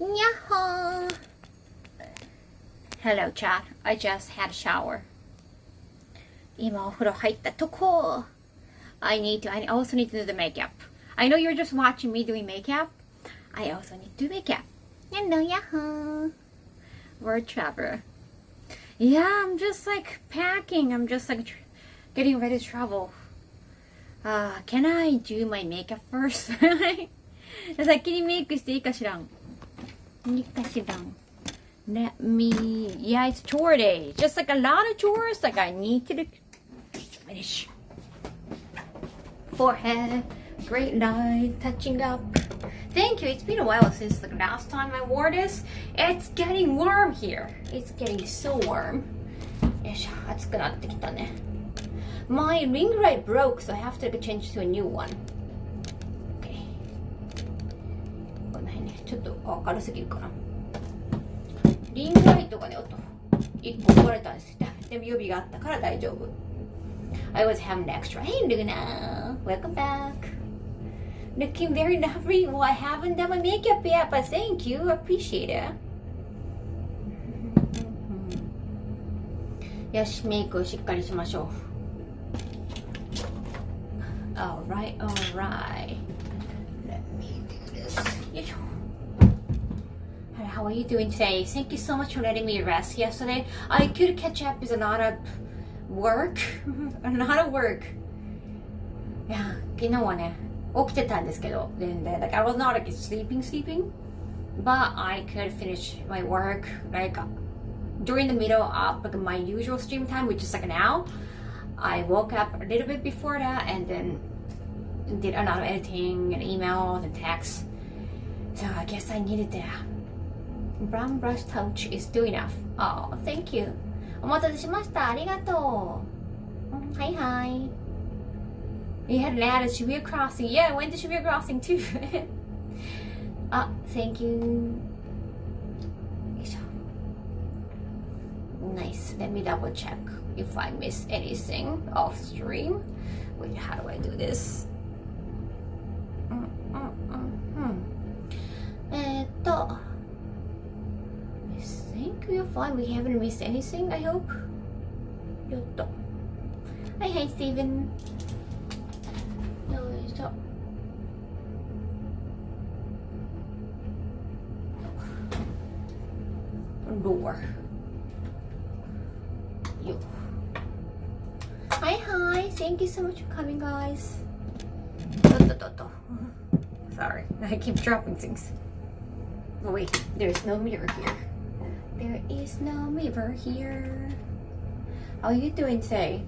Yahoo! Hello, chat. I just had a shower. 今お風呂入ったとこ. I also need to do the makeup. I know you're just watching me doing makeup. I also need to do makeup. Hello, Yahoo! Word traveler. Yeah, I'm just like packing. I'm just like getting ready to travel. Can I do my makeup first? 先にメイクしていいかしらん。いいかしらん。Let me. Yeah, it's chore day. Just like a lot of chores. Like I need to finish. Forehead, great lines, touching up. Thank you. It's been a while since the last time I wore this. It's getting warm here. It's getting so warm. よいしょ、暑くなってきたね。My ring light broke, so I have to change to a new one. Okay. この辺ね、ちょっと明るすぎるかな。リングライトがね、1個壊れたんです。でも予備があったから大丈夫。I was having extra. Hey, Luna. Welcome back. Looking very lovely. Well, I haven't done my makeup yet, but thank you. Appreciate it. よし、メイクをしっかりしましょう。Alright, alright. Let me do this. よいしょ。How are you doing today? Thank you so much for letting me rest yesterday. I could catch up with a lot of work. A lot of work. いや、昨日はね、起きてたんですけど、全然、like I was not like sleeping, but I could finish my work like during the middle of like my usual stream time, which is like now. I woke up a little bit before that and then did a lot of editing and emails and texts. So I guess I needed that. Brown brush touch is doing enough. Oh, thank you. お待たせしました。ありがとう。はいはい。We had an ad at Shibuya Crossing. Yeah, I went to Shibuya Crossing too. Thank you. Nice. Let me double check if I missed anything off stream. Wait, how do I do this? I think we're fine. We haven't missed anything, I hope. Hi, Steven. Door. Hi. Thank you so much for coming, guys. Sorry, I keep dropping things. Oh wait, there's no mirror here. There is no mirror here. How are you doing today?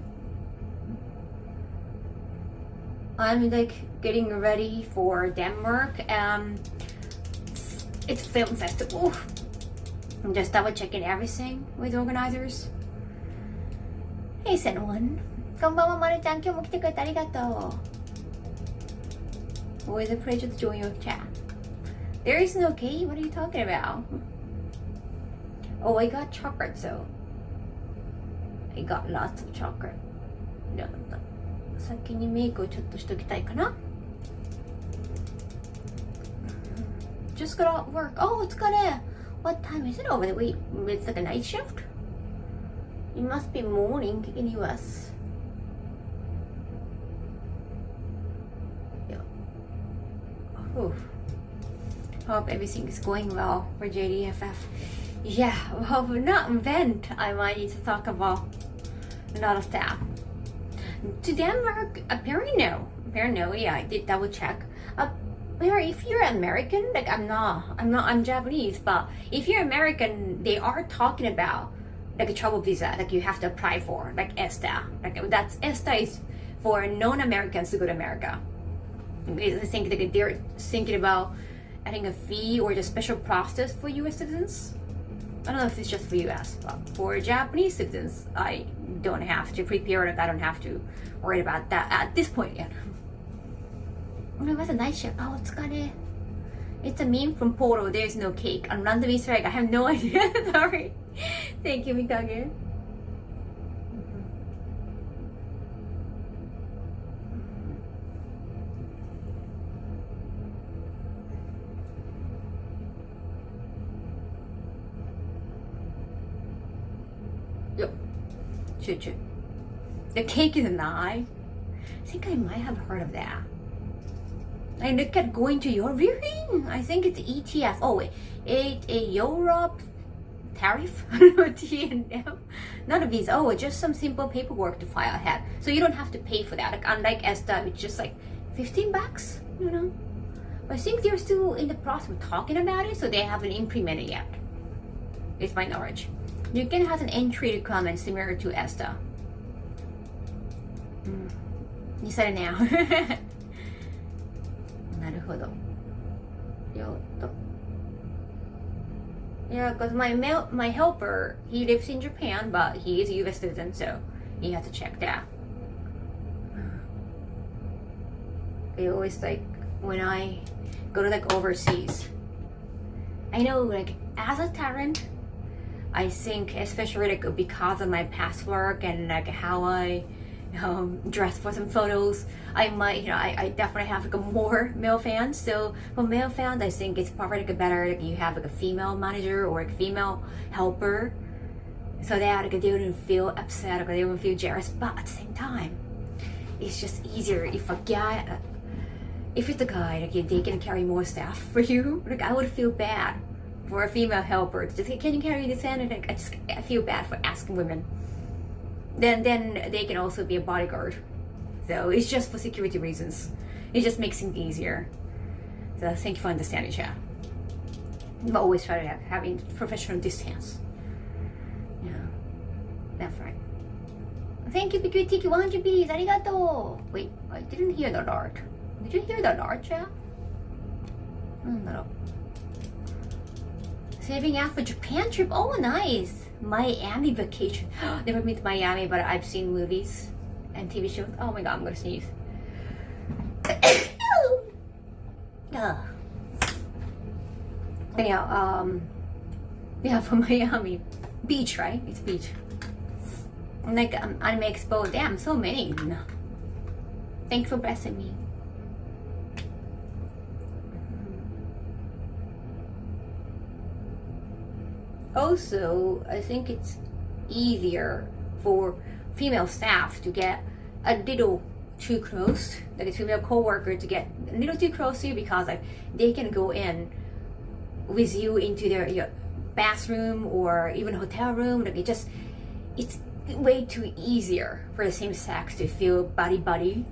I'm like getting ready for Denmark. It's film festival. I'm just double checking everything with organizers. Hey, Senwan. こんばんは、まるちゃん。今日も来てくれてありがとう。Always a pleasure to join your chat. There is no cake? What are you talking about? Oh, I got chocolate, so I got lots of chocolate. 先にメイクをちょっとしときたいかな。Just got off work. Oh, お疲れ。What time is it over there? Wait, it's like a night shift? It must be morning in US. Yeah. Hope everything is going well for JDFF. Yeah, well, not event. I might need to talk about a lot of stuff. To Denmark, apparently no. Yeah, I did double check. If you're American, like I'm Japanese, but if you're American, they are talking about like a travel visa, like you have to apply for, like ESTA. Like that's ESTA is for non-Americans to go to America. I think like they're thinking about adding a fee or the special process for U.S. citizens. I don't know if it's just for U.S., but for Japanese citizens, I don't have to prepare, like I don't have to worry about that at this point yet. It was a nice shift. Oh, お疲れ. It's a meme from Poro. There's no cake. On random Easter egg. I have no idea. Sorry. Thank you, Mikage. Choo-choo. The cake is an eye. I think I might have heard of that. And look at going to your viewing. I think it's ETF. Oh wait, it's a Europe tariff. T&M. Not a visa. Oh, just some simple paperwork to file ahead. So you don't have to pay for that. Like, unlike ESTA, it's just like $15, you know. But I think they're still in the process of talking about it, so they haven't implemented yet. It's my knowledge. You can have an entry requirement similar to ESTA. You said it now. なるほど。よっと。Yeah, because my helper, he lives in Japan, but he is a U.S. citizen, so you have to check that. I always like when I go to like overseas. I know like as a talent, I think especially like because of my past work and like how I dress for some photos, I might, I definitely have like a more male fans. So for male fans, I think it's probably like a better like you have like a female manager or a female helper, so that like they wouldn't feel upset or they wouldn't feel jealous. But at the same time, it's just easier if a guy, if it's a guy, like they can carry more stuff for you. Like I would feel bad for a female helper to just say, can you carry this in? And like, I feel bad for asking women. Then they can also be a bodyguard. So it's just for security reasons. It just makes things easier. So thank you for understanding, chat. But always try to having professional distance. Yeah, that's right. Thank you, PQTQ 100 Bs. Arigato. Wait, I didn't hear the dart. Did you hear the dart, chat? Saving up for Japan trip. Oh, nice. Miami vacation. Never been to Miami, but I've seen movies and TV shows. Oh my god, I'm gonna sneeze. Anyhow, yeah, for Miami beach, right? It's beach. Like Anime Expo. Damn, so many. Thanks for blessing me. Also, I think it's easier for female staff to get a little too close, like a female co-worker to get a little too close to you, because like they can go in with you into your bathroom or even hotel room. Like it's way too easier for the same sex to feel buddy.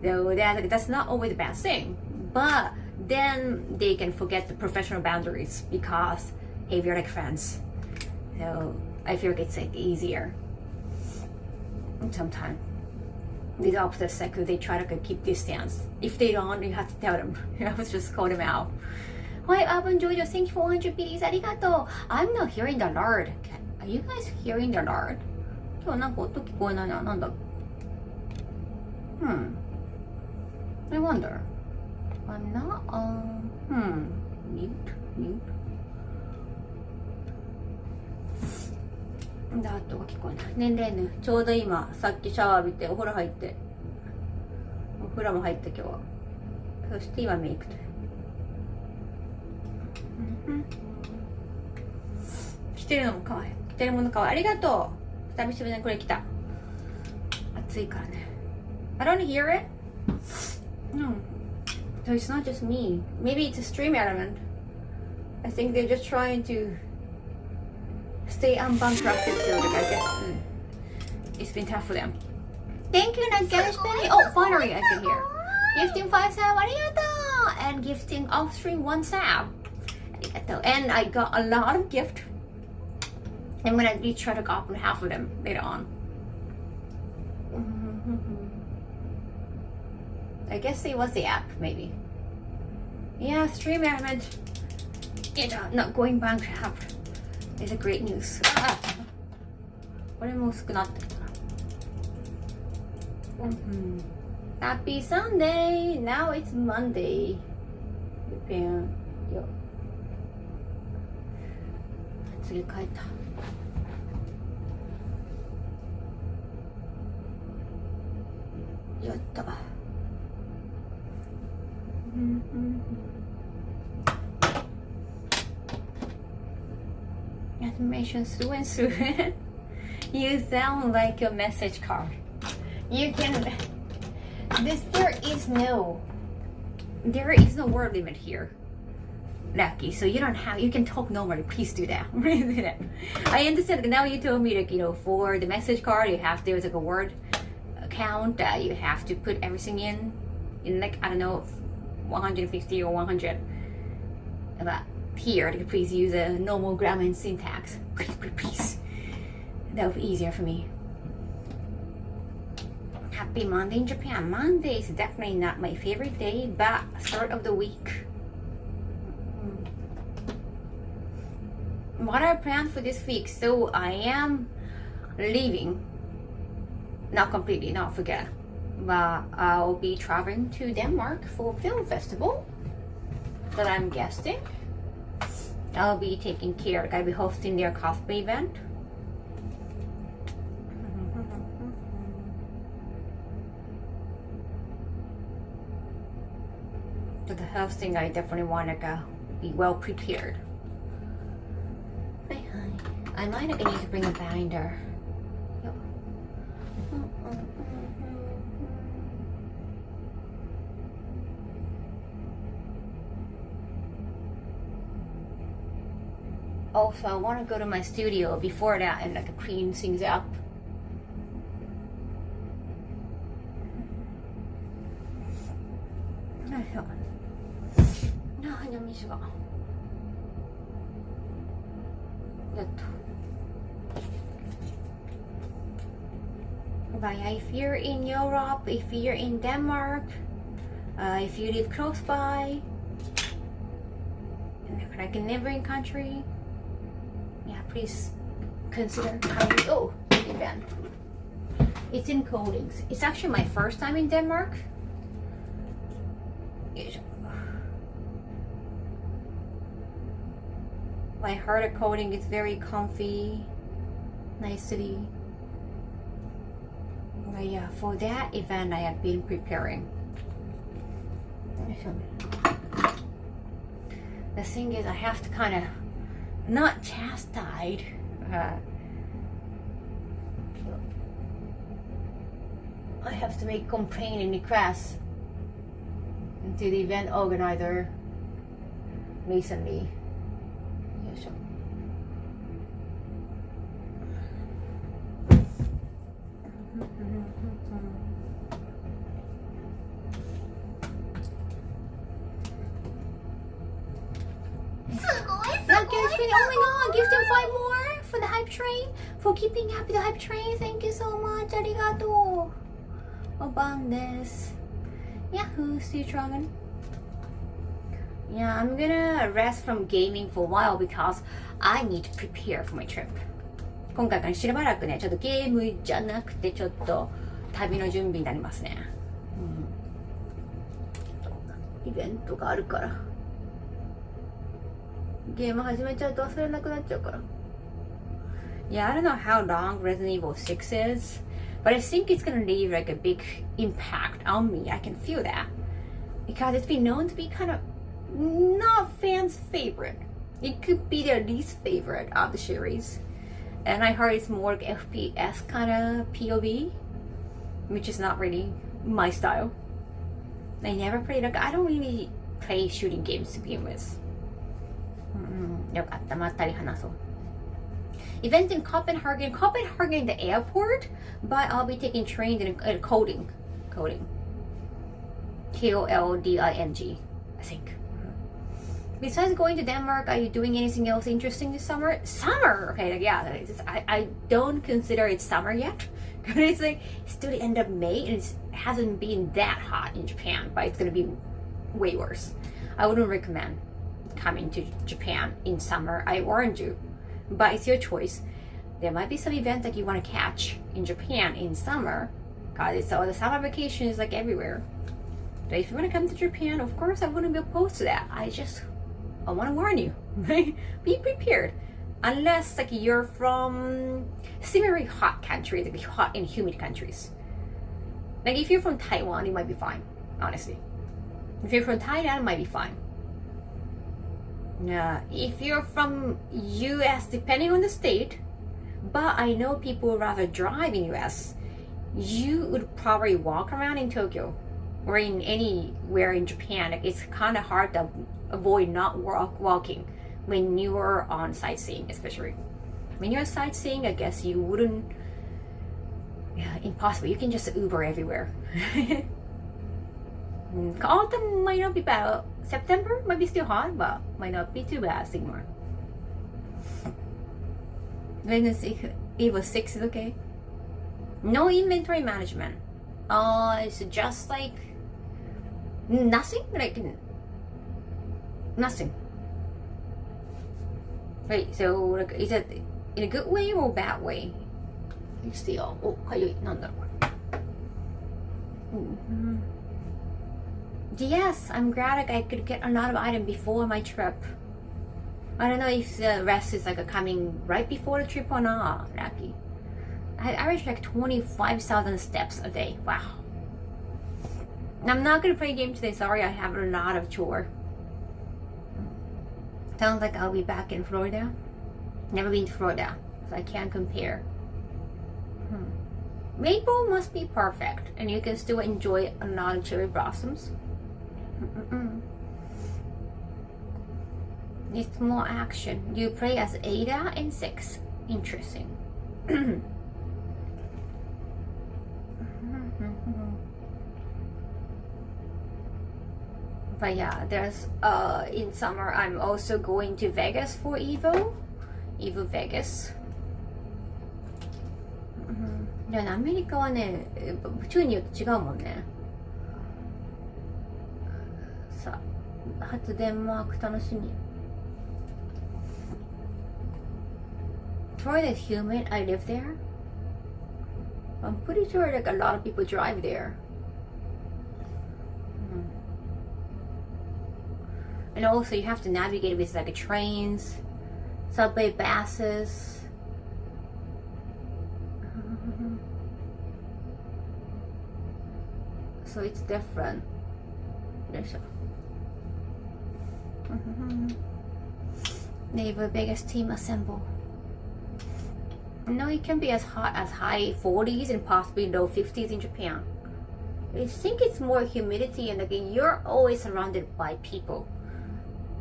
So that's not always a bad thing, but then they can forget the professional boundaries because hey, we're like friends. So I feel like it's like easier. Sometimes with the opposite sex, they try to keep distance. If they don't, you have to tell them. You have to just call them out. Hi, Urban Jojo, thank you for 100 PDs. Arigato. I'm not hearing the Lord. Are you guys hearing the Lord? 今日なんか音聞こえないな。なんだ? I wonder. I'm not mute. だって音が聞こえない。年齢ね。ちょうど今さっきシャワー浴びてお風呂入って、お風呂も入って今日は。そして今メイクという。着てるのも可愛い。着てるもの可愛い。ありがとう。久しぶりにこれ着た。暑いからね。I don't hear it. No. So it's not just me. Maybe it's a stream element. I think they're just trying to stay unbankrupted, so like, I guess it's been tough for them. Thank you, Nagash. Oh, finally I can hear. Gifting 5 sab, arigato! And gifting off-stream 1 sab. Arigato. And I got a lot of gift. I'm gonna try to open half of them later on. I guess it was the app, maybe. Yeah, stream element. Not going bankrupt is a great news. これも薄くなってきたな。Happy Sunday! Now it's Monday. Japan. よ。次帰った。やった。Animation through and through. You sound like a message card. You can. There is no word limit here, Lucky. So you don't have. You can talk normally. Please do that. I understand. Now you told me, like, for the message card, you have there's like a word count that you have to put everything in like, I don't know, 150 or 100. But here, please use a normal grammar and syntax. Please. That would be easier for me. Happy Monday in Japan. Monday is definitely not my favorite day, but start of the week. What are plans for this week? So I am leaving. Not completely, not forget. But I'll be traveling to Denmark for a film festival that I'm guesting. I'll be taking care. I'll be hosting their cosplay event. For the hosting, I definitely want to be well prepared. I might need to bring a binder. Also, I want to go to my studio before that and like clean things up. But if you're in Europe, if you're in Denmark, if you live close by, like a neighboring country, yeah, please consider coming. Oh, event. It's in Coatings. It's actually my first time in Denmark. I heard a coating is very comfy, nice city. But yeah, for that event I have been preparing. The thing is, I have to kind of not chastise. I have to make complaint and request to the event organizer recently. Oh my god, give them 5 more for the hype train, for keeping happy the hype train. Thank you so much. Arigato. Abandes. Yahoo, Steve Dragon. Yeah, I'm gonna rest from gaming for a while because I need to prepare for my trip. 今回からしばらくね、ちょっとゲームじゃなくてちょっと旅の準備になりますね。イベントがあるから。ゲーム始めちゃうと忘れなくなっちゃうから。Yeah, I don't know how long Resident Evil 6 is, but I think it's gonna leave like a big impact on me. I can feel that. Because it's been known to be kind of not fans' favorite. It could be their least favorite of the series. And I heard it's more like FPS kind of POV, which is not really my style. I never played, like, I don't really play shooting games to begin with. よかった、まったり話そう。Event in Copenhagen, the airport, but I'll be taking train in coding. Kolding, I think. Besides going to Denmark, are you doing anything else interesting this summer? Summer! Okay, yeah, I don't consider it summer yet. Because it's like, it's still the end of May and it hasn't been that hot in Japan, but it's gonna be way worse. I wouldn't recommend coming to Japan in summer. I warned you, but it's your choice. There might be some events that you want to catch in Japan in summer, because it's all the summer vacation is like everywhere. But if you want to come to Japan, of course I wouldn't be opposed to that. I want to warn you, right? Be prepared. Unless like you're from similarly hot countries, like hot and humid countries. Like if you're from Taiwan, it might be fine, honestly. If you're from Thailand, it might be fine. If you're from US, depending on the state, But I know people would rather drive in US. You would probably walk around in Tokyo or in anywhere in Japan. Like, it's kind of hard to avoid not walking when you are on sightseeing, especially. When you're sightseeing, I guess you wouldn't. Yeah, impossible. You can just Uber everywhere. Autumn might not be bad. September might be still hot, but might not be too bad anymore. Wednesday, April 6 is okay. No inventory management. It's just like nothing. Like nothing. Wait, so like, is it in a good way or bad way? Still, oh, かゆい。なんだろうこれ。Yes, I'm glad I could get a lot of items before my trip. I don't know if the rest is like coming right before the trip or not. Lucky. I average like 25,000 steps a day. Wow. I'm not gonna play a game today. Sorry, I have a lot of chore. Sounds like I'll be back in Florida. Never been to Florida, so I can't compare. Maple must be perfect, and you can still enjoy a lot of cherry blossoms. It's more action. You play as Ada and 6. Interesting. But yeah, there's in summer I'm also going to Vegas for Evo Vegas. でもアメリカはね、州によって違うもんね。さあ、初電マーク楽しみ。Florida is humid. I live there. I'm pretty sure like a lot of people drive there. And also you have to navigate with like trains, subway, buses. So it's different. Neighbor biggest team assemble. No, it can be as hot as high 40s and possibly low 50s in Japan. I think it's more humidity, and again, you're always surrounded by people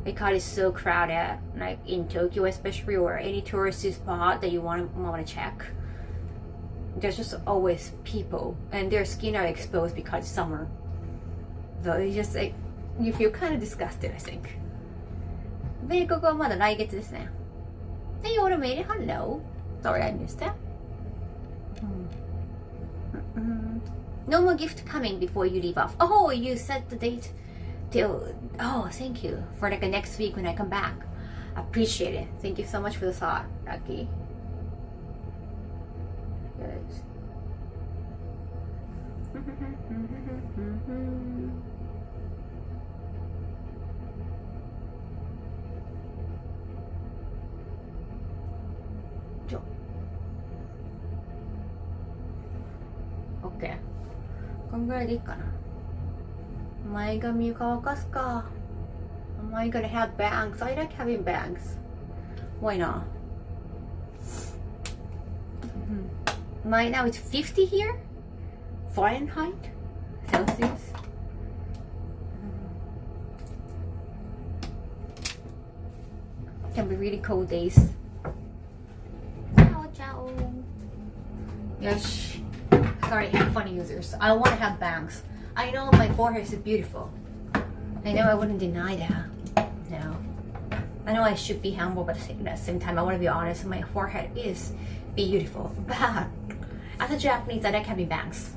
because it's so crowded. Like in Tokyo, especially, or any touristy spot that you want to check. There's just always people, and their skin are exposed because it's summer. So it's just like you feel kind of disgusted, I think. 米国はまだ来月ですね。Hey, automated. Hello. Sorry, I missed that. No more gift coming before you leave off. Oh, you set the date till. Oh, thank you for like next week when I come back. Appreciate it. Thank you so much for the thought, Lucky. Good. OK こんぐらいでいいかな。前髪を乾かすか。Am I gonna have bangs? I like having bangs. Why not? Right now it's 50 here. Fahrenheit? Celsius? Can be really cold days. Ciao, ciao. Yes. Sorry, funny users. I want to have bangs. I know my forehead is beautiful. I know I wouldn't deny that. No. I know I should be humble, but at the same time, I want to be honest. My forehead is beautiful. But as a Japanese, I like having bangs.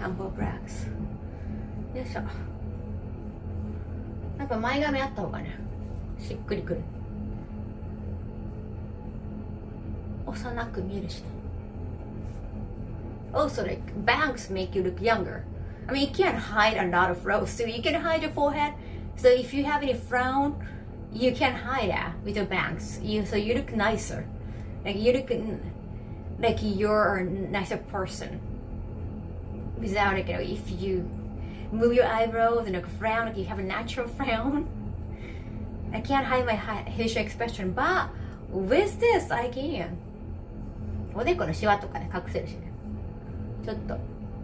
Humble brags. よいしょ。やっぱ前髪あった方がね、しっくりくる。幼く見えるしね。Also, like bangs make you look younger. I mean, you can't hide a lot of rows, so you can hide your forehead, So if you have any frown, you can hide that with your bangs. So you look nicer. Like you look like you're a nicer person. Without like, if you move your eyebrows and like frown, like you have a natural frown. I can't hide my facial expression, but with this I can. おでこのシワとかね隠せるしね。ちょっと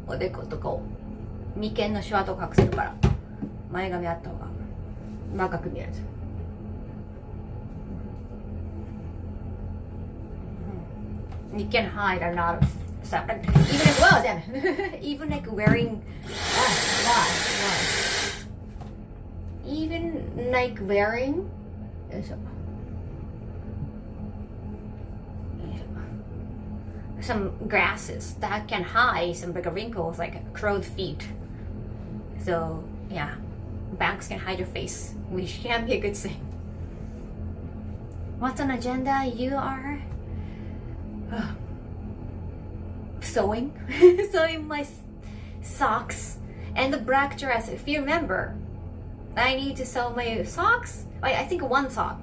おでことかを眉間のシワとか隠せるから前髪あった方が若く見えるんですよ。You can hide a lot of stuff. Like, even like, wow, damn. Even like wearing, why? Even like wearing, some glasses that can hide some like wrinkles, like crow's feet. So yeah, bangs can hide your face, which can be a good thing. What's on agenda? You are sewing my socks and the black dress. If you remember, I need to sew my socks. I think one sock.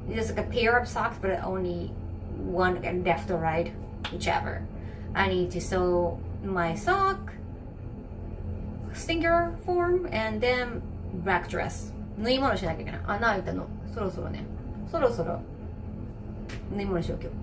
There's like a pair of socks, but only one left or right, whichever. I need to sew my sock, stinger form, and then black dress. 縫い物しなきゃいけない。穴開いたの。そろそろね。そろそろ縫い物しよう今日。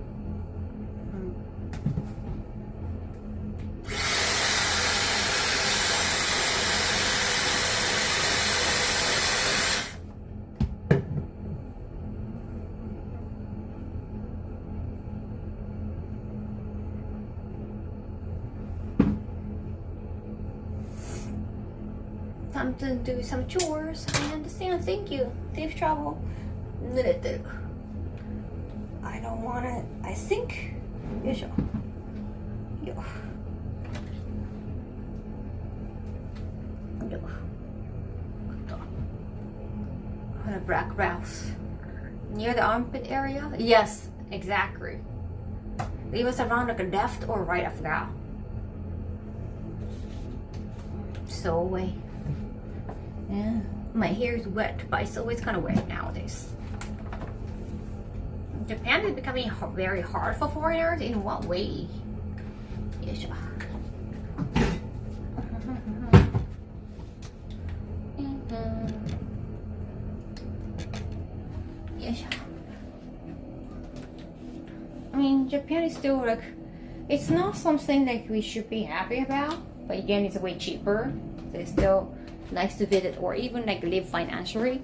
Time to do some chores. I understand. Thank you. Safe travel. 濡れてる。I don't wanna. I think. よいしょ。よ。よ。On a black blouse. Near the armpit area? Yes, exactly. It was around like a left or right of that. So away. Yeah, my hair is wet, but it's always kind of wet nowadays. Japan is becoming very hard for foreigners. In what way? Yes. Yes. I mean, Japan is still like, it's not something that we should be happy about, but again, it's way cheaper. So it's still nice to visit or even like live financially.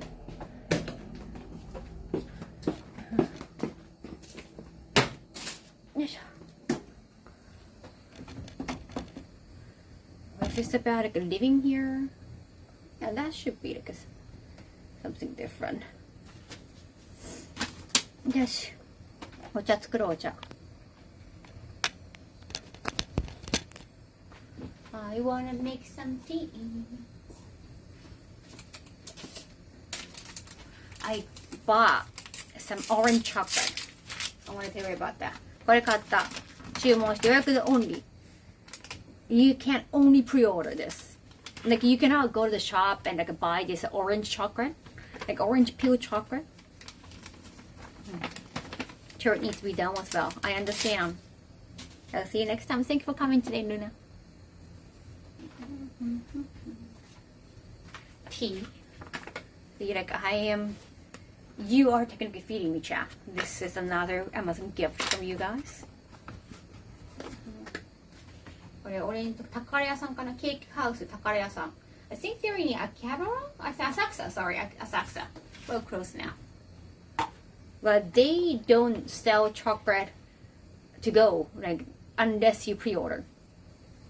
If it's about like living here, yeah, that should be like something different. Yes. お茶作ろうお茶。I wanna make some tea. I bought some orange chocolate. I want to tell you about that. これ買った。注文して予約で only. You can only pre-order this. Like you cannot go to the shop and like buy this orange chocolate, like orange peel chocolate. Sure, it needs to be done as well. I understand. I'll see you next time. Thank you for coming today, Luna. Tea. See, like I am. You are technically feeding me, chat. This is another Amazon gift from you guys. これ俺に宝屋さんかな、ケーキハウス宝屋さん。I think they're in Akihabara? Asakusa, sorry, Asakusa. Well, close now. But they don't sell chocolate to go, like, unless you pre-order.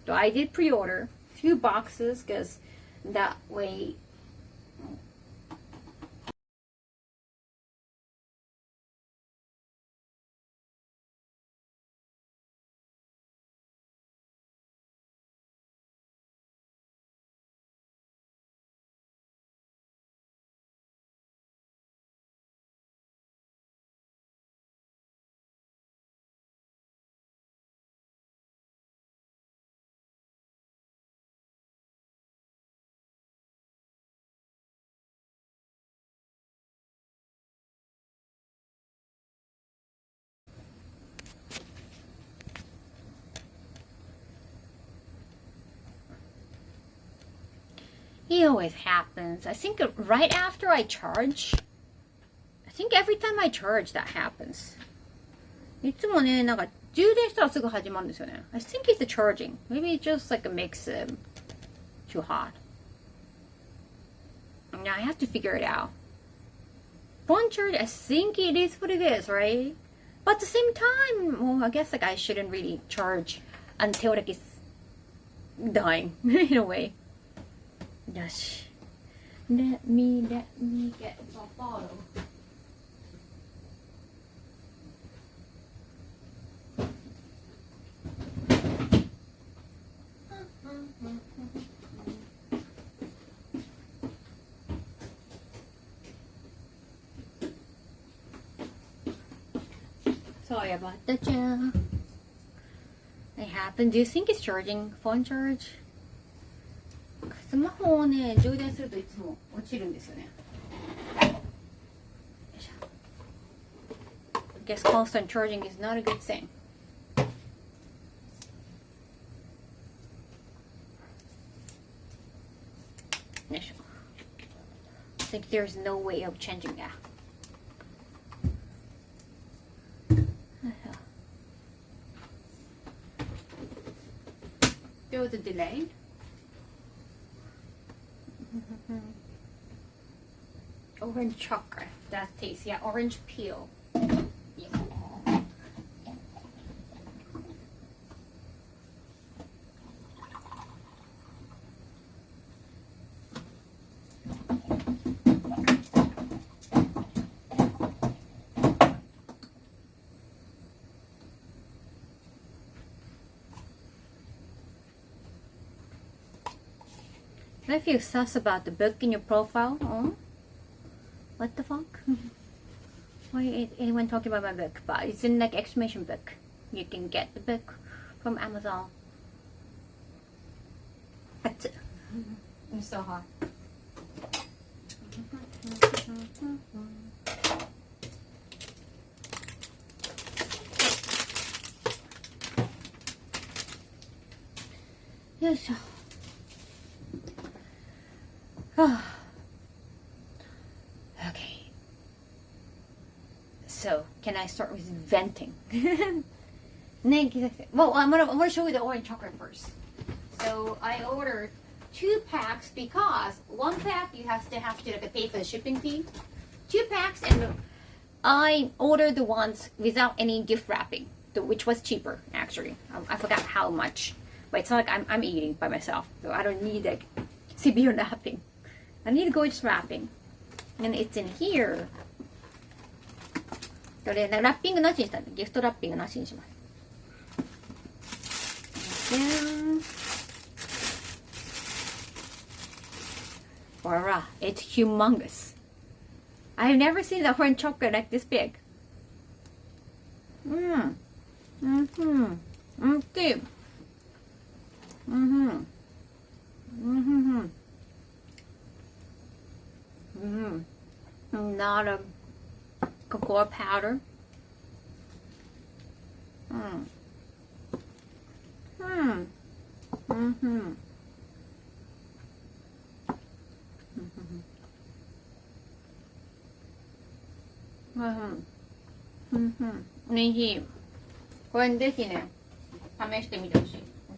So I did pre-order 2 boxes because that way It always happens. I think right after I charge. I think every time I charge that happens. いつもね、なんか充電したらすぐ始まるんですよね。I think it's the charging. Maybe it just like makes it too hot. Now I have to figure it out. Phone charge, I think it is what it is, right? But at the same time, well, I guess like I shouldn't really charge until like it's dying in a way. Yes. Let me get the bottle. Sorry about the jam. It happened. Do you think it's charging? Phone charge? スマホをね、充電するといつも落ちるんですよね。よいしょ。I guess constant charging is not a good thing. I think there's no way of changing that. There was a delay. Orange chocolate. That tastes, yeah, orange peel. Yeah. I feel sus about the book in your profile. Oh, what the fuck? Why is anyone talking about my book? But it's in like exclamation book. You can get the book from Amazon. It's so hot. Yes. Okay. So, can I start with venting? Well, I'm gonna show you the orange chocolate first. So I ordered 2 packs because 1 pack you have to like, pay for the shipping fee. 2 packs, and I ordered the ones without any gift wrapping, which was cheaper actually. I forgot how much, but it's not like I'm eating by myself, so I don't need like severe wrapping. I need gorgeous wrapping, and it's in here. これラッピングなしにしたんで、ギフトラッピングなしにします。Then, voila, it's humongous. I have never seen the orange chocolate like this big. Okay. Not a cocoa powder. I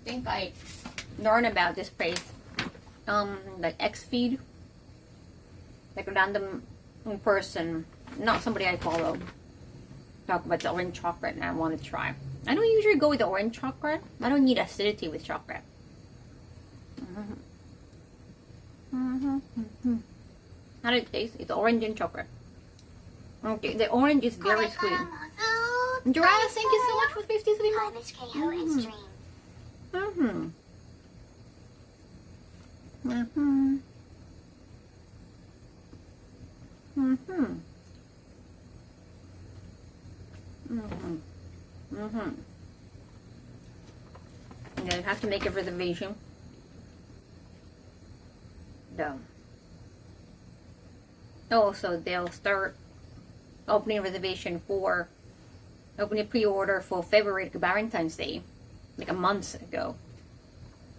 think I learned about this place, like X-Feed, like a random person, not somebody I follow, talk about the orange chocolate, and I want to try. I don't usually go with the orange chocolate. I don't need acidity with chocolate. How does it taste? It's orange and chocolate. Okay, the orange is very sweet. Joanna, thank you so much for 53 Hi, Miss Kaho and Stream. Yeah, you have to make a reservation. Oh, so they'll start opening reservation for opening pre-order for February, Valentine's Day, like a month ago.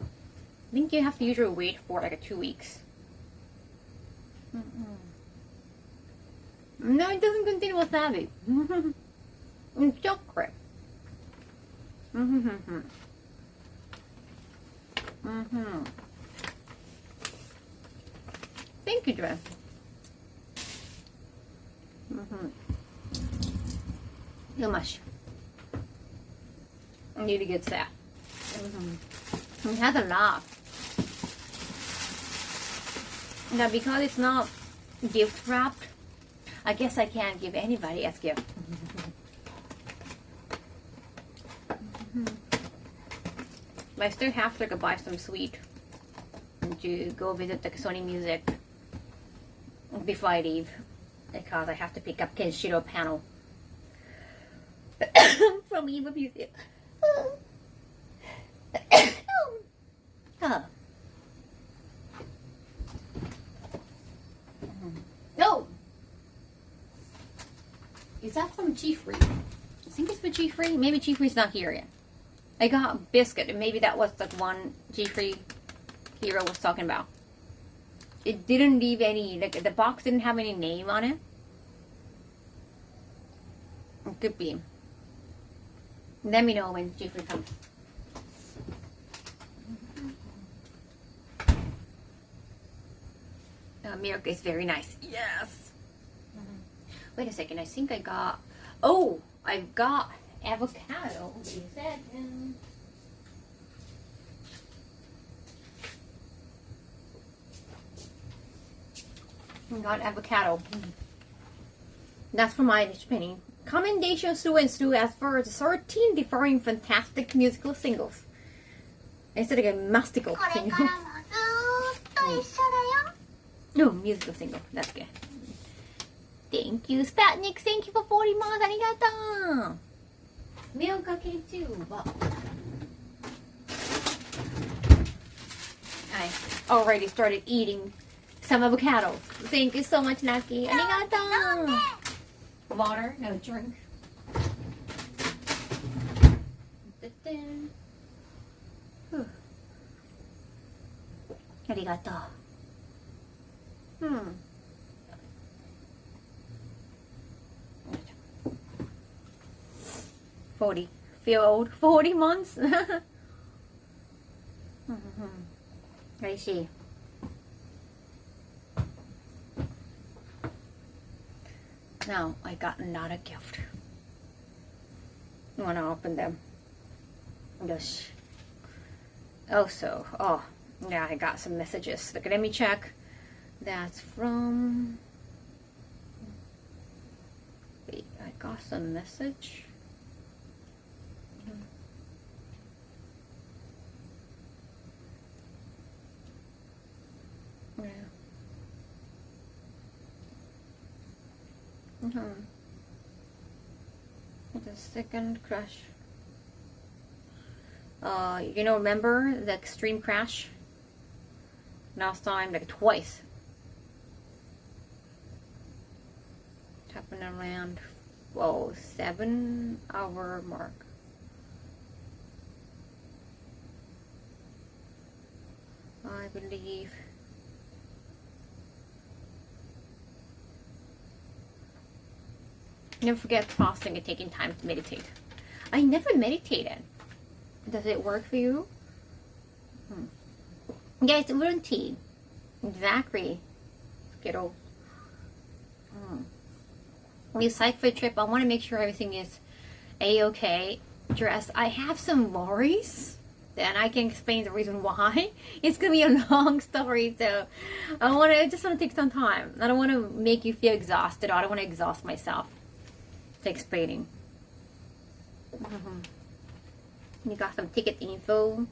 I think you have to usually wait for like 2 weeks No, it doesn't contain wasabi. It's chocolate. Thank you, Dress. Too much. I need to get that. It has a lot. Now, because it's not gift wrapped, I guess I can't give anybody as gift. But I still have to buy some sweet to go visit the Sony Music before I leave, because I have to pick up Kenshiro panel from Eva Music. No! Is that from G-Free? I think it's for G-Free. Maybe G-Free's not here yet. I got biscuit, and maybe that was the one G-Free Hero was talking about. It didn't leave any, like, the box didn't have any name on it. It could be. Let me know when G-Free comes. Milk is very nice. Yes. Wait a second. I think I got. Oh, I've got avocado. Wait a second. I got avocado. That's from Irish Penny. Commendations to and Stu as for the 13 differing fantastic musical singles. Instead of a mystical single. No, musical single. That's good. Thank you, Spatnik. Thank you for 40 months. Arigato. Milk cake too. Wow. I already started eating some avocados. Thank you so much, Naki. Arigato. Water, no drink. Arigato. 40. Feel old? 40 months? I see. Now I got another gift. I want to open them. Yes. Also, oh, yeah, I got some messages. Look, let me check. That's from... Wait, I got some message. The second crash. You know, remember the extreme crash? Last time, like twice. It happened around, 7-hour mark. I believe. Never forget fasting and taking time to meditate. I never meditated. Does it work for you? Yeah, it's green tea. Exactly. Skittles. When you psych for a trip, I want to make sure everything is a-okay. Dress. I have some worries. And I can explain the reason why. It's gonna be a long story, so I just want to take some time. I don't want to make you feel exhausted. I don't want to exhaust myself. Explaining. You got some ticket info.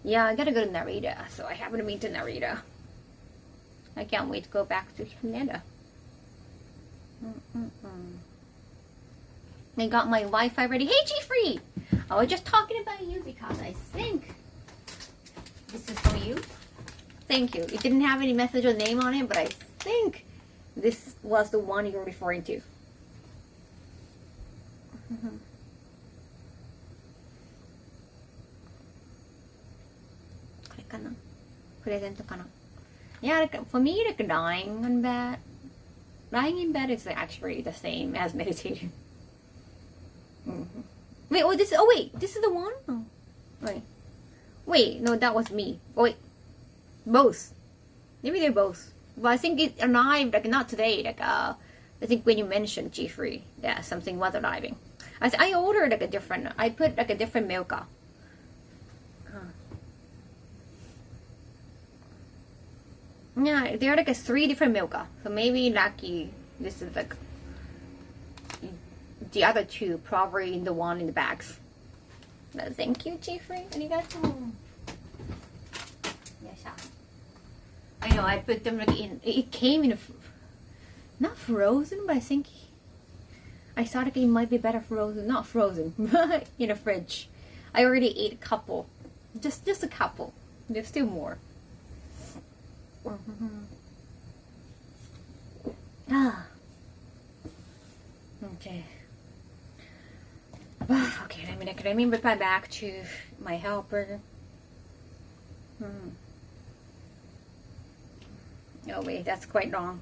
Yeah, I gotta go to Narita, so I haven't been to Narita. I can't wait to go back to Canada. I got my Wi-Fi ready. Hey, G-Free! I was just talking about you because I think this is for you. Thank you. It didn't have any message or name on it, but I think this was the one you're referring to. プレゼントかな。Yeah, like, for me, like lying in bed is like, actually the same as meditating. Wait, this is the one? Oh, wait, no, that was me. Oh, wait, both. Maybe they're both. But I think it arrived, like, not today, like, I think when you mentioned G3, yeah, something was arriving. I ordered, like, I put, like, a different milka. Yeah, there are like 3 different milka. So maybe lucky this is like the other 2 probably in the one in the bags. But thank you, Jeffrey. Arigato. Yes, I know I put them like in. It came in not frozen, but I think I thought like it might be better frozen. Not frozen, but in a fridge. I already ate a couple, just a couple. There's still more. Okay. Okay, let me reply back to my helper. Oh wait, that's quite long.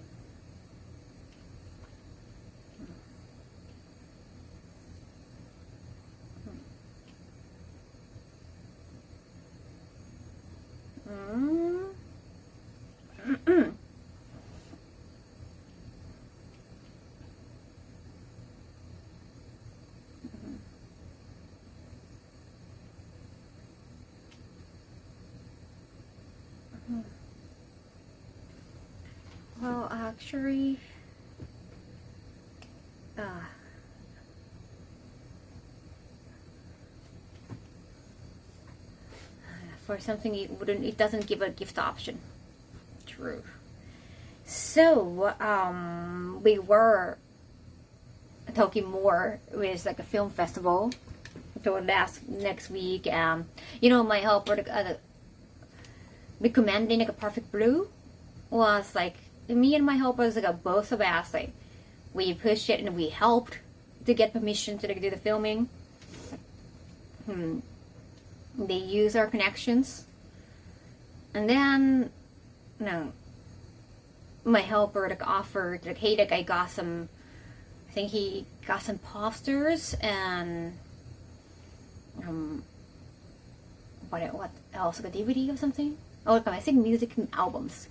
Well, actually, for something it doesn't give a gift option. True. So, we were talking more with like a film festival. So next week, my helper recommending like a Perfect Blue was like, me and my helpers like both of us like we pushed it and we helped to get permission to like, do the filming. They use our connections, and then my helper like offered like, hey, like I think he got some posters and what else, like a DVD or something. Oh, I think music albums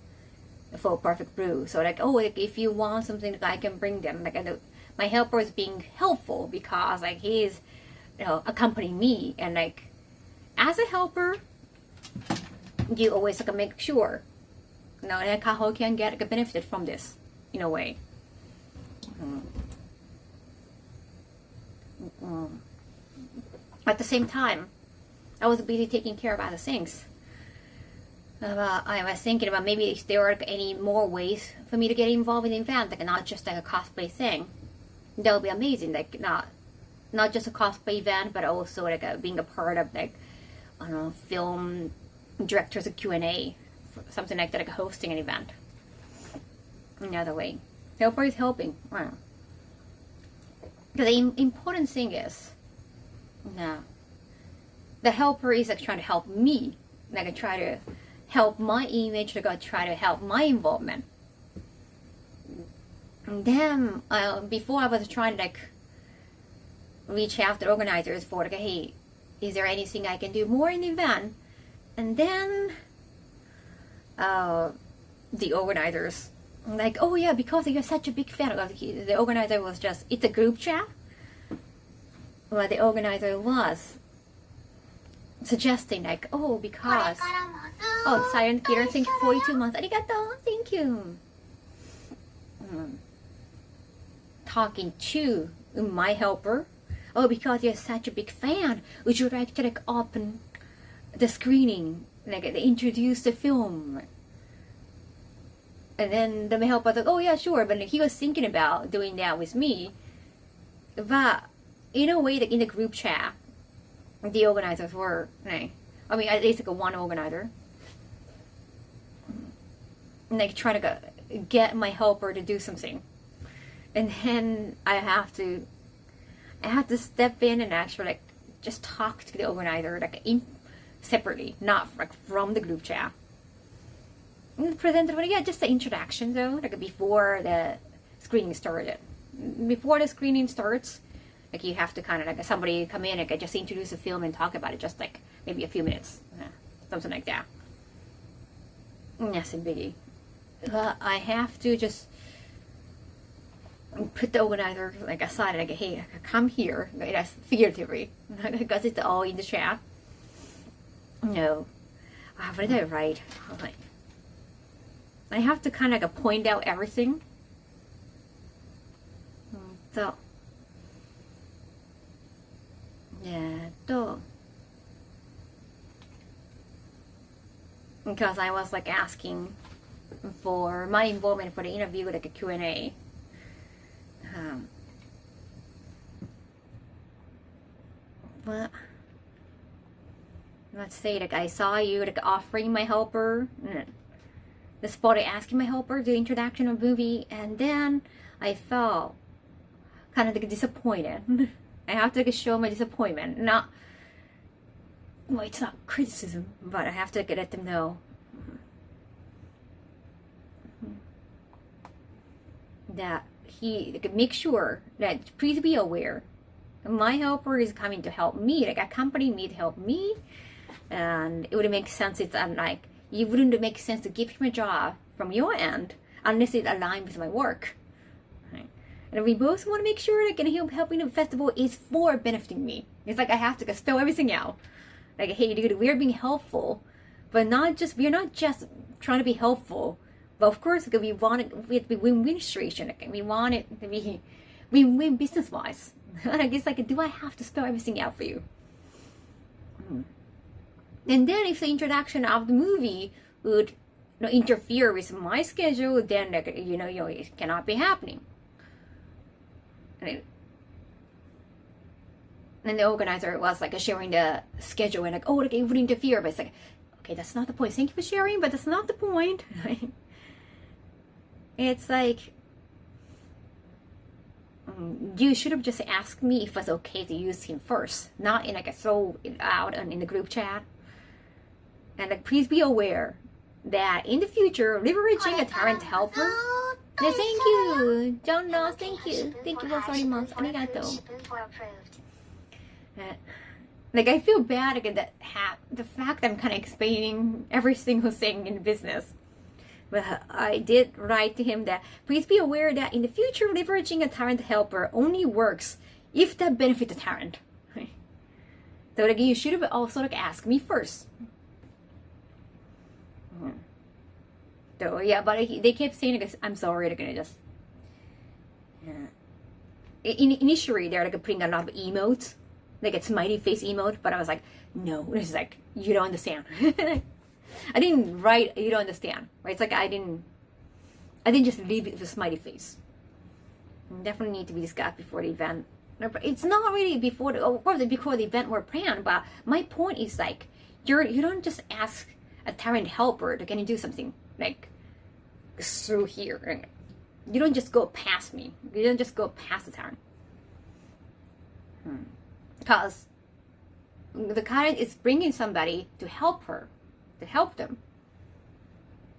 for Perfect Brew. So like, oh, like if you want something, like I can bring them. Like my helper is being helpful because like he's accompanying me, and like as a helper, you always like make sure that Kaho can get like a benefit from this in a way. At the same time, I was busy taking care of other things. I was thinking about maybe if there are any more ways for me to get involved in the event, like not just like a cosplay thing. That would be amazing. Like not just a cosplay event, but also like being a part of like film directors of Q&A, something like that, like hosting an event. Another way, helper is helping. The important thing is, the helper is like trying to help me, like I try to help my image, like I try to help my involvement. And then before I was trying to like reach out to the organizers for like, hey, is there anything I can do more in the event? And then the organizers like, oh yeah, because you're such a big fan of the organizer was just, it's a group chat. Well, the organizer was suggesting like, oh, because Silent Killer, thank you, 42 months, arigato, thank you. Talking to my helper, oh, because you're such a big fan, would you like to like open the screening, like introduce the film? And then the helper was like, oh yeah, sure, but he was thinking about doing that with me. But in a way, like in the group chat, the organizers were, at least like one organizer, like trying to get my helper to do something, and then I have to step in and actually like just talk to the organizer like separately, not like from the group chat. the presenter, yeah, just the introduction though, like before the screening started. Before the screening starts, like you have to kind of like somebody come in, like just introduce the film and talk about it, just like maybe a few minutes, something like that. Yes, a biggie. I have to just put the organizer like aside, like hey, come here, that's figuratively, because it's all in the chat. No, what did I write? Like, I have to kind of like point out everything. So, yeah, because I was like asking for my involvement for the interview, like a Q&A. But let's say like I saw you like offering my helper, the spot I asking my helper the introduction of the movie, and then I felt kind of like disappointed. I have to like, show my disappointment. Not, well, it's not criticism, but I have to like, let them know that he like, make sure that please be aware my helper is coming to help me, like accompany me to help me, and it would make sense. It's like it wouldn't make sense to give him a job from your end unless it aligns with my work. Right? And we both want to make sure that him helping the festival is for benefiting me. It's like I have to spell everything out. Like, hey, dude, we're being helpful, but we're not just trying to be helpful. But of course, we want it to be win-win situation. Like, we want it to be win-win business-wise. And I guess, like, do I have to spell everything out for you? And then if the introduction of the movie would interfere with my schedule, then like, it cannot be happening. And the organizer was like sharing the schedule and like, oh, like, it would interfere, but it's like, okay, that's not the point. Thank you for sharing, but that's not the point. It's like, you should have just asked me if it was okay to use him first, not in like a throw it out in the group chat. And like, please be aware that in the future, leveraging a talent helper. No, thank you, John Ross. Thank you for 30 months. Arigato. Like, I feel bad again that the fact I'm kind of explaining every single thing in business. But I did write to him that please be aware that in the future, leveraging a talent helper only works if that benefits the talent. So like, you should have also like asked me first. So yeah, but they kept saying like, I'm sorry, they're gonna just. Initially, they're like putting a lot of emotes, like a smiley face emote, but I was like, no, this is like, you don't understand. I didn't write, you don't understand, right? It's like I didn't just leave it with a smiley face. Definitely need to be discussed before the event. It's not really before before the event were planned, but my point is like, you don't just ask a talent helper to can you do something like through here. You don't just go past me. You don't just go past the talent. Because the client is bringing somebody to help her, to help them.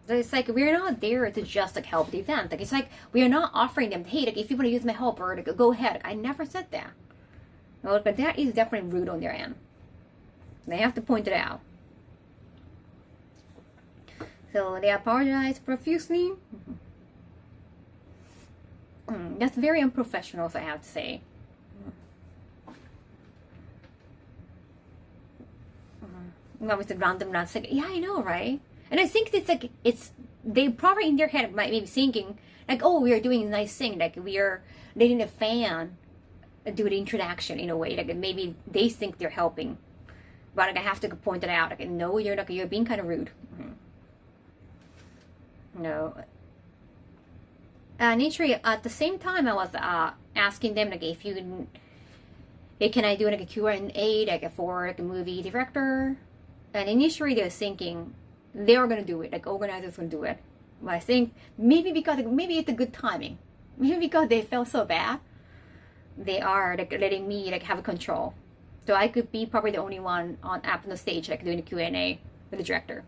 So it's like, we're not there to just like help the event. Like, it's like, we are not offering them, hey, like, if you want to use my helper, like, go ahead. I never said that. Well, but that is definitely rude on their end. They have to point it out. So they apologize profusely. That's very unprofessional, so I have to say. With the random nuts, like, yeah, I know, right? And I think it's like, they probably in their head might be thinking like, oh, we are doing a nice thing, like we are letting a fan do the introduction in a way, like maybe they think they're helping, but like, I have to point it out, like, no, you're being kind of rude. No. Initially, at the same time, I was asking them like, if you, can I do like a Q&A like for like a movie director? And initially, they were thinking they were gonna do it, like organizers gonna do it. But I think maybe it's a good timing. Maybe because they felt so bad, they are like letting me like have control. So I could be probably the only one up on the stage like doing the Q&A with the director.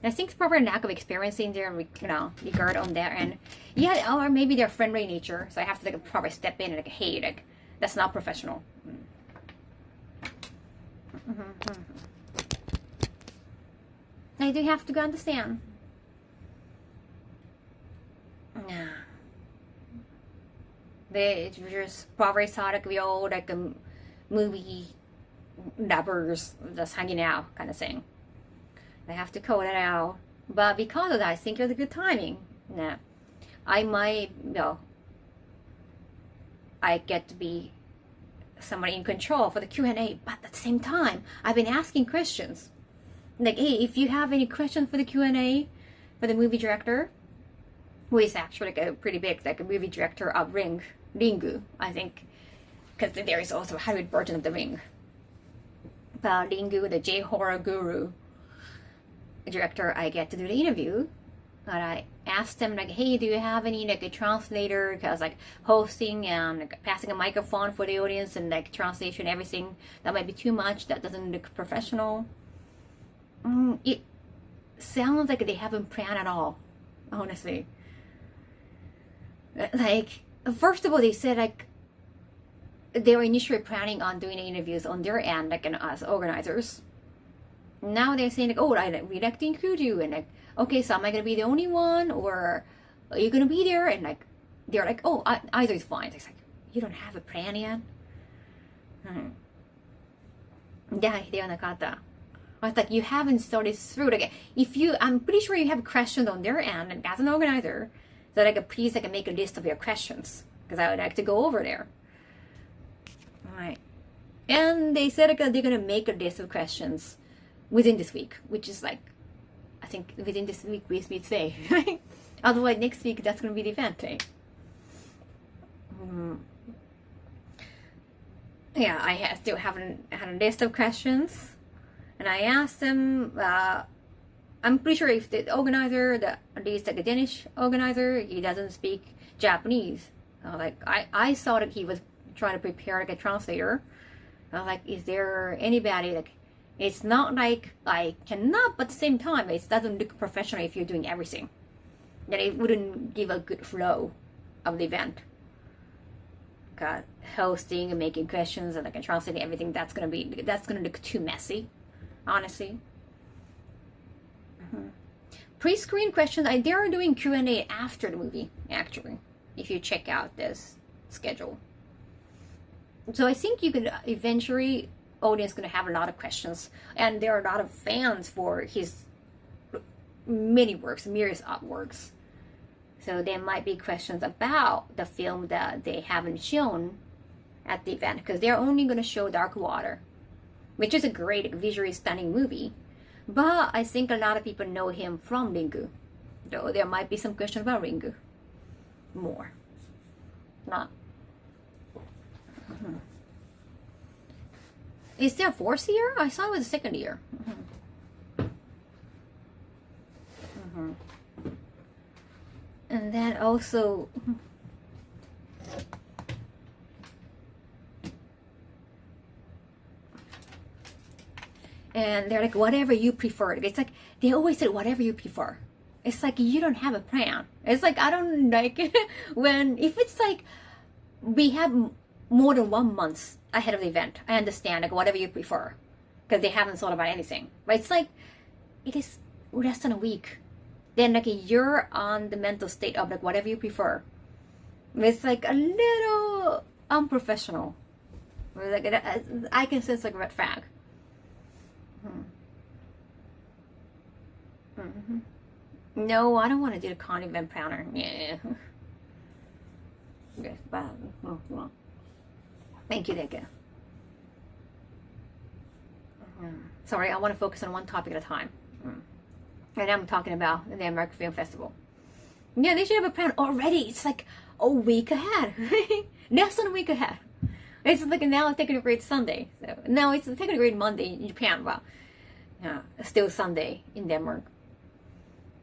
I think it's probably a lack of experience in their, regard on their end. Yeah, or maybe their friendly nature. So I have to like probably step in and like, hey, like that's not professional. I do have to go understand. Yeah. They just probably saw like the old like movie lovers just hanging out kind of thing. I have to call it out. But because of that, I think it's a good timing. Yeah. I might, I get to be somebody in control for the Q&A, but at the same time, I've been asking questions. Like, hey, if you have any questions for the Q&A for the movie director, who is actually like a pretty big, like a movie director of Ringu, I think, because there is also a Hollywood version of the Ring. But Ringu, the J-horror guru director, I get to do the interview. And I asked them like, hey, do you have any like a translator? Because like hosting and like, passing a microphone for the audience and like translation, everything that might be too much. That doesn't look professional. It sounds like they haven't planned at all, honestly. Like, first of all, they said like they were initially planning on doing interviews on their end, like as organizers. Now they're saying like, oh, we'd like to include you, and like, okay, so am I gonna be the only one, or are you gonna be there? And like, they're like, oh, either is fine. It's like, you don't have a plan yet. Yeah, they are nakata. I was like, you haven't started through. Like, I'm pretty sure you have questions on their end, and as an organizer, so like, please like make a list of your questions because I would like to go over there. All right, and they said like they're gonna make a list of questions within this week, which is like, I think within this week we say. Otherwise, next week that's gonna be the event, right? Yeah, I still haven't had a list of questions. And I asked them, I'm pretty sure if the organizer, at least like a Danish organizer, he doesn't speak Japanese. I saw that he was trying to prepare like a translator. I was like, is there anybody like, it's not like I cannot, but at the same time, it doesn't look professional if you're doing everything. That it wouldn't give a good flow of the event. Hosting and making questions and like translating everything, that's gonna look too messy. Honestly. Pre-screen questions, they are doing Q&A after the movie, actually, if you check out this schedule. So I think you could eventually, audience going to have a lot of questions, and there are a lot of fans for his many works, myriad artworks. So there might be questions about the film that they haven't shown at the event, because they're only going to show Dark Water, which is a great, visually stunning movie. But I think a lot of people know him from Ringu. Though there might be some questions about Ringu. More. Not. Is there a fourth year? I saw it was the second year. And then also... And they're like, whatever you prefer. It's like, they always say, whatever you prefer. It's like, you don't have a plan. It's like, I don't like it when, if it's like, we have more than 1 month ahead of the event. I understand, like, whatever you prefer. Because they haven't thought about anything. But it's like, it is less than a week. Then, like, you're on the mental state of, like, whatever you prefer. It's like a little unprofessional. Like, I can sense, like, a red flag. No, I don't want to do the con event planner. Yeah. Okay, bye. Thank you. Sorry, I want to focus on one topic at a time. Right now I'm talking about the American Film Festival. Yeah, they should have a plan already. It's like a week ahead. Less than a week ahead. It's like now technical grade Sunday. So now it's technical grade Monday in Japan. Well, still Sunday in Denmark.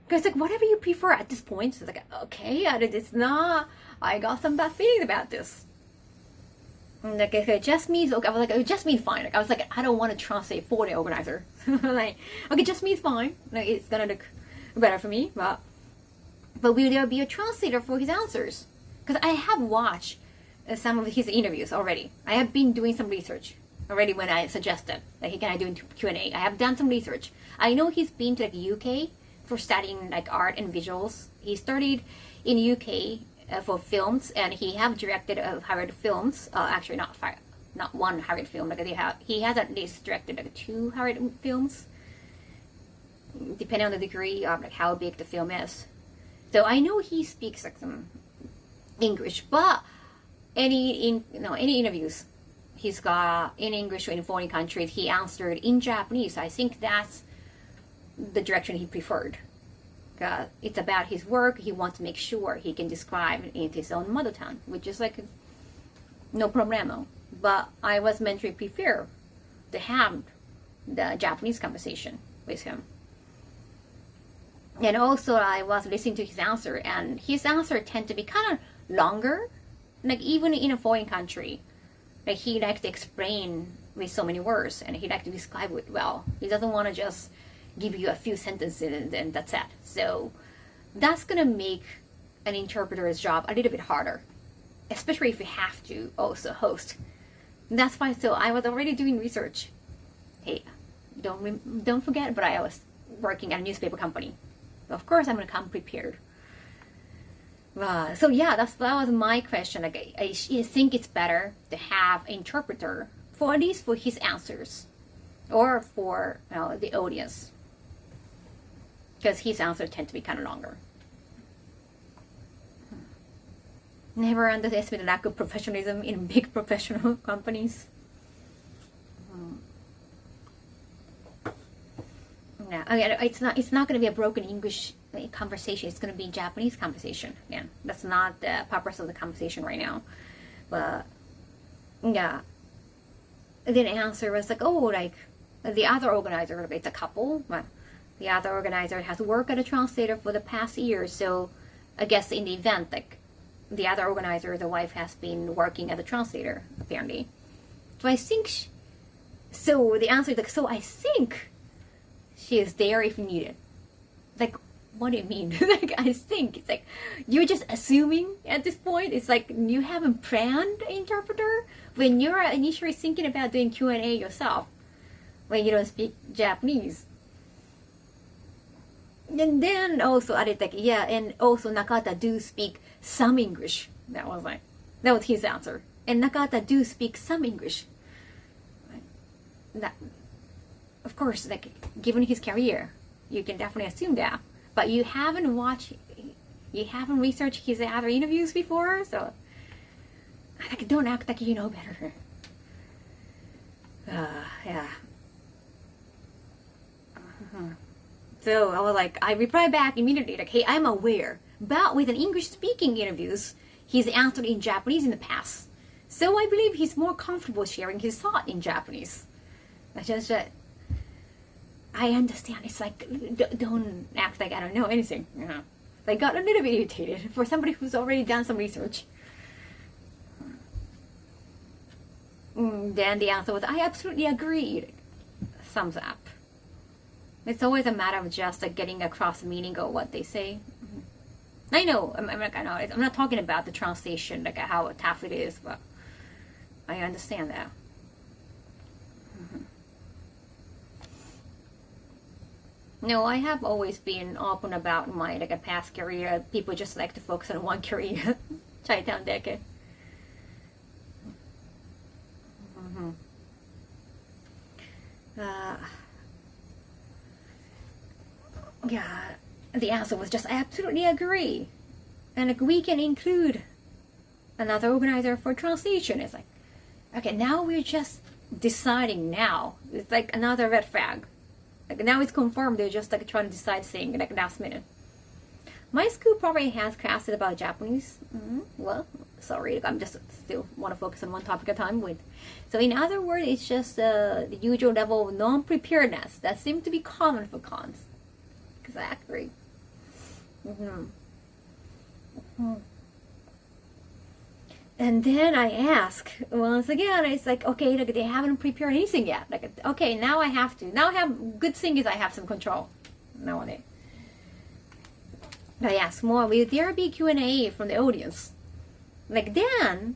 Because like whatever you prefer at this point. So it's like, okay, it's not. I got some bad feelings about this. Like, okay, just me's okay. I was like, oh, just me's fine. Like, I was like, I don't want to translate for the organizer. Like, okay, just me's fine. Like, it's gonna look better for me. But will there be a translator for his answers? Because I have watched some of his interviews already. I have been doing some research already when I suggested that he can do Q&A. I have done some research. I know he's been to like UK for studying like art and visuals. He studied in UK for films, and he have directed Harriet films. Actually, not one Harriet film. Like he has at least directed like 2 Harriet films, depending on the degree of like how big the film is. So I know he speaks like some English, but any interviews he's got in English or in foreign countries, he answered in Japanese. I think that's the direction he preferred. It's about his work. He wants to make sure he can describe in his own mother tongue, which is like no problemo. But I was meant to prefer to have the Japanese conversation with him. And also I was listening to his answer, and his answer tend to be kind of longer. Like even in a foreign country, like he likes to explain with so many words, and he likes to describe it well. He doesn't want to just give you a few sentences and that's it. So that's gonna make an interpreter's job a little bit harder, especially if you have to also host. That's why. So I was already doing research. Hey, don't forget, but I was working at a newspaper company. Of course, I'm gonna come prepared. So yeah, that was my question. Like I think it's better to have an interpreter for at least for his answers, or for the audience, because his answers tend to be kind of longer. Never underestimate the lack of professionalism in big professional companies. Yeah, I mean, it's not going to be a broken English conversation. It's going to be Japanese conversation. Yeah, that's not the purpose of the conversation right now. But yeah, the answer was like, oh, like the other organizer, it's a couple. But the other organizer has worked as a translator for the past year. So I guess in the event, like the other organizer, the wife has been working as a translator apparently. So I think. So the answer is like, so I think she is there if needed. Like, what do you mean? Like, I think it's like you're just assuming at this point. It's like you haven't planned an interpreter when you're initially thinking about doing Q&A yourself when you don't speak Japanese. And then also added like, yeah, and also Nakata do speak some English. That was his answer. And Nakata do speak some English. That, of course, like given his career, you can definitely assume that. But you haven't researched his other interviews before, so like don't act like you know better. Yeah. So I was like, I replied back immediately, like, hey, I'm aware, but with an English-speaking interviews, he's answered in Japanese in the past. So I believe he's more comfortable sharing his thought in Japanese. I understand. It's like, don't act like I don't know anything. You know, I got a little bit irritated for somebody who's already done some research. Then the answer was, I absolutely agreed. Thumbs up. It's always a matter of just like getting across the meaning of what they say. I know. I'm not talking about the translation, like how tough it is, but I understand that. No, I have always been open about my like a past career. People just like to focus on one career. Chinatown decade. Yeah, the answer was just, I absolutely agree. And like, we can include another organizer for translation. It's like, okay, now we're just deciding now. It's like another red flag. Like now it's confirmed, they're just like trying to decide thing like last minute. My school probably has classes about Japanese. Well, sorry, I'm just still want to focus on one topic at a time with. So in other words, it's just the usual level of non-preparedness that seems to be common for cons. Exactly. And then I ask once again, it's like, okay, like they haven't prepared anything yet. Like, okay, now I have to. Now I have, good thing is I have some control nowadays. I ask more, will there be Q&A from the audience? Like then,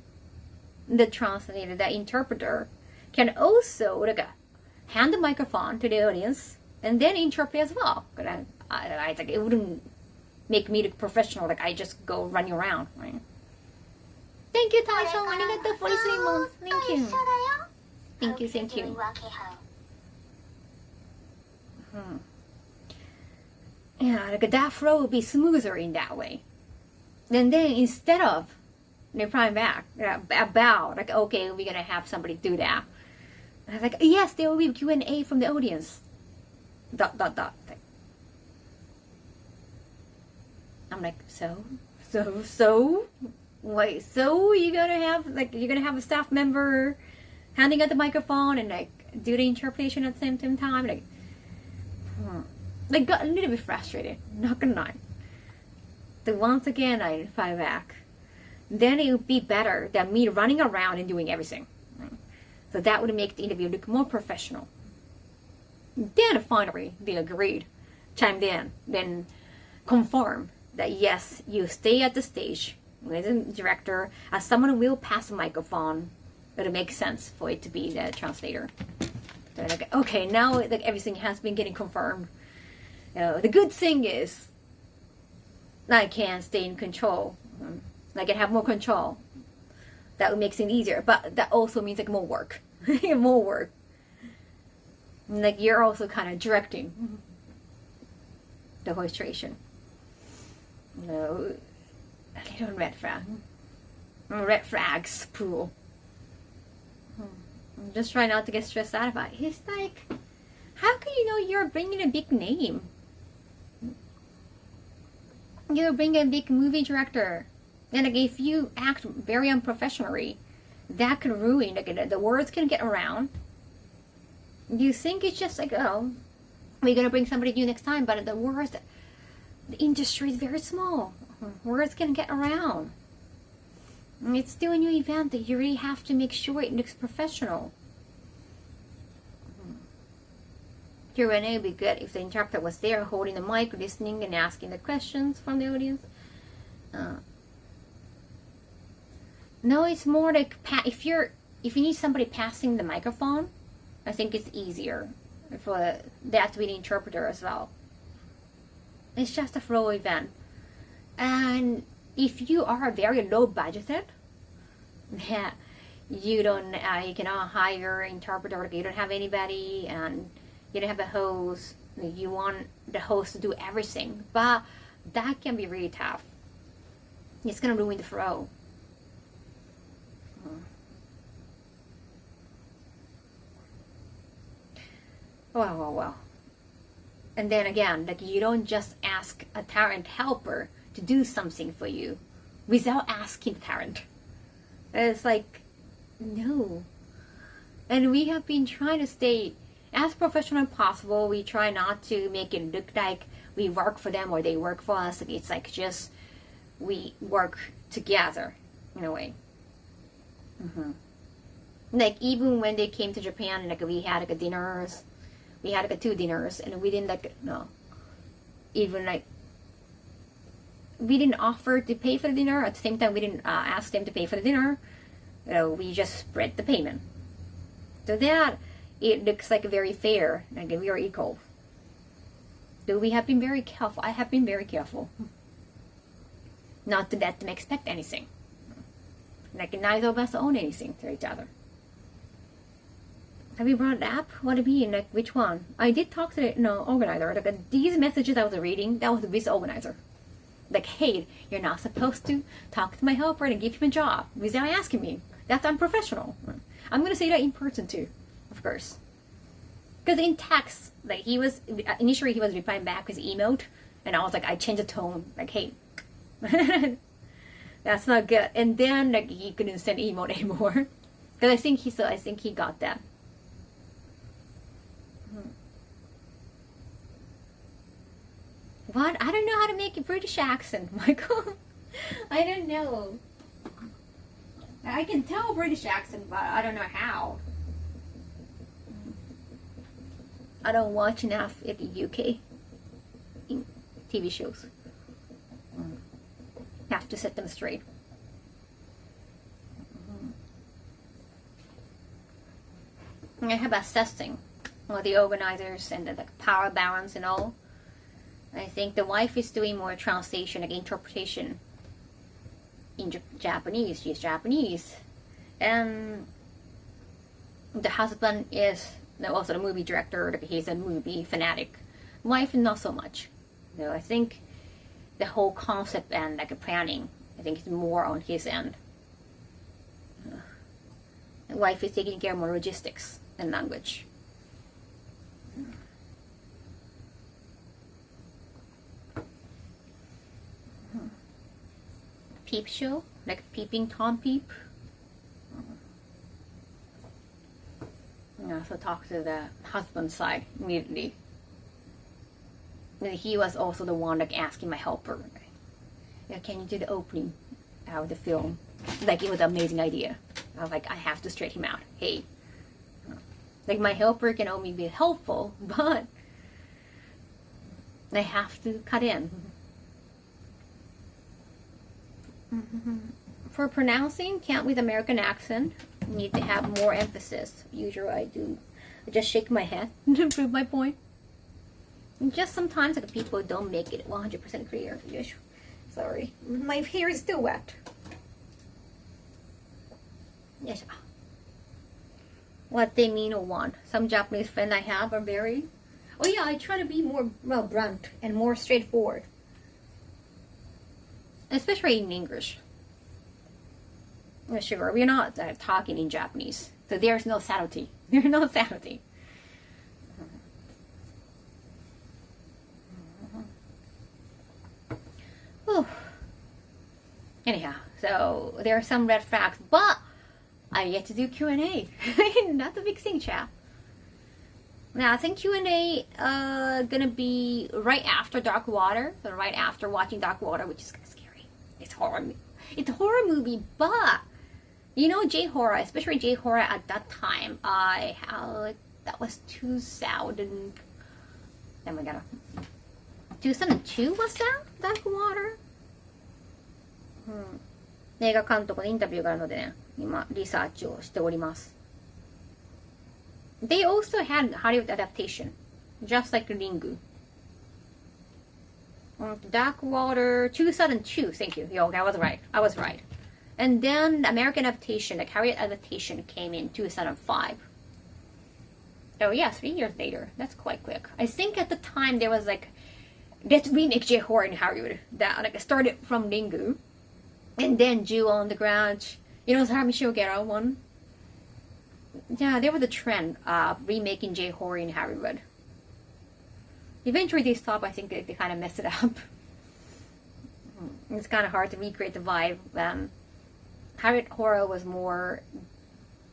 the translator, the interpreter, can also like hand the microphone to the audience and then interpret as well. But I like it wouldn't make me look professional. Like I just go running around. Right? Thank you, Tyson. Arigatou for listening, Mom. Thank you. Thank you, thank you. Yeah, like that flow will be smoother in that way. And then instead of replying back about like, okay, we're gonna have somebody do that. And I was like, yes, there will be Q&A from the audience. ... I'm like, so, wait, so you're gonna have a staff member handing out the microphone and like do the interpretation at the same time, like got a little bit frustrated, not gonna lie. So once again I reply back. Then it would be better than me running around and doing everything. Right? So that would make the interview look more professional. Then finally they agreed, chimed in, then confirmed that yes, you stay at the stage with the director, as someone will pass the microphone. It'll make sense for it to be the translator. So like, okay, now like everything has been getting confirmed. The good thing is I can stay in control. I can have more control. That would make things easier, but that also means like more work. More work. Like you're also kind of directing the whole situation. A little red flag. Red flags pool. I'm just trying not to get stressed out about it. It's like, how can you know you're bringing a big name? You're bringing a big movie director. And like, if you act very unprofessionally, that could ruin, like, the words can get around. You think it's just like, oh, we're going to bring somebody new next time, but the words, the industry is very small. Words can get around. And it's still a new event that you really have to make sure it looks professional. Q&A would be good if the interpreter was there holding the mic, listening and asking the questions from the audience. No, it's more like if you need somebody passing the microphone, I think it's easier for that to be the interpreter as well. It's just a flow event. And if you are very low budgeted, yeah, you cannot hire an interpreter, you don't have anybody, and you don't have a host, you want the host to do everything, but that can be really tough. It's going to ruin the flow. Well. And then again, like you don't just ask a talent helper to do something for you without asking the talent. It's like, no. And we have been trying to stay as professional as possible. We try not to make it look like we work for them or they work for us. It's like just we work together in a way. Like even when they came to Japan, like we had like dinners. We had like 2 dinners, and we didn't we didn't offer to pay for the dinner. At the same time, we didn't ask them to pay for the dinner. We just spread the payment. So that it looks like very fair, like we are equal. So we have been very careful. I have been very careful not to let them expect anything. Like neither of us own anything to each other. Have you brought it up? What do you mean? Like which one? I did talk to the organizer. Like these messages I was reading, that was with the organizer. Like, hey, you're not supposed to talk to my helper and give him a job without asking me. That's unprofessional. I'm gonna say that in person too, of course. Because in text, like initially he was replying back with emote, and I was like, I changed the tone, like, hey, that's not good. And then like he couldn't send emote anymore, because I think he got that. What? I don't know how to make a British accent, Michael. I don't know. I can tell British accent, but I don't know how. I don't watch enough in the UK in TV shows. Have to set them straight. I have assessing all the organizers and the power balance and all. I think the wife is doing more translation, like interpretation in Japanese. She's Japanese. And the husband is also the movie director. Like he's a movie fanatic. Wife, not so much. So I think the whole concept and like planning, I think it's more on his end. The wife is taking care of more logistics and language. Peep show, like peeping Tom Peep. So talk to the husband side immediately. And he was also the one like asking my helper, yeah, can you do the opening of the film? Like it was an amazing idea. I was like, I have to straighten him out. Hey, like my helper can only be helpful, but I have to cut in. For pronouncing, count with American accent. You need to have more emphasis. Usually I do. I just shake my head to prove my point. And just sometimes like people don't make it 100% clear. Sorry. My hair is still wet. Yes. What they mean or want. Some Japanese friends I have are very... Oh yeah, I try to be more blunt and more straightforward. Especially in English. Sure, we're not talking in Japanese. So there's no subtlety. There's no subtlety. Whew. Anyhow, so there are some red flags, but I yet to do Q&A. Not the big thing, chap. Now I think Q&A gonna be right after Dark Water, so right after watching Dark Water, which is kind of scary. It's horror. It's a horror movie, but you know J-horror, especially J-horror at that time. That was 2000. Oh my god. 2002 was that? Dark Water? 映画監督のインタビューがあるのでね、今リサーチをしております。They also had Hollywood adaptation, just like Ringu. Dark Water 2002, thank you. Yeah, okay, I was right. I was right. And then the American adaptation, the Hollywood adaptation came in 2005. Oh yeah, 3 years later. That's quite quick. I think at the time there was like, let's remake J-horror in Hollywood. That like started from Ringu. And then Jew on the Ground. You know, the Haramisho Gera one? Yeah, there was a trend of remaking J-horror in Hollywood. Eventually they stopped. I think they kind of messed it up. It's kind of hard to recreate the vibe. Hollywood horror was more,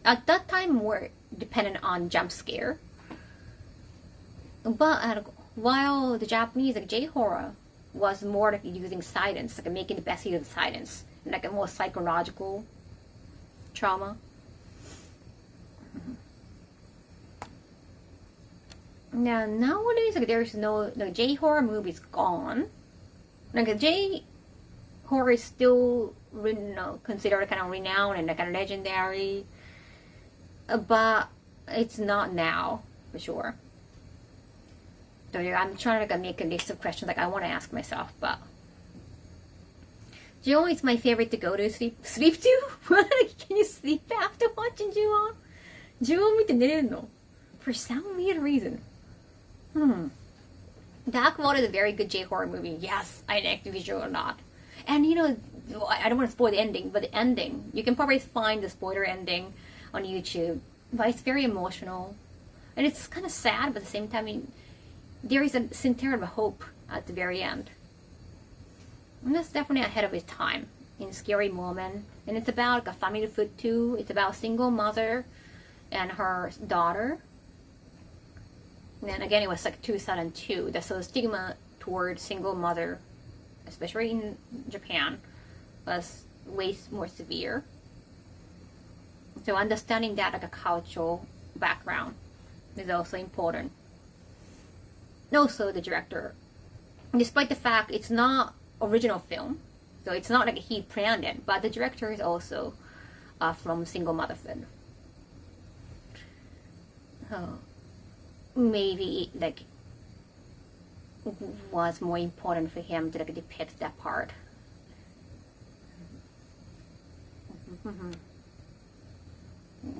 at that time, more dependent on jump scare. But while the Japanese like J-horror was more like using silence, like making the best use of silence, and like a more psychological trauma. Now nowadays, like there's no J-horror movies gone. Like the J-horror is still considered kind of renowned and kind of legendary, but it's not now for sure. So I'm trying to make a list of questions like I want to ask myself, but Ju-on is my favorite to go to sleep to. Can you sleep after watching Ju-on? Ju-on 見て寝れるの? For some weird reason. Dark Water is a very good J-horror movie. Yes, I like the visual a lot. And you know, I don't want to spoil the ending, but the ending, you can probably find the spoiler ending on YouTube. But it's very emotional. And it's kind of sad, but at the same time, I mean, there is a scintilla of hope at the very end. And that's definitely ahead of its time in a scary moment. And it's about like a family food too. It's about a single mother and her daughter. And then again, it was like 2002. So the stigma toward single mother, especially in Japan, was way more severe. So understanding that like a cultural background is also important. Also, the director, despite the fact it's not original film, so it's not like he planned it, but the director is also from single motherhood. Maybe like was more important for him to like depict that part.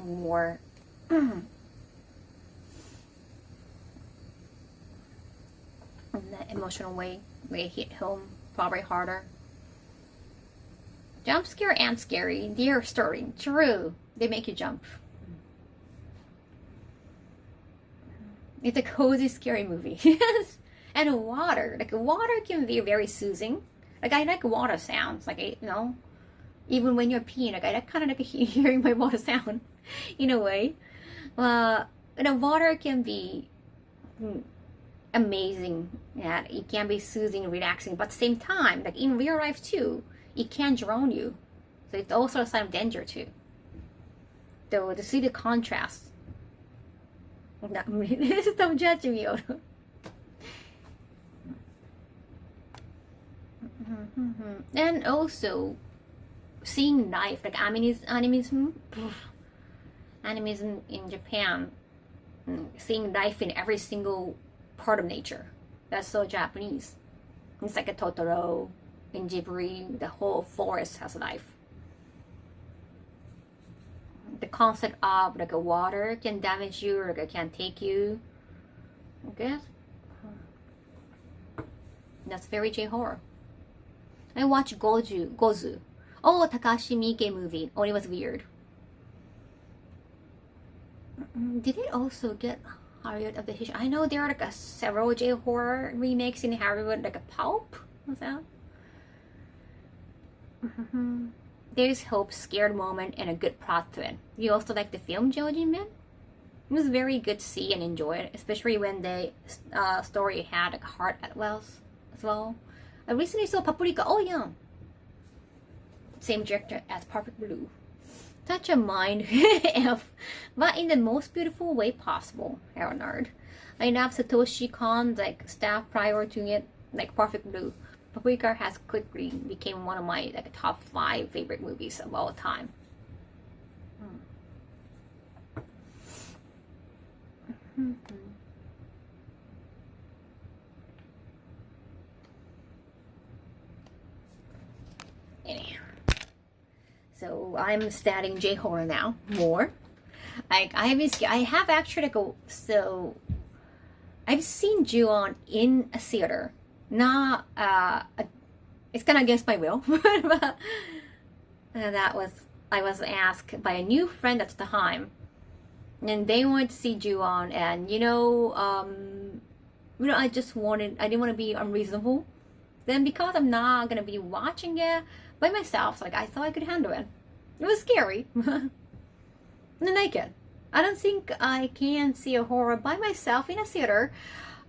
More in that emotional way, they hit home probably harder. Jump scare and scary, they're stirring, true. They make you jump. It's a cozy, scary movie. Yes. And water, like water can be very soothing. Like I like water sounds, like you know, even when you're peeing, like I like kind of like hearing my water sound, in a way. Water can be amazing. Yeah, it can be soothing, relaxing, but at the same time, like in real life too, it can drown you. So it's also a sign of danger too. So to see the contrast. Stop judging me. And also seeing life, like animism in Japan, seeing life in every single part of nature. That's so Japanese. It's like a Totoro in Ghibli, the whole forest has life. The concept of like a water can damage you or like, can take you. Okay, that's very J-horror. I watched Gozu. Oh, Takashi Miike movie. Oh, it was weird. Did it also get Harriet of the Hish? I know there are like several J-horror remakes in Hollywood, like a Pulp. What's that? There's hope, scared moment, and a good plot to it. You also like the film Jojin-men? It was very good to see and enjoy it, especially when the story had like heart as well. I recently saw Paprika. Oh yeah, same director as Perfect Blue. Such a mind F, but in the most beautiful way possible. Leonard. I love Satoshi Kon's like staff prior to it, like Perfect Blue. Paprika has quickly became one of my like top 5 favorite movies of all time. Anyhow, so I'm studying J-horror now more. Like I have actually I've seen Ju-on in a theater. Not it's kind of against my will, but I was asked by a new friend at the time, and they wanted to see Ju-on, and I didn't want to be unreasonable. Then because I'm not gonna be watching it by myself, so like I thought I could handle it. It was scary, and naked. I don't think I can see a horror by myself in a theater.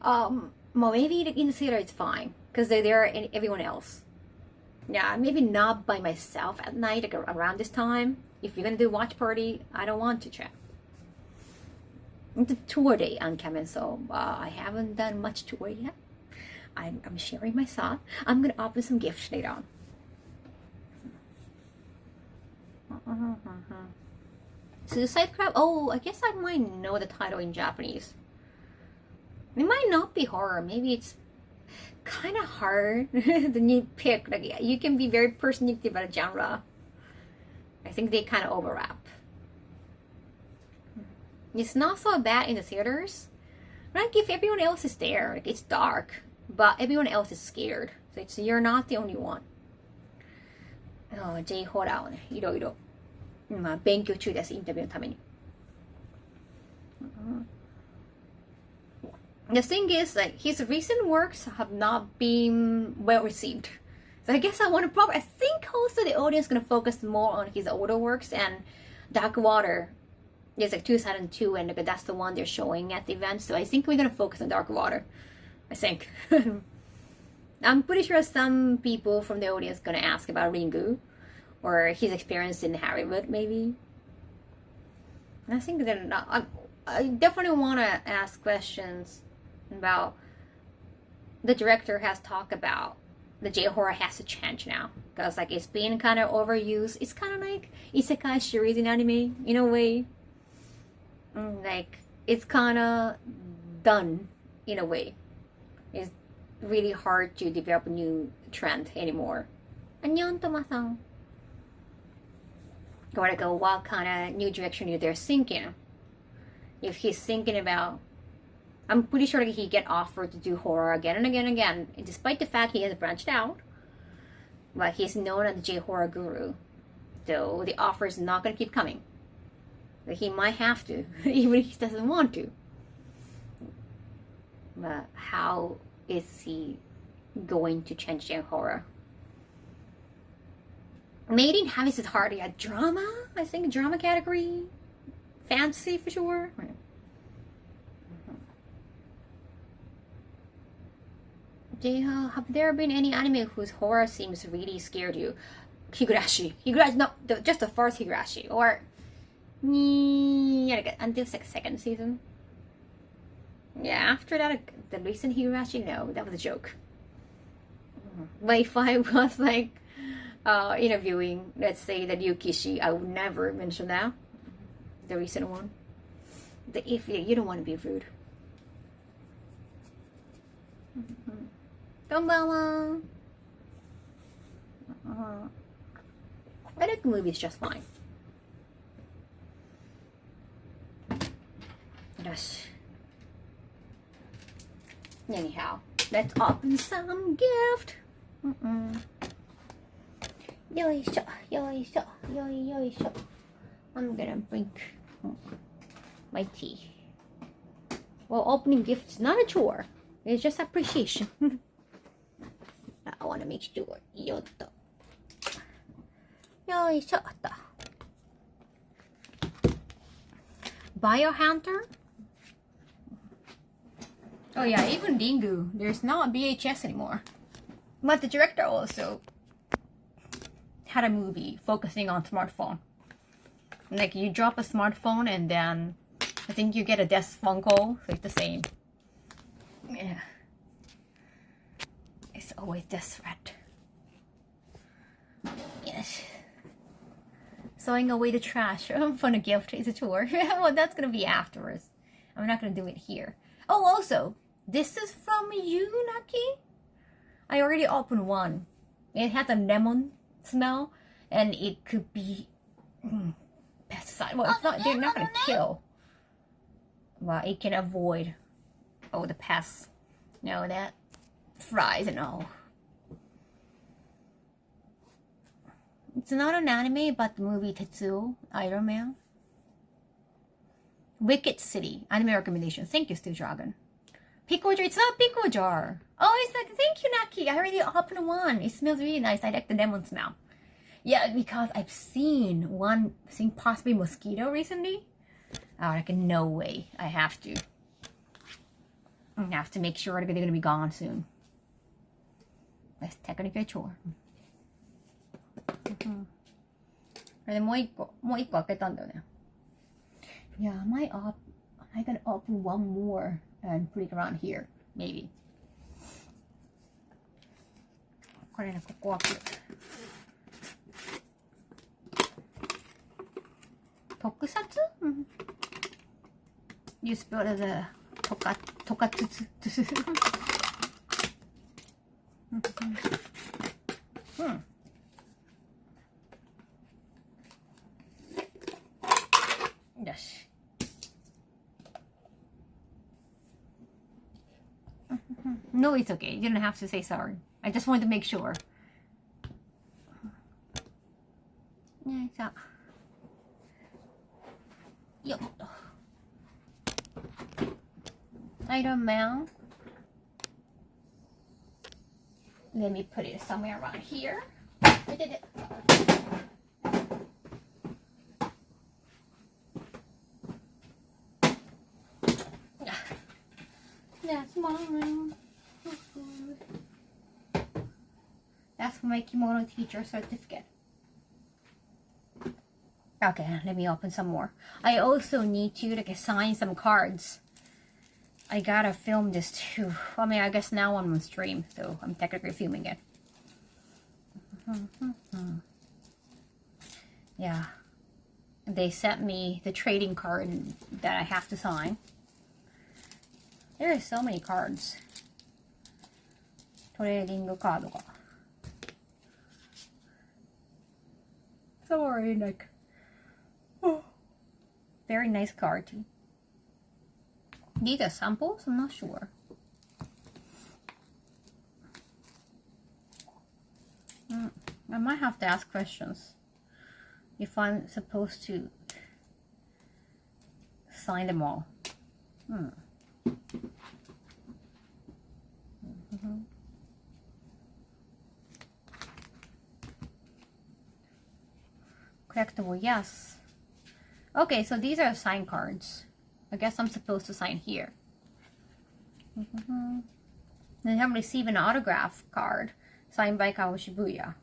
Well, maybe in the theater it's fine because they're there and everyone else. Yeah, maybe not by myself at night, like around this time. If you're gonna do watch party, I don't want to check. It's a tour day on coming, so I haven't done much tour yet. I'm sharing my thought. I'm gonna open some gifts later on. Suicide Crab? Oh, I guess I might know the title in Japanese. It might not be horror. Maybe it's kind of hard to nitpick. Like you can be very personal about a genre. I think they kind of overlap. It's not so bad in the theaters. Like if everyone else is there, like it's dark, but everyone else is scared. So you're not the only one. J ホラーをね、いろいろ勉強中です、インタビューのために。The thing is, like his recent works have not been well received. So I guess I think also the audience is gonna focus more on his older works, and Dark Water is like 2002, and like, that's the one they're showing at the event. So I think we're gonna focus on Dark Water. I think. I'm pretty sure some people from the audience gonna ask about Ringu or his experience in Hollywood, maybe. I think they're not. I definitely want to ask questions about the director has talked about the J-horror has to change now because like it's being kind of overused. It's kind of like isekai series in anime in a way. Like it's kind of done in a way. It's really hard to develop a new trend anymore. 안녕, Toma-san. Gotta go what kind of new direction they're thinking. If he's thinking about, I'm pretty sure that he get offered to do horror again and again and again, despite the fact he has branched out. But he's known as the J-horror guru, so the offer is not gonna keep coming. But he might have to, even if he doesn't want to. But how is he going to change J-horror? Made in Habits is hardly a drama. I think drama category, fantasy for sure. Have there been any anime whose horror seems really scared you? Higurashi. No, just the first Higurashi. Or until second season. Yeah, after that, the recent Higurashi, no, that was a joke. But if I was like interviewing, let's say the Ryukishi, I would never mention that. The recent one. If you don't want to be rude. Konbanwa. I think the movie is just fine. Yes. Anyhow, let's open some gift. Yoisho, yoisho, yoisho. I'm gonna drink my tea. Well, opening gifts is not a chore. It's just appreciation. I want to make sure. Yotto. Yoisho. Biohunter? Oh yeah, even Ringu. There's not VHS anymore. But the director also had a movie focusing on smartphone. Like you drop a smartphone and then I think you get a death phone call. So it's the same. Yeah. It's always death threat. Yes. Throwing away the trash from a gift is a chore. Well, that's gonna be afterwards. I'm not gonna do it here. Oh, also, this is from you, Naki? I already opened one. It has a lemon smell, and it could be pesticide. Well, it's not. They're not gonna kill. Well, it can avoid the pests. You know that flies and all. It's not an anime, but the movie Tetsuo, Iron Man. Wicked City, anime recommendation. Thank you, Steel Dragon. Pickle jar, it's not pickle jar. Oh, it's like, thank you, Naki. I already opened one. It smells really nice. I like the lemon smell. Yeah, because I've seen possibly mosquito recently. Oh, like, no way. I have to. I have to make sure they're going to be gone soon. That's technically a chore. でもう一個開けたんだよね。Yeah, am I gonna open one more and put it around here? Maybe. これね、ここ開ける。特撮？ You spelled the とかつつ。Yes. No, it's okay. You didn't have to say sorry. I just wanted to make sure. Iron Man. Let me put it somewhere around here. I did it. That's mine. That's my kimono teacher certificate. Okay, let me open some more. I also need to like sign some cards. I gotta film this too. I mean, I guess now I'm on stream, so I'm technically filming it. Yeah. They sent me the trading card that I have to sign. There are so many cards. Trading card. Sorry, like. Oh. Very nice card too. These are samples? I'm not sure. I might have to ask questions if I'm supposed to sign them all. Collectible, yes. Okay, so these are sign cards. I guess I'm supposed to sign here. Then I have received an autograph card signed by Kaho Shibuya.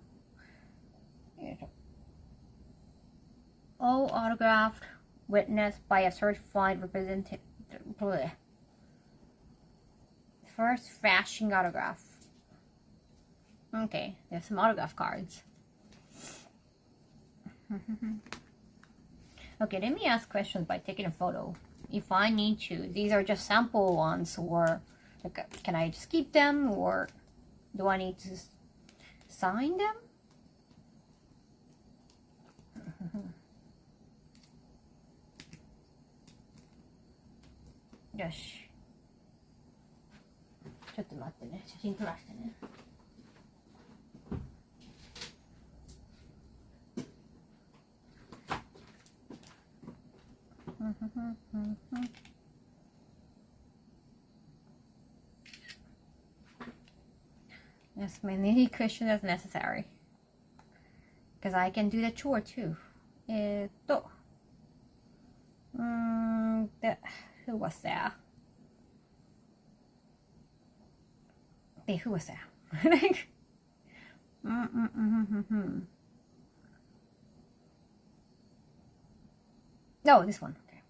All autographed, witnessed by a certified representative. First flashing autograph. Okay, there's some autograph cards. Okay, let me ask questions by taking a photo. If I need to. These are just sample ones, or like, can I just keep them, or do I need to sign them?よし。ちょっと待ってね。写真撮らせてね。Yes, many questions as necessary. Because I can do the chore too. Who was there? Who was there? Like, No, this one. Okay.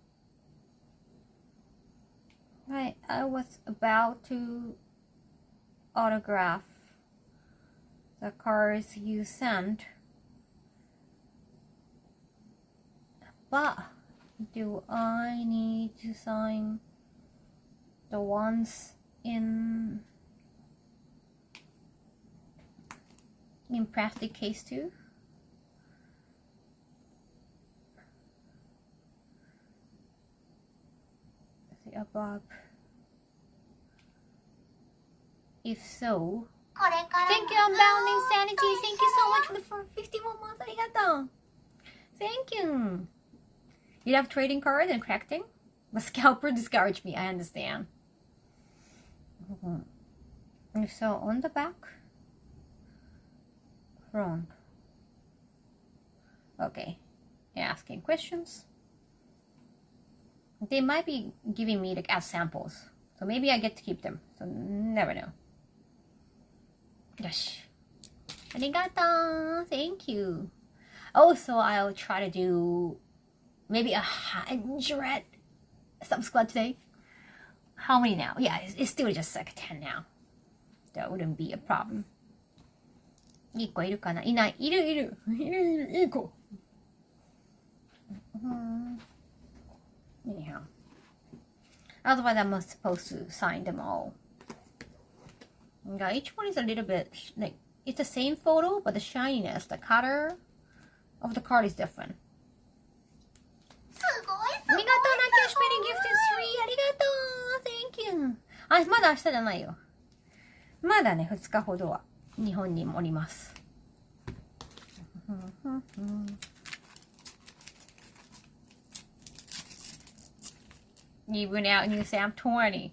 Right, I was about to autograph the cards you sent, but do I need to sign the ones in plastic case too? The above. If so, thank you, Unbounding Sanity. Thank you so much for 51 months. Arigato. Thank you. You love trading cards and collecting? The scalper discouraged me. I understand. So on the back, front. Okay, asking questions. They might be giving me like as samples, so maybe I get to keep them. So never know. Gosh, arigato. Thank you. Also, I'll try to do maybe 100 subscribe today. How many now? Yeah, it's still just like 10 now. That wouldn't be a problem. いい子いるかな？いない。いる。いい子。Anyhow. Otherwise, I'm not supposed to sign them all. Yeah, each one is a little bit, like, it's the same photo, but the shininess, the color of the card is different. ありがとう、ラッキーシュペリーギフト3。ありがとう。Thank you. あ、まだ明日じゃないよ。まだね、2日ほどは日本にもおります。Even out new Sam 20.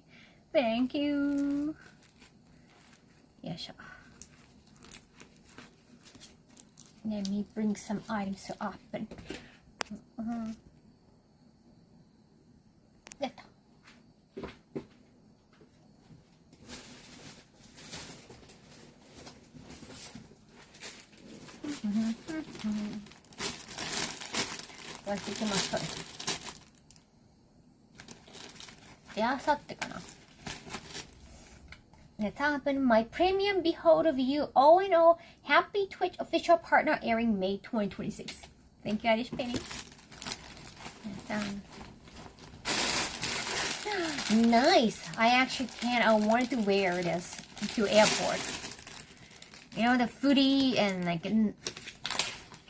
Thank you. よいしょ。Let me bring some items to open. やった。やっていきますからで、あさってかな。Let's happen. My premium behold of you. All in all, happy Twitch official partner airing May 2026. Thank you, Irish Penny. Nice. I actually can. I wanted to wear this to airport. You know, the foodie and like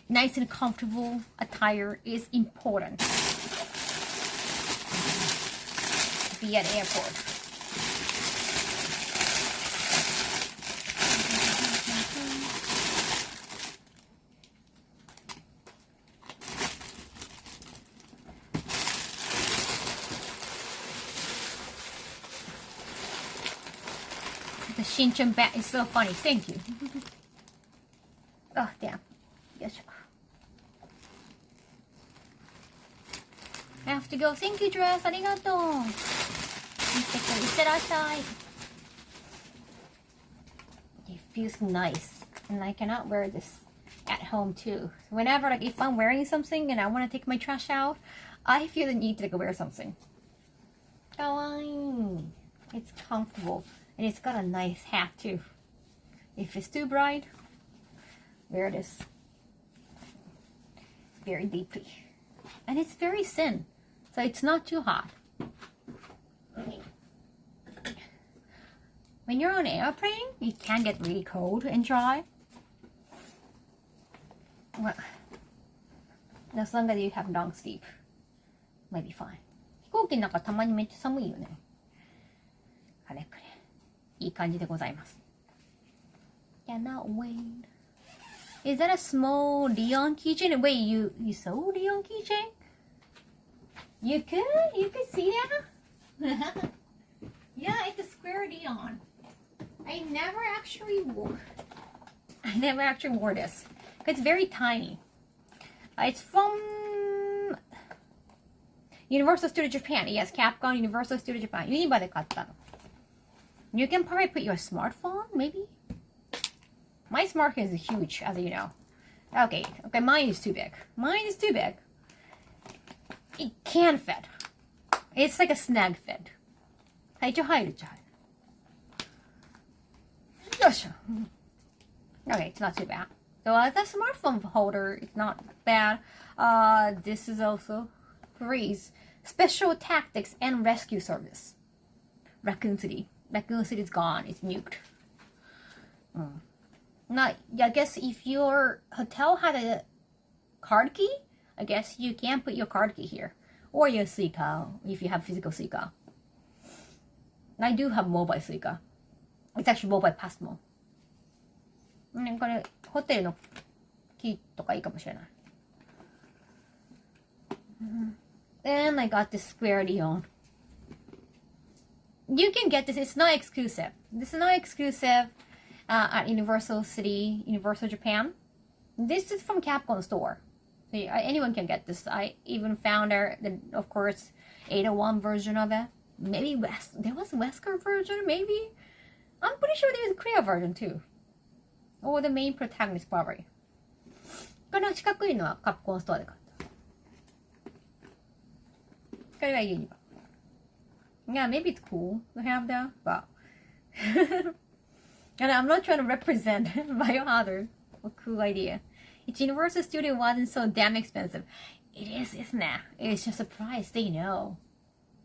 nice and comfortable attire is important to be at airport. The Shinchan bat is so funny. Thank you. Oh, damn. Yes. I have to go. Thank you, Dress. Arigato. It feels nice. And I cannot wear this at home too. Whenever, like, if I'm wearing something and I want to take my trash out, I feel the need to like, wear something. Kawaii. It's comfortable. And it's got a nice hat too. If it's too bright, wear this very deeply. And it's very thin, so it's not too hot. When you're on an airplane, it can get really cold and dry. Well, as long as you have long sleeve, might be fine. 飛行機の中たまにめっちゃ寒いよね。あれくれ。いい感じでございます。Cannot wait. Is that a small Leon keychain? Wait, you sold Leon keychain? You could see that? Yeah, it's a square Leon. I never actually wore this. It's very tiny. It's from Universal Studio Japan. Yes, Capcom Universal Studio Japan. ユニバで買ったの。You can probably put your smartphone, maybe? My smartphone is huge, as you know. Okay, mine is too big. Mine is too big. It can fit. It's like a snag fit. はい、一応入るっちゃ入る。よっしゃ。Okay, it's not too bad. So as a smartphone holder, it's not bad. This is also Chores Special Tactics and Rescue Service. Raccoon City. Raccoon City is gone. It's nuked. Now, I guess if your hotel had a card key, I guess you can put your card key here. Or your Suica, if you have physical Suica. I do have mobile Suica. It's actually mobile Pasmo. これ、ホテルのキーとかいいかもしれない。And I got this square Leon. You can get this. It's not exclusive. This is not exclusive at Universal City, Universal Japan. This is from Capcom store. So anyone can get this. I even found of course, 801 version of it. Maybe there was a Wesker version, maybe? I'm pretty sure there's a Korea version too. Or the main protagonist probably. この四角いのはカプコンストアで買った。これがユニバ。Yeah, maybe it's cool to have that, but and I'm not trying to represent Biohazard. A cool idea. Its Universal Studio wasn't so damn expensive. It is, isn't it? It's just a price, they know.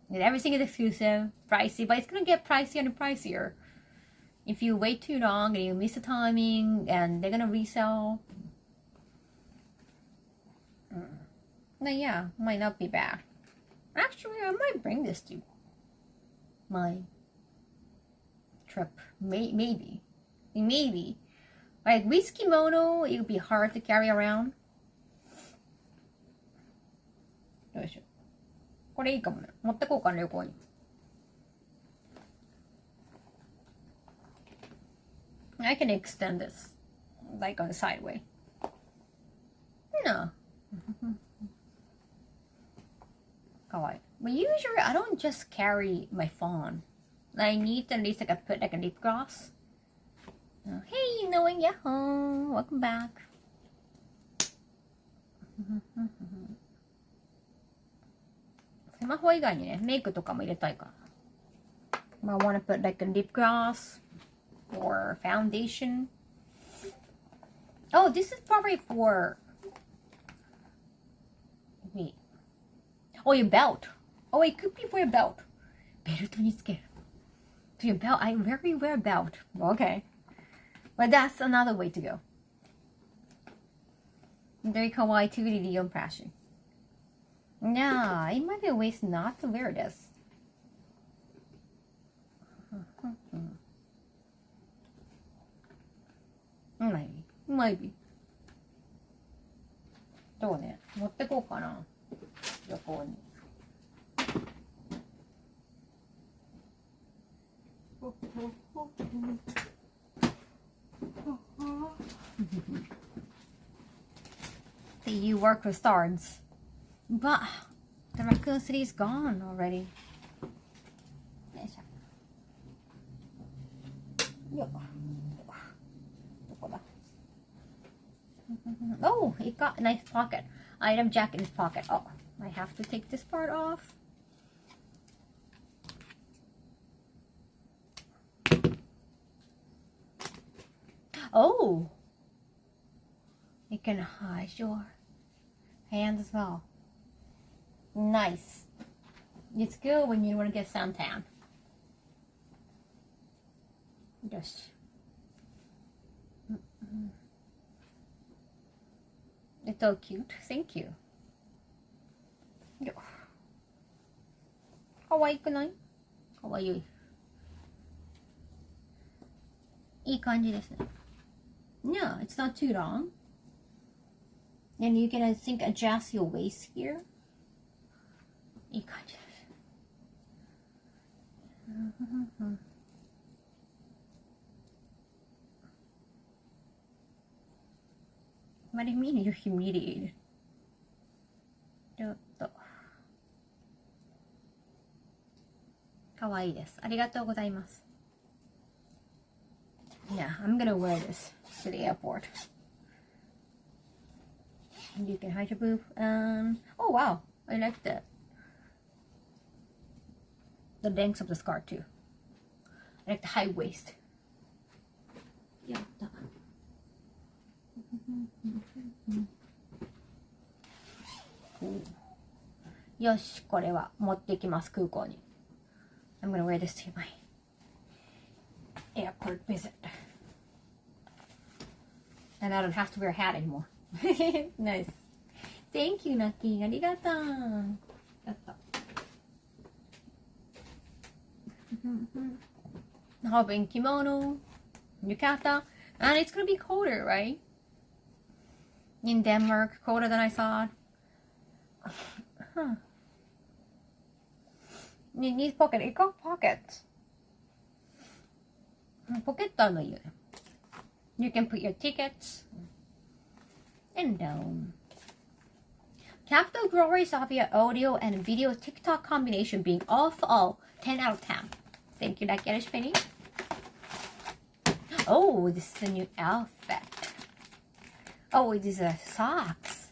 And everything is exclusive, pricey, but it's gonna get pricier and pricier. If you wait too long and you miss the timing, and they're gonna resell. Then yeah, might not be bad. Actually, I might bring this to my trip. Maybe. Like whiskey mono, it would be hard to carry around. よいしょ。これいいかもね。持ってこうかな、旅行に。I can extend this, like on the sideway. No. かわいい。But usually, I don't just carry my phone. I need at least put like a lip gloss. Hey, knowing yahoo! Welcome back. スマホ以外にね、メイクとかも入れたいから。I want to put like a lip gloss or foundation. Oh, this is probably for... Wait. Oh, your belt. Oh, it could be for your belt. ベルトにつける。To your belt. I rarely wear a belt. Okay. But that's another way to go. Very kawaii to the Leon fashion. Yeah, it might be a waste not to wear this. Maybe. どうね、持ってこうかな。旅行に。You work with stars. But the Raccoon City is gone already. Oh, it got a nice pocket. Item jack in his pocket. Oh, I have to take this part off. Oh, you can hide your hand as well. Nice. It's good when you want to get suntan. Yes. It's so cute. Thank you. かわいくない？かわいい。いい感じですね。Yeah, it's not too long. And you can, I think, adjust your waist here. いい感じです。What do you mean you're humiliated? ちょっと。かわいいです。ありがとうございます。Yeah, I'm gonna wear this to the airport. And you can hide your boob. Oh wow, I like the length of the skirt too. I like the high waist. やった。よし、これは持ってきます、空港に。I'm gonna wear this to my airport visit. And I don't have to wear a hat anymore. Nice. Thank you, Naki. ありがとう。やった。Having kimono, yukata, and it's gonna be colder, right? In Denmark, colder than I thought. Huh. You need pocket. It got pockets. Pocket あるのいいよね。You can put your tickets. And Capital Glory Sophia audio and video TikTok combination being all 10 out of 10. Thank you, Lucky Penny. Oh, this is a new outfit. Oh, these are socks.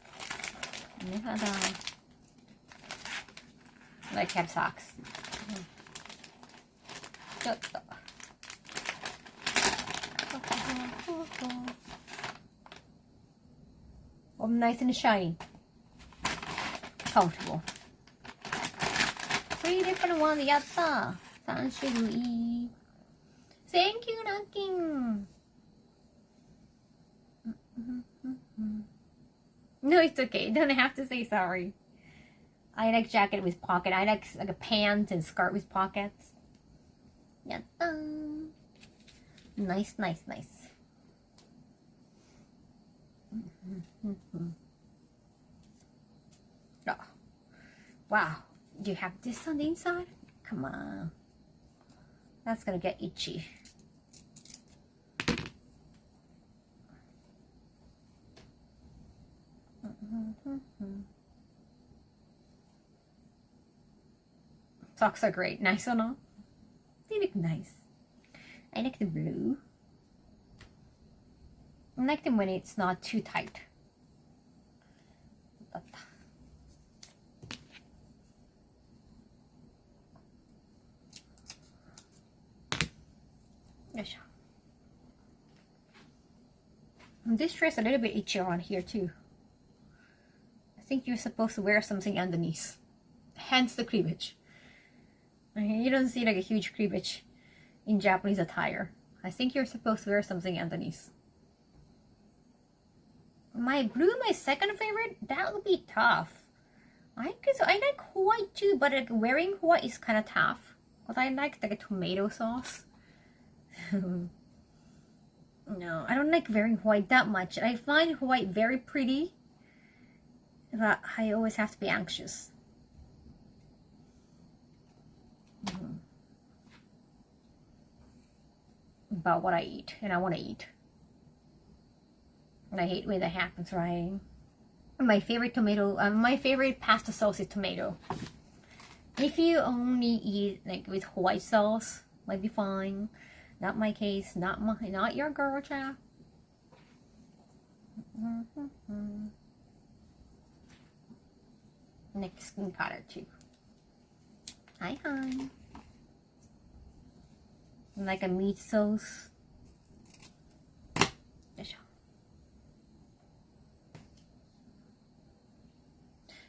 I kept socks. Oh, nice and shiny. Comfortable. 3 different ones. やった。3種類。Thank you, Nakin. No, it's okay. You don't have to say sorry. I like jacket with pocket. I like a pants and skirt with pockets. やったー。Nice, nice, nice. Oh. Wow. Do you have this on the inside? Come on. That's gonna get itchy. Socks are great. Nice or not? They look nice. I like the blue. I like them when it's not too tight. Yes. This dress a little bit itchy around here too. I think you're supposed to wear something underneath. Hence the cleavage. You don't see like a huge cleavage in Japanese attire. I think you're supposed to wear something underneath. My second favorite? That would be tough. I like white too, but like wearing white is kind of tough. Because I like a tomato sauce. No, I don't like wearing white that much. I find white very pretty, but I always have to be anxious. About what I eat, and I want to eat. And I hate when that happens, right? My favorite pasta sauce is tomato. If you only eat like with white sauce, might be fine. Not my case. Not your girl, child. Next skin color too. Hi. Like a meat sauce.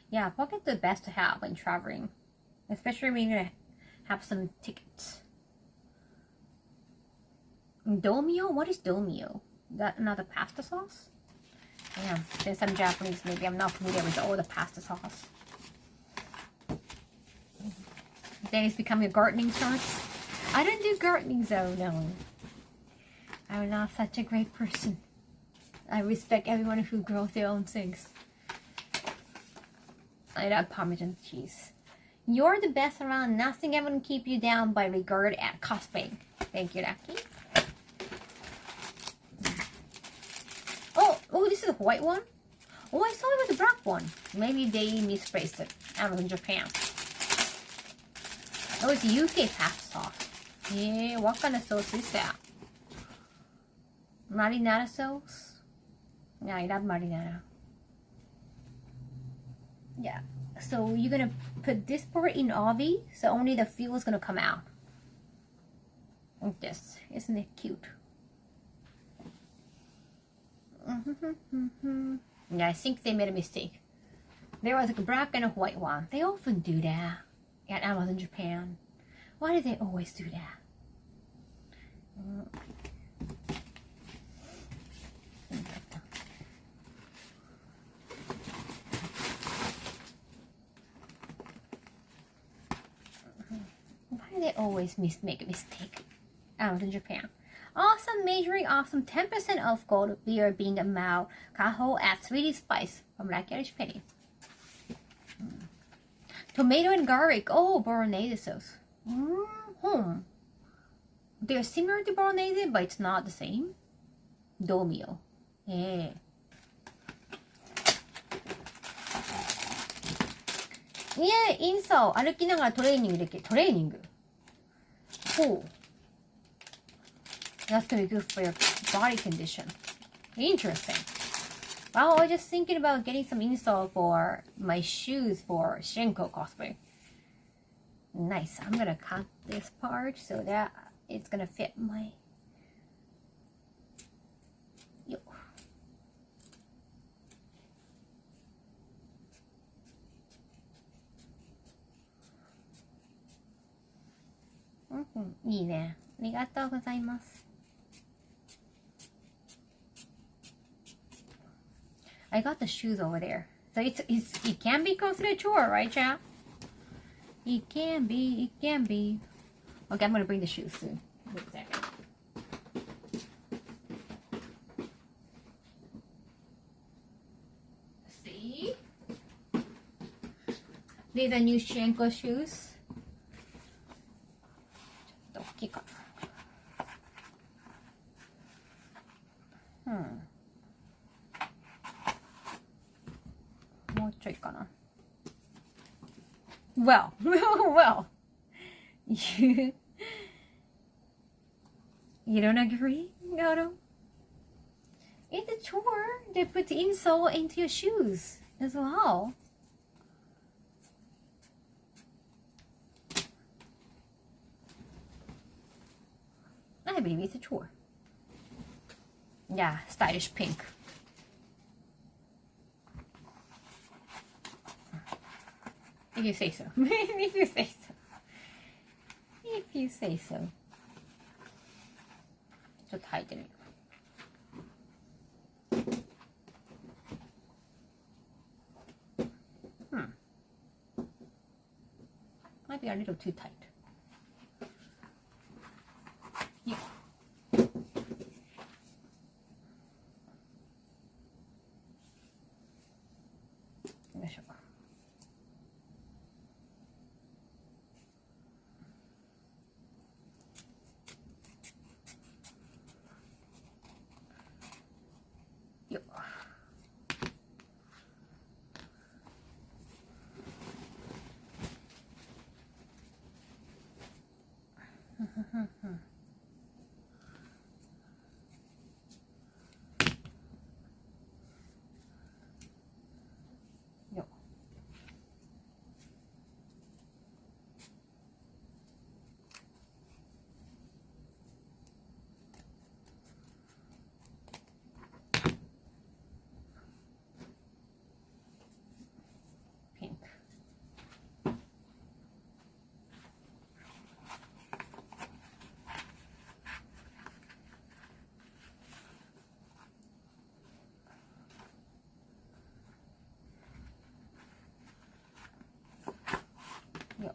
Yeah, pocket the best to have when traveling, especially when you're gonna have some tickets. Domio? What is domio? That another pasta sauce? Yeah, since I'm Japanese, maybe I'm not familiar with all the pasta sauce. Then it's becoming a gardening chart. I don't do gardening though, no. I'm not such a great person. I respect everyone who grows their own things. I love Parmesan cheese. You're the best around. Nothing ever can keep you down by regard at cosplaying. Thank you, Lucky. Oh, this is a white one? Oh, I saw it was a black one. Maybe they misplaced it. Amazon Japan. Oh, it's UK pasta sauce. Yeah, what kind of sauce is that? Marinara sauce? Yeah, I love marinara. Yeah, so you're gonna put this part in oven, so only the fuel is gonna come out. Like this. Isn't it cute? Yeah, I think they made a mistake. There was like a black and a white one. They often do that at Amazon Japan. Why do they always do that? Why do they always make a mistake? Amazon Japan. Awesome, majoring awesome. 10% off gold beer being a Mao Kaho at Sweetie Spice from Lucky Irish Penny. Tomato and garlic. Oh, bolognese sauce. They're similar to bolognese, but it's not the same. Domio. Yeah. Yeah, インスタを歩きながらトレーニングできる。トレーニング。ほう。That's gonna be good for your body condition. Interesting. Well, I was just thinking about getting some install for my shoes for Shinko cosplay. Nice. I'm gonna cut this part so that it's gonna fit my... Yo. Mm-hmm. いいね。ありがとうございます。I got the shoes over there. So it can be considered a chore, right, chat? It can be. Okay, I'm going to bring the shoes soon. Wait a second. See? These are new Shenko shoes. ちょっと大きいかな。もうちょいかな。Well, well, you don't agree, Gato? It's a chore to put the insole into your shoes as well. I believe it's a chore. Yeah, stylish pink. If you say so. If you say so. If you say so. ちょっと履いてみる。Might be a little too tight. Yeah. よいしょ。よっ。Pink. Yeah.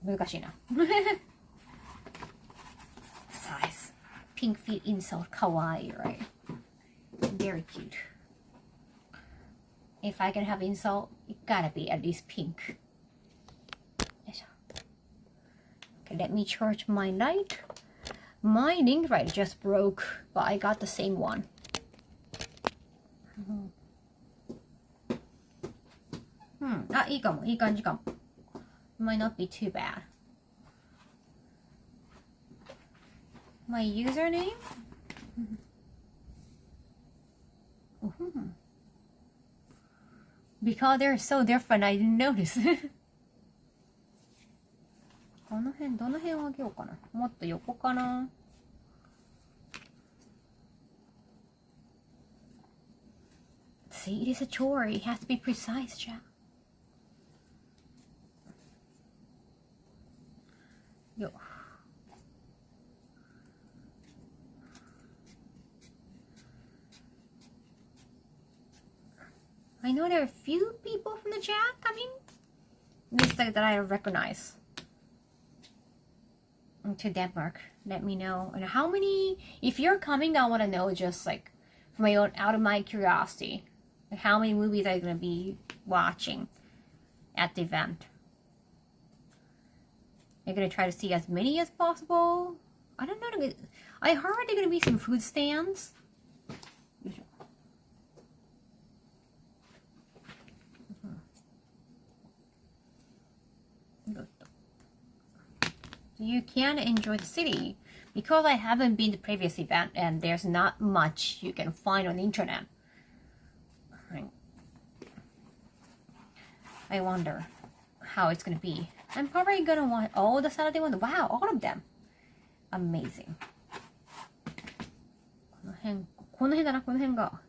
難しいな。Size. Pink feet insole. Kawaii, right? Very cute. If I can have insole, it gotta be at least pink. Okay, let me charge my light. My link light just broke, but I got the same one. Ah, いいかも。いい感じかも。Might not be too bad. My username? Because they're so different, I didn't notice. この辺、どの辺を上げようかな。もっと横かな。See, it is a chore. It has to be precise, Jack. Yo. I know there are a few people from the chat coming. Just like that I recognize. To Denmark. Let me know. And how many, if you're coming, I want to know just like for my own, out of my curiosity. Like how many movies are you going to be watching at the event? You're going to try to see as many as possible? I don't know. I heard there are going to be some food stands. You can enjoy the city because I haven't been to the previous event and there's not much you can find on the internet. I wonder how it's gonna be. I'm probably gonna want all the Saturday ones. Wow, all of them. Amazing. この辺だな、この辺が。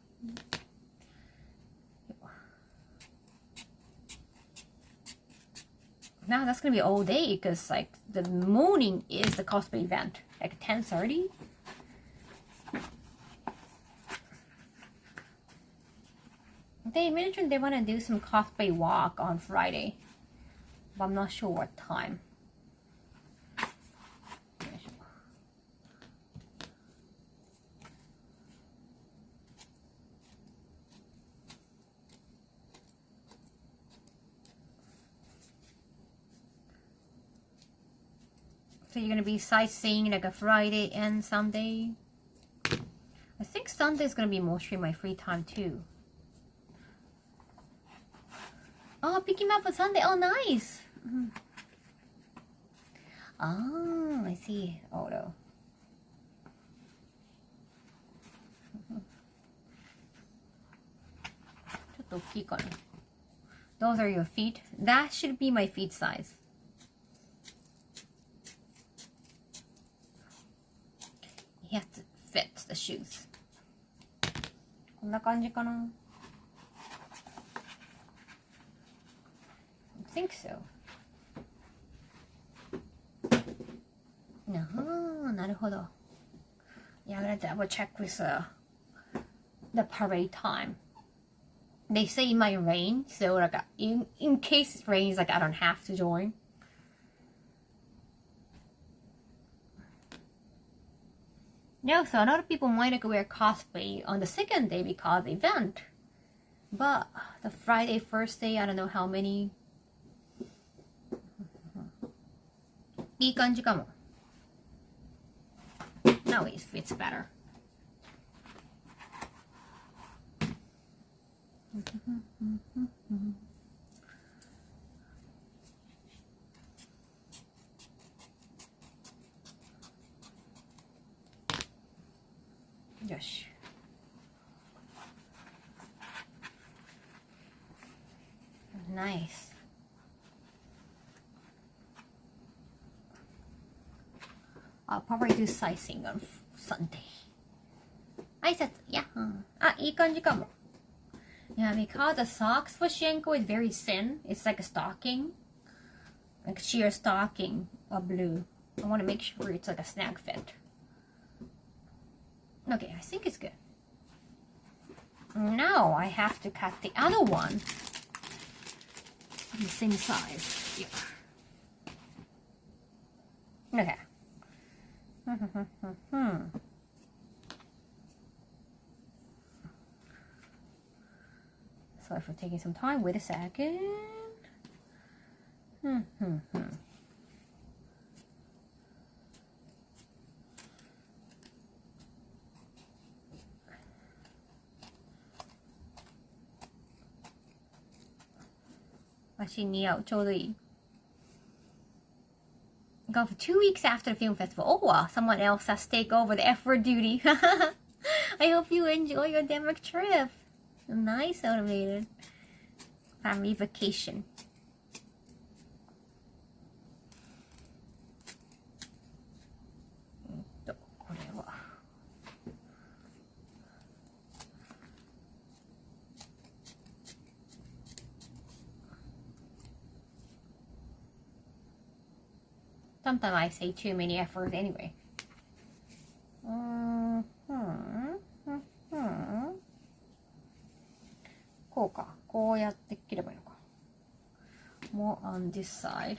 Now that's gonna be all day because like the morning is the cosplay event, like 10:30. They mentioned they want to do some cosplay walk on Friday, but I'm not sure what time. So you're gonna be sightseeing like a Friday and Sunday. I think Sunday is gonna be mostly my free time too. Oh, pick him up on Sunday. Oh, nice. Oh, I see. Auto. Those are your feet. That should be my feet size. He has to fit the shoes. こんな感じかな? I think so. なるほど. Yeah, I'm gonna double check with the parade time. They say it might rain, so like in case it rains, like I don't have to join. Yeah, so a lot of people might like wear cosplay on the second day because of the event. But the Friday first day, I don't know how many. いい感じかも. Now it fits better. Yosh. Nice. I'll probably do sizing on Sunday. I said, yeah. いい感じかも. Yeah, because the socks for Shenko is very thin. It's like a stocking. Like sheer stocking of blue. I want to make sure it's like a snag fit. Okay, I think it's good. Now I have to cut the other one. The same size. Yeah. Okay. Sorry for taking some time. Wait a second. Actually, 似合う。ちょうどいい。Gone for 2 weeks after the film festival. Oh, someone else has to take over the effort duty. I hope you enjoy your Denmark trip. Nice, automated. Family vacation. Sometimes I say too many efforts anyway. こうか。こうやって切ればいいのか。More on this side.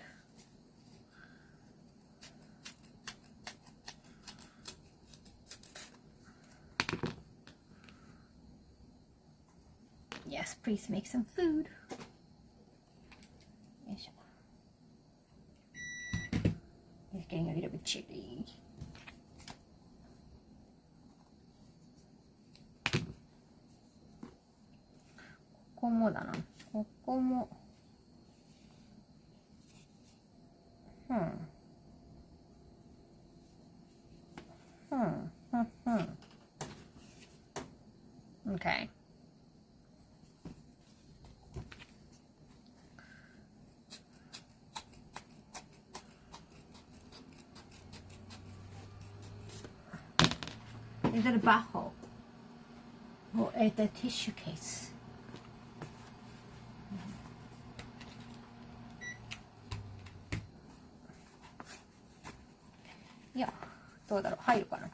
Yes, please make some food. よいしょ。It's getting a little bit chilly. Thisもだな。ここも。Okay. Is it a bajo? Or it's a tissue case? Yeah. どうだろう入るかな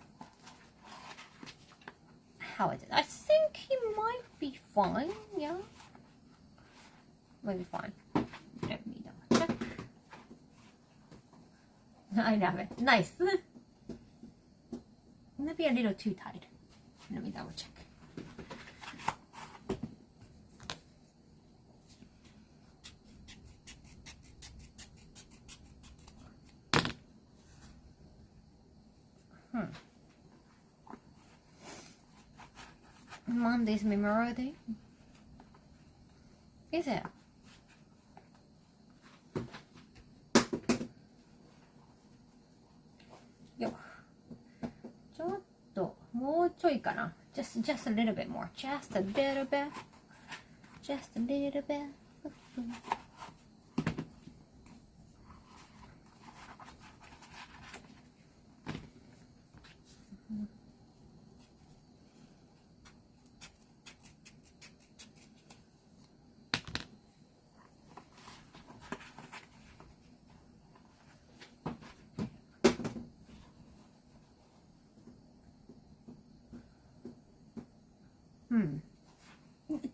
How is it? I think he might be fine. Yeah. Might be fine. Let me double check. I love it. Nice. Maybe a little too tight. Let me double check. Monday's Memorial Day? Is it? Yo. ちょっともうちょいかな just a little bit more. Just a little bit. Just a little bit.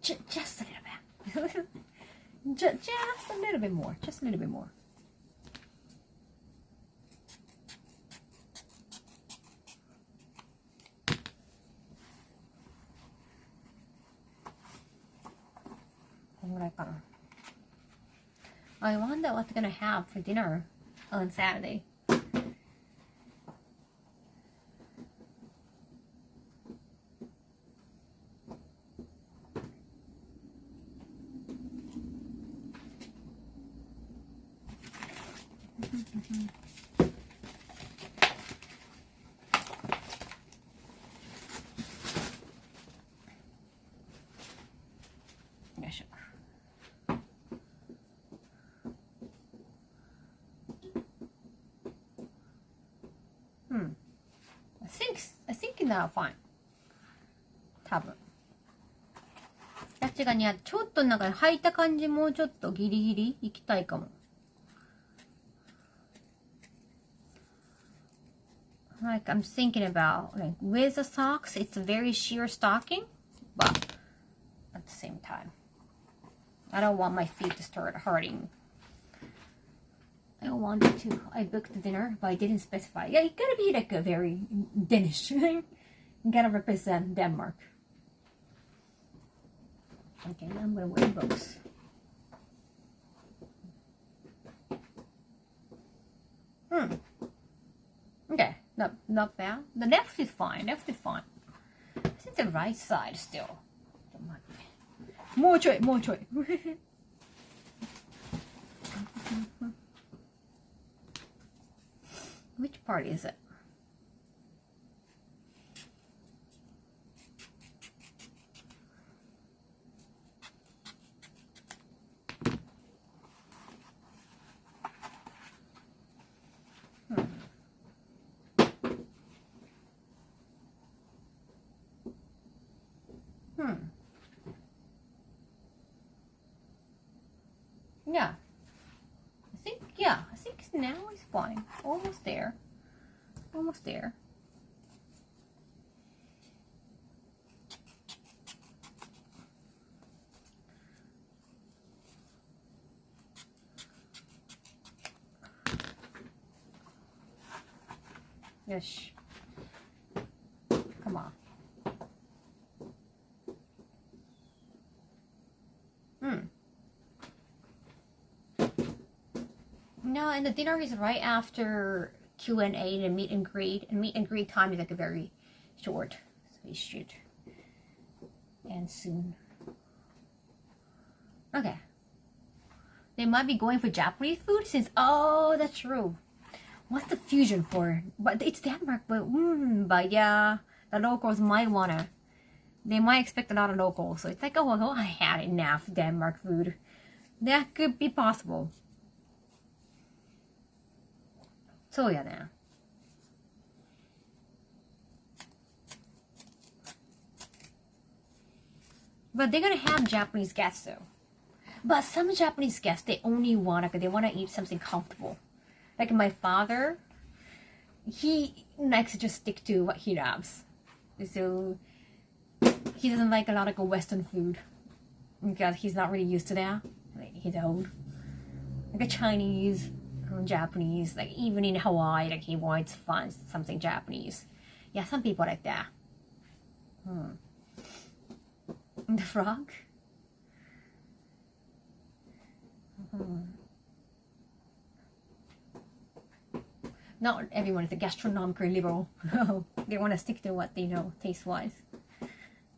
just a little bit. Just a little bit more. Just a little bit more. I wonder what they're gonna have for dinner on Saturday. I think now fine. 多分。私がね、ちょっとなんか履いた感じもうちょっとギリギリいきたいかも。Like I'm thinking about like with the socks, it's a very sheer stocking, but at the same time, I don't want my feet to start hurting. I wanted to. I booked the dinner, but I didn't specify. Yeah, it gotta be like a very Danish. Gotta represent Denmark. Okay, now I'm gonna wear those. Okay, not bad. The left is fine. Left is fine. I think the right side still. More choice. Which part is it? Yeah. I think now it's fine. Almost there. Almost there. Yes. Come on. No, and the dinner is right after Q&A and meet and greet. And meet and greet time is like a very short. So we should end soon. Okay. They might be going for Japanese food since, oh, that's true. What's the fusion for? But it's Denmark, but yeah, the locals might wanna. They might expect a lot of locals, so it's like, oh, well, I had enough Denmark food. That could be possible. So yeah, then. But they're gonna have Japanese guests though. But some Japanese guests, they only wanna eat something comfortable. Like my father, he likes to just stick to what he loves. So he doesn't like a lot of Western food because he's not really used to that. Like, he's old. Like a Chinese, Japanese, like even in Hawaii, like he wants something Japanese. Yeah, some people like that. The frog? Not everyone is a gastronomically liberal. They want to stick to what they know taste-wise.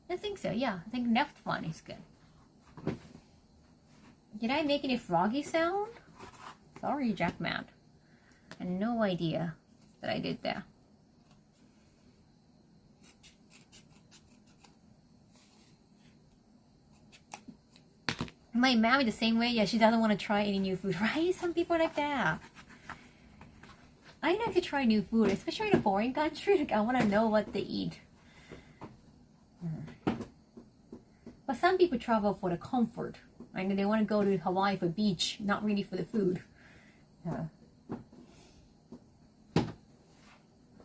I think so, yeah. I think left one is good. Did I make any froggy sound? Sorry, Jackman. I had no idea that I did that. My mom is the same way. Yeah, she doesn't want to try any new food, right? Some people are like that. I like to try new food, especially in a foreign country. Like, I want to know what they eat. But some people travel for the comfort. Like, they want to go to Hawaii for beach, not really for the food.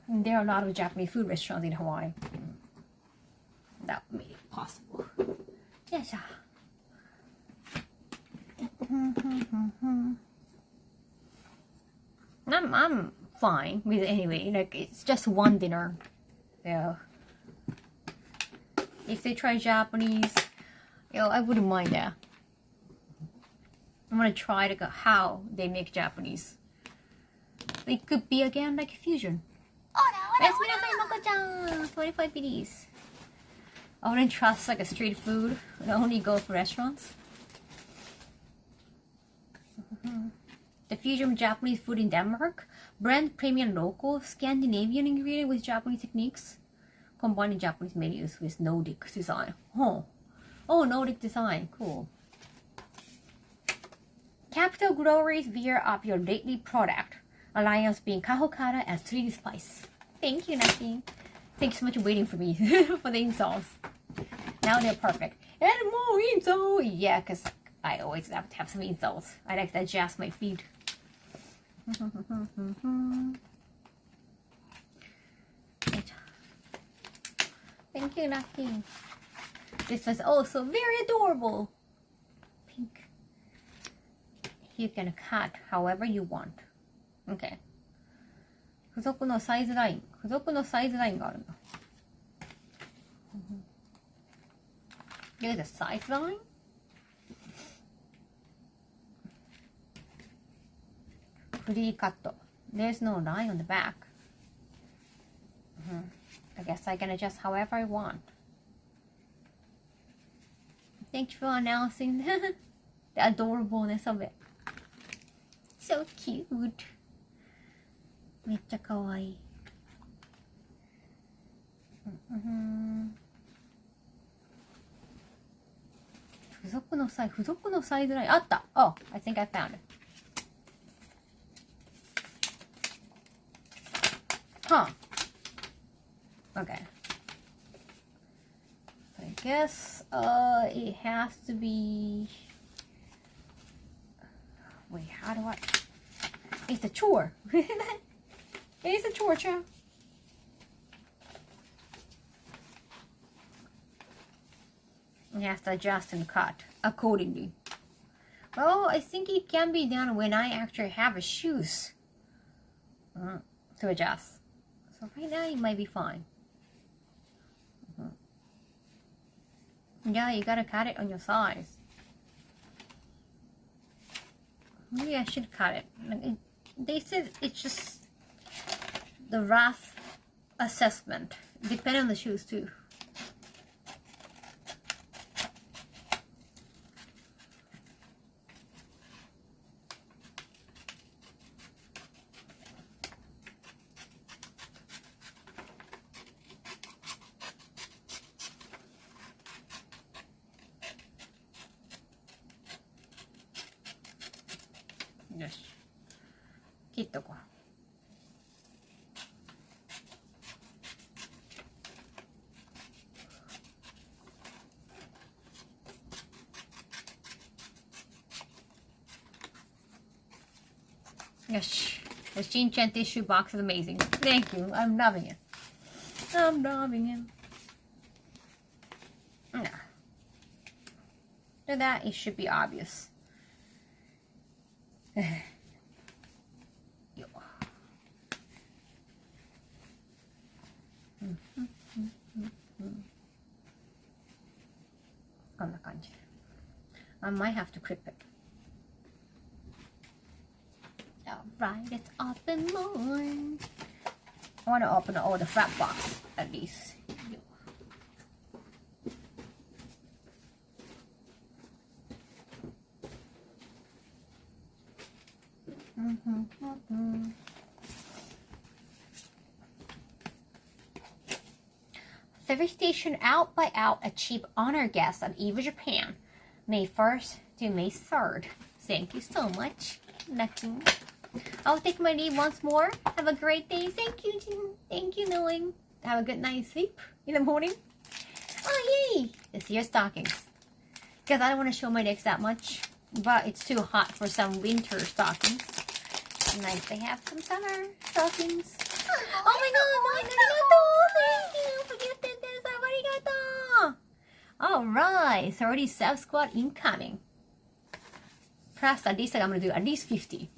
And there are a lot of Japanese food restaurants in Hawaii. That made it possible. Yes. I'm fine with it anyway. Like, it's just one dinner. So if they try Japanese, I wouldn't mind that. I'm gonna try to go how they make Japanese. It could be again like fusion. Yes, 25 PDs. I wouldn't trust like a street food. I only go for restaurants. The fusion of Japanese food in Denmark. Brand premium local Scandinavian ingredient with Japanese techniques. Combining Japanese menus with Nordic design. Oh, Nordic design. Cool. Capital glories via of your lately product. Alliance being Kaho and 3D Spice. Thank you, Naki. Thanks so much for waiting for me for the installs. Now they're perfect. And more install! Yeah, because I always have to have some installs. I like to adjust my feet. Thank you, Naki. This was also very adorable. Pink. You can cut however you want. Okay. 付属のサイズラインがあるんだ。There's a size line? Free cut. There's no line on the back. I guess I can adjust however I want. Thank you for announcing the adorableness of it. So cute. めっちゃ可愛い。付属のサイズラインあった。Oh, I think I found it. Huh. Okay. So I guess it has to be. Wait, how do I? It's a chore. It's a chore, child. You have to adjust and cut accordingly. Well, I think it can be done when I actually have a shoes to adjust. So right now it might be fine. Yeah, you gotta cut it on your size. Maybe I should cut it. They said it's just the rough assessment. Depending on the shoes too. Yes. 切っとこう。Yes, the Shinchan tissue box is amazing. Thank you. I'm loving it. I'm loving it. Yeah. After that, it should be obvious. Yo. こんな感じ。I might have to clip it. Alright, let's open more. I want to open all the flat box at least. Service station Out by Out achieved honor guest at EVA Japan, May 1st to May 3rd. Thank you so much. Nothing. I'll take my leave once more. Have a great day. Thank you, Jim. Thank you, Knowing. Have a good night's sleep in the morning. Oh, yay! This year's stockings. Because I don't want to show my legs that much. But it's too hot for some winter stockings. Nice to have some summer stockings. Oh my god, arigatou! Thank you for gifting this. Arigatou! Alright, 30 self-squat incoming. Plus, at least I'm going to do at least 50.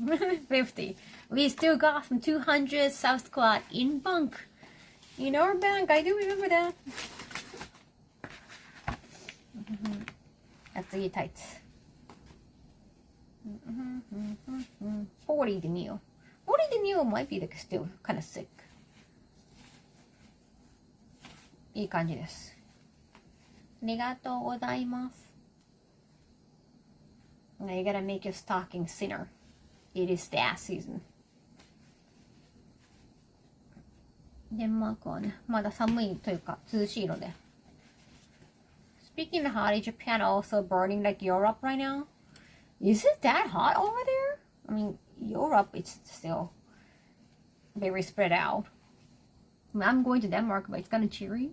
50. We still got some 200 self-squat in bunk. In our bank, I do remember that. That's the tights. 40 the new. 40 the new might be like still kind of sick. いい感じです。ありがとうございます。Now you gotta make your stocking thinner. It is that season. デンマークはね、まだ寒いというか涼しいので。Speaking of hot, is Japan also burning like Europe right now? Is it that hot over there? I mean, Europe it's still very spread out. I mean, I'm going to Denmark, but it's kind of chilly.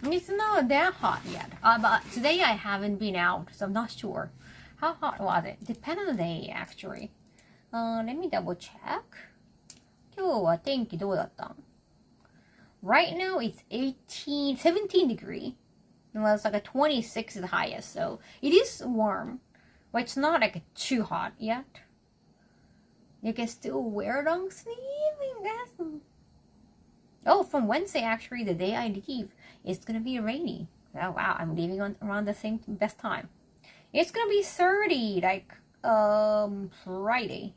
It's not that hot yet. But today I haven't been out, so I'm not sure. How hot was it? Depends on the day, actually. Let me double check. 今日は天気どうだった? Right now it's 17 degree. Well, it's like a 26 is the highest, so it is warm. But it's not like too hot yet. You can still wear long sleeve, I guess. Oh, from Wednesday, actually, the day I leave, it's gonna be rainy. Oh wow, I'm leaving on around the same best time. It's gonna be 30, like Friday.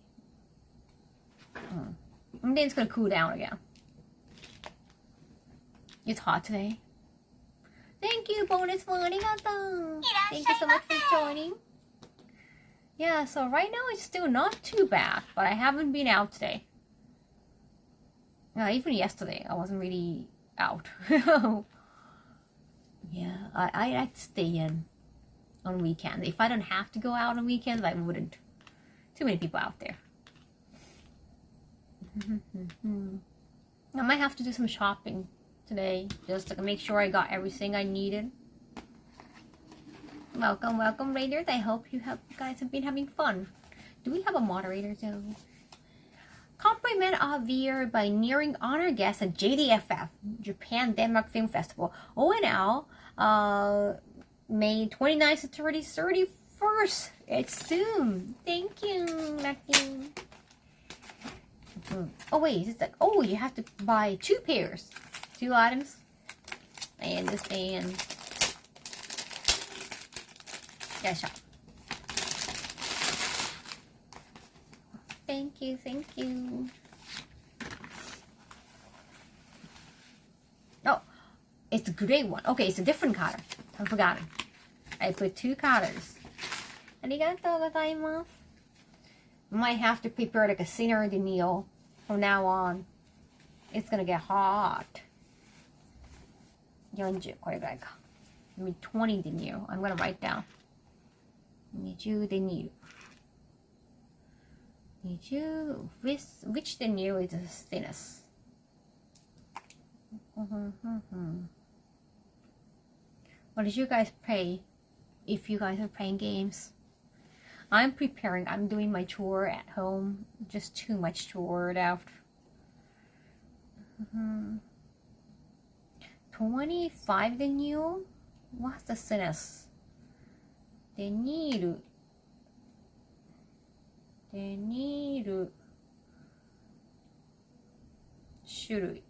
And then it's gonna cool down again. It's hot today. Thank you, bonus one. Arigato. Thank you so much for joining. Yeah, so right now it's still not too bad, but I haven't been out today. Even yesterday, I wasn't really out. Yeah, I like to stay in on weekends. If I don't have to go out on weekends, I wouldn't. Too many people out there. I might have to do some shopping today, just to make sure I got everything I needed. Welcome, welcome, Raiders. I hope you guys have been having fun. Do we have a moderator though? Compliment of the Year by nearing honor guest at JDFF, Japan Denmark Film Festival. ONL, May 29th to 31st. It's soon. Thank you, Lucky. Oh wait, it's like, oh, you have to buy 2 pairs. 2 items. I understand. Yes, thank you, thank you. Oh, it's a gray one. Okay, it's a different color. I forgot it. I put 2 colors. Arigatou gozaimasu. Might have to prepare like a thinner meal from now on. It's gonna get hot. 40これぐらいか。Maybe 20 denier. I'm gonna write down. 20 denier. 20. Which denier is the thinnest? What did you guys play? If you guys are playing games, I'm preparing. I'm doing my chore at home. Just too much chore after. 25 denier. What's the thinnest? Denier. 種類。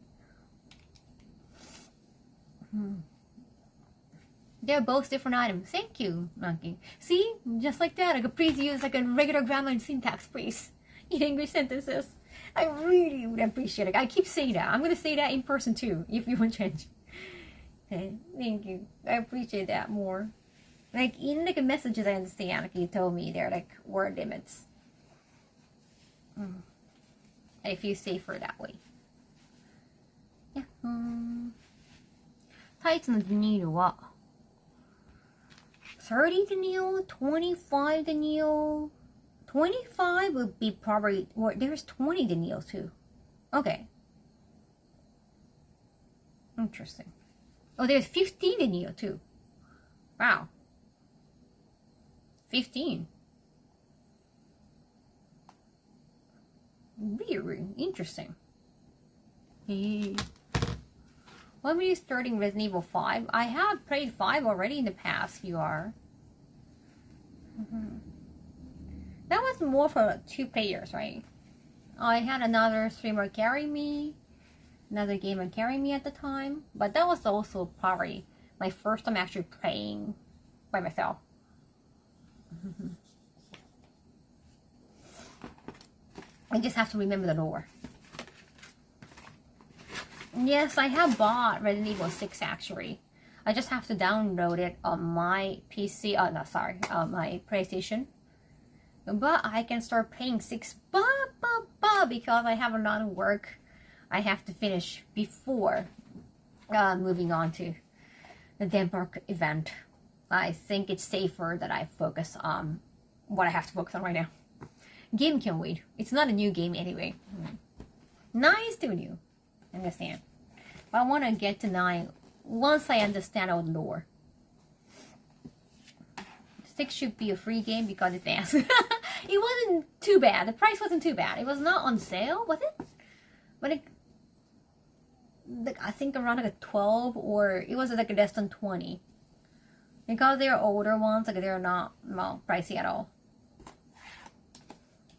They're both different items. Thank you, Monkey. See? Just like that. I could please use like a regular grammar and syntax, please. In English sentences. I really would appreciate it. I keep saying that. I'm going to say that in person too, if you want to change. Okay, thank you. I appreciate that more. Like, in like messages I understand, like you told me, there are like word limits. I feel safer that way. Yeah. タイツのデニールは30 denier, 25 denier. 25 would be probably, or there's 20 denier too. Okay. Interesting. Oh, there's 15 denier too. Wow. 15. Really interesting. Hey. When were you starting Resident Evil 5? I have played 5 already in the past, you are. That was more for 2 players, right? I had another streamer carry me, another gamer carry me at the time, but that was also probably my first time actually playing by myself. I just have to remember the lore. Yes, I have bought Resident Evil 6 actually. I just have to download it on my PC, my PlayStation. But I can start playing 6 because I have a lot of work I have to finish before moving on to the Denmark event. I think it's safer that I focus on what I have to focus on right now. Game can wait. It's not a new game anyway. 9 is still new. Understand. But I want to get to 9 once I understand all the lore. 6 should be a free game because it's ass. It wasn't too bad. The price wasn't too bad. It was not on sale, was it? But I think around like a 12, or it was like less than 20. Because they're older ones, like they're not pricey at all.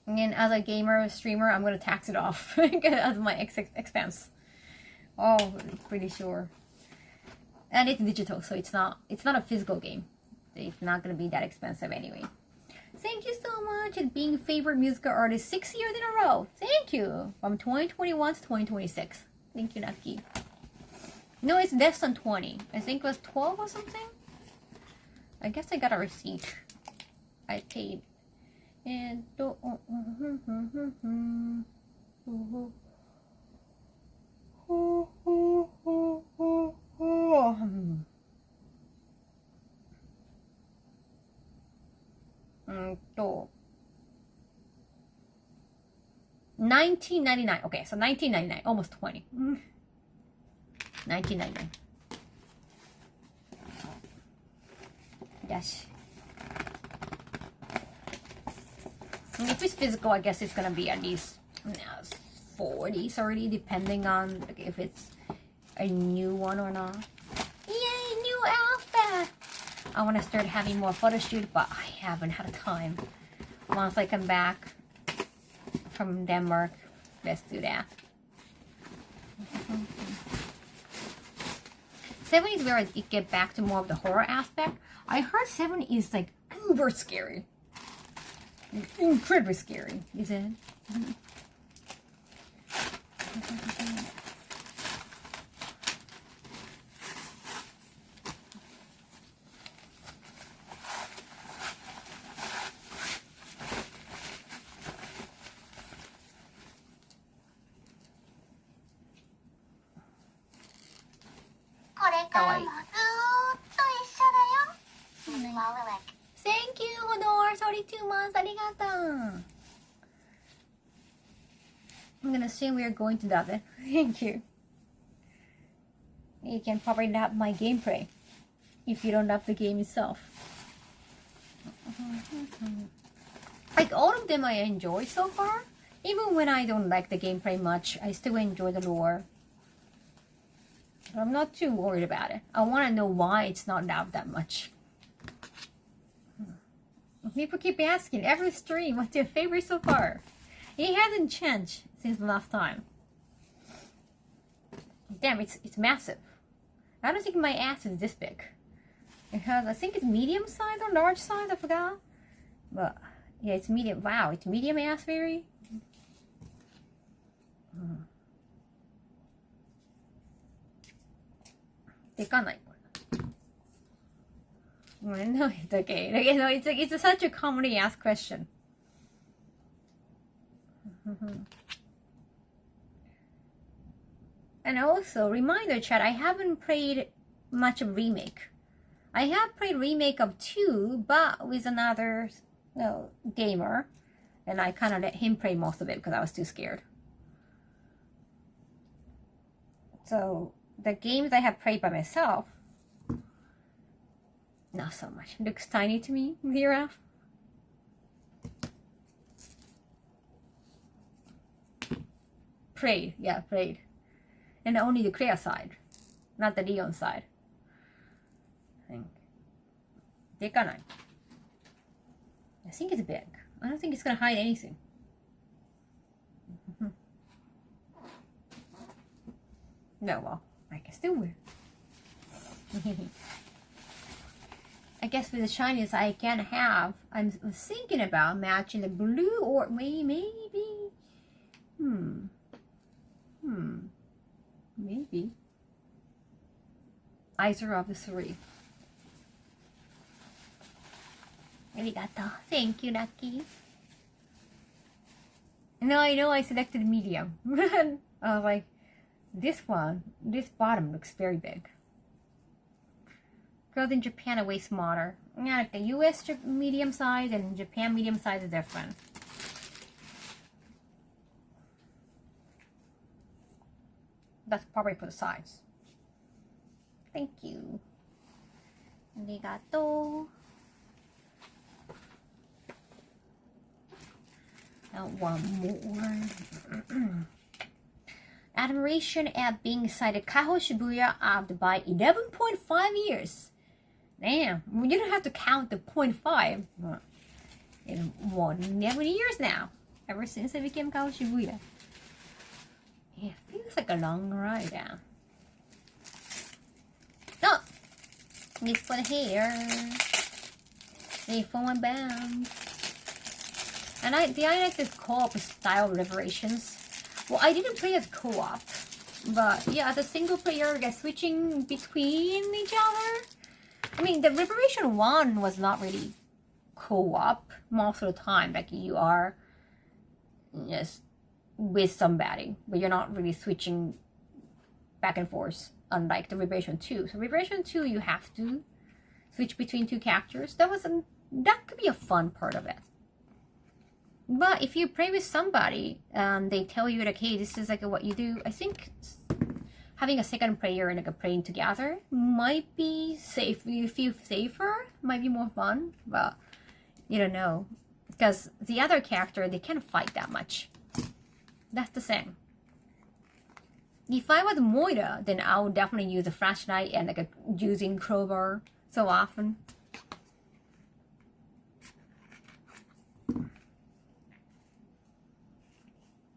And as a gamer streamer, I'm gonna tax it off as my expense. Oh, pretty sure. And it's digital, so it's not a physical game. It's not gonna be that expensive anyway. Thank you so much for being favorite musical artist 6 years in a row. Thank you. From 2021 to 2026. Thank you, Natsuki. No, it's less than 20. I think it was 12 or something. I guess I got a receipt. I paid. And $19.99. Okay, so $19.99, almost 20. $19.99. Yes. And if it's physical, I guess it's gonna be at least 40, 30, depending on like, if it's a new one or not. Yay, new outfit! I want to start having more photo shoot, but I haven't had time. Once I come back from Denmark, let's do that. 7 is where I get back to more of the horror aspect. I heard 7 is like uber scary. Incredibly scary, isn't it? Thank you, Honor. 42 months. Arigato. I'm gonna assume we are going to dub it. Thank you. You can probably dub my gameplay if you don't dub the game itself. Like all of them I enjoy so far. Even when I don't like the gameplay much, I still enjoy the lore. I'm not too worried about it. I want to know why it's not dubbed that much. People keep asking every stream, what's your favorite so far? It hasn't changed since the last time. Damn, it's massive. I don't think my ass is this big. Because I think it's medium size or large size, I forgot. But yeah, it's medium. Wow, it's medium ass very. No, it's okay. Like, you know, it's such a commonly asked question. And also, reminder chat, I haven't played much of remake. I have played remake of 2, but with another gamer, and I kind of let him play most of it because I was too scared. So the games I have played by myself, not so much. Looks tiny to me, giraffe. Played, yeah, played. And only the clear side, not the neon side. I think. でかない。I think it's big. I don't think it's gonna hide anything. No, well, I can still wear. I guess with the Chinese, I can have. I'm thinking about matching the blue or maybe. Maybe. Either of the three. Arigato. Thank you, Lucky. No, I know I selected medium. I was like, this bottom looks very big. Girls in Japan are way smaller. Yeah, like the US medium size and Japan medium size is different. That's probably for the size. Thank you. Arigato. Now one more. Admiration at being cited Kaho Shibuya out by 11.5 years. Damn, you don't have to count the 0.5. In 11 years now, ever since I became Kaho Shibuya. It feels like a long ride now. Oh, it's for the hair. They for my bands. And I like this co-op style Liberations. Well, I didn't play as co-op, but yeah, as a single player, like switching between each other. I mean, the Liberation 1 was not really co-op most of the time. Like you are just with somebody, but you're not really switching back and forth. Unlike the Liberation 2. So Liberation 2, you have to switch between two characters. That could be a fun part of it. But if you play with somebody and they tell you like, hey, this is like what you do, I think having a second player and like playing together might be safe. You feel safer, might be more fun, but you don't know. Because the other character, they can't fight that much. That's the thing. If I was Moira, then I would definitely use a flashlight and like using crowbar so often.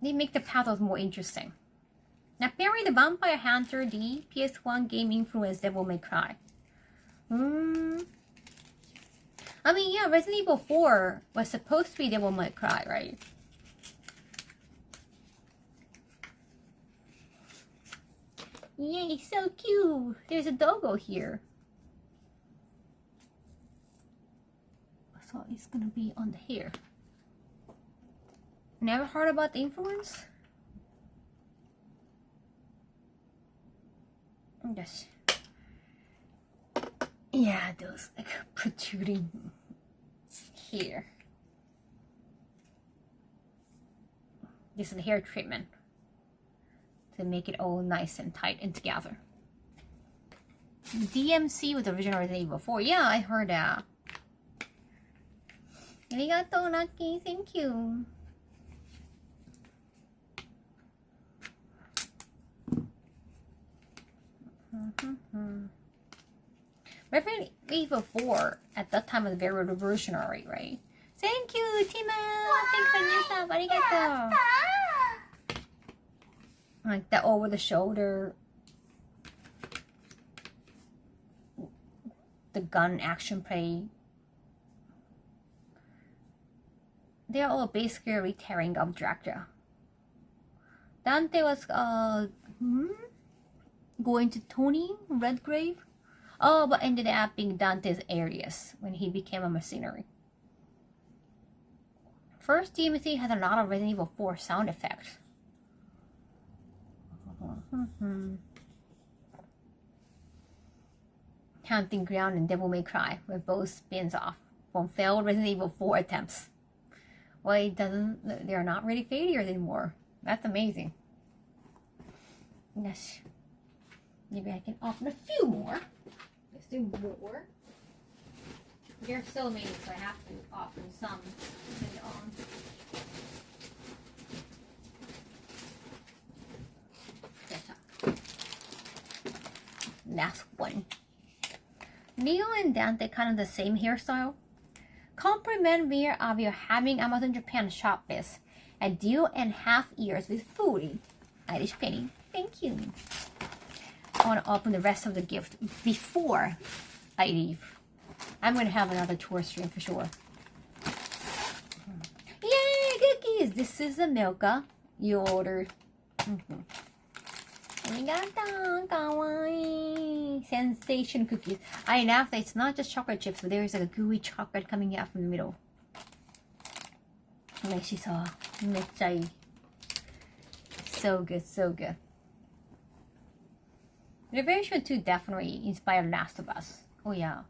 They make the puzzles more interesting. Now, apparently the Vampire Hunter, the PS1 game influenced Devil May Cry. I mean, yeah, Resident Evil 4 was supposed to be Devil May Cry, right? Yay, so cute! There's a doggo here. So it's gonna be on the hair. Never heard about the influence? Yes. Yeah, those like protruding hair. This is the hair treatment to make it all nice and tight and together. DMC was the original Resident Evil 4. Yeah, I heard that. Arigato, Lucky. Thank you. Resident Evil 4 at that time was very revolutionary, right? Thank you, Tima! Thank you for your sub. Arigato! Like the over the shoulder, the gun action play. They're all basically a retelling of Dracula. Dante was going to Tony Redgrave. Oh, but ended up being Dante's alias when he became a mercenary. First DMC has a lot of Resident Evil 4 sound effects. Hunting Ground and Devil May Cry were both spins off from failed Resident Evil 4 attempts. Well, they're not really failures anymore. That's amazing. Yes. Maybe I can open a few more. Let's do more. They're so many, so I have to open some later on. Yes, last one. Leo and Dante kind of the same hairstyle. Compliment me of your having Amazon Japan shop list at 2.5 years with fully Irish penny. Thank you. I want to open the rest of the gift before I leave. I'm going to have another tour stream for sure. Yay, cookies! This is a Milka you ordered. Arigato, kawaii. Sensation cookies. I laugh that it's not just chocolate chips, but there's like a gooey chocolate coming out from the middle. Meshisa. Mechai. So good, so good. Revelation 2 definitely inspired Last of Us. Oh yeah.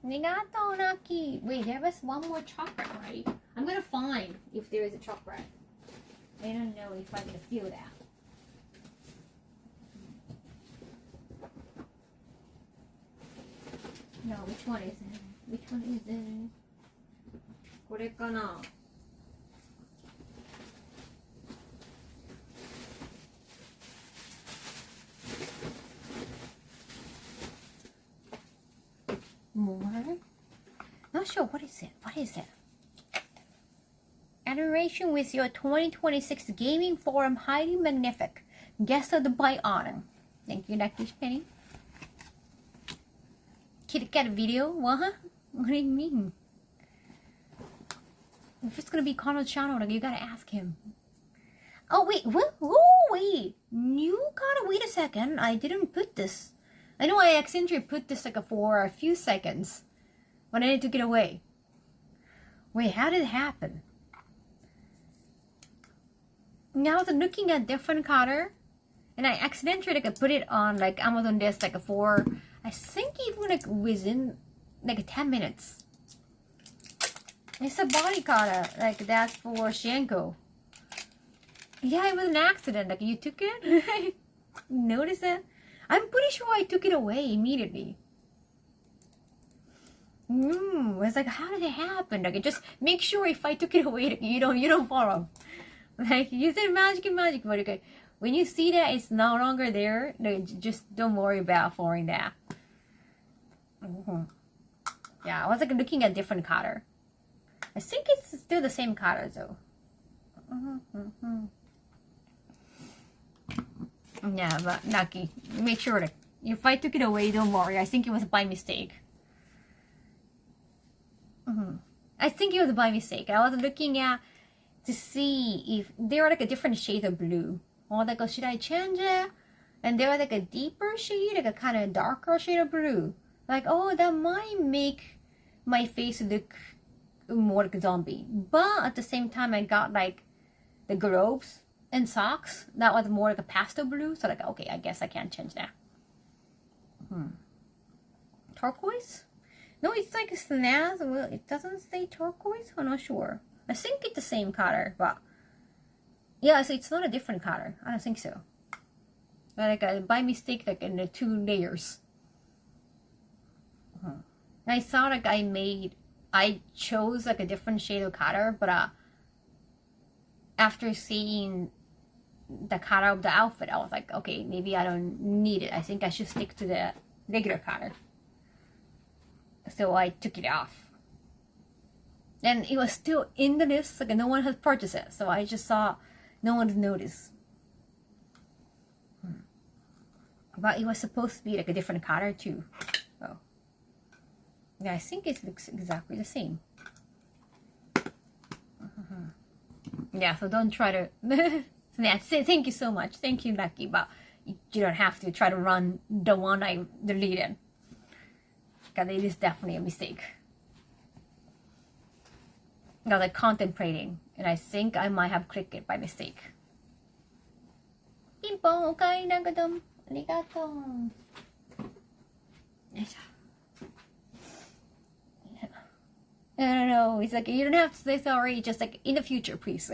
Arigato, Naki. Wait, there was one more chocolate, right? I'm gonna find if there is a chocolate. I don't know if I'm gonna feel that. No, which one is it? Which one is it? これかな? More? Not sure. What is it? What is it? Adoration with your 2026 gaming forum, highly magnific. Guest of the by honor. Thank you, Lucky Penny. Kit Kat video? What? What do you mean? If it's gonna be Connor's channel, like, you gotta ask him. Oh wait, what? Oh wait, you gotta wait a second. I didn't put this. I know I accidentally put this like for a few seconds, but I took it away. Wait, how did it happen? Now I was looking at different color, and I accidentally like put it on like Amazon desk like for I think even like within like 10 minutes. It's a body color like that's for Shanko. Yeah, it was an accident. Like you took it. Notice it? I'm pretty sure I took it away immediately. It's like, how did it happen? Like, just make sure if I took it away, like, you don't follow. Like, you said magic, but okay, when you see that it's no longer there, like, just don't worry about following that. Yeah, I was like looking at different color. I think it's still the same color though. Yeah, but Naki, make sure that if I took it away, don't worry. I think it was by mistake. I think it was by mistake. I was looking at to see if they were like a different shade of blue. Or like, should I change it? And they were like a deeper shade, like a kind of darker shade of blue. Like, oh, that might make my face look more like a zombie. But at the same time, I got like the globes and socks that was more like a pastel blue, so like, okay, I guess I can't change that. Turquoise? No, it's like a snaz. Well, it doesn't say turquoise. I'm not sure. I think it's the same color, but yeah, so it's not a different color. I don't think so. Like by mistake, like in the 2 layers. I thought like I chose like a different shade of color, but after seeing the color of the outfit, I was like, okay, maybe I don't need it. I think I should stick to the regular color. So I took it off. And it was still in the list, like no one has purchased it. So I just saw no one's noticed. But it was supposed to be like a different color too. Oh. Yeah, I think it looks exactly the same. Yeah, so don't try to... Yeah, thank you so much. Thank you, Lucky. But you don't have to try to run the one I deleted. Because it is definitely a mistake. I was like contemplating. And I think I might have clicked it by mistake. Pimpon, okai nagadom. Arigato. I don't know. It's like, you don't have to say sorry. Just like, in the future, please.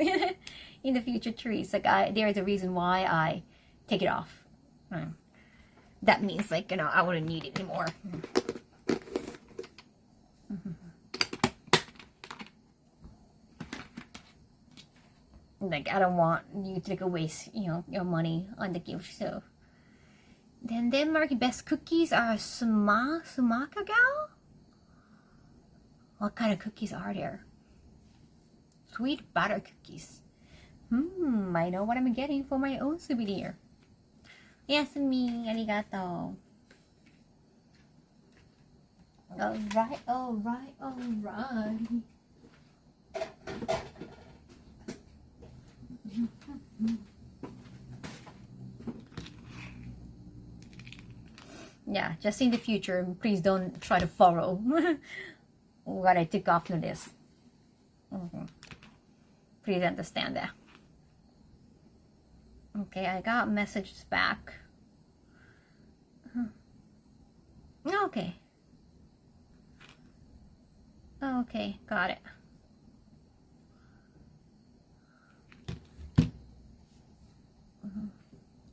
In the future, trees. Like, there is a reason why I take it off. That means, like, you know, I wouldn't need it anymore. Like, I don't want you to, like, waste, you know, your money on the gift. So, Then Denmark best cookies are Smakagao? What kind of cookies are there? Sweet butter cookies. I know what I'm getting for my own souvenir. Yasumi, arigato. Alright. Yeah, just in the future, please don't try to follow what I took off the list. Please understand that. Okay, I got messages back. Okay. Okay, got it.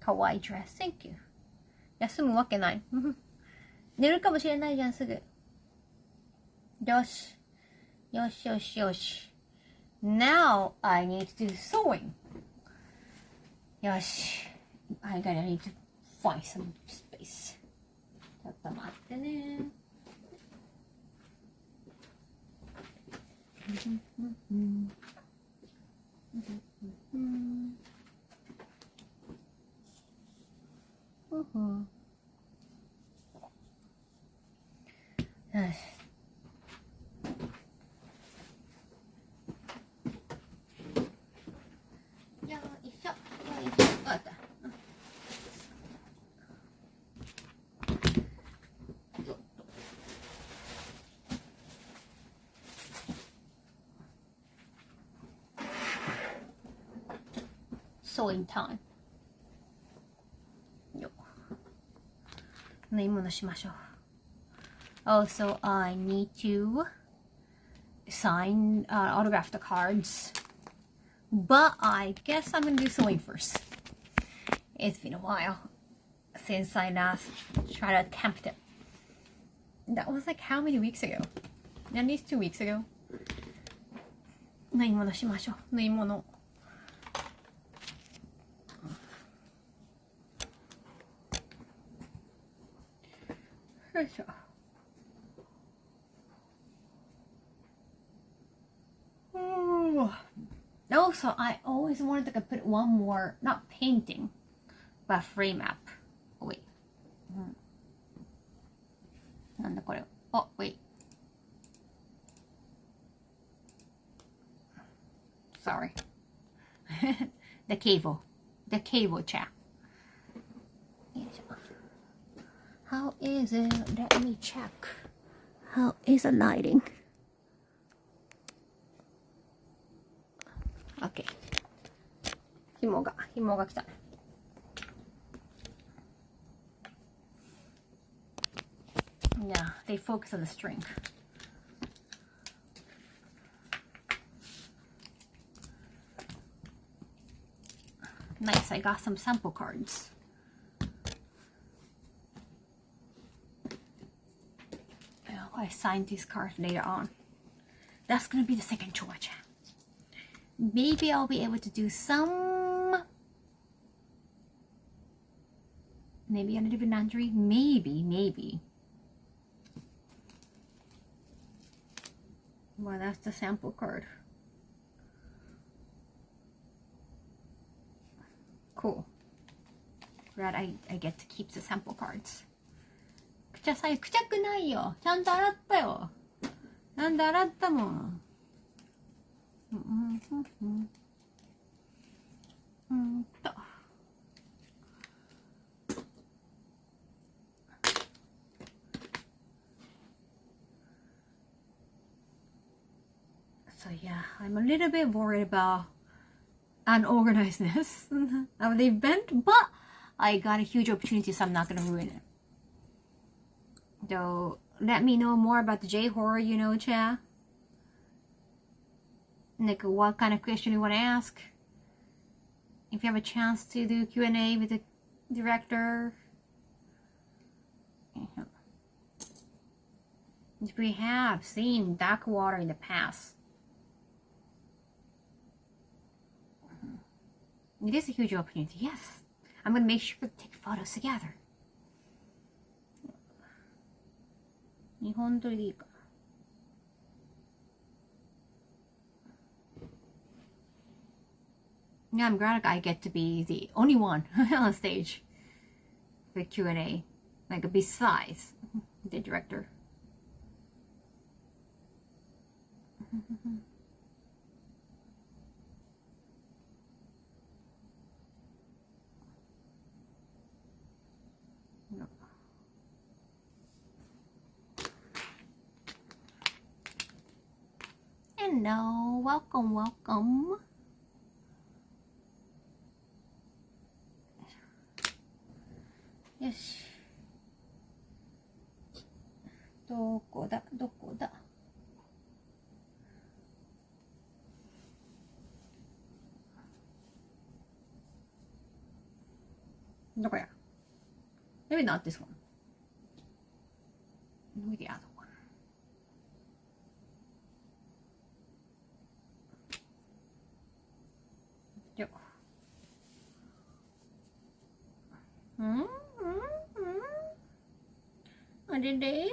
Kawaii dress, thank you. 休むわけない。寝るかもしれないじゃん、すぐ。よし。Now I need to do sewing. よし。I need to find some space. ちょっと待ってね。よし。Sewing time. よ。縫い物しましょう。Also, I need to sign, autograph the cards. But I guess I'm gonna do sewing first. It's been a while since I last tried to attempt it. That was like how many weeks ago? At least 2 weeks ago. 縫い物しましょう。縫い物。よいしょ。Also, I always wanted to put one more, not painting, but frame up. Oh, wait. なんだこれ。Oh, wait. Sorry. The cable chat. How is it? Let me check. How is the lighting? Okay. 紐が来た。Yeah, they focus on the string. Nice, I got some sample cards. I signed these cards later on. That's gonna be the second chore. Maybe I'll be able to do some. Maybe a little bit laundry. Maybe. Well, that's the sample card. Cool. Glad I get to keep the sample cards. くちゃくないよ。ちゃんと洗ったよ。なんで洗ったもん。So yeah, I'm a little bit worried about unorganizedness of the event, but I got a huge opportunity, so I'm not gonna ruin it. So let me know more about the J-horror, chat. Like what kind of question you want to ask. If you have a chance to do Q&A with the director. If we have seen dark water in the past. It is a huge opportunity, yes. I'm going to make sure to take photos together. 日本撮りでいいかな。Yeah, I'm glad I get to be the only one on stage for Q&A, like besides the director. Hello, welcome, welcome. Yes. どこだどこだ。どこや Maybe not this one. Maybe the other one. Yo. I did it.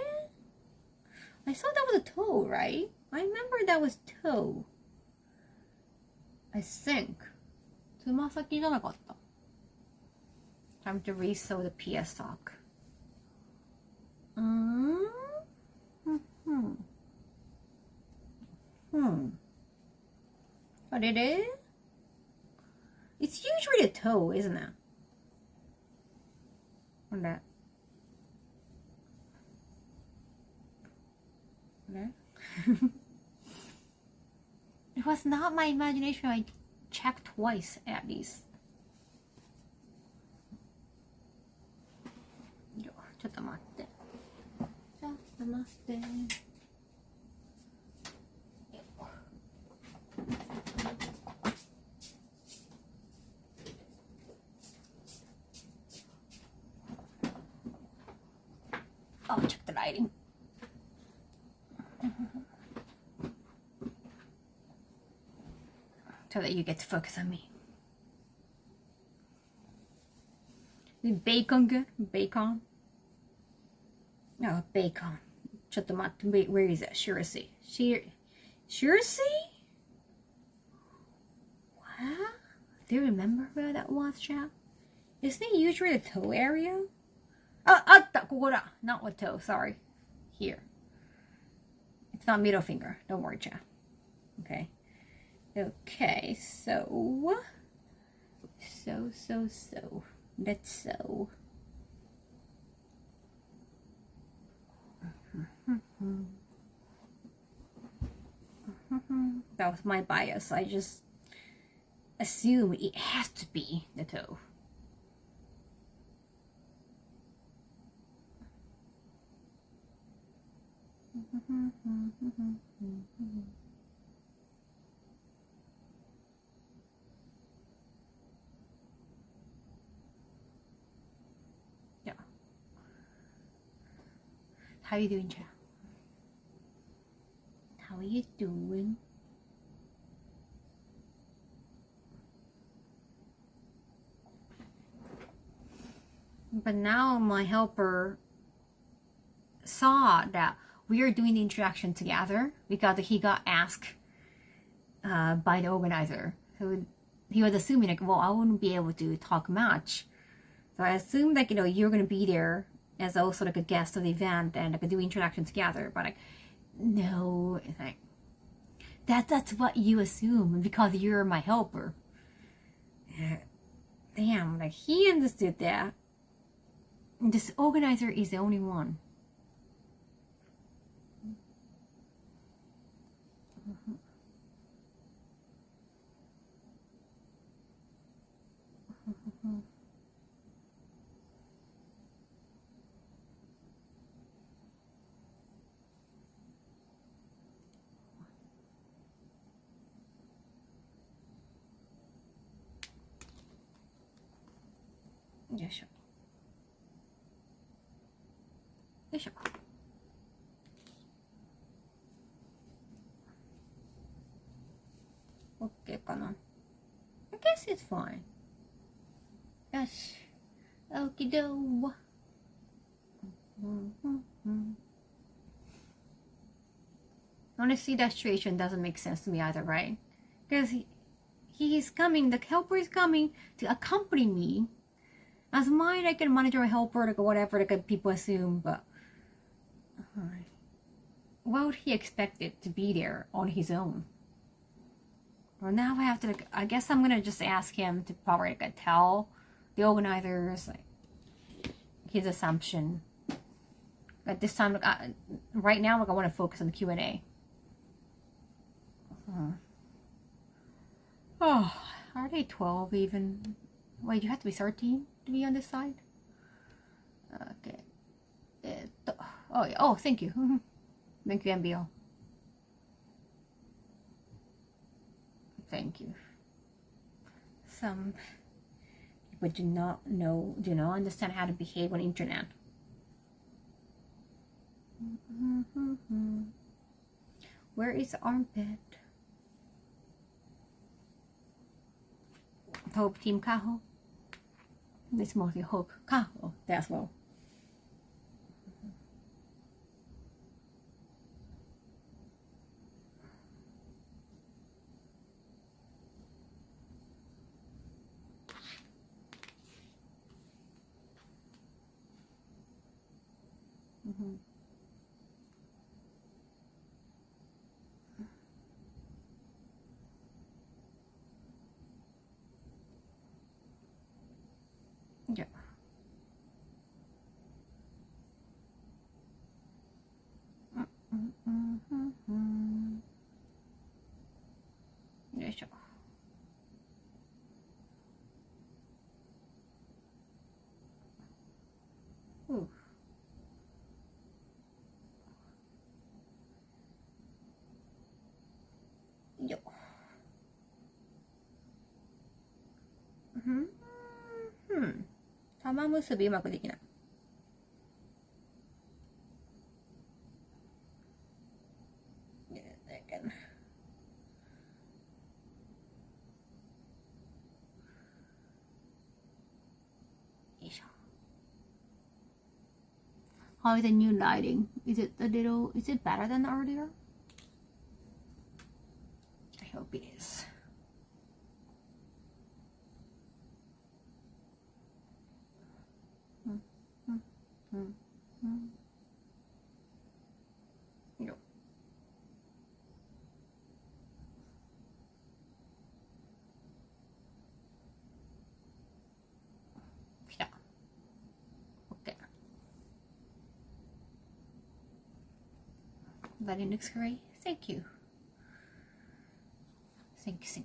I saw that was a toe, right? I remember that was toe. I think. つま先じゃなかった。Time to resew the PS sock. What it is? It's usually a toe, isn't it? On that. It was not my imagination. I checked twice at least. ちょっと待って。ちょっと待って。Oh, check the lighting. So that you get to focus on me. Is bacon good? Bacon? No, bacon. ちょっと待って。Where is that? Chores? Chores? What? Do you remember where that was, chat? Isn't it usually the toe area? あった。ここだ。Not with toe. Sorry. Here. It's not middle finger. Don't worry, chat. Okay. Okay, so. Let's sew. That was my bias. I just assume it has to be the toe. Yeah. How you doing, Chat? How are you doing? But now my helper saw that we are doing the interaction together because he got asked by the organizer. So he was assuming like, well, I wouldn't be able to talk much. So I assumed like, you're going to be there as also like a guest of the event and like do interaction together. But like, no, it's like, that's what you assume because you're my helper. Damn, like he understood that. This organizer is the only one. Yoいしょ。よいしょ。OK かな。I guess it's fine. よし。オキドー。Honestly, that situation doesn't make sense to me either, right? Because he's coming, the helper is coming to accompany me as my like a manager or helper, like whatever like people assume, but why would he expect it to be there on his own? Well, now I have to like, I guess I'm gonna just ask him to probably like tell the organizers like his assumption. At this time, like, right now, like I want to focus on the Q&A. Oh, are they 12 even? Wait, you have to be 13 to be on this side? Okay. Oh, yeah. Oh, thank you. Thank you, MBO. Thank you. Some people do not understand how to behave on internet. Where is the armpit? Hope Team Kaho. It's mostly Hope Kaho as well. Yeah. Yeah, sure. Ooh. Yo.玉結びうまくできない。How is the new lighting? Is it better than earlier? I hope it is. Yo. Yeah. Okay. That looks great. Thank you. Thank you.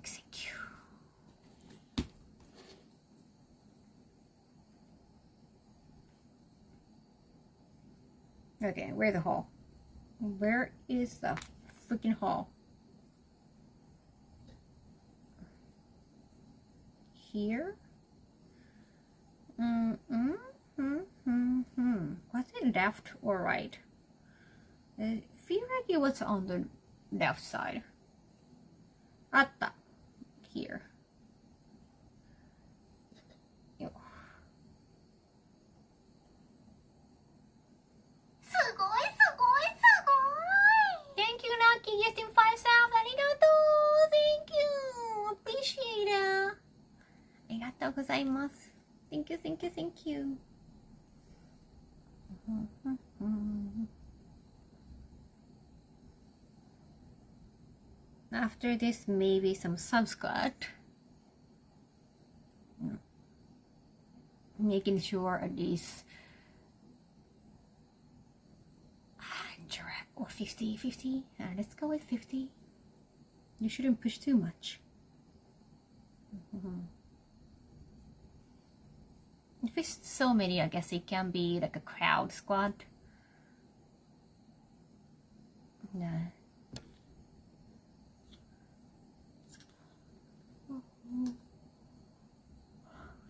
Okay, where's the hall? Where is the freaking hall? Here? Was it left or right? I feel like it was on the left side. Atta. Here. Yo. Thank you, Naki. Gifting 5 subs. Arigato. Thank you. Appreciate it. Arigatou gozaimasu. Thank you. After this, maybe some subscribe. Making sure at least 100 or 50. Let's go with 50. You shouldn't push too much. If it's so many, I guess it can be like a crowd squad. Yeah.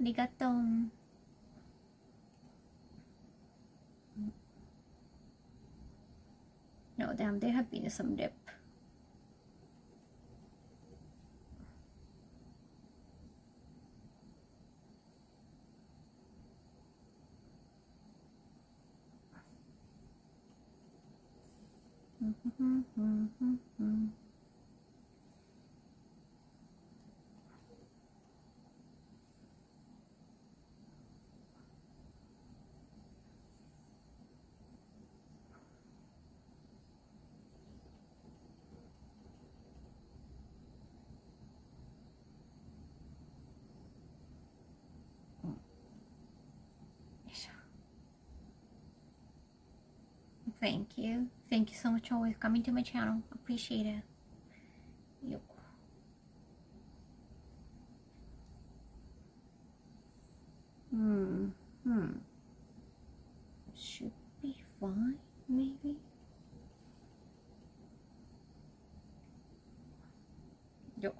Arigatou. No, damn, there have been some dip. Thank you. Thank you so much for always coming to my channel. Appreciate it. Yep. Should be fine, maybe. Yo.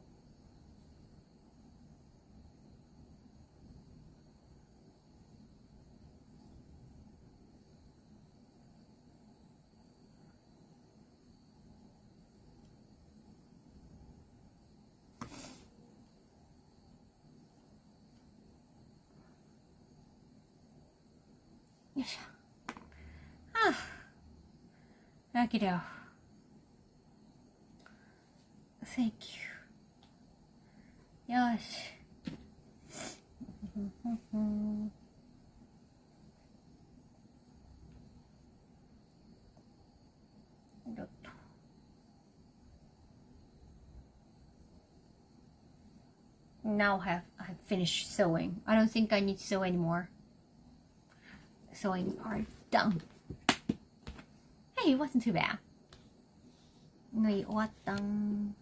Okie doke. Thank you. Yosh. Now I've finished sewing. I don't think I need to sew anymore. Sewing part done. Hey, it wasn't too bad. 縫い終わったん。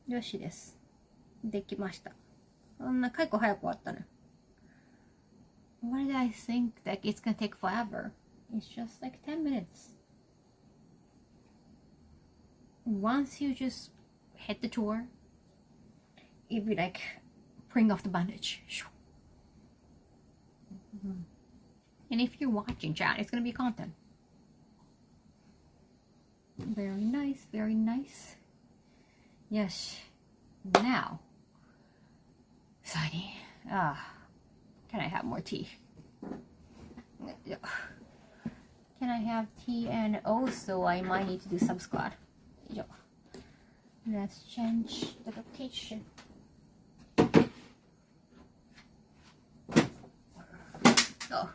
よしです。できました。そんな結構早く終わったね。Why did I think that it's gonna take forever? It's just like 10 minutes. Once you just hit the tour, it'd be like bring off the bandage. And if you're watching chat, it's gonna be content. Very nice, very nice. Yes. Now, Sunny. Can I have more tea? Can I have tea? And also I might need to do some squat. Let's change the location. Oh.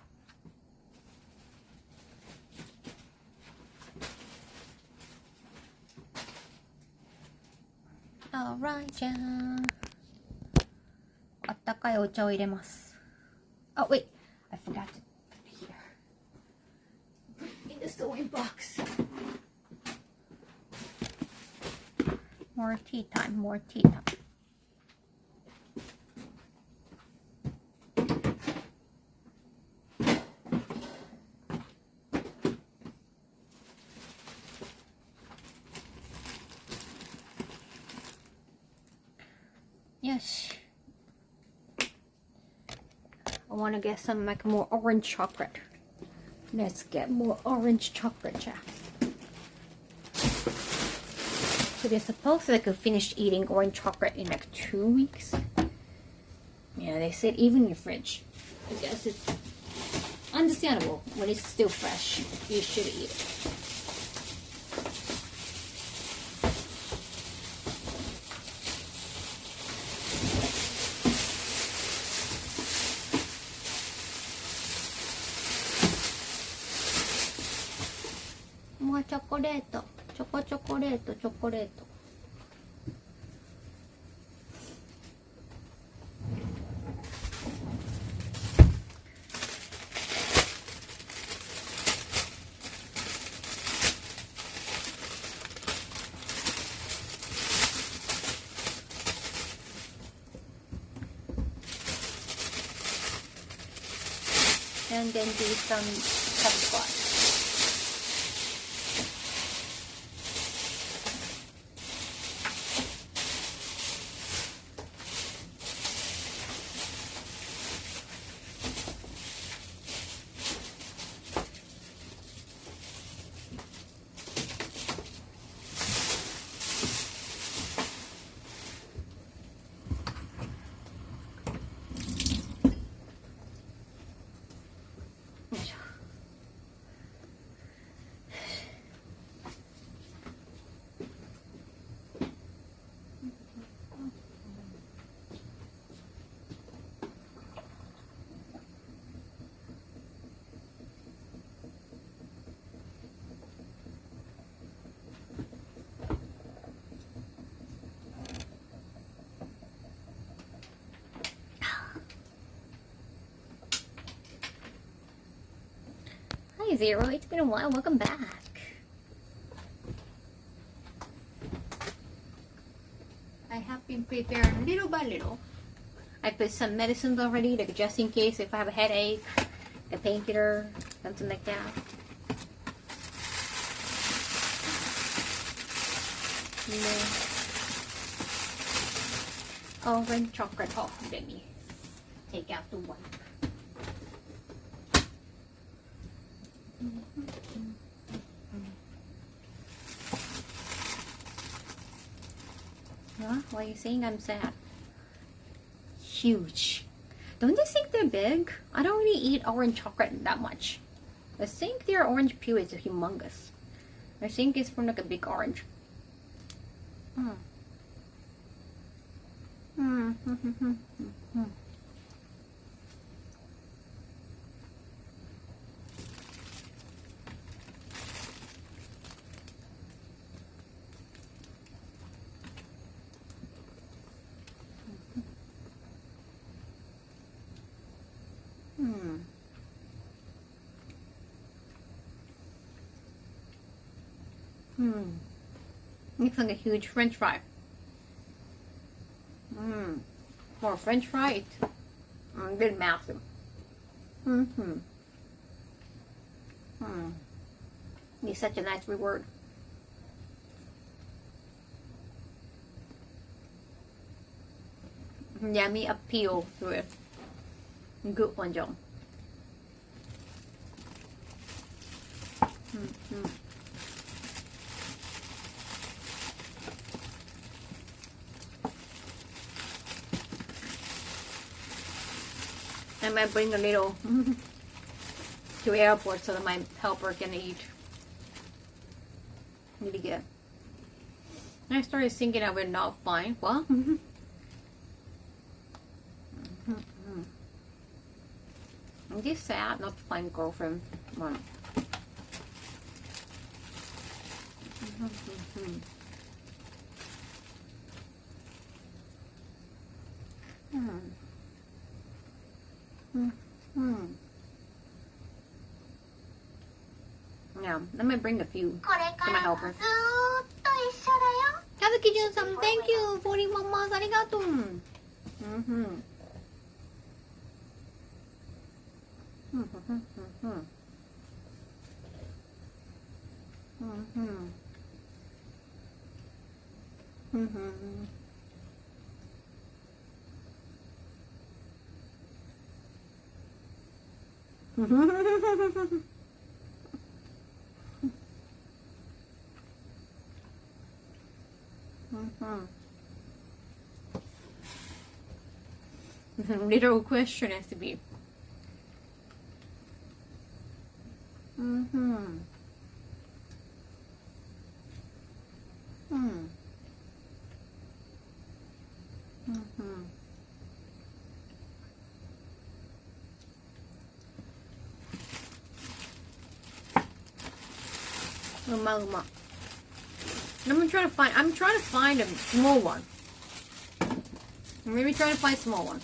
Alright, じゃー。あったかいお茶を入れます。Oh, wait. I forgot to put it here. In the sewing box. More tea time, more tea time. Yes. I want to get some like more orange chocolate. Let's get more orange chocolate, chat. So they're supposed to like finish eating orange chocolate in like 2 weeks. Yeah, they said even in your fridge. I guess it's understandable when it's still fresh. You should eat it. More chocolate. Chocolate. And then do some squats. よいしょ。Hi Zero, it's been a while, welcome back. I have been preparing little by little. I put some medicines already, like just in case if I have a headache, a painkiller, something like that. Orange chocolate. Oh, let me take out the wipe. Huh? Why are you saying I'm sad? Huge. Don't you think they're big? I don't really eat orange chocolate that much. I think their orange peel is humongous. I think it's from like a big orange. Looks like a huge French fry. For a French fry, it's a bit massive. It's such a nice reward. Yummy appeal to it. Good one, John. I might bring a little to airport so that my helper can eat. Really good. I started thinking I would not find. Well, I'm just sad not to find girlfriend. One. Yeah, I'm gonna bring a few to my helper. Kazuki-jun-san, thank you! 41 months, arigato! Little question has to be. Uma. I'm trying to find a small one. I'm maybe trying to find a small one.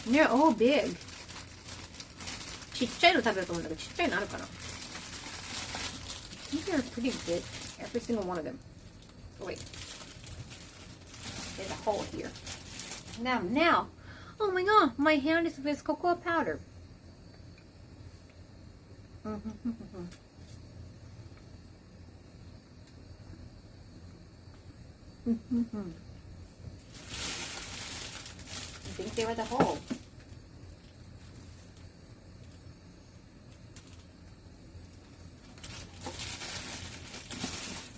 They're all big. ちっちゃいの食べると思うんだけど、ちっちゃいのあるかな? These are pretty big. Every single one of them. Oh wait. There's a hole here. Now. Oh my god, my hand is with cocoa powder. I think they were the hole.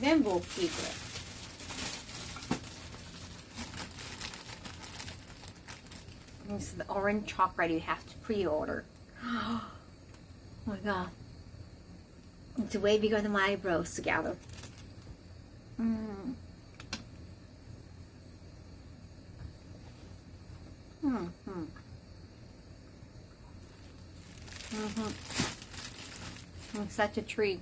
Then we'll keep it. This is the orange chocolate you have to pre-order. Oh my god. It's way bigger than my eyebrows together. It's such a treat.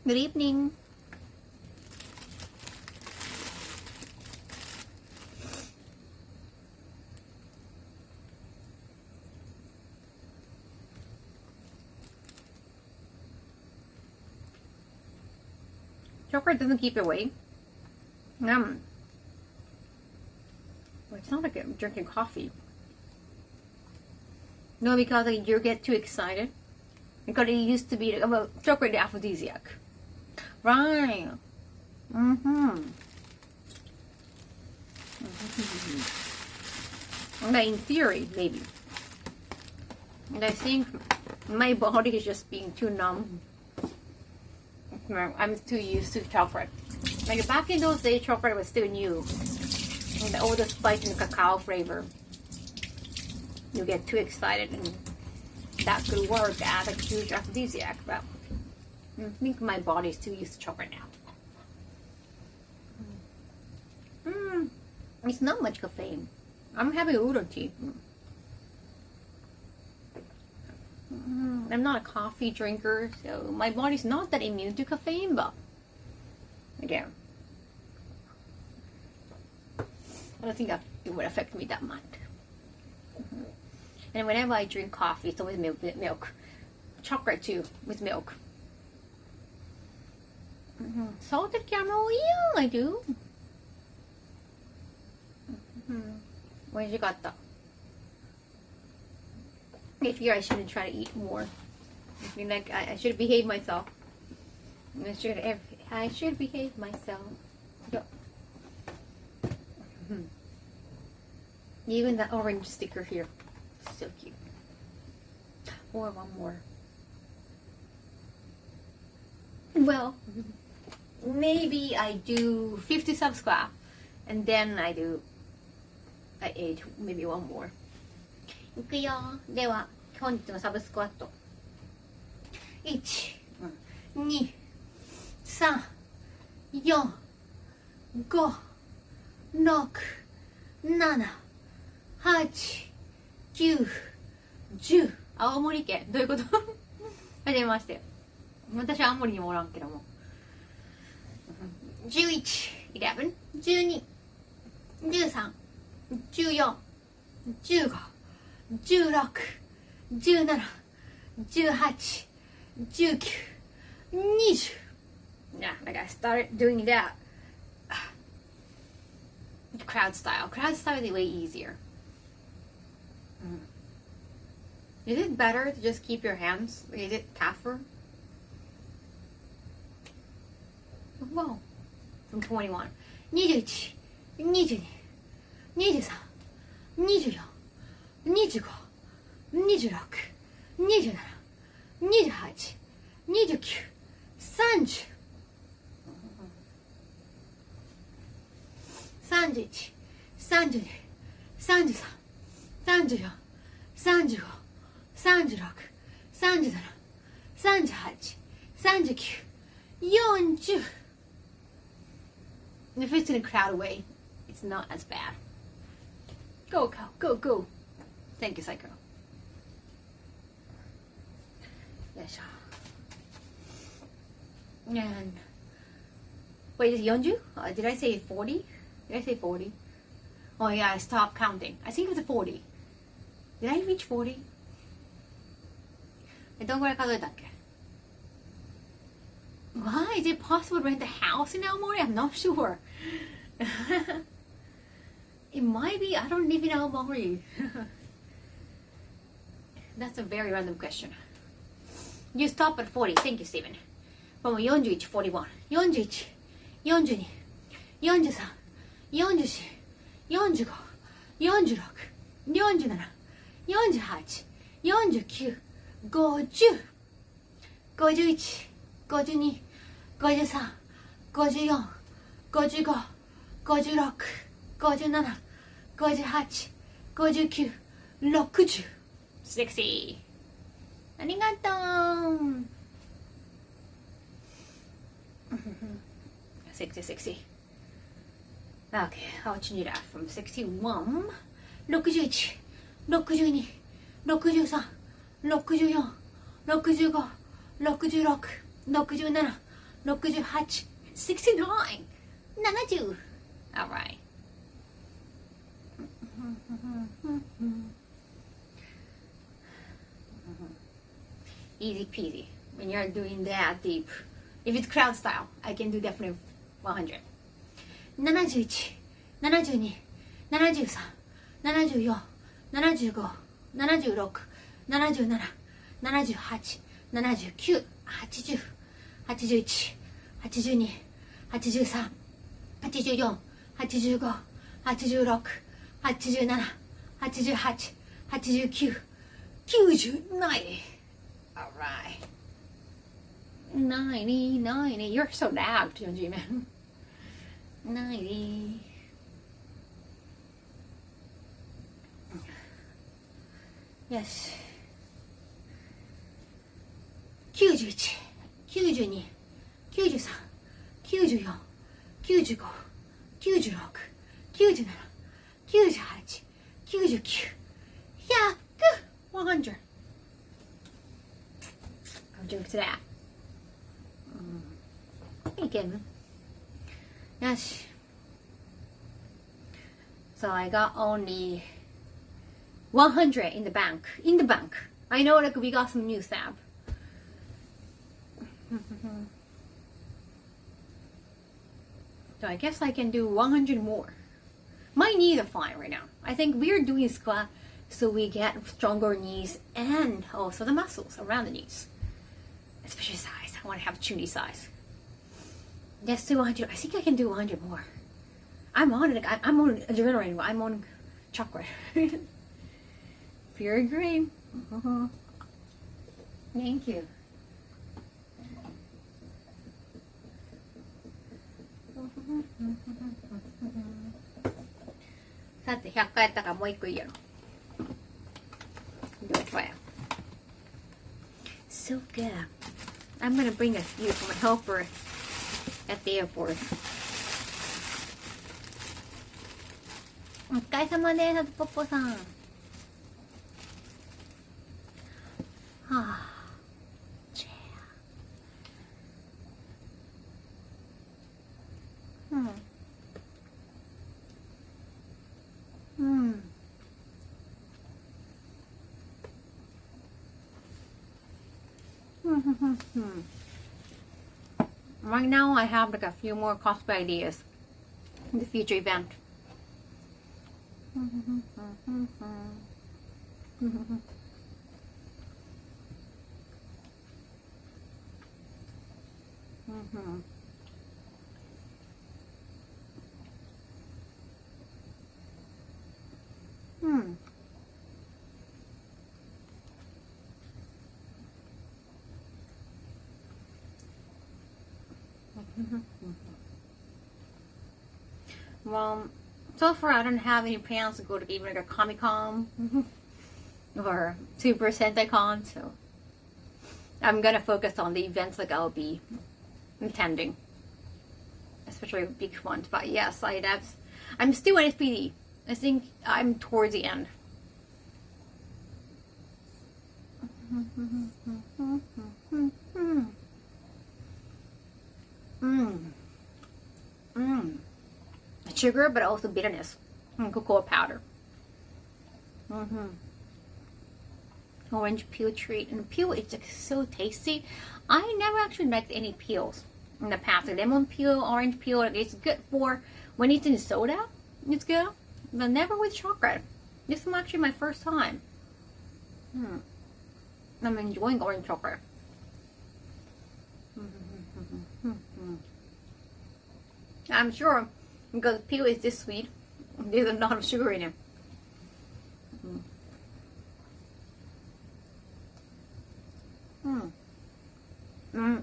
Good evening. Chocolate doesn't keep you awake. Well, it's not like I'm drinking coffee. No, because like, you get too excited. Because it used to be like, chocolate aphrodisiac. Right. Okay, in theory, maybe. And I think my body is just being too numb. I'm too used to chocolate. Like back in those days, chocolate was still new. And all the spice and cacao flavor. You get too excited and that could work as a huge aphrodisiac, but I think my body is too used to chocolate now. It's not much caffeine. I'm having udon tea. I'm not a coffee drinker, so my body's not that immune to caffeine, but again, I don't think it would affect me that much. And whenever I drink coffee, it's always milk. Chocolate too, with milk. Salted caramel, yeah, I do. 美味しかった. I fear I shouldn't try to eat more. I feel like I should behave myself. I should behave myself. Even that orange sticker here. So cute. Or one more. Well, maybe I do 50 subscribe and then I ate maybe one more. いくよ。では本日のサブスクワット。1、2、3、4、5、6、7、8、9、10。青森県どういうこと？はじめまして。私は青森にもおらんけども。11、11、12、13、14、15、16、17、18、19、20. Yeah, like I started doing that. Crowd style. Crowd style is way easier. Is it better to just keep your hands? Is it tougher? Whoa. From 21. 21, 22, 23, 24, 25, 26, 27, 28, 29, 30, 31, 32, 33, 34, 35, 36, 37, 38, 39, 40. If it's in a crowded way, it's not as bad. Go, cow, go, go. Thank you, Psycho. Yes. And wait, is it 40? Did I say 40? Did I say 40? Oh yeah, I stopped counting. I think it was 40. Did I reach 40? どんぐらい数えたっけ? Why? Is it possible to rent a house in Aomori? I'm not sure. It might be. I don't live in Aomori. That's a very random question. You stop at 40. Thank you, Steven. 41, 41, 41, 42、43、44、45、46、47、48、49、50、51、52、53、54、55、56、57、58、59、60、60。ありがとう。60. Okay, I'll change that from 61, 61, 62, 63, 64, 65, 66, 67, 68, 69, 70. All right. Easy peasy when you're doing that deep. If it's crowd style, I can do definitely 100. 71, 72, 73, 74, 75, 76, 77, 78, 79, 80, 81, 82, 83, 84, 85, 86, 87, 88, 89, 90. Alright. 90. You're so daft, Junji, man. 90. Yes. 91, 92, 93, 94, 95, 96, 97, 98, 99, 100, 100. I'll drink to that. Again. Yes. So I got only 100 in the bank. In the bank. I know like we got some new stamp. So I guess I can do 100 more. My knees are fine right now. I think we're doing squat so we get stronger knees and also the muscles around the knees. Especially size. I want to have chunny size. Let's do 100. I think I can do 100 more. I'm on it. I'm on adrenaline. I'm on chocolate. Pure green. Thank you. Sa te 100回やったからもう1個いいやろ。Do it for you. So good. I'm gonna bring a few from a helper at the airport. お疲れ様です、あとポッポさん。はあ。Right now I have like a few more cosplay ideas in the future event. Well, so far I don't have any plans to go to even like a Comic-Con or Super Sentai Con, so I'm gonna focus on the events like I'll be attending, especially big ones. But yes, I'm still at SPD. I think I'm towards the end. Sugar, but also bitterness. Cocoa powder. Orange peel treat. And peel is like so tasty. I never actually liked any peels in the past. Like lemon peel, orange peel. Like it's good for when it's in soda. It's good. But never with chocolate. This is actually my first time. I'm enjoying orange chocolate. I'm sure because peel is this sweet, there's a lot of sugar in it.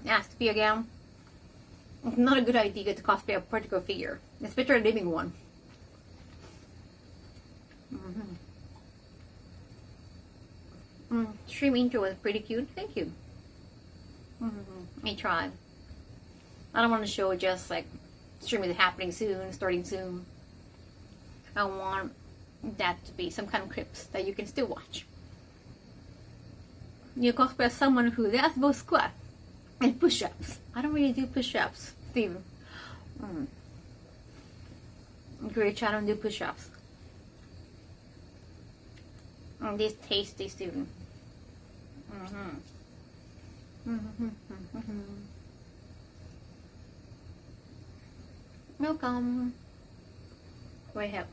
Ask me again. It's not a good idea to cosplay a particular figure, especially a living one. Stream intro was pretty cute. Thank you. I tried. I don't want to show just like stream is happening soon, starting soon. I want that to be some kind of clips that you can still watch. You cosplay as someone who does both squat and push-ups. I don't really do push-ups, Steven. Great, I don't do push-ups. This tasty, Steven. Welcome. Wait, help.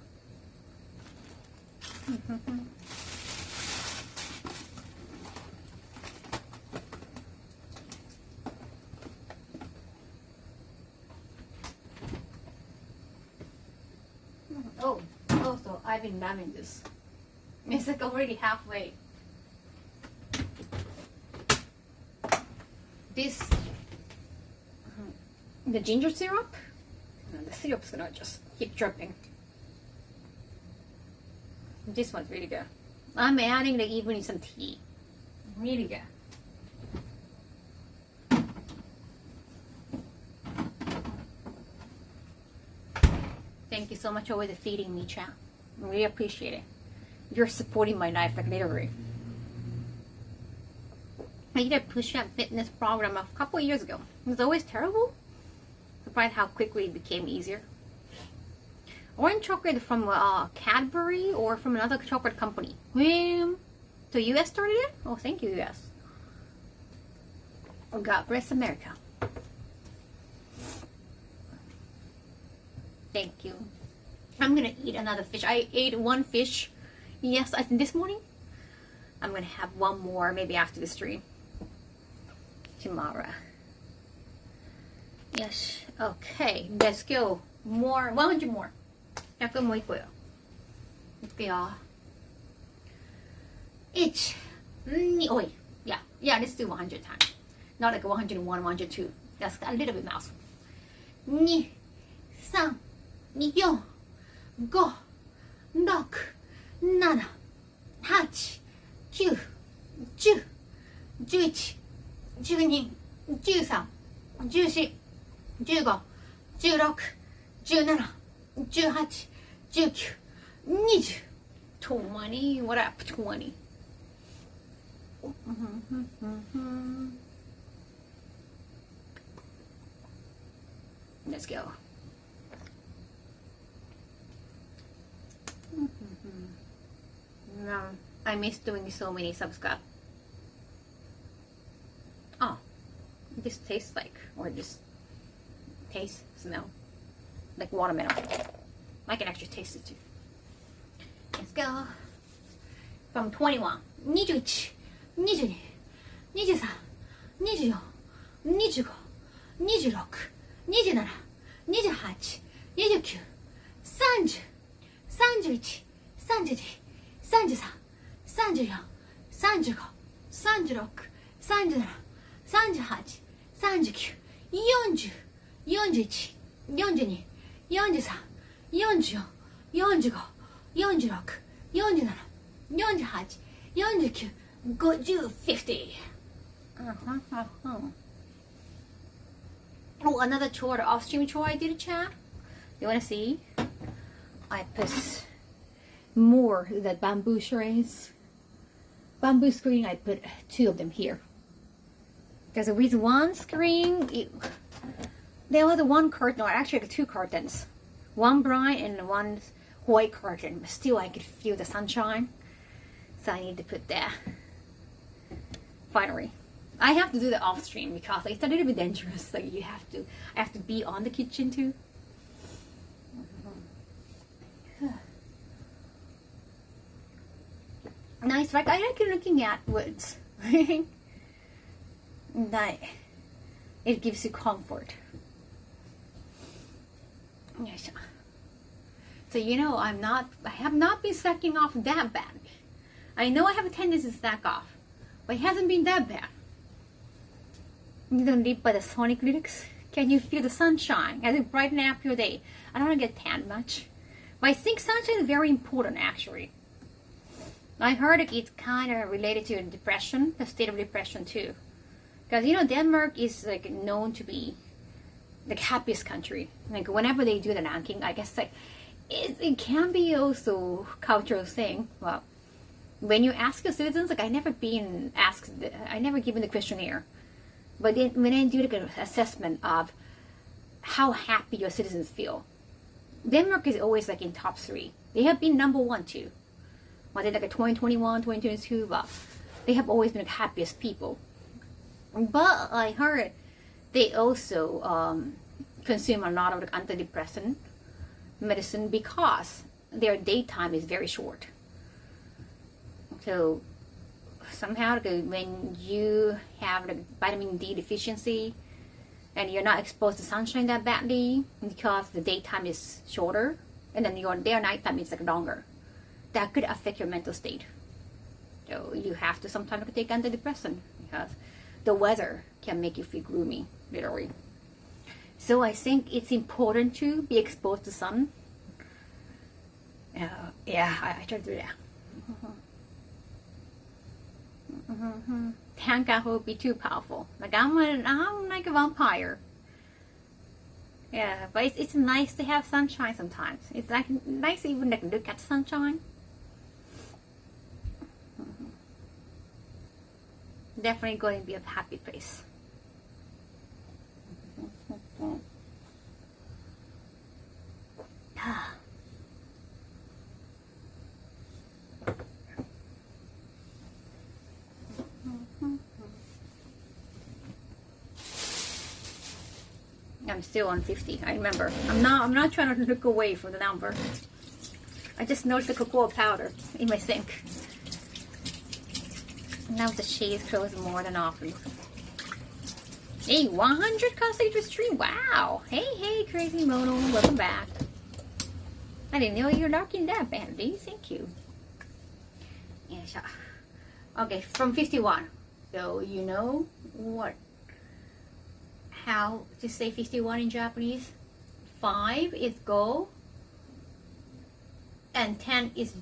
Oh, also, I've been loving this. It's like already halfway. This, the ginger syrup, the syrup's gonna just keep dripping. This one's really good. I'm adding like even some tea. Really good. Thank you so much for feeding me, chat. I really appreciate it. You're supporting my life, like literally. I did a push-up fitness program a couple of years ago. It was always terrible. Surprised how quickly it became easier. Orange chocolate from Cadbury or from another chocolate company. So US started it? Oh, thank you, US. Oh, God bless America. Thank you. I'm gonna eat another fish. I ate one fish. Yes, I think this morning. I'm gonna have one more maybe after the stream. Tomorrow. Yes. Okay. Let's go. More. 100 more. 100もう1個よ。いくよ。1, 2, oh, yeah, let's do 100 times. Not like 101, 102. That's a little bit mouthful. 2, 3, 4, 5, 6, 7, 8, 9, 10, 11, 12, 13, 14, 15, 16, 17, 18, 19, 20. 20. What up, 20? Let's go. No, I miss doing so many subscribe. Oh, this tastes like, or just taste, smell like watermelon. I can actually taste it too. Let's go. From 21, 21, 22, 23, 24, 25, 26, 27, 28, 29, 30, 31, 32, 33, 34, 35, 36, 37, 38, 39, 40, 41, 42, 43, 44, 45, 46, 47, 48, 49, 50, 50. Oh, another chore, off-stream chore I did, chat. You want to see? I put more of that bamboo shreds. Bamboo screen, I put 2 of them here. Because with one screen, there was one curtain, or actually 2 curtains. One bright and one white curtain. But still, I could feel the sunshine. So I need to put that. Finally. I have to do the off stream because it's a little bit dangerous. Like I have to be on the kitchen too. Nice, right? I like looking at woods. That it gives you comfort. So you know, I have not been slacking off that bad. I know I have a tendency to slack off, but it hasn't been that bad. You don't live by the Sonic lyrics? Can you feel the sunshine as it brightens up your day? I don't want to get tanned much, but I think sunshine is very important actually. I heard it's kind of related to depression, the state of depression too. Because you know, Denmark is like known to be the happiest country. Like whenever they do the ranking, I guess like it can be also cultural thing. Well, when you ask your citizens, like I never given the questionnaire, but then when I do like an assessment of how happy your citizens feel, Denmark is always like in top 3. They have been number 1 too. Was it like a 2021, 2022? But they have always been the happiest people. But I heard they also consume a lot of like antidepressant medicine because their daytime is very short. So somehow when you have like vitamin D deficiency and you're not exposed to sunshine that badly because the daytime is shorter and then their nighttime is like longer, that could affect your mental state. So you have to sometimes take antidepressant because the weather can make you feel gloomy, literally. So I think it's important to be exposed to sun. Yeah, I try to do that. Kaho would be too powerful. Like I'm like a vampire. Yeah, but it's nice to have sunshine sometimes. It's like nice even to look at sunshine. Definitely going to be a happy place. I'm still on 50. I remember. I'm not trying to look away from the number. I just noticed the cocoa powder in my sink. Now the shade is closed more than often. Hey, 100 concentrated stream. Wow. Hey, Crazy Mono. Welcome back. I didn't know you were knocking that badly. Thank you. Yeah, sure. Okay, from 51. So you know what? How to say 51 in Japanese? 5 is go. And 10 is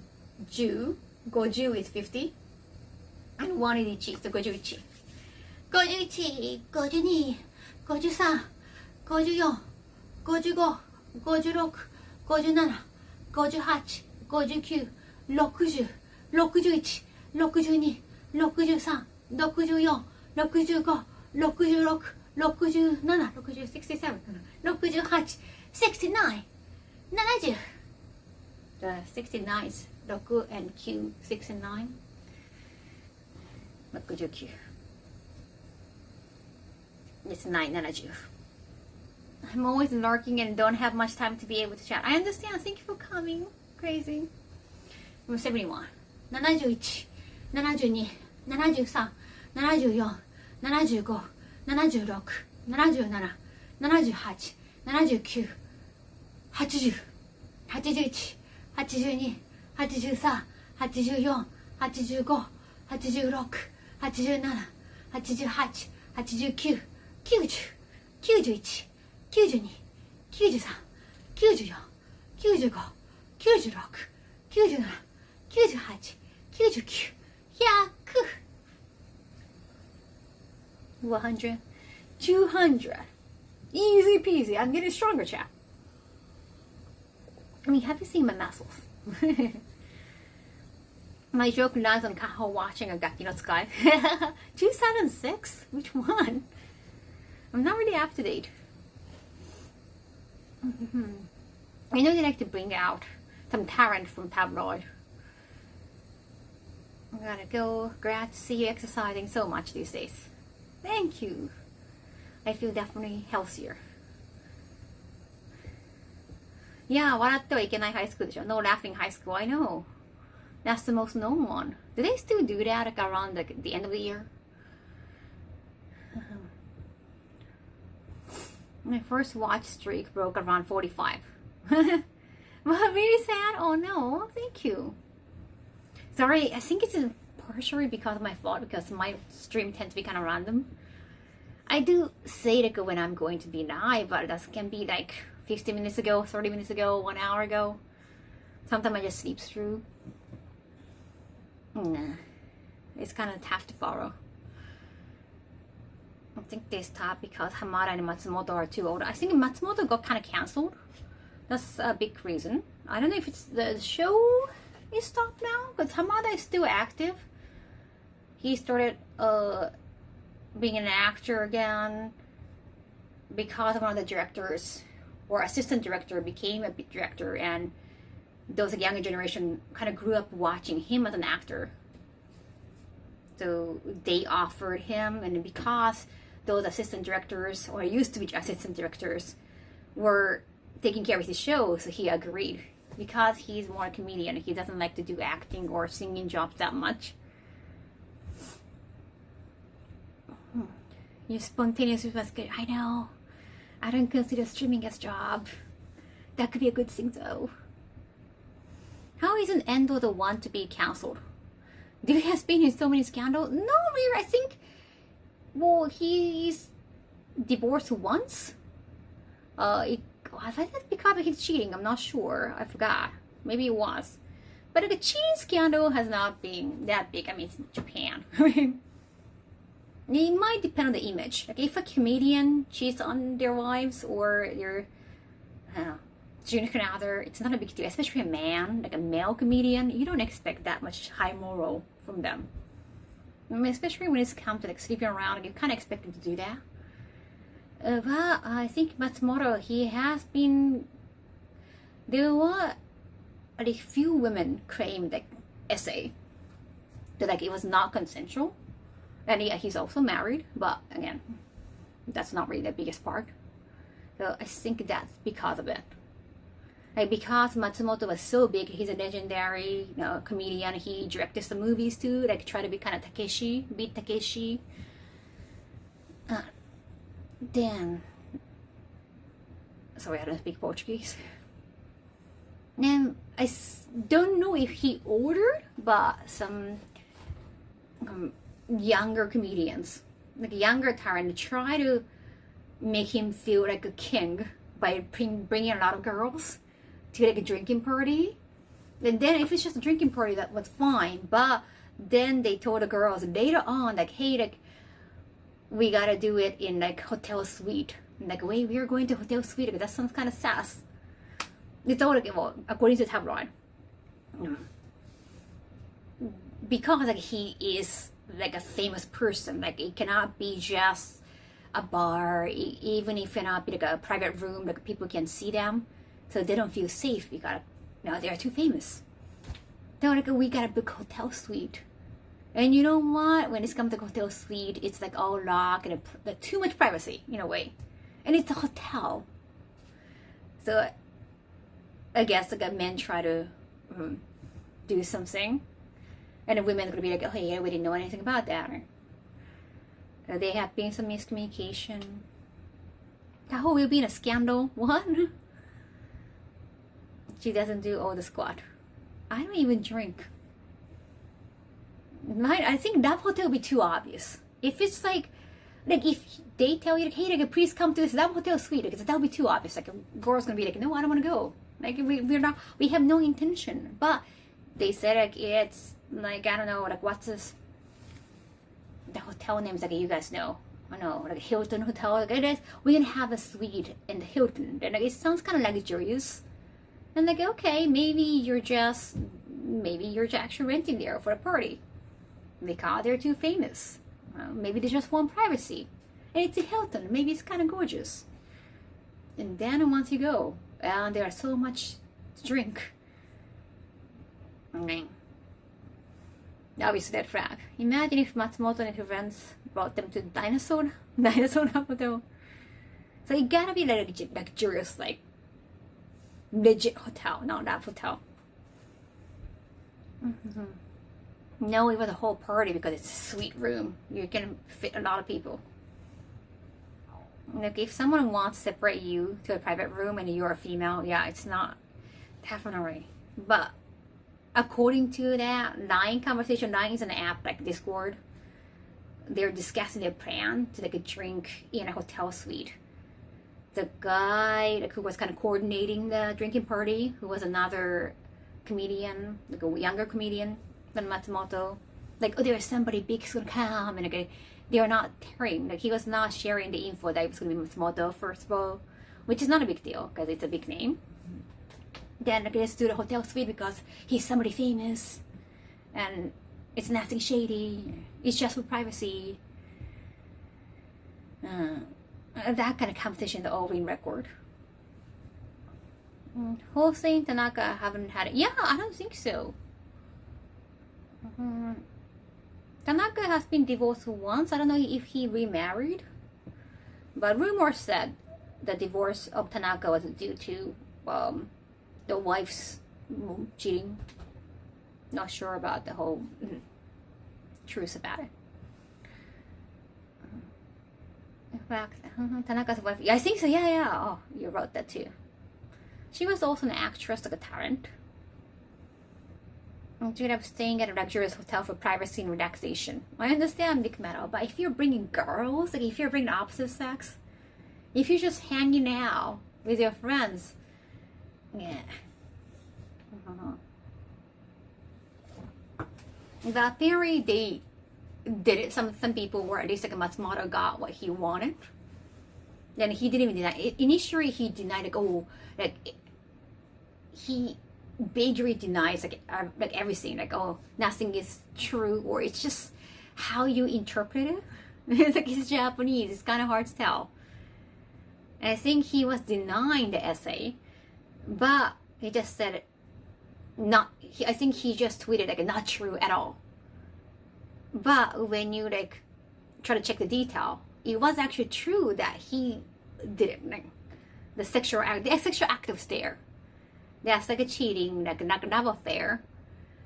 ju. Goju is 50. And 1 is ichi. So 51. 51, 52, 53, 54, 55, 56, 57, 58, 59, 60, 61, 62, 63, 64, 65, 66, 67, 67, 68, 69, 70. 69 is 6 and Q, 6 and 9. 69. It's 970. I'm always lurking and don't have much time to be able to chat. I understand. Thank you for coming. Crazy. I'm 71. 71, 72, 73, 74, 75, 76, 77, 78, 79, 80, 81, 82, 83, 84, 85, 86, 87, 88, 89, 90, 91, 92, 93, 94, 95, 96, 97, 98, 99, 100, 100, 200. Easy peasy. I'm getting stronger, chat. I mean, have you seen my muscles? My joke lies on Kaho watching a Gaki no Sky. 2006? Which one? I'm not really up to date. I know they like to bring out some talent from tabloid. I'm gonna go. Glad to see you exercising so much these days. Thank you. I feel definitely healthier. Yeah, 笑ってはいけない high school でしょ. No laughing high school. I know. That's the most known one. Do they still do that like around like the end of the year? My first watch streak broke around 45. Well, really sad. Oh no, thank you. Sorry, I think it's partially because of my fault, because my stream tends to be kind of random. I do say like when I'm going to be live, but that can be like 15 minutes ago, 30 minutes ago, 1 hour ago. Sometimes I just sleep through. It's kind of tough to follow. I think they stopped because Hamada and Matsumoto are too old. I think Matsumoto got kind of cancelled. That's a big reason. I don't know if it's the show is stopped now, because Hamada is still active. He started being an actor again because one of the directors or assistant director became a director, and those younger generation kind of grew up watching him as an actor. So they offered him, and because those assistant directors, or used to be assistant directors, were taking care of his show, so he agreed. Because he's more a comedian, he doesn't like to do acting or singing jobs that much. Your spontaneous was good. I know. I don't consider streaming as a job. That could be a good thing though. How isn't Endo the one to be cancelled? He has been in so many scandals. No, really, I think, well, he's divorced once. I think that's because of his cheating. I'm not sure. I forgot. Maybe it was. But the cheating scandal has not been that big. I mean, it's Japan. I mean, it might depend on the image. Like if a comedian cheats on their wives or their significant other, it's not a big deal. Especially a man, like a male comedian, you don't expect that much high moral from them. I mean, especially when it's come to like sleeping around, like, you kind of expect them to do that. But I think Matsumoto, he has been. There were a few women claimed like essay that like it was not consensual, and yeah, he's also married. But again, that's not really the biggest part. So I think that's because of it. Like because Matsumoto was so big, he's a legendary, comedian. He directed some movies too, like try to be kind of Takeshi, beat Takeshi. Then, sorry, I don't speak Portuguese. And I don't know if he ordered, but some younger comedians, like younger talent, try to make him feel like a king by bringing a lot of girls to like a drinking party. And then if it's just a drinking party, that was fine. But then they told the girls later on, like, hey, like, we gotta do it in like hotel suite. Like, wait, we're going to hotel suite. Like, that sounds kind of sass. It's all like, well, according to tabloid. Because like he is like a famous person. Like it cannot be just a bar. Even if it cannot be like a private room, like people can see them, so they don't feel safe. Because they're too famous. They're like, we gotta book hotel suite. And you know what? When it's come to hotel suite, it's like all locked and too much privacy in a way. And it's a hotel. So I guess like men try to do something. And the women are going to be like, oh yeah, we didn't know anything about that. Or there have been some miscommunication. Kaho will be in a scandal. What? She doesn't do all the squat. I don't even drink. I think that hotel will be too obvious. If it's like if they tell you, like, hey, like, please come to this that hotel suite, like, that would be too obvious. Like a girl's gonna be like, no, I don't want to go. Like we have no intention. But they said like it's like, I don't know, like what's this? The hotel names, like you guys know. I know, like Hilton Hotel. Like it is, we're gonna have a suite in the Hilton. And like it sounds kind of luxurious. And like, okay, maybe you're actually renting there for a party. Because they're too famous. Maybe they just want privacy. And it's a Hilton. Maybe it's kind of gorgeous. And then once you go, and there's so much to drink. Obviously that flag. Imagine if Matsumoto and his friends brought them to Dinosaur Hotel. So it gotta be like luxurious, like legit hotel, not that hotel. No, it was a whole party because it's a sweet room. You can fit a lot of people. Like, if someone wants to separate you to a private room and you're a female, yeah, it's not definitely. But according to that Line conversation, Line is an app like Discord. They're discussing their plan to like a drink in a hotel suite. The guy like, who was kind of coordinating the drinking party, who was another comedian, like a younger comedian than Matsumoto. Like, oh, there's somebody big who's gonna come, and like, they are not sharing. Like, he was not sharing the info that it was gonna be Matsumoto first of all, which is not a big deal because it's a big name. Then like, let's do the hotel suite because he's somebody famous, and it's nothing shady. It's just for privacy. That kind of competition, the all in record. Hossein Tanaka haven't had it. Yeah, I don't think so. Tanaka has been divorced once. I don't know if he remarried, but rumors said the divorce of Tanaka was due to the wife's cheating. Not sure about the whole truth about it. In fact, Tanaka's wife, yeah, I think so, yeah. Oh, you wrote that too. She was also an actress, like a talent. She ended up staying at a luxurious hotel for privacy and relaxation. I understand big metal, but if you're bringing girls, like if you're bringing opposite sex, if you're just hanging out with your friends, yeah. But apparently they did it. Some people were at least like Matsumoto got what he wanted. Then he didn't even deny it. Initially he denied like, oh, like he vaguely denies like everything, like, oh, nothing is true, or it's just how you interpret it. It's like it's Japanese, it's kind of hard to tell. And I think he was denying the essay, but he just said I think he just tweeted like not true at all. But when you like try to check the detail, it was actually true that he did it. Like, the sexual act was there. That's like a cheating, like a love affair.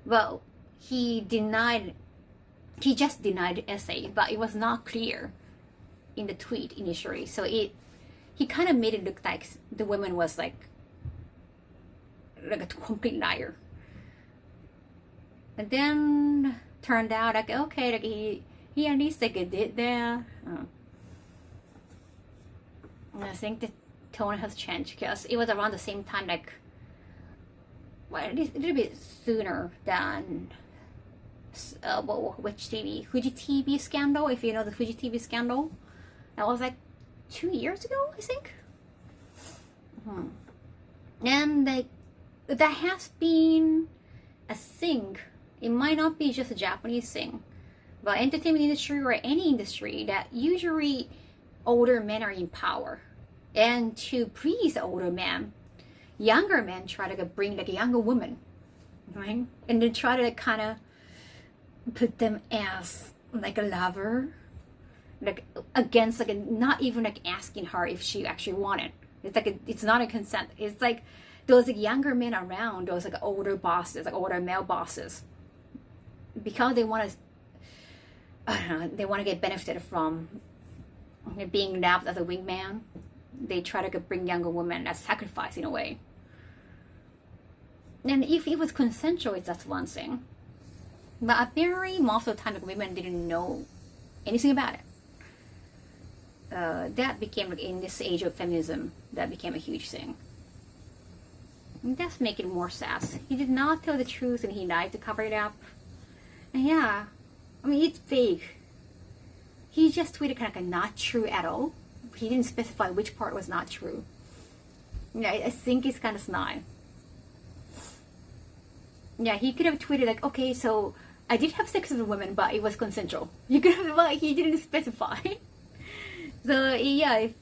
But he just denied the essay, but it was not clear in the tweet initially. So he kind of made it look like the woman was like a complete liar. And then turned out like, okay, like he at least like did that. I think the tone has changed because it was around the same time, like, well, at least a little bit sooner than which TV? Fuji TV scandal, if you know the Fuji TV scandal. That was like 2 years ago, I think. And like, that has been a thing. It might not be just a Japanese thing, but entertainment industry or any industry that usually older men are in power. And to please the older men, younger men try to bring like a younger woman, right? And then try to like kind of put them as like a lover, like against like not even like asking her if she actually wanted. It's like it's not a consent. It's like those like younger men around, those like older bosses, like older male bosses, because they want to, I don't know, they want to get benefited from being loved as a wingman. They try to bring younger women as sacrifice in a way. And if it was consensual, that's one thing. But apparently, most of the time, like, women didn't know anything about it. That became, like, in this age of feminism, that became a huge thing. And that's making it more sad. He did not tell the truth, and he lied to cover it up. And yeah, I mean, it's vague. He just tweeted kind of like not true at all. He didn't specify which part was not true. Yeah, I think it's kind of snide. Yeah, he could have tweeted like, okay, so I did have sex with a woman, but it was consensual. You could have, but he didn't specify. So yeah, it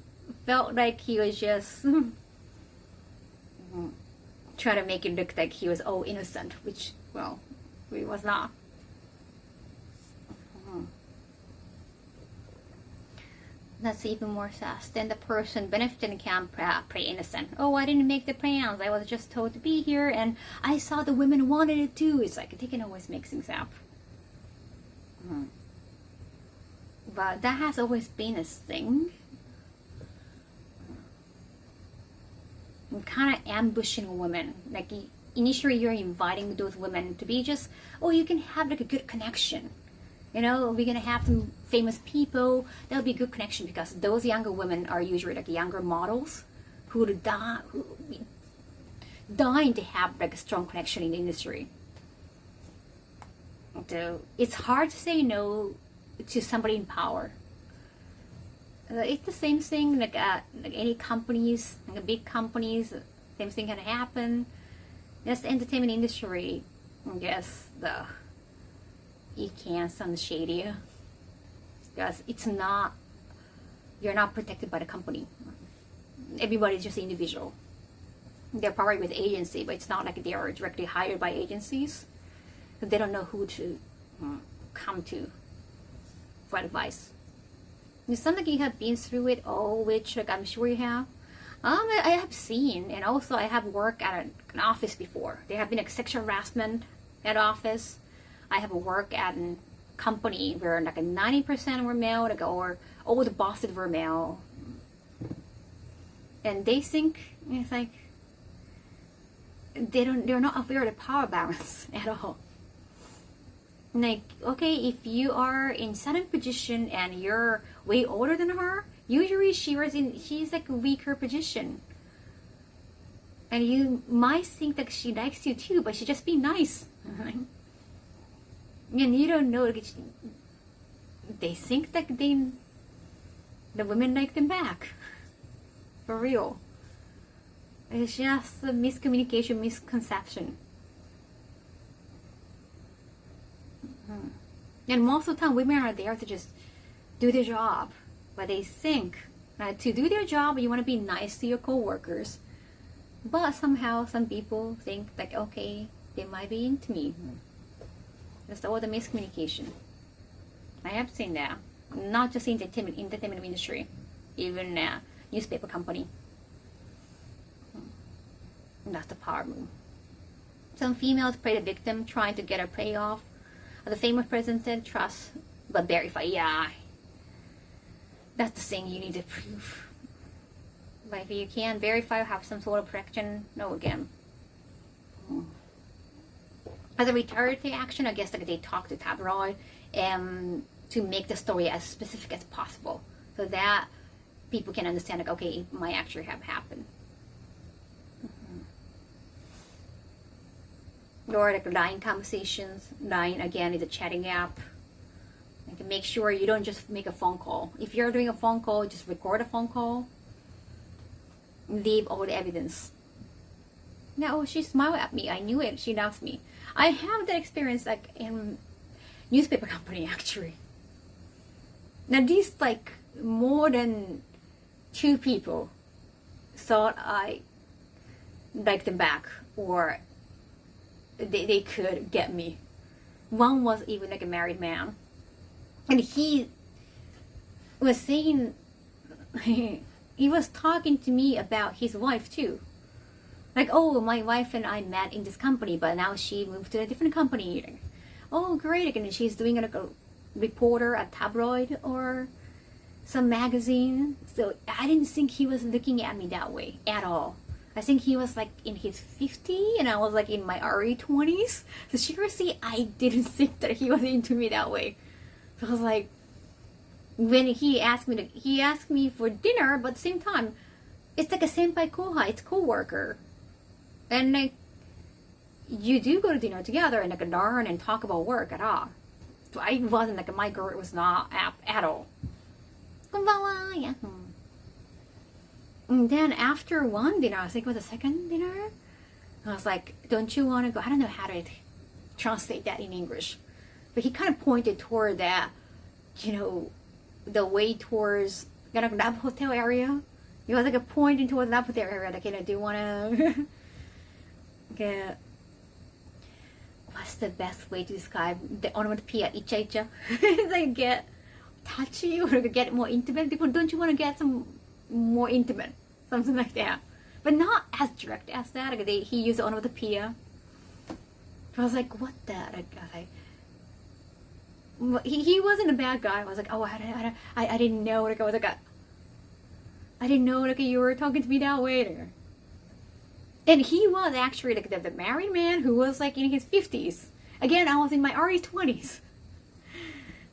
felt like he was just trying to make it look like he was all innocent, which, well, he was not. That's even more sus. Then the person benefiting can play innocent. Oh, I didn't make the plans. I was just told to be here, and I saw the women wanted it too. It's like they can always make things up. But that has always been a thing. kind of ambushing women. Like initially you're inviting those women to be just, oh, you can have like a good connection. You know, we're gonna have some famous people. That'll be a good connection, because those younger women are usually like younger models who would dying to have like a strong connection in the industry. So it's hard to say no to somebody in power. It's the same thing like any companies, like big companies, same thing can happen. That's the entertainment industry. I guess it can sound shady, because it's not, you're not protected by the company. Everybody's just individual. They're probably with agency, but it's not like they are directly hired by agencies. They don't know who to come to for advice. It's something you have been through it all, which like I'm sure you have. I have seen, and also I have worked at an office before. There have been like sexual harassment at office. I have worked at a company where like a 90% were male, like, or all the bosses were male, and they think it's like they're not aware of the power balance at all. Like, okay, if you are in certain position and you're way older than her, usually she's like a weaker position, and you might think that she likes you too, but she just be nice. And you don't know, like, they think that the women like them back. For real. It's just a miscommunication, misconception. And most of the time women are there to just do their job. But they think that to do their job, you want to be nice to your co-workers. But somehow some people think like, okay, they might be into me. That's all the miscommunication. I have seen that. Not just in the entertainment industry, even newspaper company. That's the power move. Some females play the victim, trying to get a payoff. The famous president said, trust but verify. Yeah, that's the thing you need to prove. But if you can't verify or have some sort of protection, no again. As a retaliatory action, I guess like they talk to tabloid to make the story as specific as possible, so that people can understand like, okay, it might actually have happened. Or like line conversations. Line again is a chatting app. Like, make sure you don't just make a phone call. If you're doing a phone call, just record a phone call. Leave all the evidence. Now, she smiled at me. I knew it. She loves me. I have that experience like in newspaper company actually. Now these like more than 2 people thought I liked them back, or they could get me. One was even like a married man, and he was saying he was talking to me about his wife too. Like, oh, my wife and I met in this company, but now she moved to a different company. Like, oh, great. And she's doing like a reporter at tabloid or some magazine. So I didn't think he was looking at me that way at all. I think he was like in his 50s and I was like in my early 20s. So seriously, I didn't think that he was into me that way. So I was like, when he asked me for dinner, but at the same time, it's like a senpai kohai, it's co-worker. And like, you do go to dinner together and like learn and talk about work at all. So I wasn't like, my girl was not at all. Konbanwa, yeah. And then after one dinner, I think it was the second dinner, I was like, don't you want to go? I don't know how to translate that in English. But he kind of pointed toward that, you know, the way towards kind of lab hotel area. He was like a pointing towards lab hotel area, like, you know, do you want to get, what's the best way to describe the onomatopoeia, icha icha? It's like get touchy or get more intimate. People, don't you want to get some more intimate? Something like that. But not as direct as that. Like he used the onomatopoeia. I was like, what the? I was like, he wasn't a bad guy. I was like, oh, I didn't know. Like I was like, I didn't know like you were talking to me that way. And he was actually like the married man who was like in his 50s. Again, I was in my early 20s.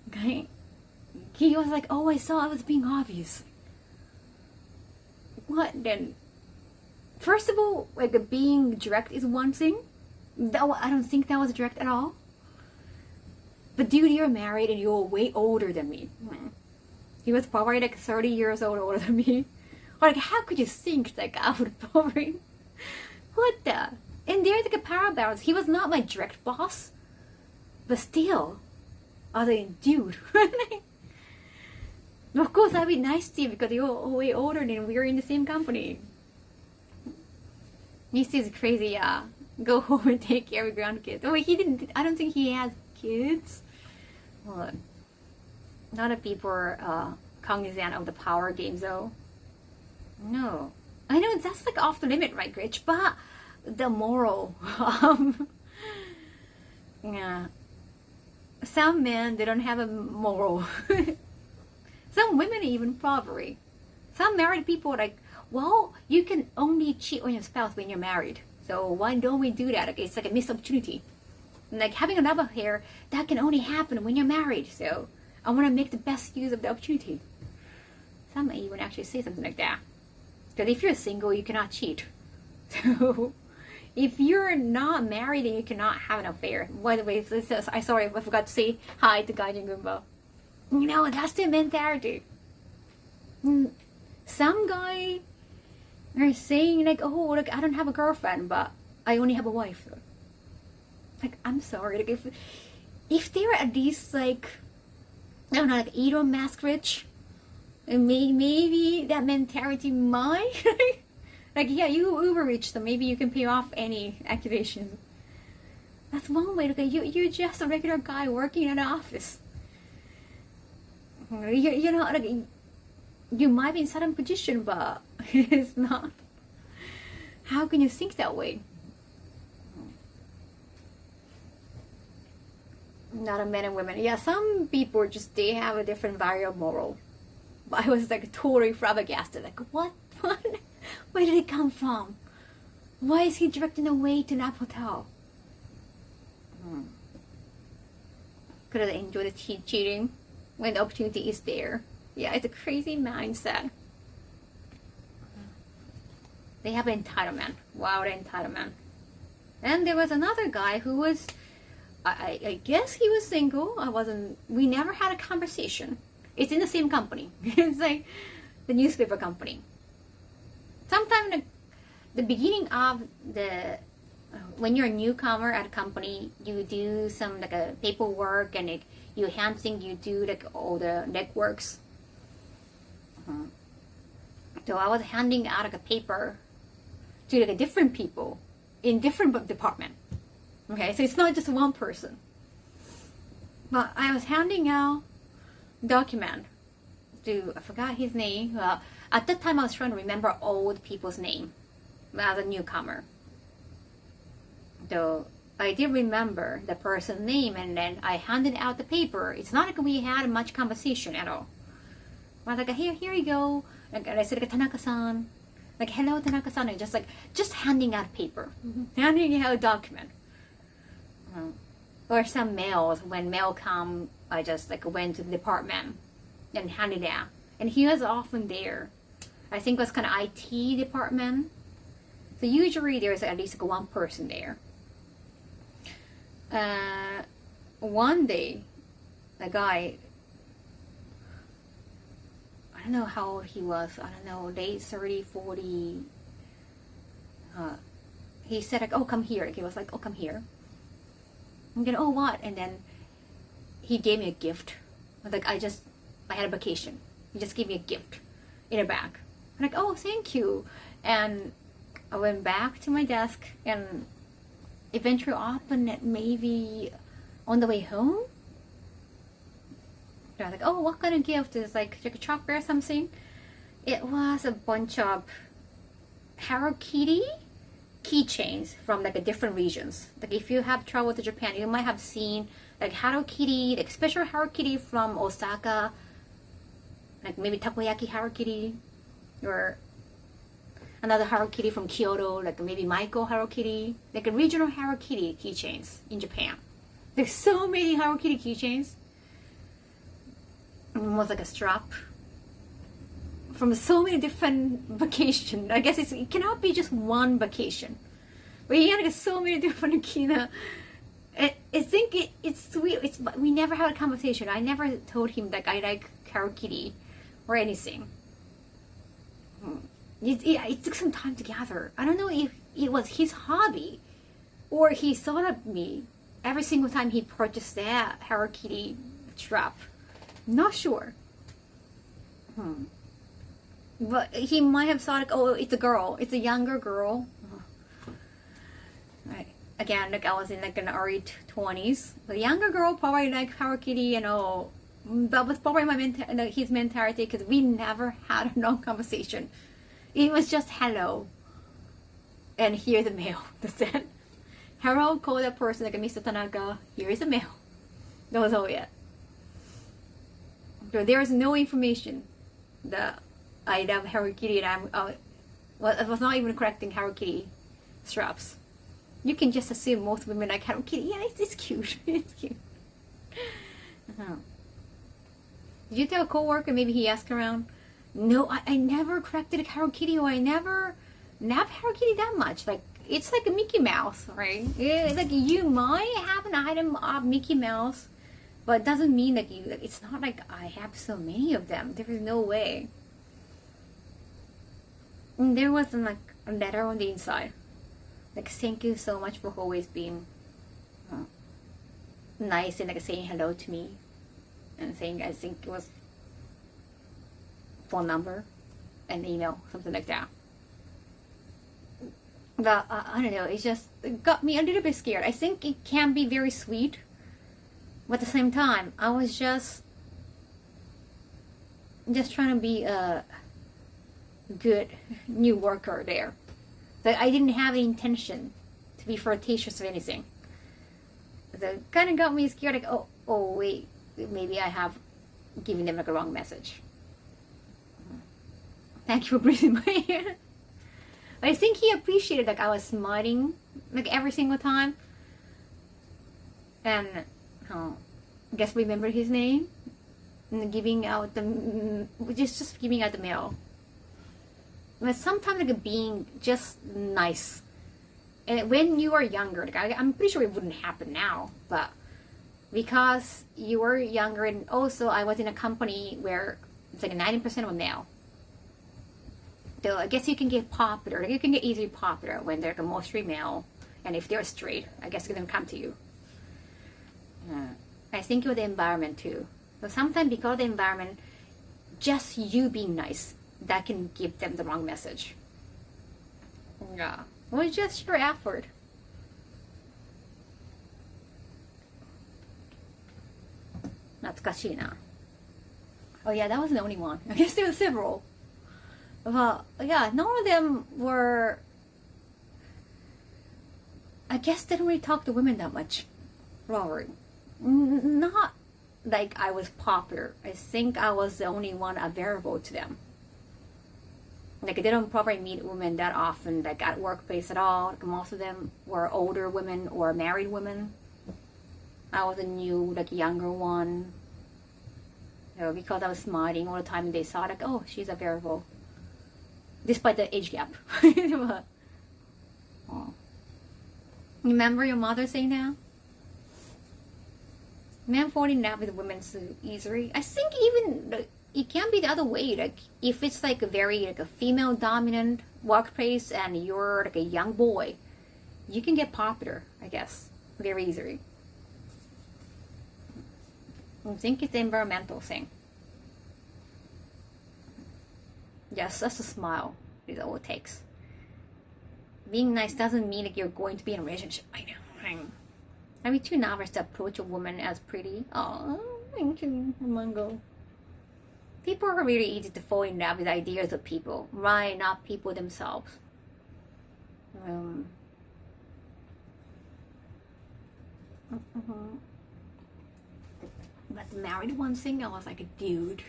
Okay? He was like, oh, I saw I was being obvious. What then? First of all, like being direct is one thing. I don't think that was direct at all. But dude, you're married and you're way older than me. He was probably like 30 years old older than me. Or like, how could you think like I would probably... What the? And there's like a power balance. He was not my direct boss. But still, I was like, dude. Of course, I'd be nice to you because you're way older and we're in the same company. This is crazy, yeah. Go home and take care of your grandkids. Oh, he didn't. I don't think he has kids. Well, a lot of people are cognizant of the power games, though. No, I know that's like off the limit, right, Gritch? But the moral, yeah. Some men, they don't have a moral. Some women even probably. Some married people are like, well, you can only cheat on your spouse when you're married. So why don't we do that? Okay, it's like a missed opportunity. And like having another affair, that can only happen when you're married. So I want to make the best use of the opportunity. Some may even actually say something like that. Because if you're single, you cannot cheat. So if you're not married, then you cannot have an affair. By the way, I forgot to say hi to Gaijin Goomba. You know, that's the mentality. Some guy are saying like, oh, look, I don't have a girlfriend, but I only have a wife. Like, I'm sorry. Like, if they were at least like, I don't know, like Elon Musk rich, and maybe that mentality might. Like, yeah, you uber rich, so maybe you can pay off any activations. That's one way to go. You're just a regular guy working in an office. You know, like, you might be in a certain position, but it's not. How can you think that way? Not a men and women. Yeah, some people just, they have a different variable moral. But I was like totally flabbergasted. Like, what? Where did it come from? Why is he directing away to that hotel? Could have enjoyed the cheating when the opportunity is there. Yeah, it's a crazy mindset. They have entitlement. Wow, the entitlement. And there was another guy who was, I guess he was single. We never had a conversation. It's in the same company. It's like the newspaper company. Sometime the beginning of when you're a newcomer at a company, you do some like a paperwork and you hand things, you do like all the legworks. So I was handing out like a paper to like a different people in different department. Okay, so it's not just one person. But I was handing out document to, I forgot his name. At that time I was trying to remember old people's name as a newcomer. So I did remember the person's name, and then I handed out the paper. It's not like we had much conversation at all. I was like, here you go. Like, and I said, like, Tanaka-san. Like, hello, Tanaka-san. And just handing out paper. Handing out a document. Or some mails. When mail come, I just like went to the department and handed it out. And he was often there. I think it was kind of IT department. So usually there's at least like one person there. One day, a guy, I don't know how old he was, I don't know, late 30, 40, he said like, oh, come here. He was like, oh, come here. I'm gonna, oh, what? And then he gave me a gift. I was like, I had a vacation. He just gave me a gift in a bag. I'm like, oh, thank you. And I went back to my desk and eventually opened it maybe on the way home. I was like, oh, what kind of gift? Is like a chocolate or something? It was a bunch of Hello Kitty keychains from like a different regions. Like if you have traveled to Japan, you might have seen like Hello Kitty, like special Hello Kitty from Osaka, like maybe takoyaki Hello Kitty, or another Hello Kitty from Kyoto, like maybe Michael Hello Kitty, like a regional Hello Kitty keychains in Japan. There's so many Hello Kitty keychains. Almost like a strap from so many different vacations. I guess it cannot be just one vacation. But you get so many different Akina. I think it's sweet. We never had a conversation. I never told him that I like Hello Kitty or anything. It took some time to gather. I don't know if it was his hobby or he thought of me every single time he purchased that Hello Kitty strap. Not sure. But he might have thought, like, oh, it's a girl. It's a younger girl. Right. Again, like I was in like an early 20s. The younger girl probably like Hello Kitty, you know. That was probably his mentality, because we never had a long conversation. It was just hello. And here's a mail. That's it. Hello, call that person, like Mr. Tanaka. Here is a mail. That was all it. So there is no information that I love Hello Kitty and I was not even collecting Hello Kitty straps. You can just assume most women like Hello Kitty. Yeah, it's cute. It's cute. Did you tell a coworker? Maybe he asked around. No, I never collected a Hello Kitty, or I never nabbed Hello Kitty that much. Like, it's like a Mickey Mouse, right? Yeah, like you might have an item of Mickey Mouse, but it doesn't mean that you. It's not like I have so many of them. There is no way. And there was like a letter on the inside, like thank you so much for always being nice and like saying hello to me, and saying I think it was phone number and email, something like that. But I don't know, it got me a little bit scared. I think it can be very sweet, but at the same time I was just trying to be a good new worker there. So I didn't have the intention to be flirtatious or anything. So it kind of got me scared, like, oh wait, maybe I have given them like a wrong message. Thank you for breathing my hair. I think he appreciated like I was smiling like every single time. And I guess remember his name and giving out just giving out the mail. But sometimes like being just nice. And when you are younger, like I'm pretty sure it wouldn't happen now, but because you were younger, and also I was in a company where it's like 90% were male. So I guess you can get popular. Like you can get easily popular when they're mostly male, and if they're straight, I guess they're gonna come to you. I think with the environment too. So sometimes because of the environment, just you being nice, that can give them the wrong message. Yeah, well, it's just your effort. Natsukashii. Oh yeah, that wasn't the only one. I guess there were several. Well, yeah, none of them were. I guess they didn't really talk to women that much. Robert, not like I was popular. I think I was the only one available to them. Like they don't probably meet women that often, like at workplace at all. Like most of them were older women or married women. I was a new, like younger one. You know, because I was smiling all the time, they saw like, oh, she's available. Despite the age gap. But, oh. Remember your mother saying that? Men falling in love with women so easily. I think even it can be the other way. Like if it's like a very like a female dominant workplace and you're like a young boy, you can get popular, I guess, very easily. I think it's the environmental thing. Just a smile is all it takes. Being nice doesn't mean that you're going to be in a relationship. I know. I'd be too nervous to approach a woman as pretty. Oh, thank you, Mango. People are really easy to fall in love with ideas of people, right? Not people themselves. But the married one thing, I was like, dude.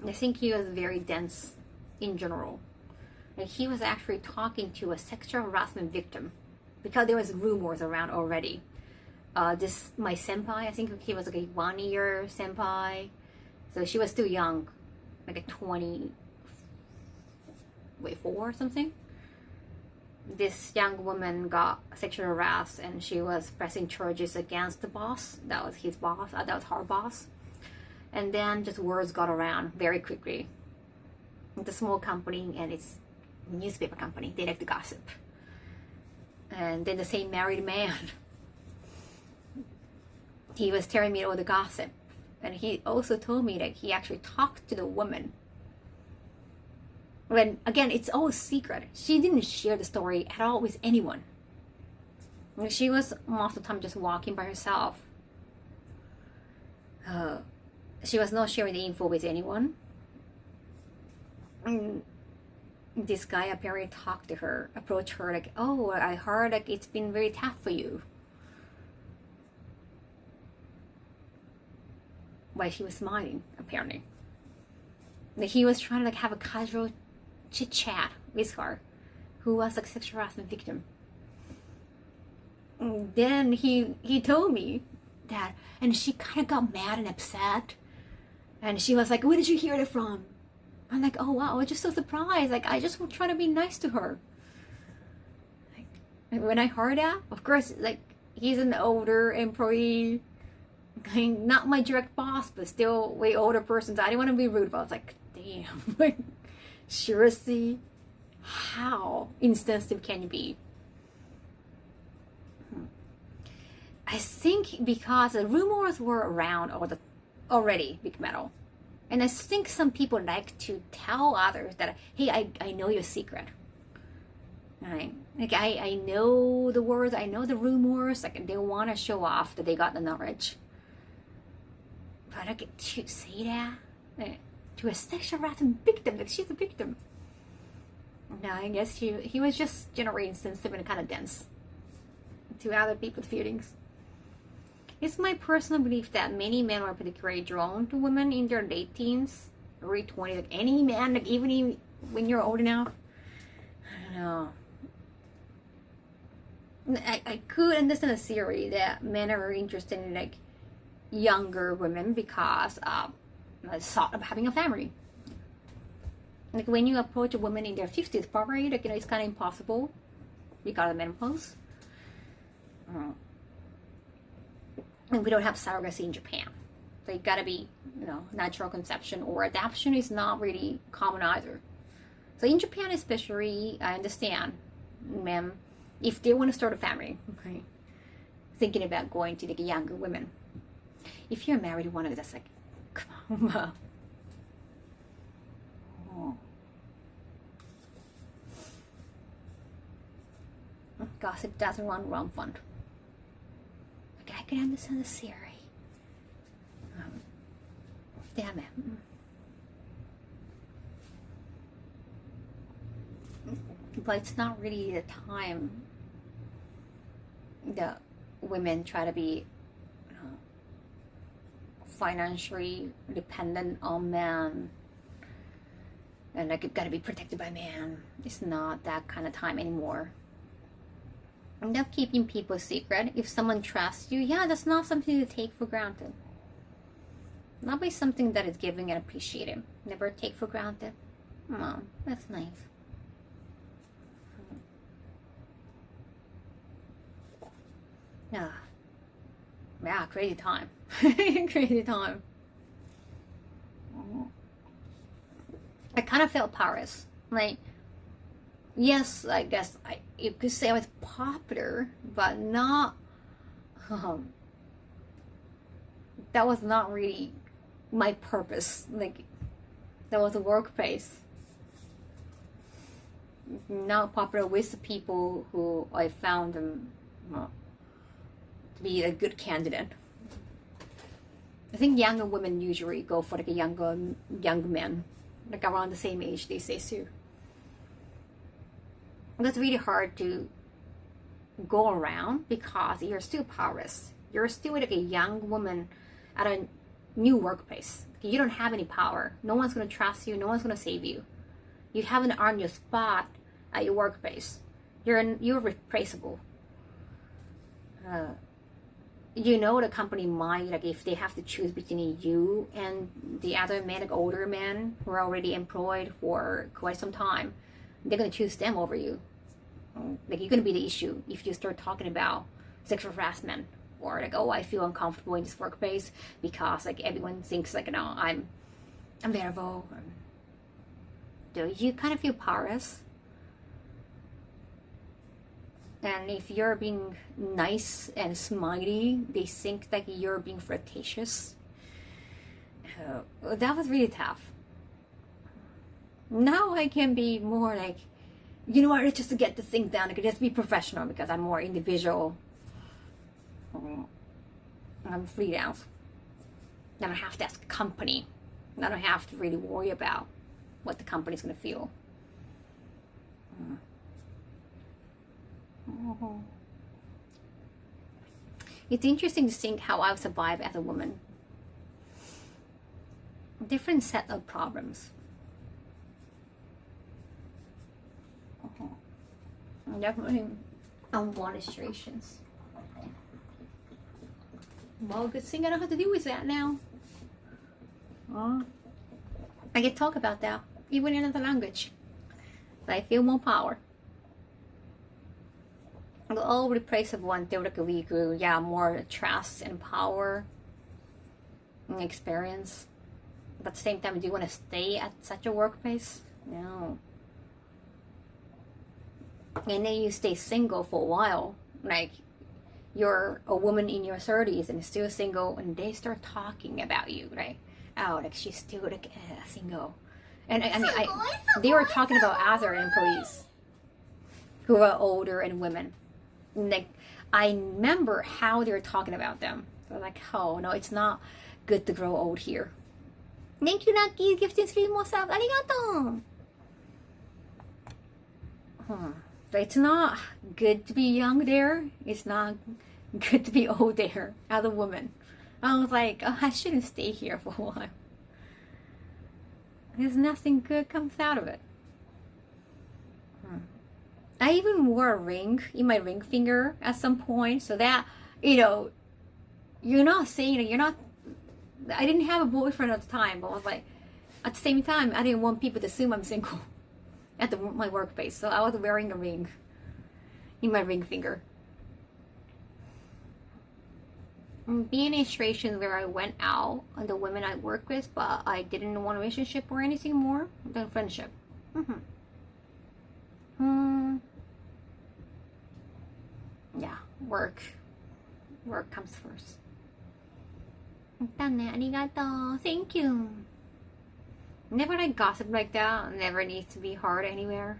I think he was very dense in general. Like he was actually talking to a sexual harassment victim because there was rumors around already. This my senpai, I think he was like a 1 year senpai, so she was still young, like a 24 or something. This young woman got sexually harassed, and she was pressing charges against the boss. That was his boss. That was her boss. And then just words got around very quickly. It's a small company, and it's a newspaper company. They like to gossip. And then the same married man, he was telling me all the gossip. And he also told me that he actually talked to the woman. When, again, it's all secret. She didn't share the story at all with anyone. She was most of the time just walking by herself. She was not sharing the info with anyone. And this guy apparently talked to her, approached her like, oh, I heard like it's been very tough for you. While she was smiling, apparently. Like he was trying to like have a casual chit chat with her, who was like sexual harassment victim. And then he told me that, and she kind of got mad and upset, and she was like, "Where did you hear it from?" I'm like, "Oh wow, I was just so surprised. Like I just was trying to be nice to her." Like when I heard that, of course, like he's an older employee. Not my direct boss, but still way older person. So I didn't want to be rude, but I was like, damn, like, seriously, how insensitive can you be? I think because the rumors were around already, Big Metal. And I think some people like to tell others that, hey, I know your secret. Right? Like, I know the words, I know the rumors, like, they want to show off that they got the knowledge. But like, to say that to a sexual harassment victim, like she's a victim. No, I guess he was just generally insensitive and kind of dense to other people's feelings. It's my personal belief that many men are particularly drawn to women in their late teens, early 20s. Like any man, like even when you're old enough. I don't know. I could understand a theory that men are interested in like younger women because the thought of having a family. Like when you approach a woman in their 50s, probably like it's kind of impossible because of menopause. And we don't have surrogacy in Japan, so you gotta be natural conception, or adoption is not really common either. So in Japan especially, I understand men, if they want to start a family, okay, thinking about going to like younger women. If you're married to one of them, that's like, come on. Oh. Gossip doesn't run wrong fund. Like I can understand the theory. Damn it. But it's not really the time that women try to be financially dependent on men and like you've got to be protected by man. It's not that kind of time anymore. And of keeping people secret. If someone trusts you, yeah, that's not something to take for granted. Not by something that is giving and appreciated. Never take for granted. Mom, that's nice. Yeah, crazy time. Crazy time. I kind of felt powerless. Like, yes, I guess you could say I was popular, but not. That was not really my purpose. Like, that was a workplace. Not popular with the people who I found them to be a good candidate. I think younger women usually go for like a young men, like around the same age these days too. That's really hard to go around because you're still powerless. You're still like a young woman at a new workplace. you don't have any power. No one's going to trust you. No one's going to save you. You haven't earned your spot at your workplace. You're replaceable. You know the company might, like, if they have to choose between you and the other man, like older men who are already employed for quite some time, they're going to choose them over you. Like, you're going to be the issue if you start talking about sexual harassment, or like, oh, I feel uncomfortable in this workplace because like everyone thinks like, no, I'm unbearable. Do you kind of feel powerless? And if you're being nice and smiley, they think that you're being flirtatious. That was really tough. Now I can be more like, you know what, just to get the thing done, I could just be professional because I'm more individual. I'm freelance. I don't have to ask a company. I don't have to really worry about what the company's going to feel. It's interesting to think how I've survived as a woman. Different set of problems. Definitely unwanted situations. Well, good thing I don't have to deal with that now. I can talk about that even in another language. I feel more power. All replace of one theoretically grew, yeah, more trust and power and experience. But at the same time, do you want to stay at such a workplace? No. And then you stay single for a while. Like, you're a woman in your 30s and still single, and they start talking about you, right? Oh, like, she's still like single. And I mean, they were talking about other employees who are older and women. Like, I remember how they were talking about them. They're like, oh no, it's not good to grow old here. Thank you, Naki. Gifting 3 more subs. Arigato. So it's not good to be young there. It's not good to be old there as a woman. I was like, oh, I shouldn't stay here for a while. There's nothing good comes out of it. I even wore a ring in my ring finger at some point, so that, you know, you're not saying, you're not, I didn't have a boyfriend at the time, but I was like, at the same time, I didn't want people to assume I'm single at my workplace, so I was wearing a ring in my ring finger. Being in situations where I went out on the women I work with, but I didn't want a relationship or anything more than friendship. Yeah, work comes first. Arigato. Thank you. Never like gossip like that. Never needs to be hard anywhere.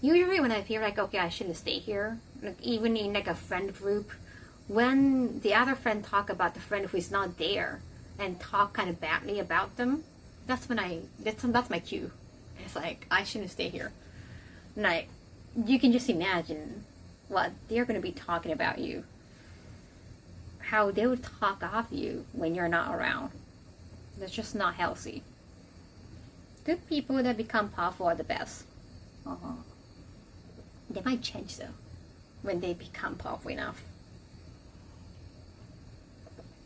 Usually when I feel like, okay, I shouldn't stay here, like even in like a friend group, when the other friend talk about the friend who is not there and talk kind of badly about them, that's when that's my cue. It's like, I shouldn't stay here. Like, you can just imagine what they're going to be talking about you. How they would talk of you when you're not around. That's just not healthy. Good people that become powerful are the best. They might change though when they become powerful enough.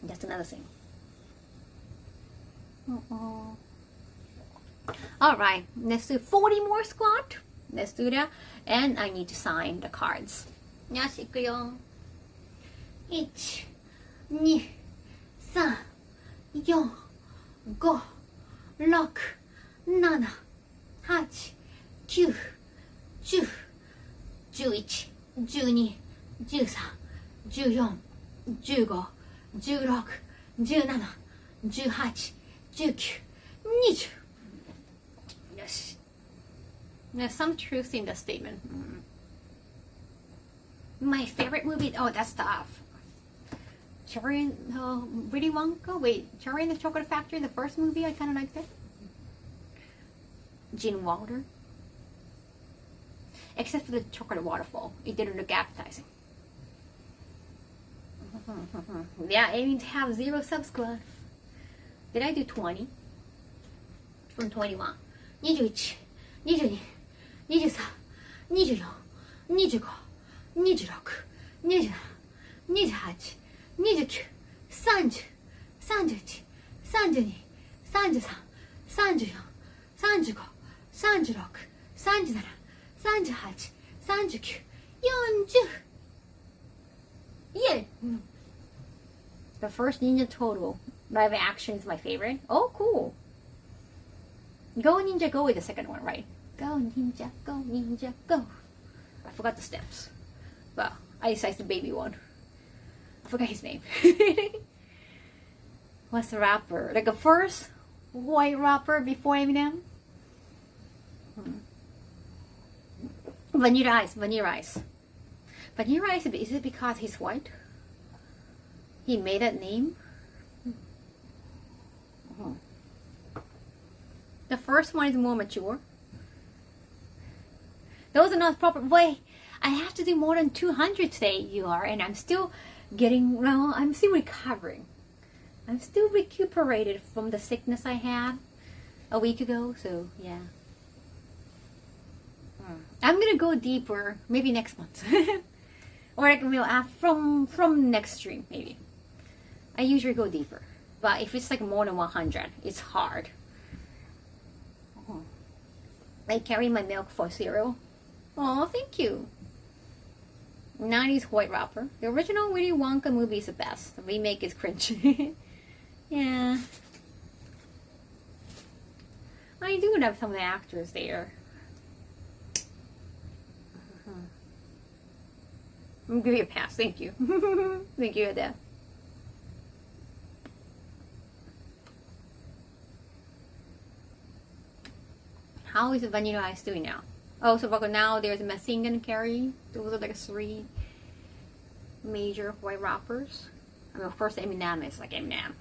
That's another thing. Alright, let's do 40 more squat. Let's do that. And I need to sign the cards. よし、いくよ。1、2、3、4、5、6、7、8、9、10、11、12、13、14、15、16、17、18、19、20。Yes. There's some truth in the statement. My favorite movie, oh, that's tough. Cherry and Willy Wonka? Wait, Cherry and the Chocolate Factory, the first movie, I kind of liked it. Gene Wilder. Except for the chocolate waterfall. It didn't look appetizing. Yeah, aiming to have 0 subscribers. Did I do 20? From 21. 21, 22, 23, 24, 25, 26, 27, 28, 29, 30, 31, 32, 33, 34, 35, 36, 37, 38, 39, 40. Yeah. The first Ninja Turtle live action is my favorite. Oh, cool. Go Ninja Go is the second one, right? Go Ninja Go. I forgot the steps. Well, I decided the baby one. I forgot his name. What's the rapper? Like a first white rapper before Eminem? Vanilla Ice. Vanilla Ice, is it because he's white? He made that name? The first one is more mature. Those are not proper. Wait, I have to do more than 200 today, and I'm still getting, well, I'm still recovering. I'm still recuperated from the sickness I had a week ago, so yeah. I'm gonna go deeper, maybe next month. Or like, from next stream, maybe. I usually go deeper. But if it's like more than 100, it's hard. I carry my milk for cereal. Oh, thank you. 90s white rapper. The original Willy Wonka movie is the best. The remake is cringe. Yeah. I do have some of the actors there. I'm giving you a pass. Thank you. Thank you, Adele. How is Vanilla Ice doing now? Oh, so now there's Machine Gun Kelly. Those are like 3 major white rappers. I mean, of course, Eminem is like Eminem.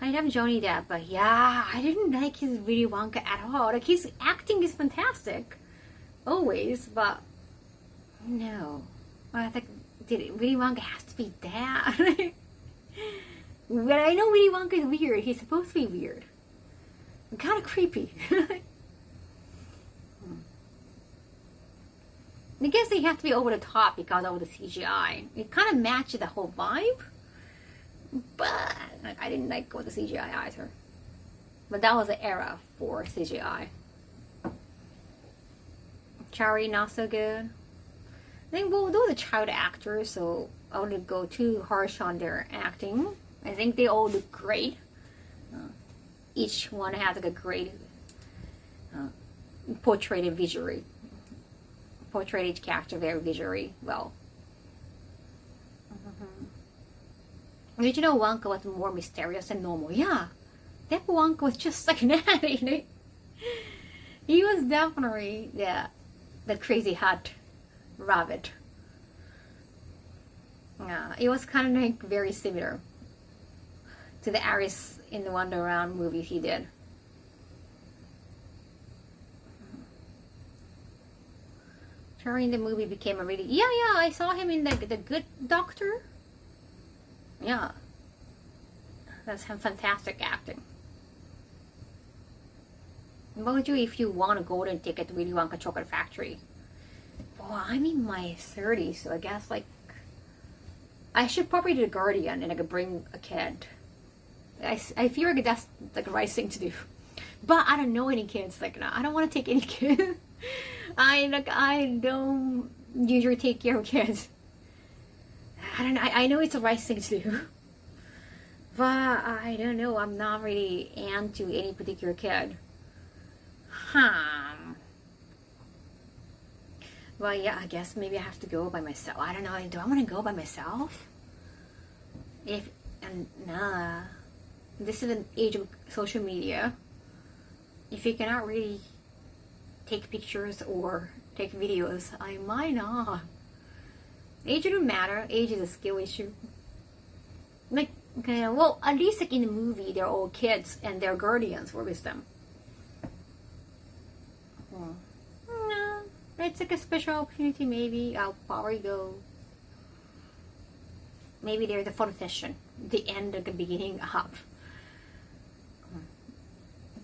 I love Johnny Depp, but yeah, I didn't like his Willy Wonka at all. Like, his acting is fantastic, always, but no. I think Willy Wonka has to be that. But I know Willy Wonka is weird. He's supposed to be weird. Kind of creepy. I guess they have to be over the top because of the CGI. It kind of matches the whole vibe. But I didn't like all the CGI either. But that was the era for CGI. Chari, not so good. I think, well, those are child actors, so I wouldn't go too harsh on their acting. I think they all look great. Each one has like a great portrayed visually. Portrayed each character very visually well. Original Wonka was more mysterious than normal. Yeah, that Wonka was just like that. He was definitely the crazy hot rabbit. Yeah, it was kind of like very similar to the Alice in the Wonderland movie he did. During the movie became a really... Yeah, I saw him in the Good Doctor. Yeah. That's some fantastic acting. What would you if you won a golden ticket to Willy Wonka Chocolate Factory? Well, I'm in my 30s, so I guess like... I should probably do the Guardian and I could bring a kid. I feel like that's like the right thing to do. But I don't know any kids. Like, no, I don't want to take any kids. I don't usually take care of kids. I don't know. I know it's the right thing to do. But I don't know. I'm not really into any particular kid. Well, yeah, I guess maybe I have to go by myself. I don't know. Do I want to go by myself? Nah. This is an age of social media. If you cannot really take pictures or take videos, I might not. Age doesn't matter. Age is a skill issue. Like, okay, well, at least like in the movie, they're all kids and their guardians were with them. No, it's like a special opportunity. Maybe I'll probably go. Maybe they're the politician. The end or the beginning of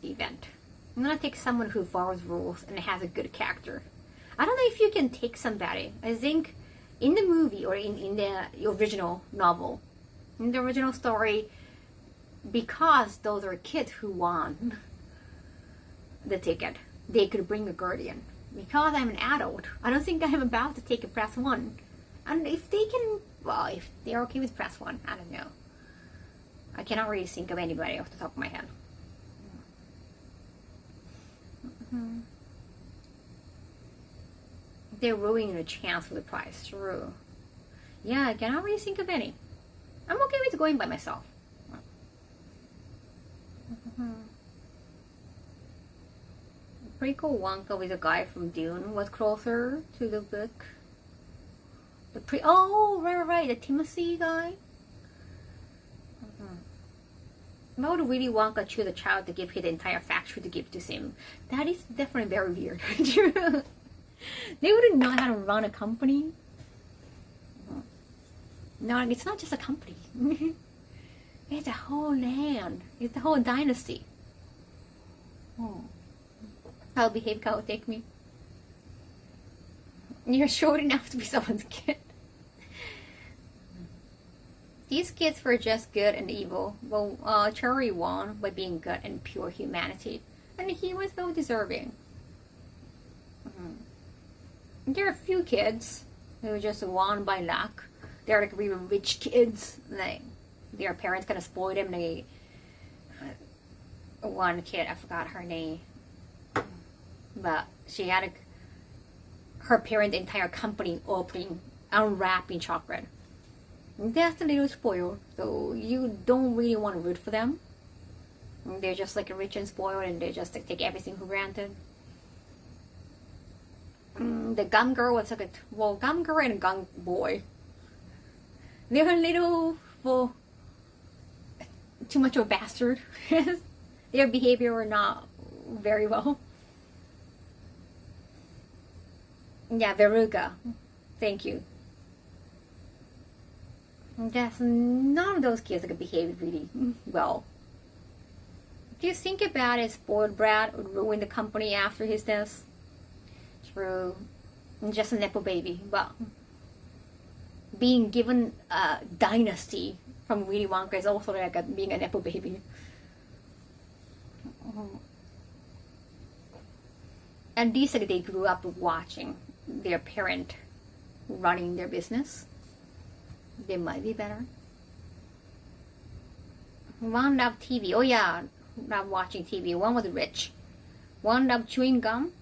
the event. I'm gonna take someone who follows rules and has a good character. I don't know if you can take somebody. I think in the movie or in the original novel, in the original story, because those are kids who won the ticket, they could bring a guardian. Because I'm an adult, I don't think I'm about to take a press one. And if they can, well, if they're okay with press one, I don't know. I cannot really think of anybody off the top of my head. They're ruining a chance for the prize. True. Yeah, I cannot really think of any. I'm okay with going by myself. Pretty cool. Wonka with a guy from Dune was closer to the book. Right, the Timothy guy. Why would Willy Wonka choose a child to give him the entire factory to give to him? That is definitely very weird. They wouldn't know how to run a company. No, it's not just a company. It's a whole land. It's a whole dynasty. I'll behave, Kaho, take me. You're short enough to be someone's kid. These kids were just good and evil. Well, Chores won by being good and pure humanity. And he was so deserving. There are a few kids who just won by luck. They're like really rich kids. Like, their parents kind of spoiled them. They, one kid, I forgot her name. But she had her parent entire company opening, unwrapping chocolate. That's a little spoiled, so you don't really want to root for them. They're just like rich and spoiled, and they just like, take everything for granted. The gum girl was like gum girl and gum boy. They're a little, too much of a bastard. Their behavior were not very well. Yeah, Veruga. Thank you. Yes, none of those kids could behave really well. If you think about it, spoiled brat would ruin the company after his death. True. Just a nepo baby. But being given a dynasty from Willy Wonka is also like being a nepo baby. And these like they grew up watching their parent running their business. They might be better. One loved TV. Oh yeah, not watching TV. One was rich. One loved chewing gum.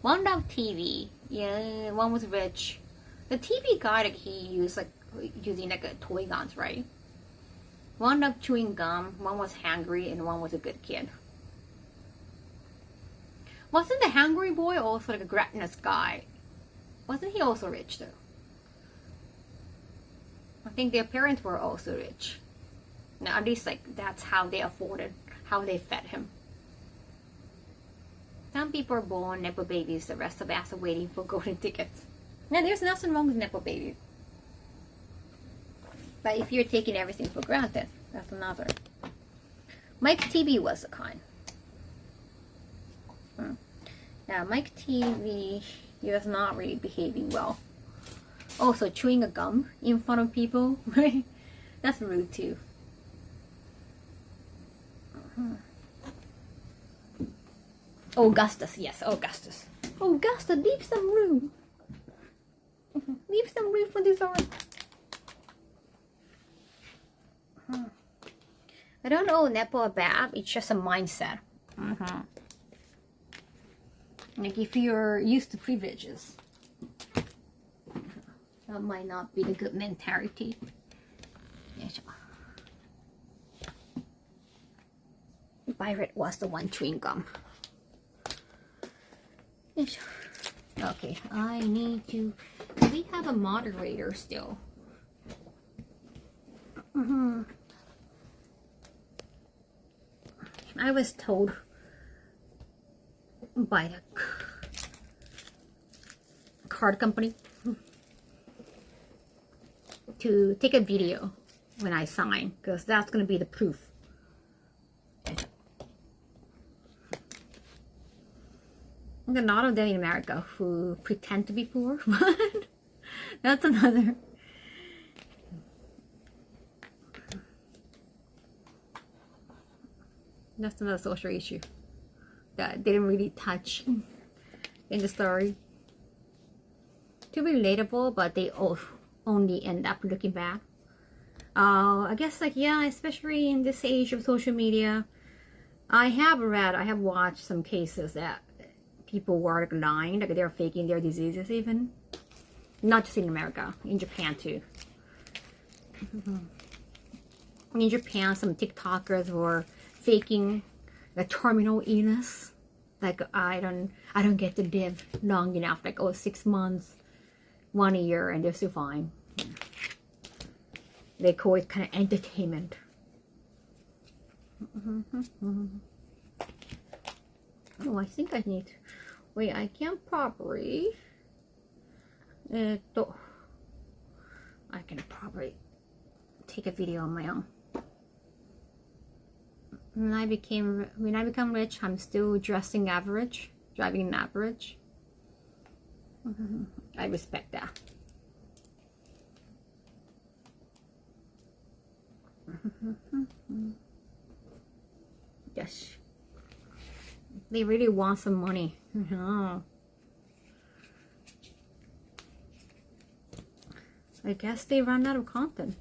One loved TV. Yeah, one was rich. The TV guy, like he used like using like a toy guns, right? One loved chewing gum. One was hungry, and one was a good kid. Wasn't the hungry boy also like a gluttonous guy? Wasn't he also rich though? I think their parents were also rich. Now, at least like that's how they afforded, how they fed him. Some people are born nepo babies. The rest of us are waiting for golden tickets. Now, there's nothing wrong with nepo babies. But if you're taking everything for granted, that's another. Mike TV was a kind. Now, Mike TV, he was not really behaving well. Also, chewing a gum in front of people, right? That's rude too. Augustus, yes, Augustus. Augustus, leave some room. Leave some room for dessert. I don't know nepo or bad, it's just a mindset. Like if you're used to privileges, that might not be the good mentality. Pirate was the one chewing gum. Okay, I need to. Do we have a moderator still? I was told by the card company to take a video when I sign, because that's going to be the proof. There's a lot of them in America who pretend to be poor, but that's another. That's another social issue that didn't really touch in the story. Too relatable, but they only end up looking back. I guess, like, yeah, especially in this age of social media, I have watched some cases that people were lying, like they're faking their diseases even. Not just in America, in Japan too. In Japan, some TikTokers were faking the terminal illness. Like, I don't get to live long enough, like, 6 months, 1 year, and they're still fine. They call it kind of entertainment. Oh, I think I need to, wait, I can't probably, I can probably take a video on my own. When I become rich, I'm still dressing average, driving an average. I respect that. Yes. They really want some money. I guess they run out of content.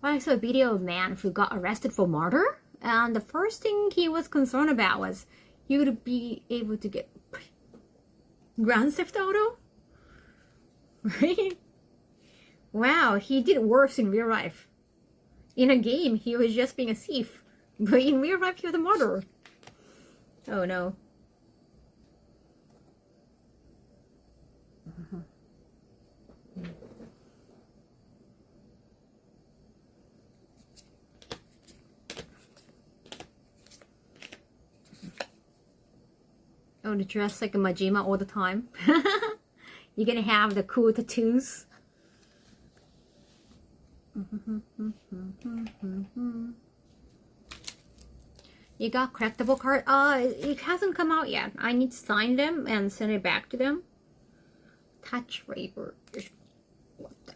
I saw a video of a man who got arrested for murder, and the first thing he was concerned about was he would be able to get Grand Theft Auto. Right? Wow, he did worse in real life. In a game, he was just being a thief, but in real life, he was a murderer. Oh no. Oh, to dress like a Majima all the time. You're gonna have the cool tattoos. You got collectible card? It hasn't come out yet. I need to sign them and send it back to them. Touch Raver. What the?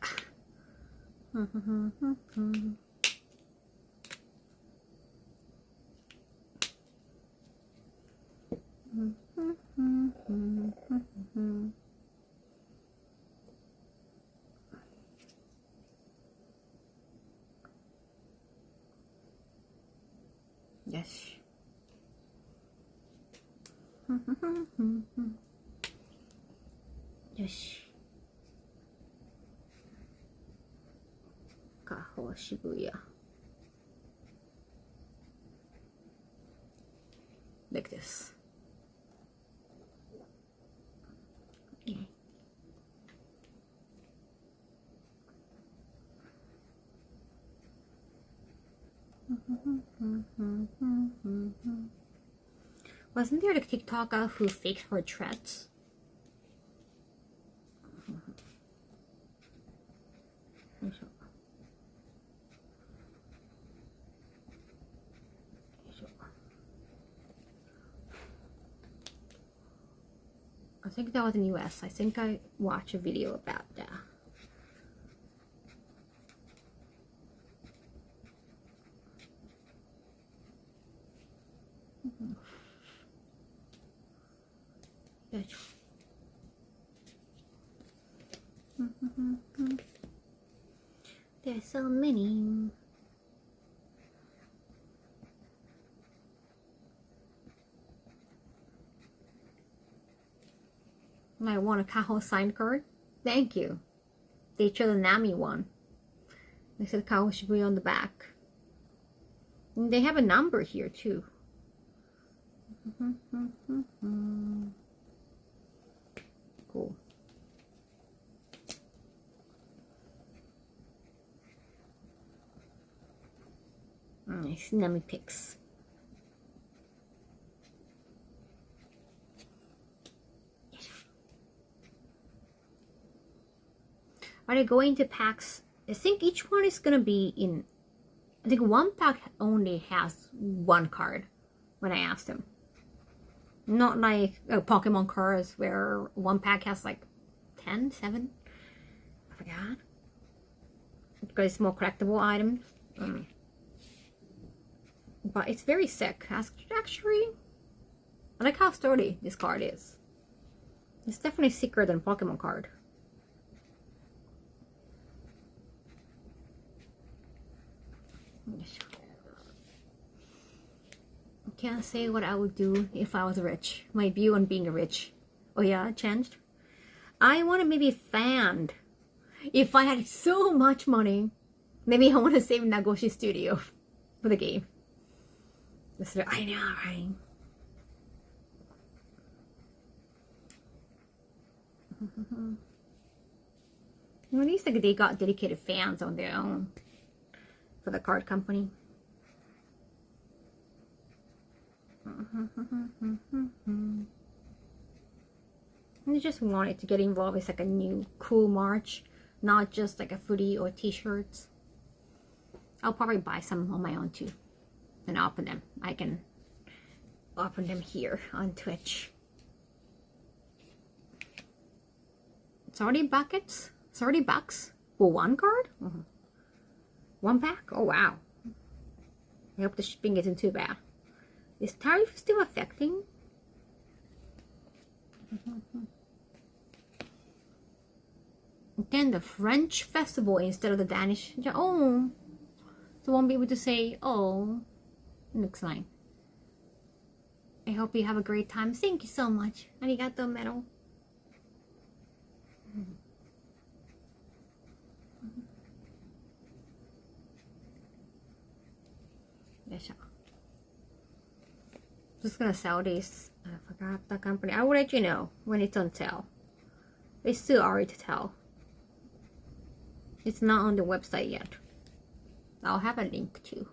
Yes. Yes. Kaho Shibuya. Like this. Okay. Wasn't there the TikToker who faked her threats? I think that was in the US. I think I watched a video about that. There's so many. I want a Kaho signed card. Thank you. They chose the Nami one. They said Kaho Shibuya on the back. And they have a number here too. Cool. Nice Nami pics. Are they going to packs? I think each one is gonna be in. I think one pack only has one card. When I asked him, not like Pokemon cards where one pack has like 10, 7. I forgot. Because it's more collectible items. But it's very sick. Actually, I like how sturdy this card is. It's definitely sicker than Pokemon card. I can't say what I would do if I was rich. My view on being rich. Oh yeah, it changed. I want to maybe fan. If I had so much money, maybe I want to save Nagoshi Studio for the game. I know, right? At least like they got dedicated fans on their own for the card company. I just wanted to get involved with like a new cool merch, not just like a hoodie or t-shirts. I'll probably buy some on my own too and open them. I can open them here on Twitch. 30 buckets? 30 bucks for one card? One pack? Oh wow. I hope the shipping isn't too bad. Is tariff still affecting? Again, the French festival instead of the Danish. Oh, so won't be able to say oh next time. I hope you have a great time. Thank you so much. Arigato, medal. Just gonna sell these. I forgot the company. I will let you know when it's on sale. It's still early to tell. It's not on the website yet. I'll have a link too.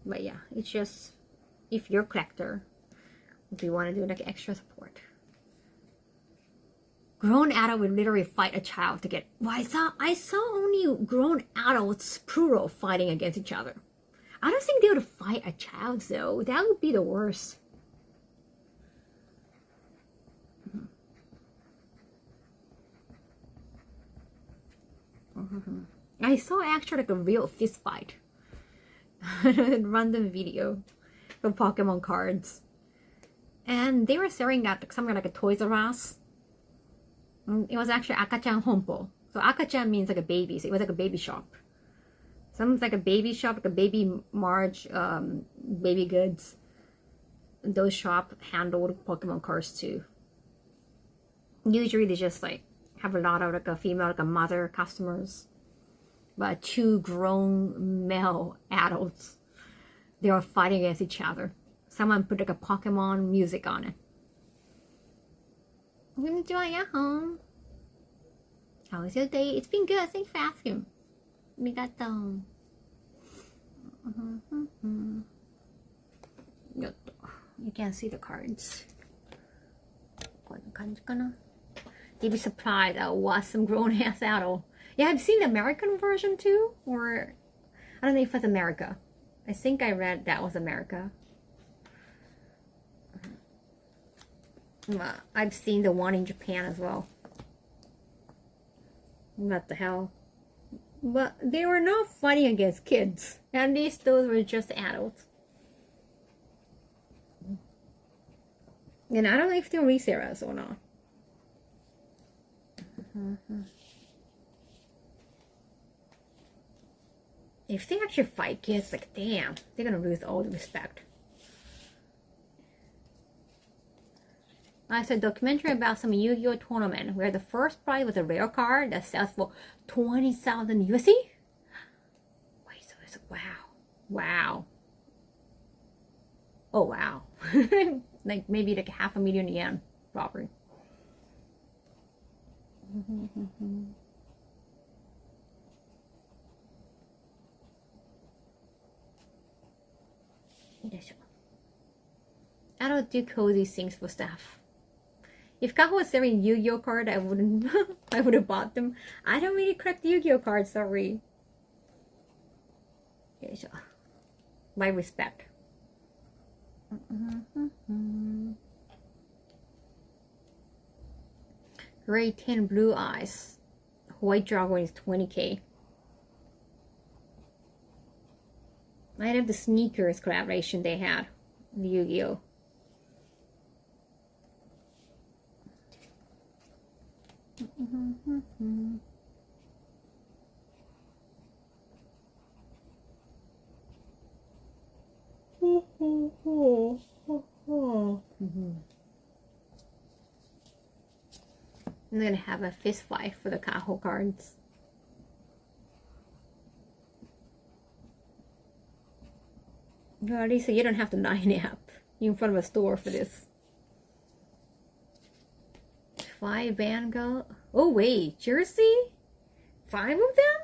But yeah, it's just if you're a collector, if you want to do like extra support. Grown adult would literally fight a child to get. Well, I saw only grown adults plural fighting against each other. I don't think they would fight a child though. That would be the worst. I saw actually like a real fist fight. Random video of Pokemon cards. And they were selling at somewhere like a Toys R Us. It was actually Akachan Honpo. So Akachan means like a baby. So it was like a baby shop. Some's like a baby shop, like a baby Marge, baby goods. Those shop handled Pokemon cards too. Usually they just like have a lot of like a female, like a mother customers. But two grown male adults, they are fighting against each other. Someone put like a Pokemon music on it. I'm gonna join you at home. How was your day? It's been good. Thanks for asking. Arigato. You can't see the cards. You'd be surprised at what some grown ass adult. Yeah, I've seen the American version too, or I don't know if it's America. I think I read that was America. I've seen the one in Japan as well. What the hell? But they were not fighting against kids. At least those were just adults. And I don't know if they're resellers or not. If they actually fight kids, like damn, they're gonna lose all the respect. I saw a documentary about some Yu-Gi-Oh tournament where the first prize was a rare card that sells for 20,000 USD. Wait, so it's wow. Oh wow, like maybe like 500,000 yen, probably. よいしょ。I don't do cozy things for stuff. If Kaho was selling Yu-Gi-Oh card, I wouldn't. I would have bought them. I don't really collect Yu-Gi-Oh cards. Sorry. My respect. Gray 10 blue eyes. White dragon is 20k. I have the sneakers collaboration they had. The Yu-Gi-Oh. I'm gonna have a fist fight for the Kaho cards. Well, Lisa, you don't have to line up. You're in front of a store for this. 5 Vanguard. Oh wait, Jersey? 5 of them?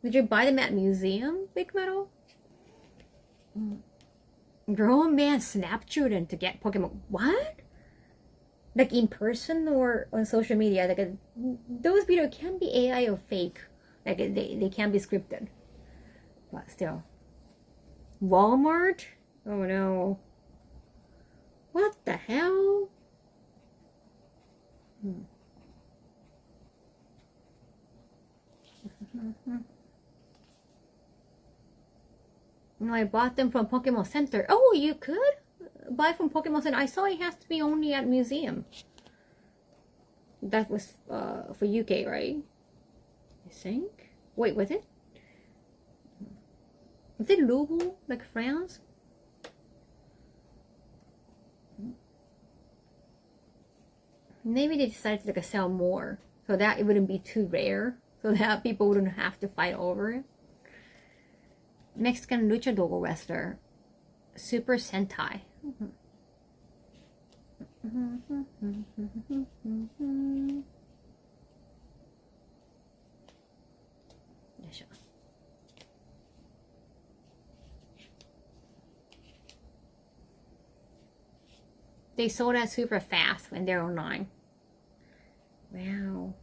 Did you buy them at museum, Big Metal? Grown man snap children to get Pokemon. What? Like in person or on social media? Like those videos can be AI or fake. Like they can be scripted. But still. Walmart? Oh no. What the hell? No, I bought them from Pokemon Center. Oh, you could buy from Pokemon Center. I saw it has to be only at museum. That was for UK, right? I think. Wait, was it? Is it Louisville, like France? Maybe they decided to sell more so that it wouldn't be too rare, so that people wouldn't have to fight over it. Mexican luchador wrestler, Super Sentai. They sold out super fast when they're online. Wow.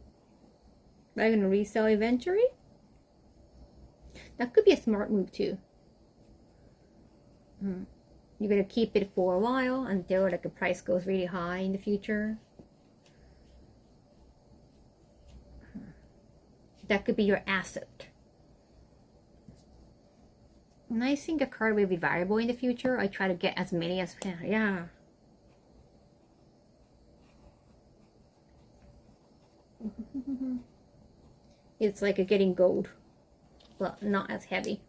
Are you gonna resell eventually? That could be a smart move too. You're gonna keep it for a while until like the price goes really high in the future. That could be your asset. And I think a card will be valuable in the future. I try to get as many as can. Yeah. It's like getting gold, but not as heavy.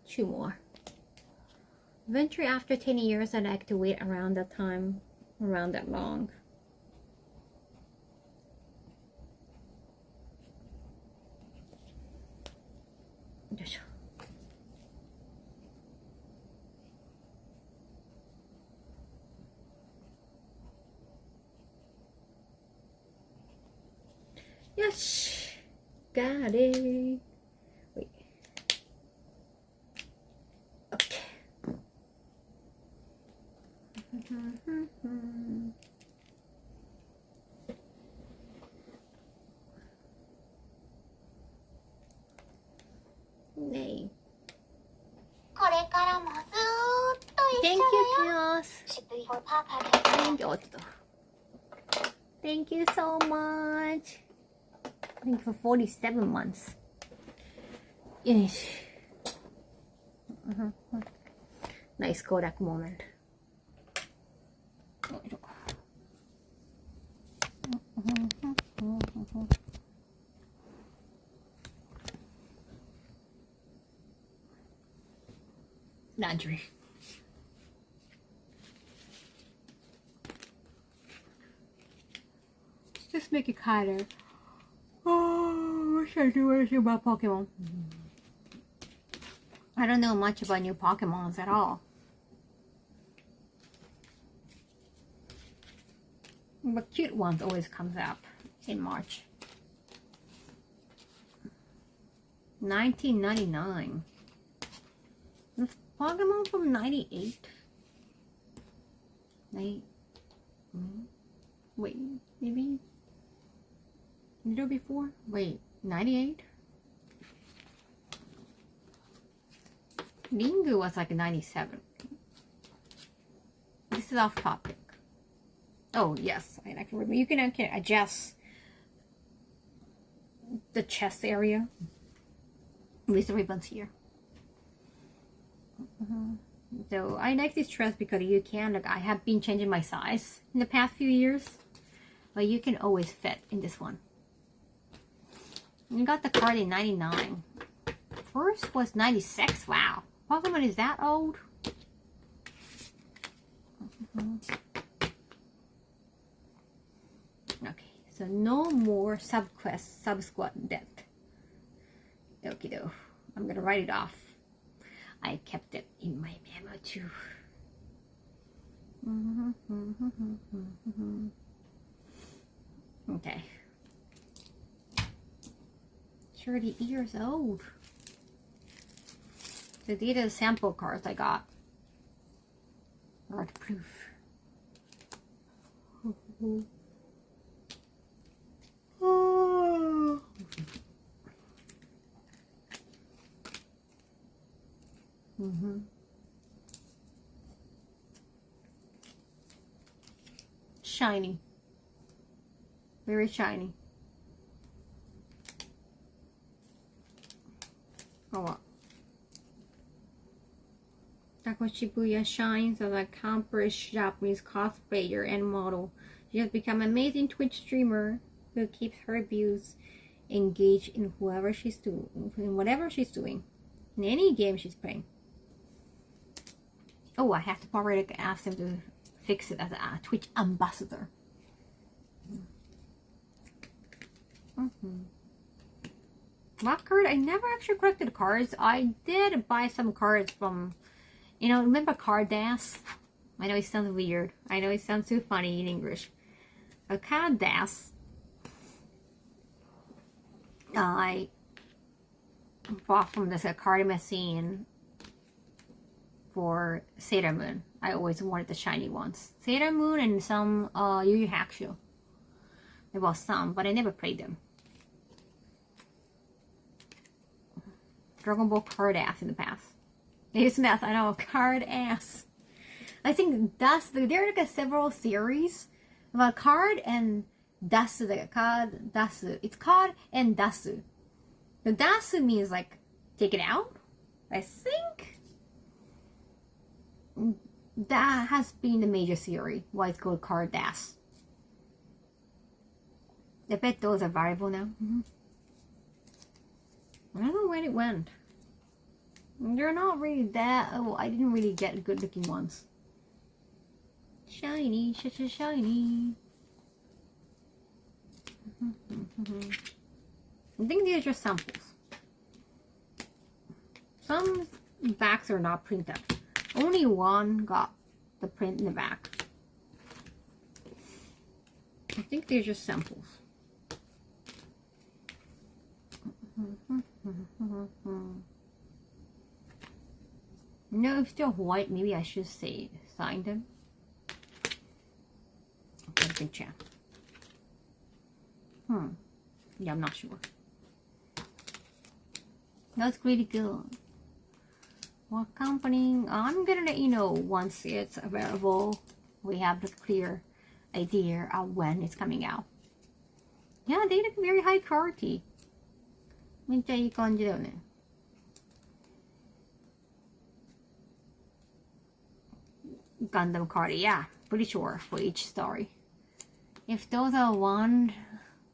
Two more. Eventually, after 10 years, I'd like to wait around that time, around that long. Yes, got it. Wait. Okay. Nay. Thank you, Chaos. Thank you so much. Thank you for 47 months. Yes. Nice Kodak moment. Laundry. Just make it harder. Oh, what should I do anything about Pokemon? I don't know much about new Pokemons at all. But cute ones always comes up in March. 1999. That's Pokemon from 98. Wait, maybe a little before? Wait, 98? Ringu was like 97. This is off topic. Oh, yes, I can remember. You can adjust the chest area with the ribbons here. So I like this dress because you can, like, I have been changing my size in the past few years, but you can always fit in this one. You got the card in 99. First was 96. Wow. Pokemon is that old? Okay, so no more sub-quest, sub-squad death. Okie doke. I'm gonna write it off. I kept it in my memo too. Okay. 30 years old. So these are the sample cards I got. Art proof. Shiny. Very shiny. Oh, what? Kaho Shibuya shines as an accomplished Japanese cosplayer and model. She has become an amazing Twitch streamer who keeps her views engaged in whatever she's doing, in any game she's playing. Oh, I have to probably ask them to fix it as a Twitch ambassador. What card? I never actually collected cards. I did buy some cards from, you know, remember Card Dash? I know it sounds weird. I know it sounds too funny in English. A Card Dash. I bought from this card machine for Sailor Moon. I always wanted the shiny ones. Sailor Moon and some Yu Yu Hakusho. There was some, but I never played them. Dragon Ball Card Ass in the past. It's mess, I know, Card Ass. I think that's there are like several series about card and dasu, like card dasu. It's card and dasu. The dasu means like take it out. I think that has been the major series why it's called Card Dash. I bet those are variable now. I don't know where it went. They're not really that. Oh, I didn't really get good looking ones. Shiny, shiny. I think these are just samples. Some backs are not printed. Only one got the print in the back. I think they're just samples. No, if they're white, maybe I should say sign them. Okay, good check. Yeah, I'm not sure. That's really good. What company? I'm gonna let you know once it's available. We have the clear idea of when it's coming out. Yeah, they look very high quality. めっちゃいい感じだよね。Gundam card, yeah, pretty sure for each story. If those are one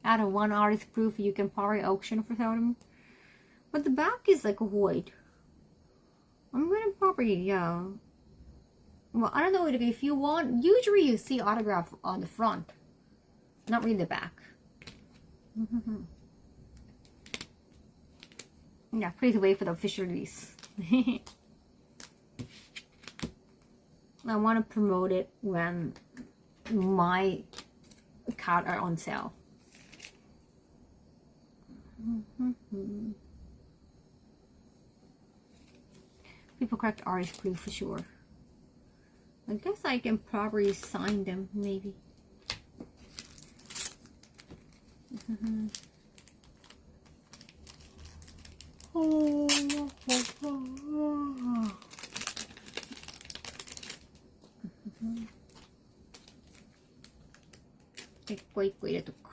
out of one artist proof, you can probably auction for them. But the back is like white. I'm gonna probably, yeah. Well, I don't know if you want. Usually you see autograph on the front, not really the back. Yeah, please wait for the official release. I want to promote it when my card are on sale. People correct art is blue for sure. I guess I can probably sign them, maybe.一個一個入れとく。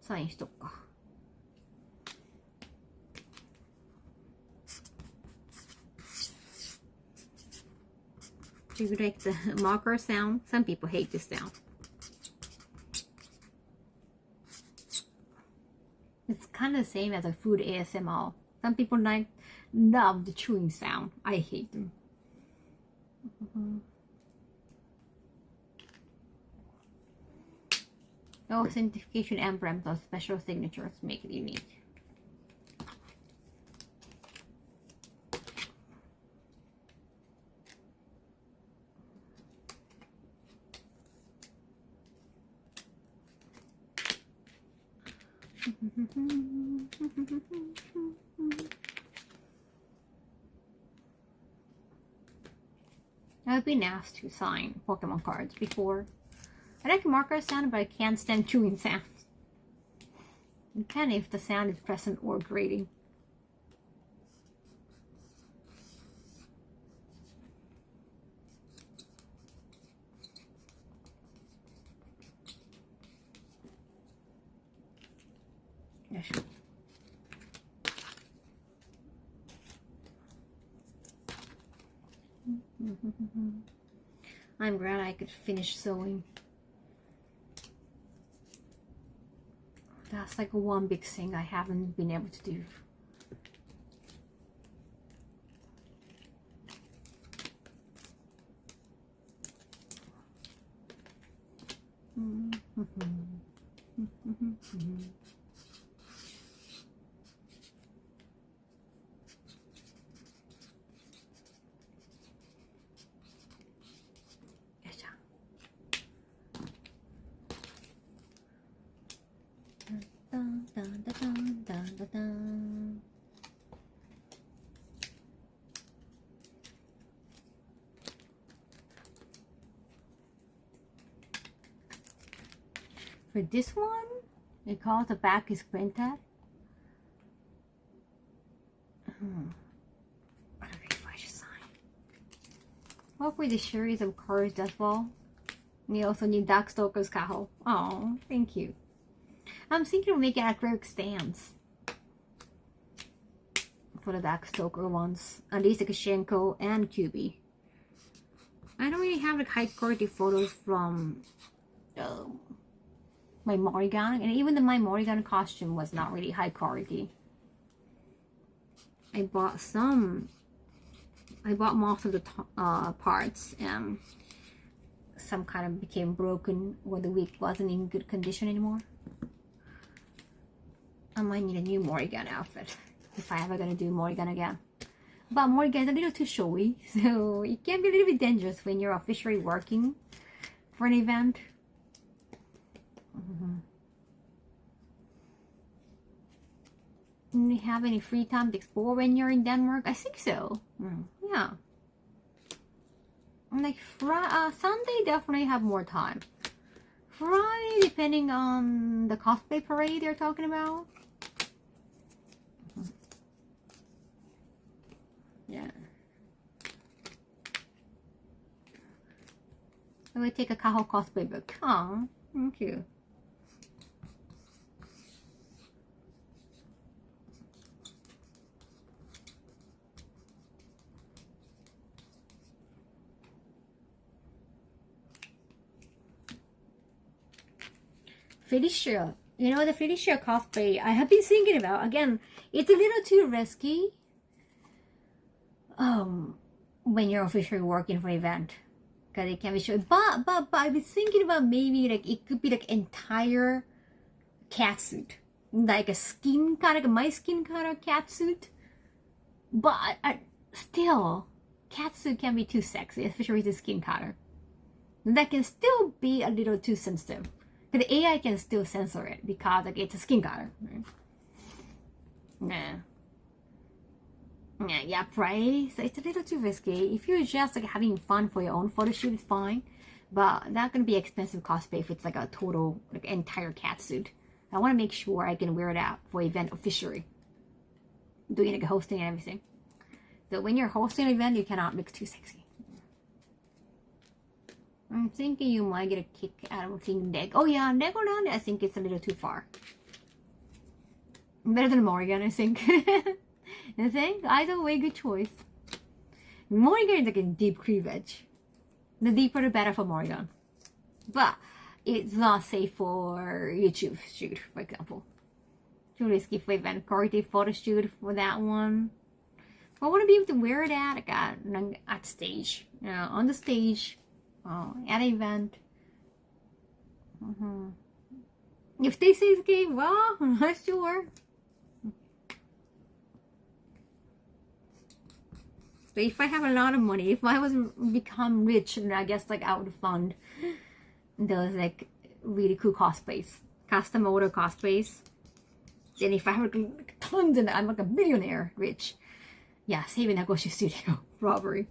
サインしとくか。Do you like the marker sound? Some people hate this sound. It's kind of the same as a food ASMR. Some people love the chewing sound. I hate them. No authentication emblems or special signatures make it unique. I've been asked to sign Pokemon cards before. I like marker sound, but I can't stand chewing sounds. You can if the sound is present or grating. Yes. I'm glad I could finish sewing. That's like one big thing I haven't been able to do. For this one, it calls the back is printed. I don't know if I should sign. Hopefully the series of cards does well. We also need Darkstalker's Kaho. Oh, thank you. I'm thinking of making acrylic stands for the Darkstalker ones. At least like Shenko and QB. I don't really have like high quality photos from my Morrigan, and even my Morrigan costume was not really high quality. I bought most of the parts, and some kind of became broken, or the wig wasn't in good condition anymore. I might need a new Morrigan outfit if I ever gonna do Morrigan again. But Morrigan is a little too showy, so it can be a little bit dangerous when you're officially working for an event. Do you have any free time to explore when you're in Denmark? I think so. Yeah. Like Sunday, definitely have more time. Friday, depending on the cosplay parade they're talking about. Yeah. I will take a Kaho cosplay book. Oh, thank you. Felicia, you know, the Felicia cosplay I have been thinking about. Again, it's a little too risky when you're officially working for an event. because it can be short. But I was thinking about maybe like it could be like entire cat suit, like a skin color, like my skin color cat suit. But still, cat suit can be too sexy, especially with the skin color. That can still be a little too sensitive. But the AI can still censor it because like it's a skin color. Nah. Yeah, right? So it's a little too risky. If you're just like having fun for your own photo shoot, it's fine. But that's gonna be expensive cosplay if it's like a total, like entire cat suit. I wanna make sure I can wear it out for event officially. Doing like hosting and everything. So when you're hosting an event, you cannot look too sexy. I'm thinking you might get a kick out of seeing Leg. Oh yeah, Legoland, I think it's a little too far. Better than Morrigan, I think. I think either way, good choice. Morrigan is like a deep cleavage. The deeper the better for Morrigan. But it's not safe for YouTube shoot, for example. Too risky for event. Quality photo shoot for that one. I want to be able to wear it at stage. You know, on the stage. At an event. If they say it's okay, well, I'm not sure. So if I have a lot of money, if I was become rich, and I guess like I would fund those like really cool cosplays, custom order cosplays. Then if I have like, tons and I'm like a billionaire rich, yeah, saving Nagoshi Studio robbery.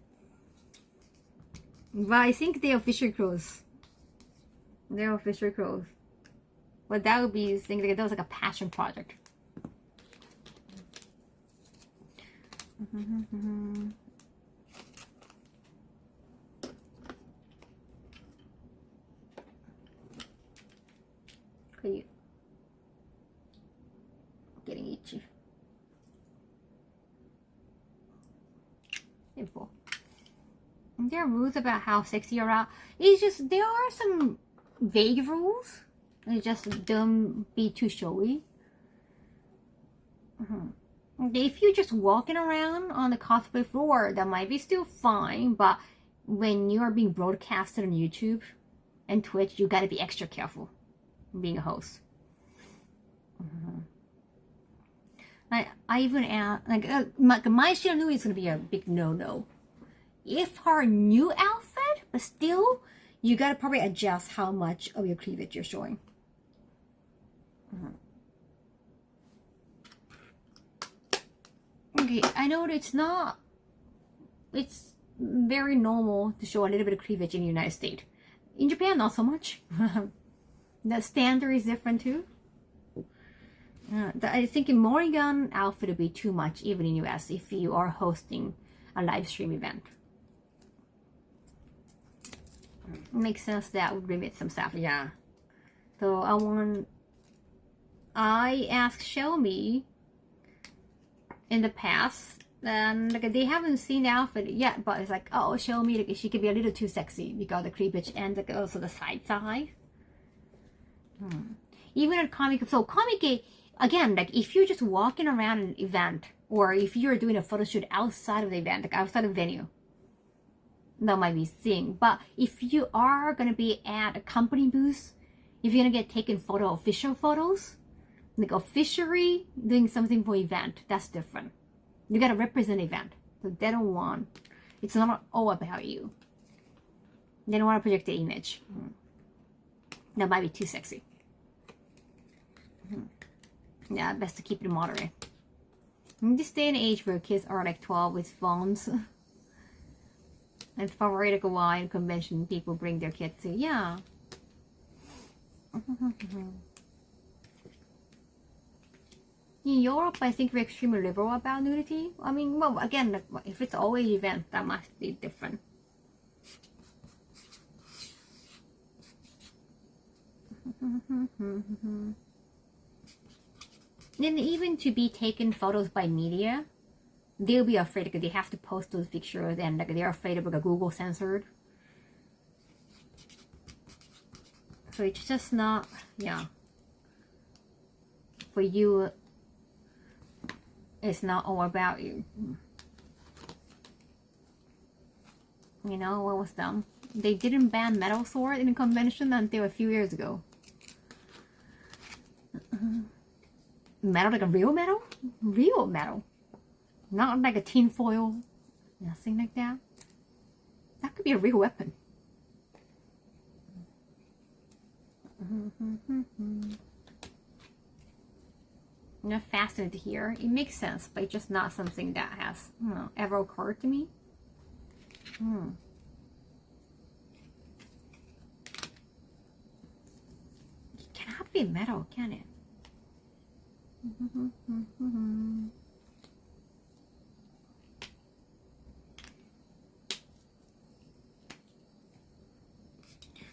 But I think they officially closed. They're officially closed. But that would be thing like that was like a passion project. Okay. Getting itchy. Simple. There are rules about how sexy you're out. It's just there are some vague rules. It's just don't be too showy. If you're just walking around on the cosplay floor, that might be still fine. But when you are being broadcasted on YouTube and Twitch, you gotta be extra careful being a host. I even asked, like my Shiranui is gonna be a big no-no. If her new outfit, but still, you gotta probably adjust how much of your cleavage you're showing. Okay, I know that it's very normal to show a little bit of cleavage in the United States. In Japan, not so much. The standard is different too. I think in Morrigan outfit would be too much even in US if you are hosting a live stream event. Makes sense that would limit some stuff, yeah. So I asked Xiaomi in the past, and like they haven't seen the outfit yet, but it's like, oh, Xiaomi, like she could be a little too sexy because the cleavage and like also the side. Even at Comic, so Comic, again, like if you're just walking around an event, or if you're doing a photo shoot outside of the event, like outside of the venue, that might be thing. But if you are gonna be at a company booth, if you're gonna get taken official photos, like officially doing something for event, that's different. You gotta represent event. So they don't want, it's not all about you. They don't want to project the image. That might be too sexy. Yeah, best to keep it moderate. In this day and age where kids are like 12 with phones, and probably like a wine convention, people bring their kids to, yeah. In Europe, I think we're extremely liberal about nudity. I mean, well, again, like, if it's always event, that must be different. Then even to be taken photos by media, they'll be afraid because they have to post those pictures and like they're afraid of like Google censored. So it's just not, yeah. For you, it's not all about you. You know, what was dumb? They didn't ban metal sword in the convention until a few years ago. Metal, like a real metal? Real metal. Not like a tin foil. Nothing like that. That could be a real weapon. I'm not fascinated here. It makes sense, but it's just not something that has, ever occurred to me. It cannot be metal, can it?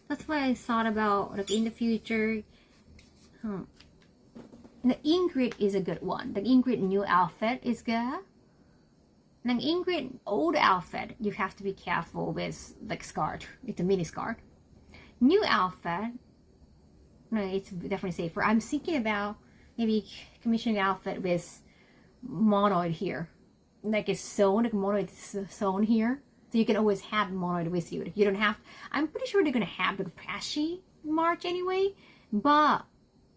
That's why I thought about, like, in the future, the Ingrid is a good one. The Ingrid new outfit is good. The Ingrid old outfit, you have to be careful with, like, skirt. It's a mini skirt. New outfit, no, it's definitely safer. I'm thinking about maybe commissioning an outfit with monoid here. Like, it's sewn, like monoid is sewn here. So you can always have monoid with you. You don't have, I'm pretty sure they're going to have the Prashi march anyway, but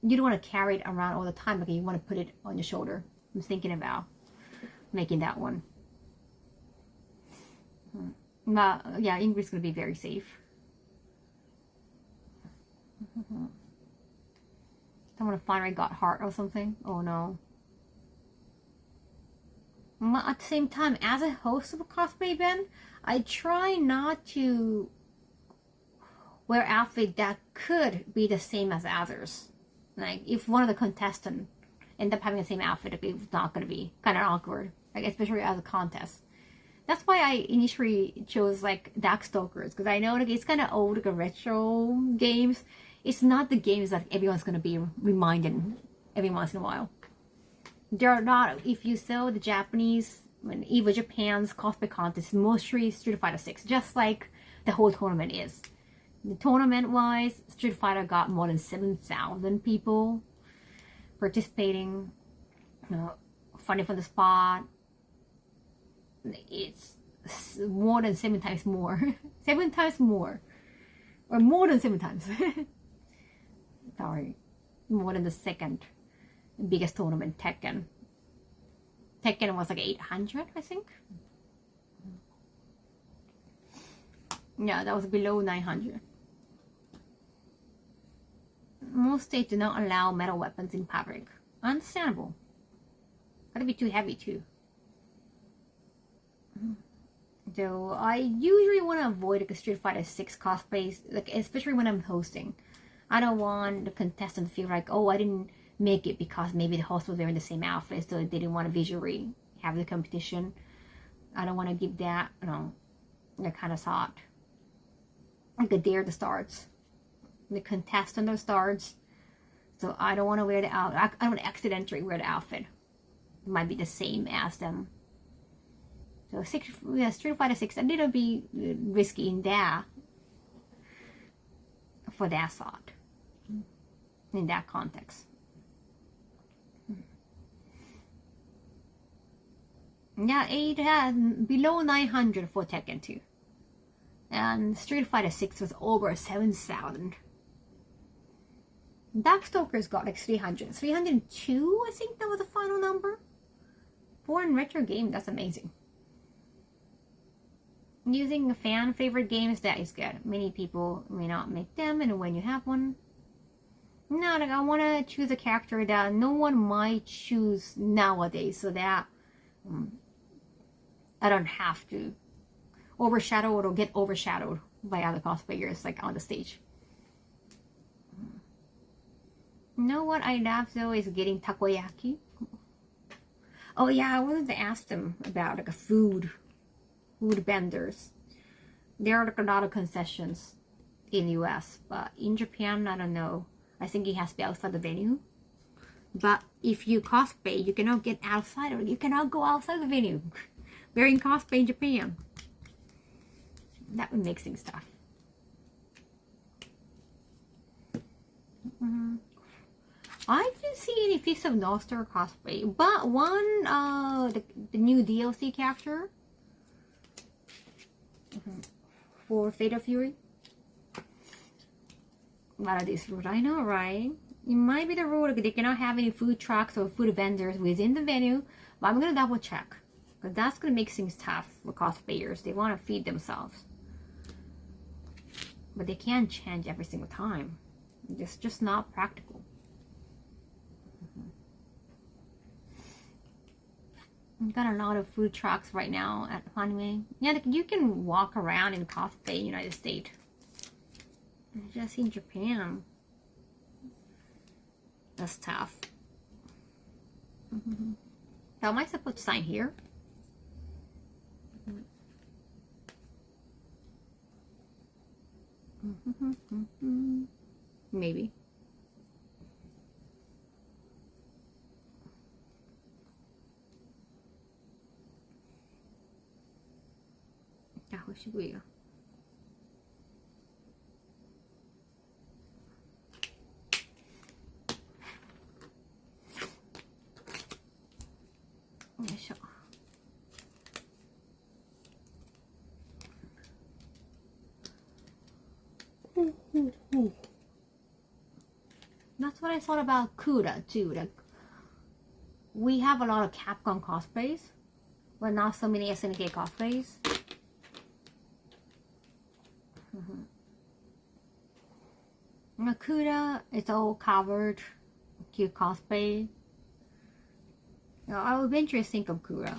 you don't want to carry it around all the time. Like, you want to put it on your shoulder. I'm thinking about making that one. But yeah, Ingrid's going to be very safe. Someone finally got heart or something. Oh no. But at the same time, as a host of a cosplay event, I try not to wear outfit that could be the same as others. Like, if one of the contestants end up having the same outfit, it's not going to be kind of awkward. Like, especially as a contest. That's why I initially chose, like, Darkstalkers, because I know, like, it's kind of old, like, retro games. It's not the games that everyone's going to be reminded every once in a while. There are not, if you saw the Japanese, when EVA Japan's cosplay contest, mostly Street Fighter 6, just like the whole tournament is. The tournament-wise, Street Fighter got more than 7,000 people participating. Funny from the spot. It's more than 7 times more. 7 times more. Or more than 7 times. Sorry. More than the second biggest tournament, Tekken. Tekken was like 800, I think. Yeah, that was below 900. Most states do not allow metal weapons in public. Understandable. Gotta be too heavy too. So I usually want to avoid, like, a Street Fighter 6 cosplays, like, especially when I'm hosting. I don't want the contestant to feel like, oh, I didn't make it because maybe the host was wearing the same outfit, so they didn't want to visually have the competition. I don't want to give that, that kind of thought. Like a dare the starts. The contestant that starts. So I don't want to wear the outfit. I don't want to accidentally wear the outfit. It might be the same as them. So Street Fighter 6, a little bit risky in that. For that thought. In that context. Yeah, it had below 900 for Tekken 2. And Street Fighter 6 was over 7,000. Darkstalkers got like 300. 302, I think that was the final number. For a retro game, that's amazing. Using fan favorite games, that is good. Many people may not make them, and when you have one, no, like, I want to choose a character that no one might choose nowadays, so that I don't have to overshadow or get overshadowed by other cosplayers, like, on the stage. You know what I love though is getting takoyaki. Oh yeah, I wanted to ask them about, like, a food vendors. There are, like, a lot of concessions in US, but in Japan, I don't know. I think it has to be outside the venue. But if you cosplay, you cannot get outside, or you cannot go outside the venue wearing cosplay in Japan. That would make things tough. I didn't see any Fist of North Star cosplay, but one, the new DLC character for Fatal Fury. What are these rules? I know, right? It might be the rule that they cannot have any food trucks or food vendors within the venue, but I'm gonna double check. Because that's gonna make things tough for cosplayers. They wanna feed themselves. But they can't change every single time. It's just not practical. We've got a lot of food trucks right now at Hanway. Yeah, you can walk around in cosplay in the United States. Just in Japan. That's tough. How am I supposed to sign here? Maybe. Kaho Shibuya. That's what I thought about Kuda too. Like, we have a lot of Capcom cosplays, but not so many SNK cosplays. Kuda, it's all covered, cute cosplay. I would venture to think of Kuda.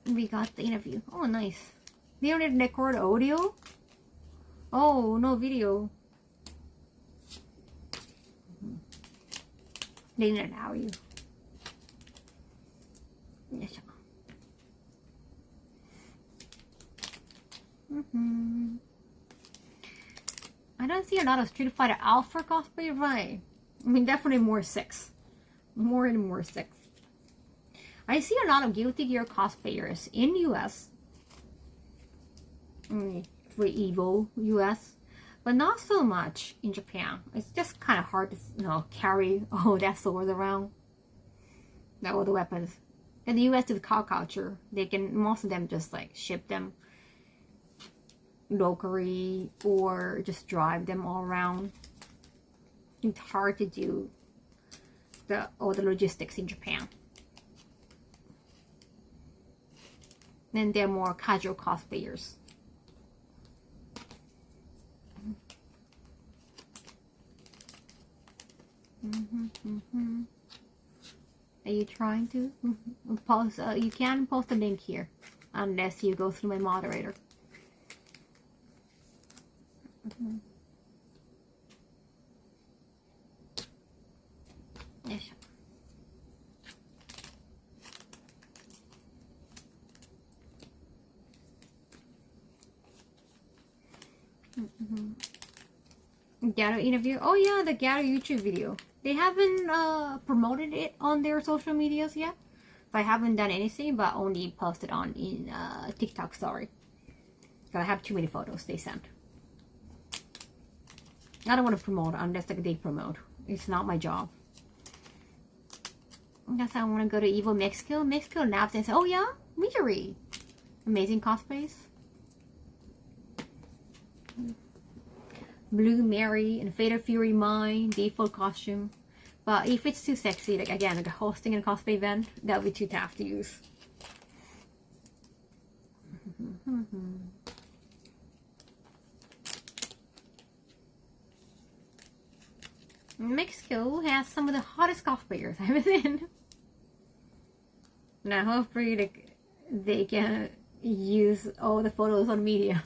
We got the interview. Oh, nice. They don't need to record audio? Oh, no video. They didn't allow you. Yes. I don't see a lot of Street Fighter Alpha cosplay, right? I mean, definitely more 6. More and more 6. I see a lot of Guilty Gear cosplayers in US. For EVO US. But not so much in Japan. It's just kind of hard to, carry all that swords around. All the weapons. In the US, with car culture, they can, most of them just like ship them locally or just drive them all around. It's hard to do all the logistics in Japan. Then they're more casual cosplayers. Are you trying to post? You can post a link here unless you go through my moderator. Yes. Gato interview. Oh yeah, the Gato YouTube video. They haven't promoted it on their social medias yet. I haven't done anything, but only posted on in TikTok story. So I have too many photos they sent. I don't want to promote unless they promote. It's not my job. I guess I want to go to Evo Mexico. Mexico laughs and says, "Oh yeah, Midori, amazing cosplays." Blue Mary and Fatal Fury mine default costume. But if it's too sexy, like again, like hosting a cosplay event, that would be too tough to use. Mexico has some of the hottest cosplayers I've seen. Now hopefully they can use all the photos on media.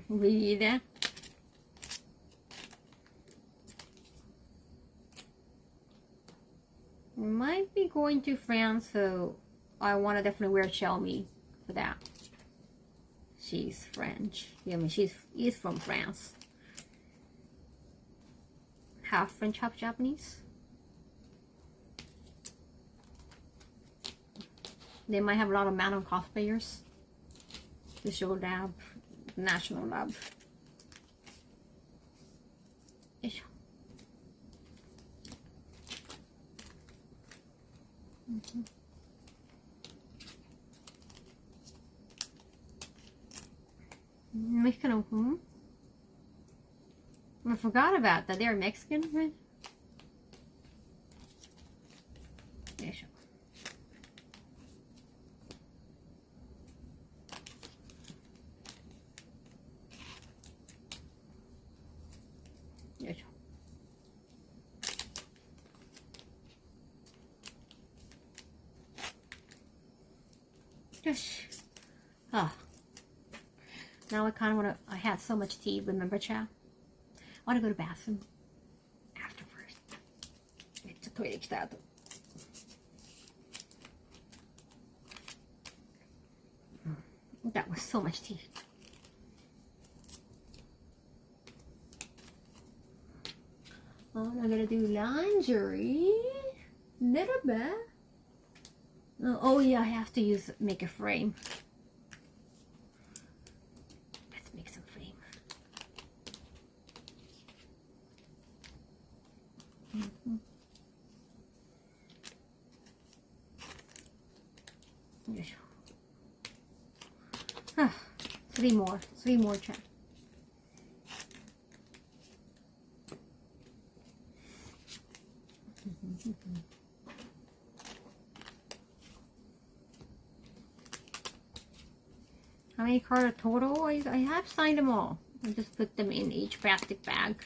Read. Might be going to France, so I want to definitely wear Xiaomi for that. she's French. Yeah, I mean, she's from France. Half French, half Japanese. They might have a lot of Manon cosplayers. The show lab, national lab. Mexican, I forgot about that. They're Mexican, right? Yeah, sure. Yeah, sure. Yes. Ah. Now I kind of want to. I had so much tea. Remember, Chow? I want to go to the bathroom afterwards. めっちゃトイレ行きたい後。That was so much tea. Oh, I'm gonna do laundry. Little bit. Oh yeah, I have to make a frame. Let's make some frame. Ah, three more, Chad. How many cards total? I have signed them all. I just put them in each plastic bag.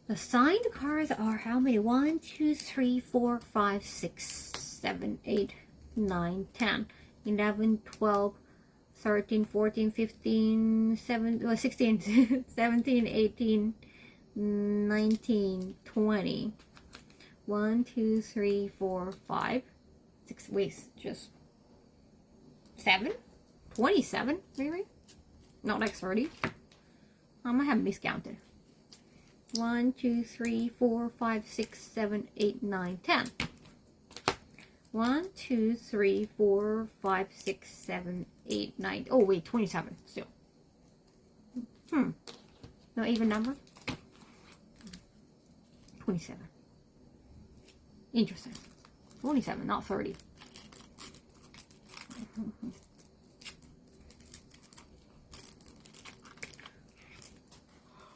The signed cards are how many? 1, 2, 3, 4, 5, 6, 7, 8, 9, 10, 11, 12, 13, 14, 15, 16, 17, 18, 19, 20. 1, 2, 3, 4, 5, 6. Wait, just 7? 27, maybe? Not like 30. I might have miscounted. 1, 2, 3, 4, 5, 6, 7, 8, 9, 10. 1, 2, 3, 4, 5, 6, 7, 8, 9. Oh, wait, 27 still. No even number? 27. Interesting. 27, not 30.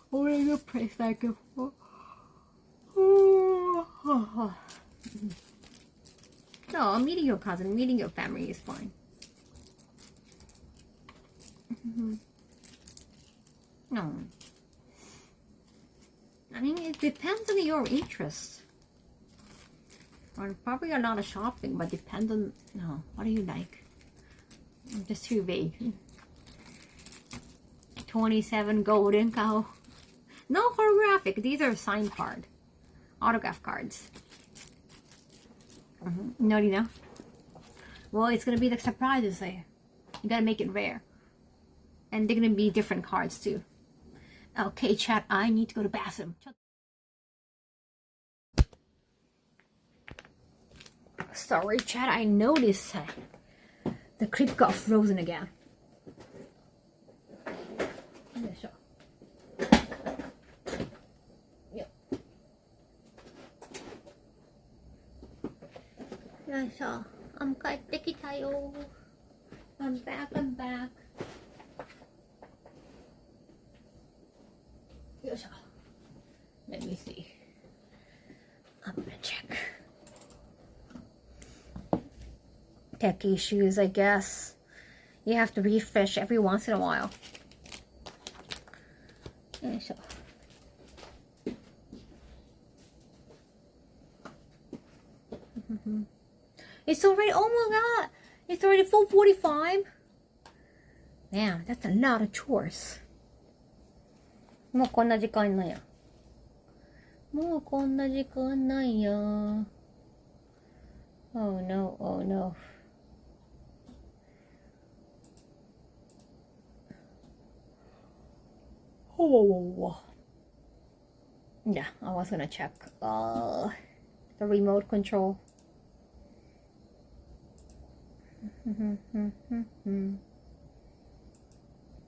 What are you press like a No, meeting your cousin, meeting your family is fine. No. I mean, it depends on your interests. Or probably a lot of shopping, but depends on, no, what do you like? I'm just too vague. 27 golden cow. No holographic, these are signed card. Autograph cards. No, you know? Well, it's gonna be the surprises there. You gotta make it rare. And they're gonna be different cards too. Okay, chat, I need to go to the bathroom. Sorry, chat, I noticed the clip got frozen again. So, I'm back. Let me see. I'm gonna check. Tech issues, I guess. You have to refresh every once in a while. So. It's already, oh my god, it's already 4:45. Man, that's a lot of chores. もうこんな時間なんや。Oh no, oh no. Oh. Yeah, I was gonna check the remote control.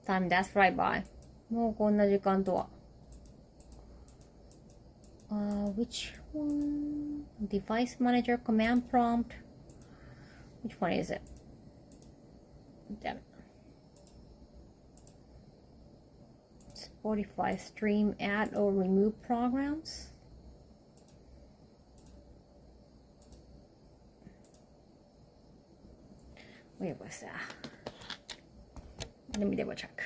Time that's right by. もうこんな時間とは。Which one? Device manager, command prompt. Which one is it? Damn it. Spotify stream, add or remove programs. Where was that? Let me double check.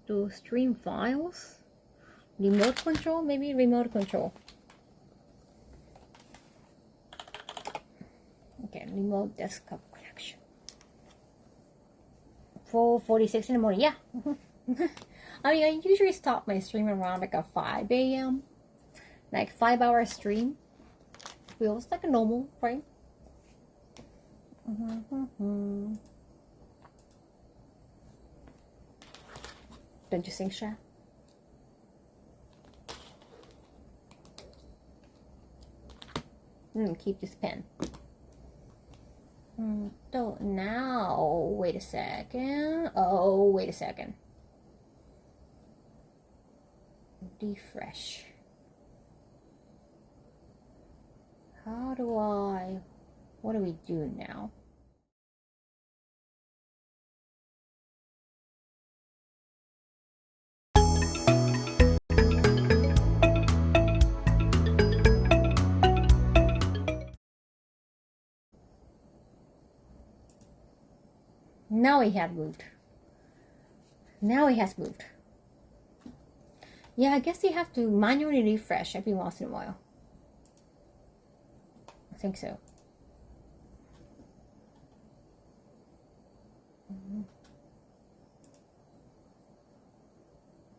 To stream files, remote control, maybe remote control. Okay, remote desktop connection. 4:46 in the morning. Yeah. I mean, I usually stop my stream around like a 5 a.m. Like 5-hour stream. Feels like a normal, right? Don't you think, Sha? Keep this pen. So now, wait a second. Oh, wait a second. Refresh. What do we do now? Now he had moved. Now he has moved. Yeah, I guess you have to manually refresh every once in a while. I think so.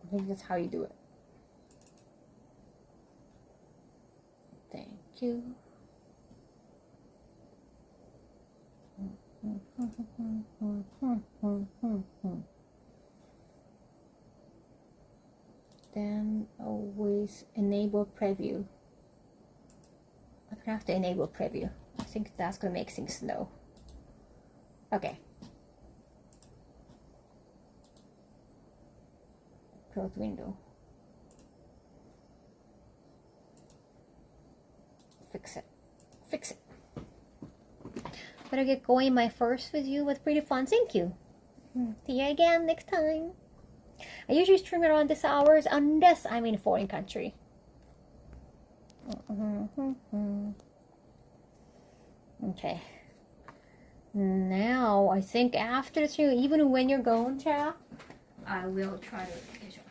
I think that's how you do it. Thank you. Then always enable preview. I don't have to enable preview. I think that's gonna make things slow. Okay. Close window. Fix it. Fix it. Better get going. My first with you was pretty fun. Thank you. See you again next time. I usually stream around this hours unless I'm in a foreign country. Okay. Now I think after the stream, even when you're going, Cha, I will try to schedule.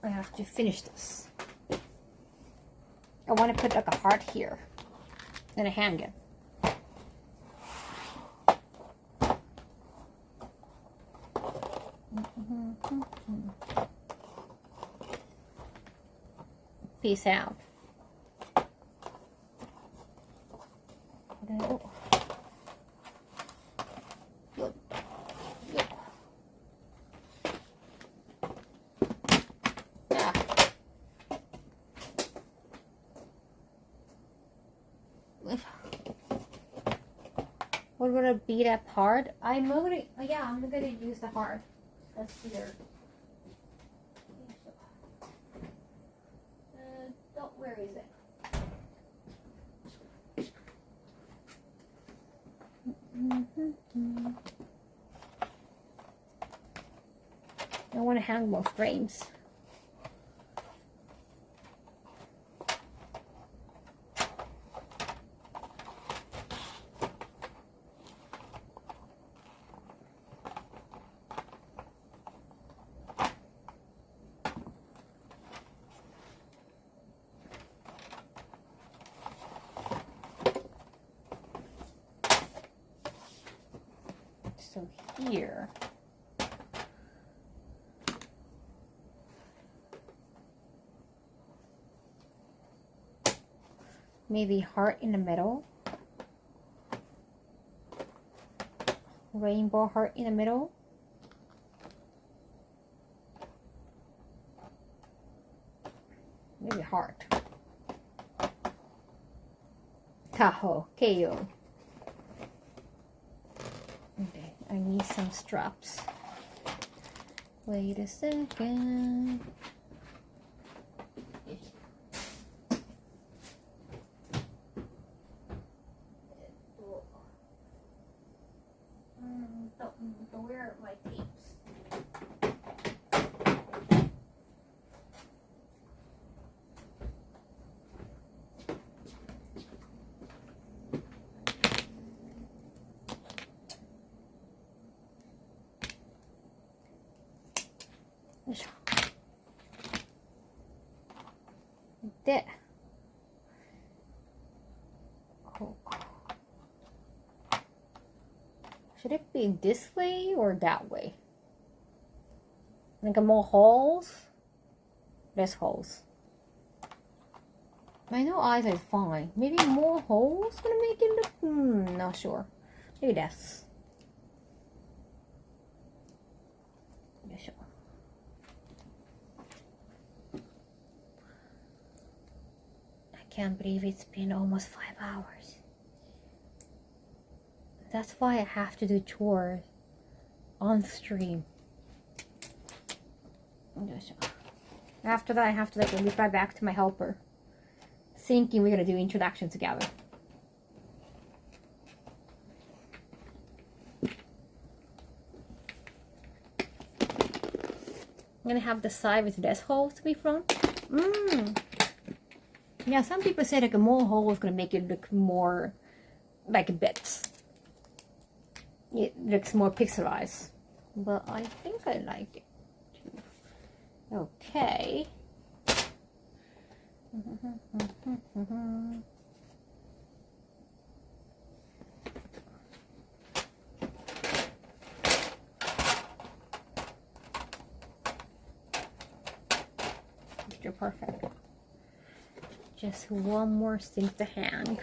I have to finish this. I want to put like a heart here and a handgun. Peace out. Good. Good. Yeah. What would it be that hard? I'm gonna use the hard. That's here. Where is it? I want to hang more frames. So here, maybe heart in the middle. rainbow heart in the middle. Maybe heart. Kaho, KO. Okay, I need some straps. Wait a second. Where are my tapes? There. Cool. Should it be this way or that way? Like more holes? Less holes. I know eyes are fine. Maybe more holes gonna make it look, not sure. Maybe that's. Yeah, sure. I can't believe it's been almost 5 hours. That's why I have to do chores on stream. After that, I have to reply back to my helper, thinking we're gonna do introduction together. I'm gonna have the side with less holes to be from. Yeah, some people say like more holes is gonna make it look more like bits. It looks more pixelized, but I think I like it too. Okay. You're perfect. Just one more thing to hang.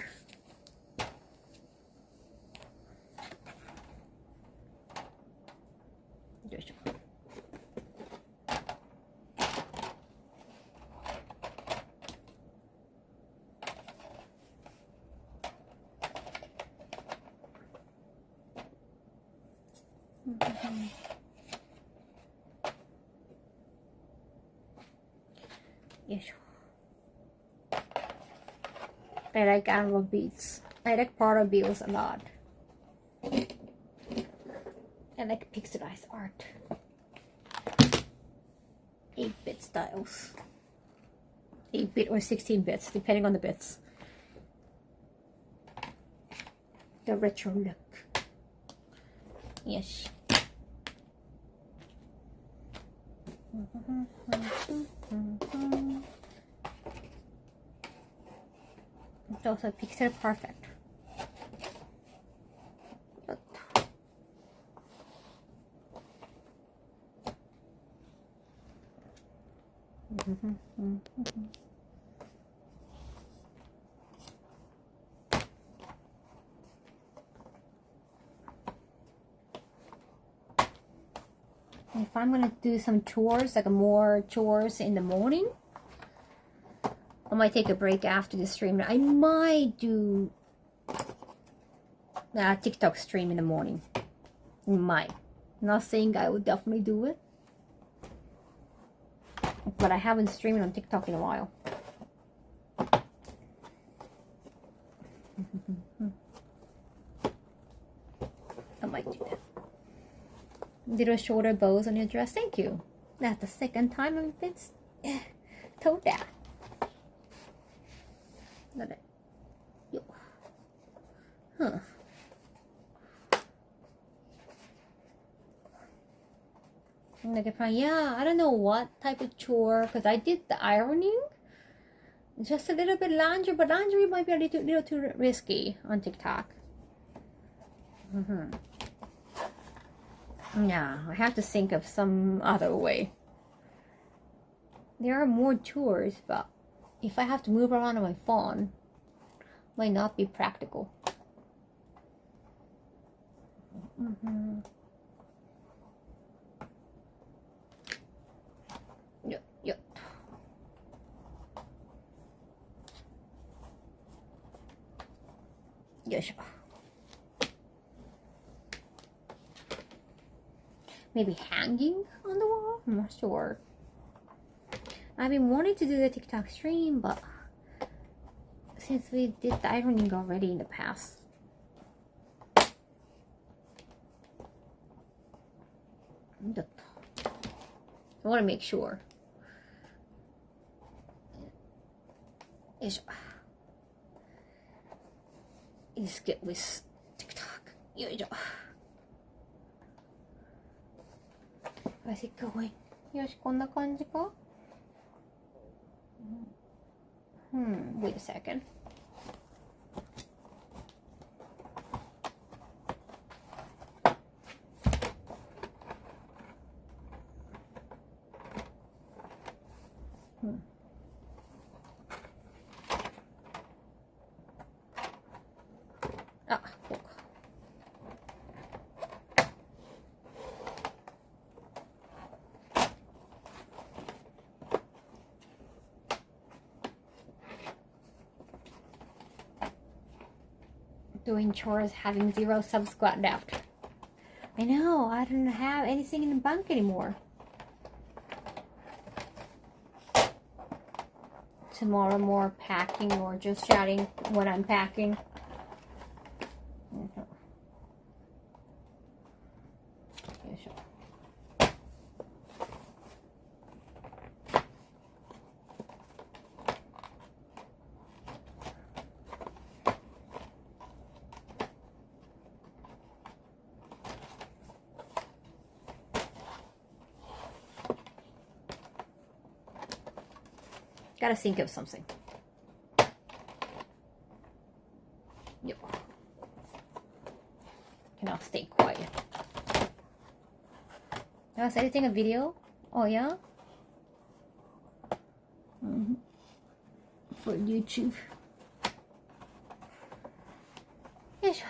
I like animal beads. I like powder bills a lot. I like pixelized art. 8-bit styles. 8-bit or 16 bits, depending on the bits. The retro look. Yes. It's also pixel perfect. But if I'm gonna do some chores, like more chores in the morning, I might take a break after the stream. I might do a TikTok stream in the morning. Might. Not saying I would definitely do it, but I haven't streamed on TikTok in a while. I might do that. Little shoulder bows on your dress. Thank you. That's the second time I've been told that. Huh. Yeah, I don't know what type of chore, because I did the ironing. Just a little bit laundry, but laundry might be a little too risky on TikTok. Yeah, I have to think of some other way. There are more chores, but if I have to move around on my phone, might not be practical. Yep. Yoisho. Maybe hanging on the wall? I'm not sure. I've been wanting to do the TikTok stream, but since we did the ironing already in the past. I want to make sure. Let's get with TikTok. How's it going? よし、こんな感じか? Wait a second. Doing chores, having 0 sub squat left. I know, I don't have anything in the bank anymore. Tomorrow more packing or just chatting when I'm packing. Gotta think of something. Yep. Cannot stay quiet. I was editing a video. Oh yeah? For YouTube. Yes.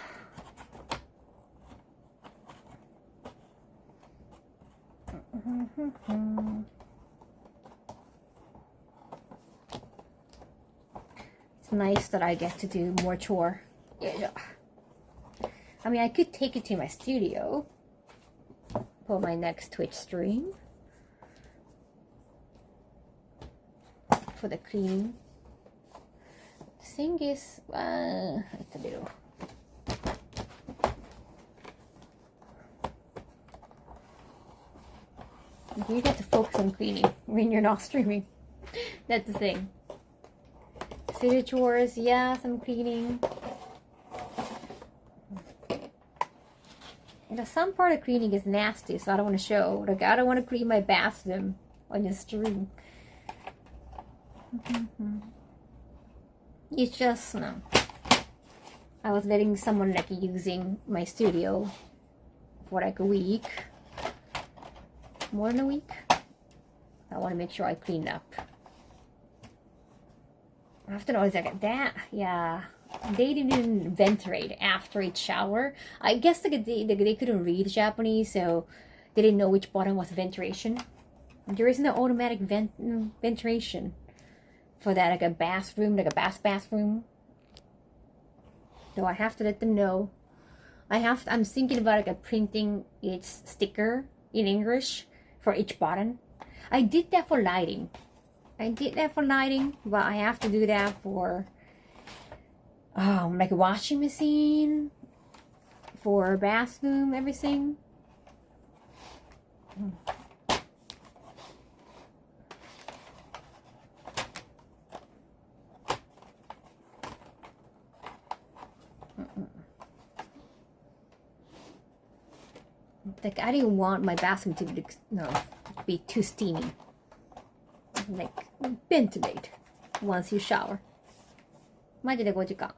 Nice that I get to do more chore. Yeah. I mean, I could take it to my studio for my next Twitch stream for the cleaning. The thing is, it's a little. You get to focus on cleaning when you're not streaming. That's the thing. City chores, yeah, some cleaning. And some part of cleaning is nasty, so I don't want to show. Like, I don't want to clean my bathroom on the stream. It's just, no. I was letting someone like using my studio for like a week. More than a week. I want to make sure I clean up. After all, it's like that. Yeah, they didn't ventilate after each shower. I guess like they couldn't read Japanese, so they didn't know which button was ventilation. There is no automatic ventilation for that, like a bathroom, like a bathroom. So I have to let them know. I'm thinking about like a printing its sticker in English for each button. I did that for lighting. But I have to do that for like a washing machine, for bathroom, everything. Like, I didn't want my bathroom to be too steamy. Like, ventilate once you shower. マジで5時間.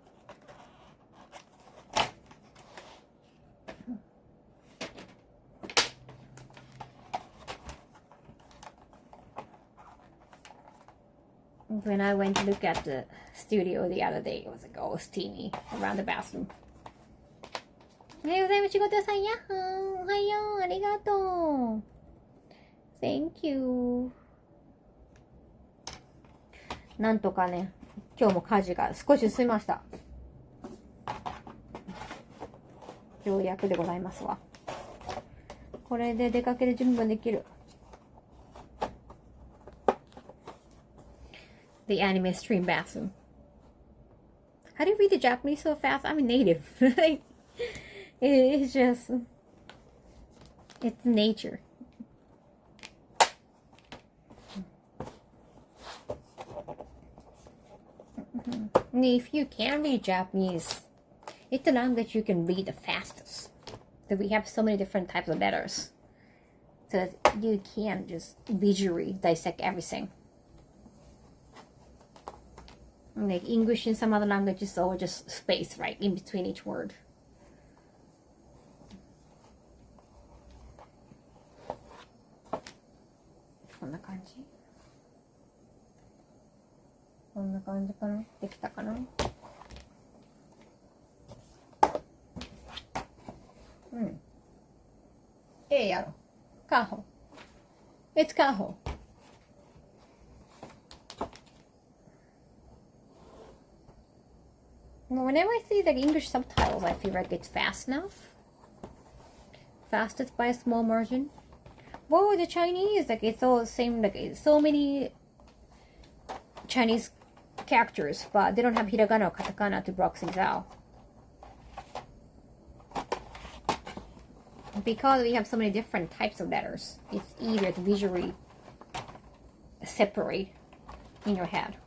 When I went to look at the studio the other day, it was like all steamy around the bathroom. おはようございます。仕事屋さん、やっほー。おはよう。ありがとう。Thank you. なんとかね、今日も家事が少し進みました。ようやくでございますわ。これで出かける準備もできる。The anime stream bathroom. How do you read the Japanese so fast? I'm a native. It's just, it's nature. If you can read Japanese, it's the language you can read the fastest. So we have so many different types of letters. So that you can just visually dissect everything. Like English and some other languages are just space, right, in between each word. This感じ。こんな感じかな？できたかな？うん。やろ。Kaho. It's Kaho. Whenever I see the English subtitles, I feel like it's fast enough. Fastest by a small margin. Whoa, the Chinese, like it's all the same, like it's so many Chinese characters, but they don't have hiragana or katakana to block things out. Because we have so many different types of letters, it's easier to visually separate in your head.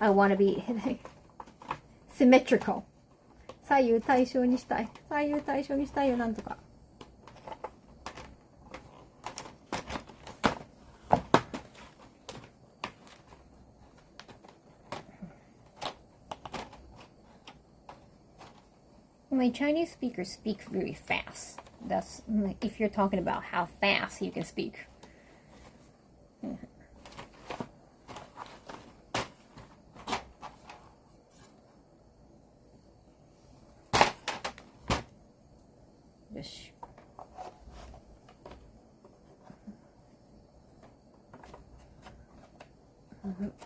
I want to be symmetrical. 左右対称にしたい。左右対称にしたいよ、なんとか。My Chinese speakers speak very fast. That's like if you're talking about how fast you can speak.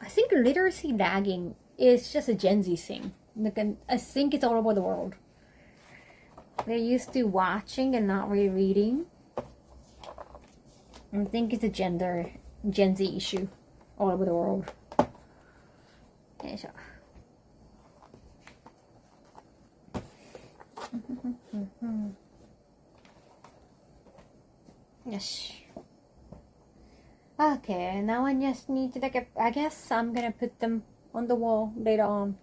I think literacy lagging is just a Gen Z thing. Like, I think it's all over the world. They're used to watching and not really reading. I think it's a Gen Z issue all over the world. Yes. Okay, now I just need to like, I guess I'm gonna put them on the wall later on.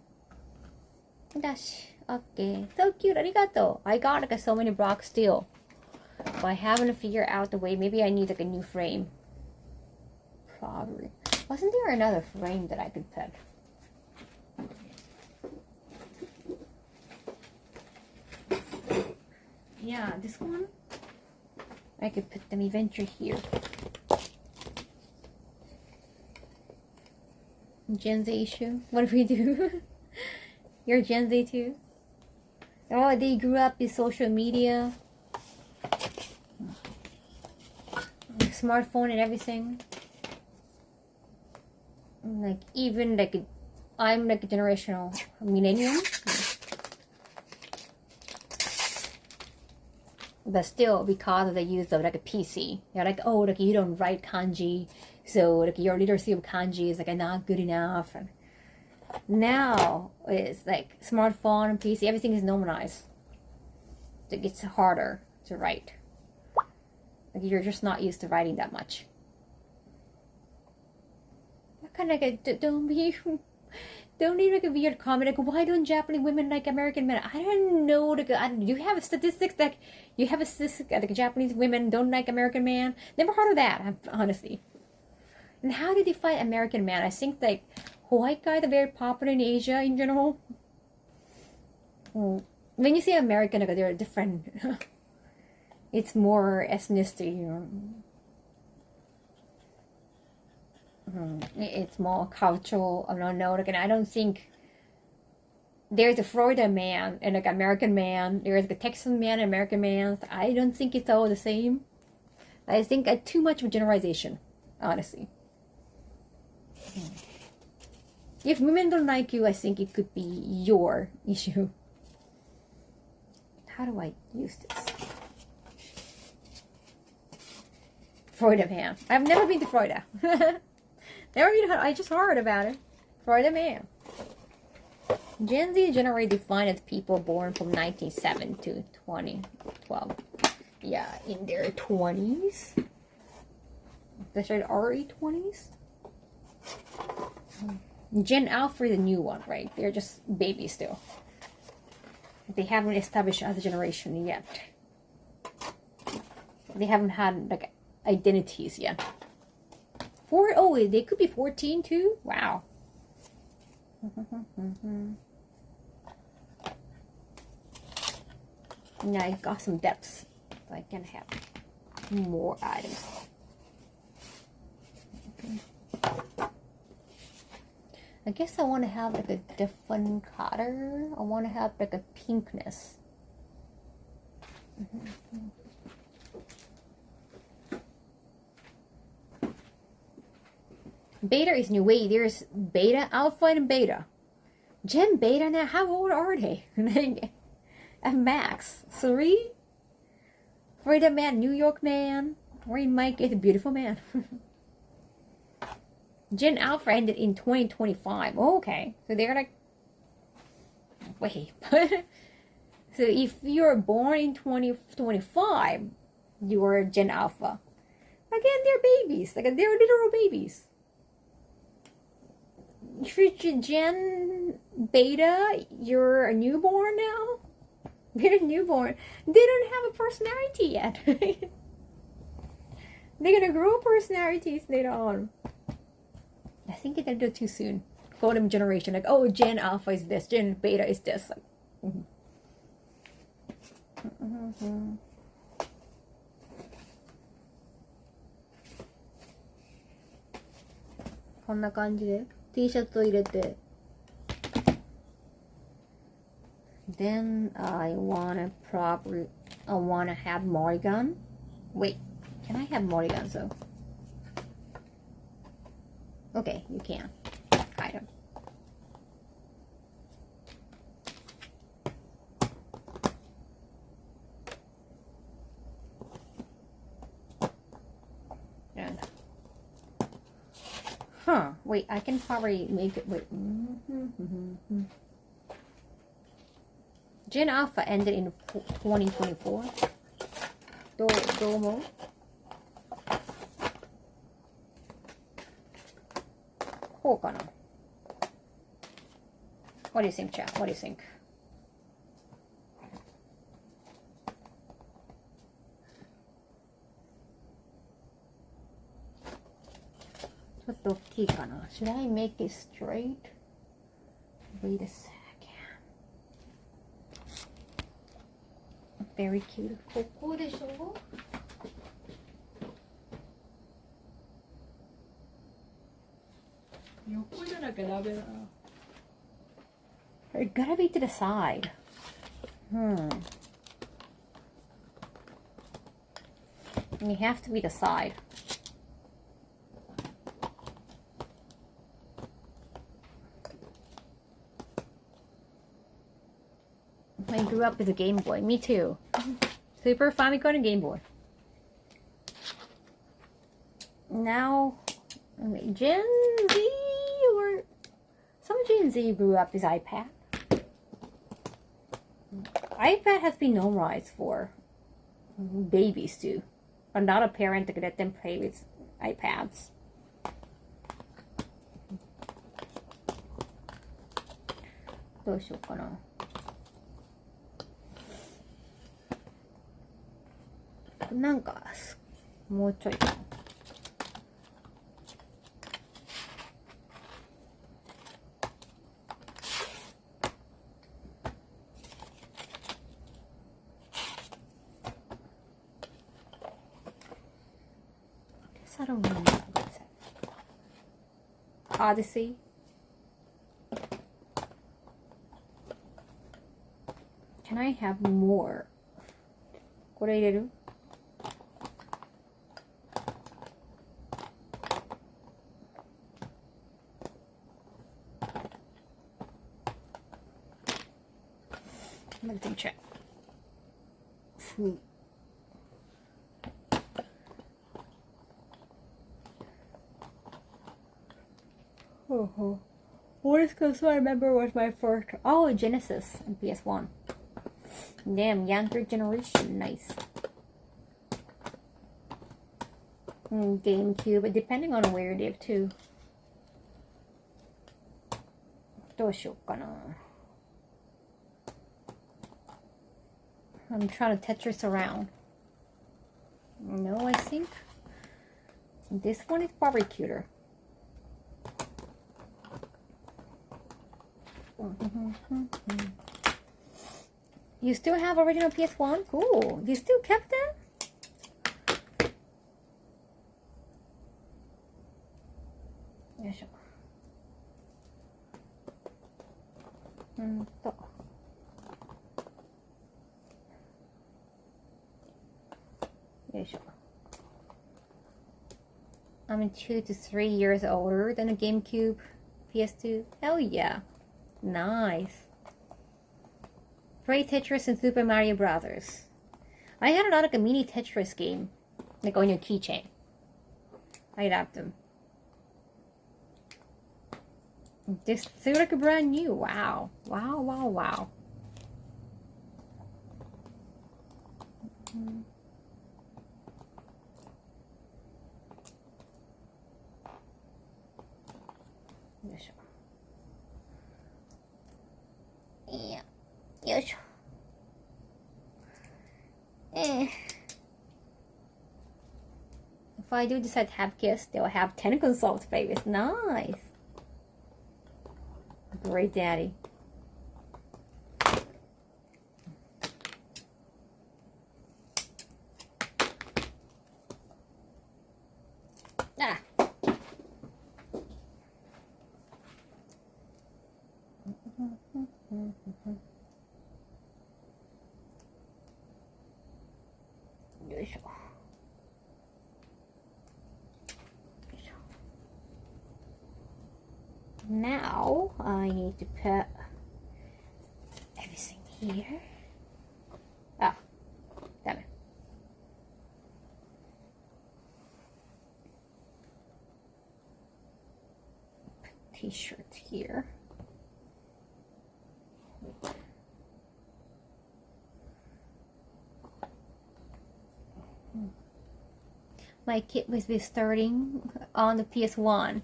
Gosh, okay. So cute, arigato. I got like so many blocks still. But I haven't figured out the way. Maybe I need like a new frame. Probably. Wasn't there another frame that I could put? Yeah, this one. I could put them eventually here. Gen Z issue. What do we do? You're Gen Z too? Oh, they grew up with social media, smartphone and everything. Like even like I'm like a generational millennium. But still, because of the use of like a PC, they're like, oh, like you don't write kanji, so like your literacy of kanji is like not good enough. And now it's like smartphone, PC, everything is normalized. It gets harder to write. Like you're just not used to writing that much. What kind of like don't be like a weird comment like why don't Japanese women like American men? I don't know. Like you have statistics that you have a statistic like Japanese women don't like American men. Never heard of that, honestly. And how do you define American man? I think like white guys are very popular in Asia in general. When you say American, like, they're different. It's more ethnicity, you know. It's more cultural. I don't know. Like, and I don't think there's a Florida man and like American man. There's a Texan man and American man. I don't think it's all the same. I think too much of a generalization, honestly. If women don't like you, I think it could be your issue. How do I use this? Florida man. I've never been to Florida. Never been. I just heard about it. Florida man. Gen Z generally defined as people born from 1907 to 2012. Yeah, in their 20s. Especially early 20s. Gen Alpha is a new one, right? They're just babies still. They haven't established as a generation yet. They haven't had like identities yet. Oh, they could be 14 too? Wow. Now I got some depths, so I can have more items. Okay. I guess I want to have like a different color. I want to have like a pinkness. Beta is new. Wait, there's beta, alpha, and beta. Gen beta now, how old are they? At max. 3? Florida man, New York man. Or Mike is a beautiful man. Gen alpha ended in 2025. Oh, okay. So they're like... Wait. So if you're born in 2025, you're Gen alpha. Again, they're babies. Like, they're literal babies. If you're Gen Beta, you're a newborn now? They're a newborn. They don't have a personality yet. They're gonna grow personalities later on. I think it's a little too soon. Call them generation. Like, oh, Gen Alpha is this, Gen Beta is this. Like,こんな感じで T シャツを入れて Then I wanna have mulligan. Wait, can I have mulligan though? Okay, you can. Kind of. And wait, I can probably make it. Wait. Gen Alpha ended in 2024. Domo. What do you think, chat? What do you think? Should I make it straight? Wait a second. Very cute. ここでしょ? It gotta be to the side. It has to be the side. I grew up with a Game Boy. Me too. Super Famicom and Game Boy. Now, Gen Z or some Gen Z grew up with iPad. iPad has been normalized for babies too. I'm not a parent to let them play with iPads. What should I do? なんかもうちょい I don't remember. Odyssey. Can I have more? これ入れる? Let me check. Oh, what is because I remember was my first. Oh, Genesis and PS1. Damn, younger generation, nice. GameCube, but depending on where you live too. どうしようかな. I'm trying to Tetris around. No, I think this one is probably cuter. You still have original PS1? Cool. You still kept that? Yoいしょ. I'm 2 to 3 years older than a GameCube, PS2. Hell yeah. Nice. Play Tetris and Super Mario Brothers. I had a lot of a mini Tetris game, like on your keychain. I loved them. This feels like a brand new. Wow. Wow, wow, wow. Yeah. Yes. If I do decide to have kids, they'll have 10 consoles, babies. Nice. Great daddy. Ah. Now I need to put everything here. Oh, damn it. Put t-shirt here. My kid was starting on the PS1.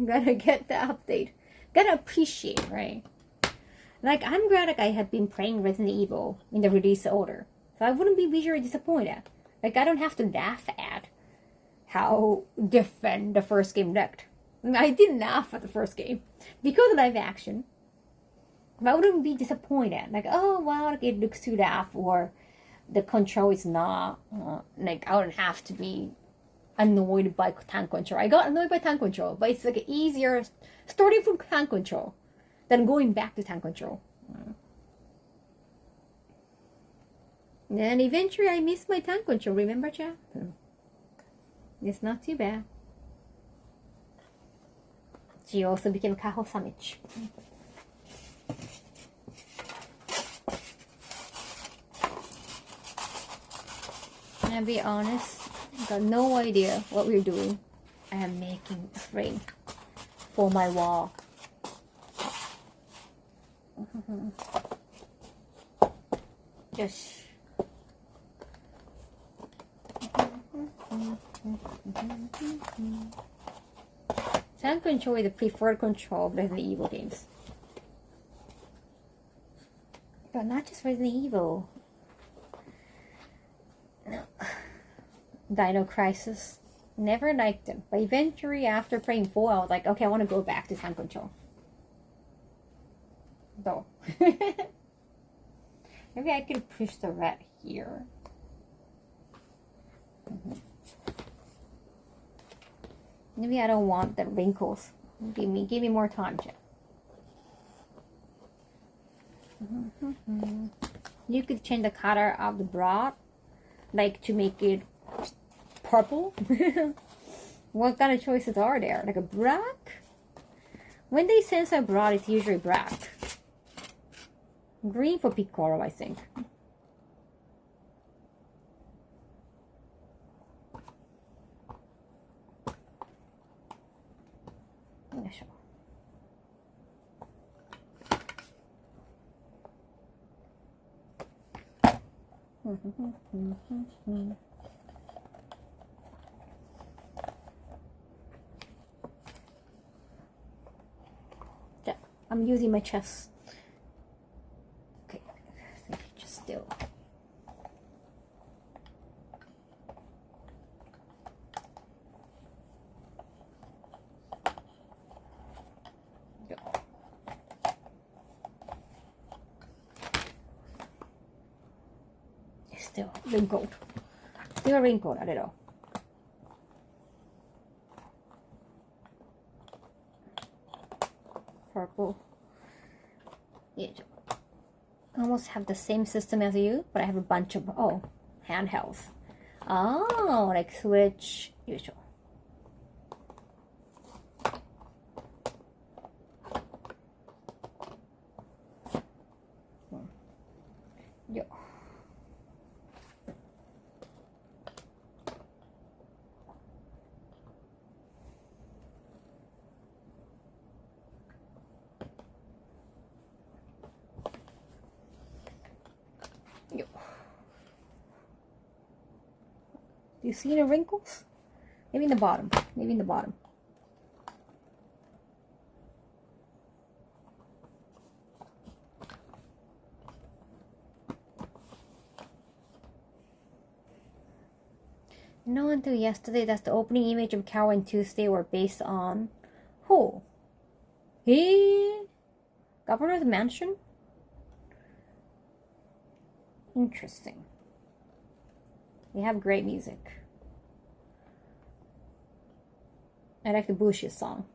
Gotta get the update. Gotta appreciate, right? Like, I'm glad like I have been playing Resident Evil in the release order. So I wouldn't be visually disappointed. Like, I don't have to laugh at how different the first game looked. I didn't laugh at the first game because of live action. But I wouldn't be disappointed. Like, oh, wow, like it looks too rough, or the control is not, like, I don't have to be annoyed by tank control. I got annoyed by tank control, but it's like easier starting from tank control than going back to tank control. Then eventually I missed my tank control, remember, chat? It's not too bad. She also became Kaho Samich. I'll be honest, got no idea what we're doing. I am making a frame for my wall. Just Tank control is the preferred control of Resident Evil games. But not just Resident Evil. No. Dino Crisis. Never liked them. But eventually, after playing 4, I was like, okay, I want to go back to tank control. Though. Maybe I could push the red here. Maybe I don't want the wrinkles. Give me more time, Jen. You could change the color of the broad, like to make it purple. What kind of choices are there? Like a black? When they censor broad, it's usually black. Green for Piccolo, I think. Yeah, I'm using my chest. Okay, I think just still. Still wrinkled. Still wrinkled a little. Purple. Yeah. I almost have the same system as you, but I have a bunch of handhelds. Oh, like Switch, usual. Yeah. Do you see the wrinkles? Maybe in the bottom. Maybe in the bottom. No, until yesterday, that's the opening image of Kaho and Tuesday were based on who? Governor's Mansion? Interesting. They have great music. I like the Bush's song.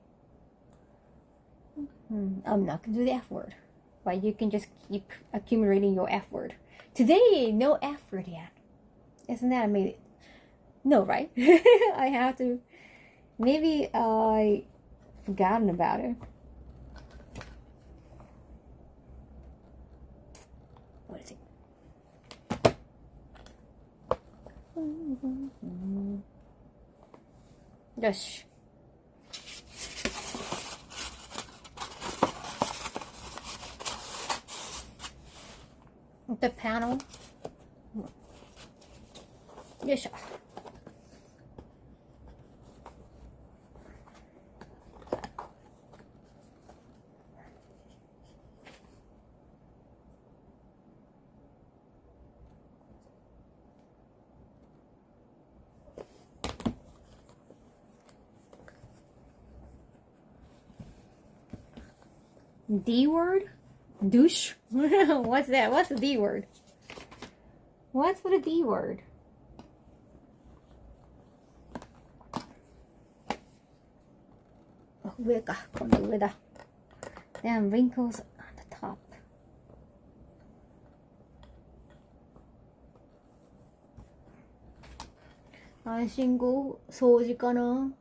I'm not gonna do the F word, but you can just keep accumulating your F word. Today, no F word yet. Isn't that amazing? No, right? I have to. Maybe I forgotten about it. What is it? Yes. The panel. Yes. D word? Douche? What's that? What's the D word? What's for the D word? Oh, 上か。今度上だ。Damn, wrinkles on the top. 아, 신고掃除かな?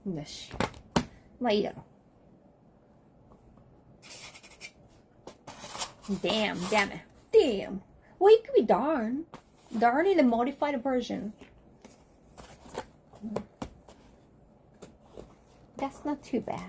Yes. まあいいだろう。Damn, damn it. Damn. Well, it could be darn. Darn in the modified version. That's not too bad.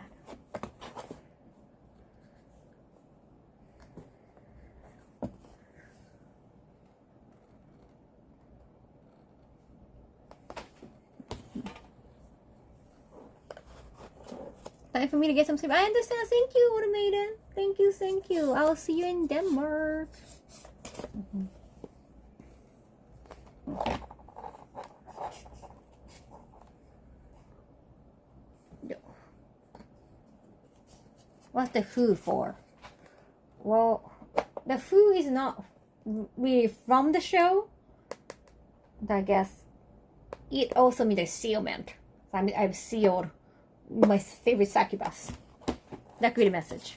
Time for me to get some sleep. I understand. Thank you, Water Maiden. Thank you, thank you. I'll see you in Denmark. What's the foo for? Well, the foo is not really from the show. But I guess it also means a sealment. So I've sealed my favorite succubus. That could be the message.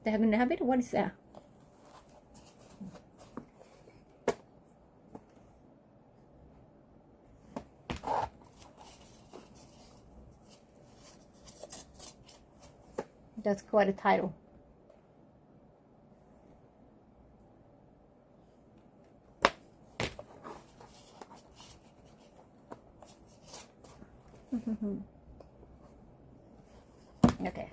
Diagonal habit? What is that? That's quite a title. Okay.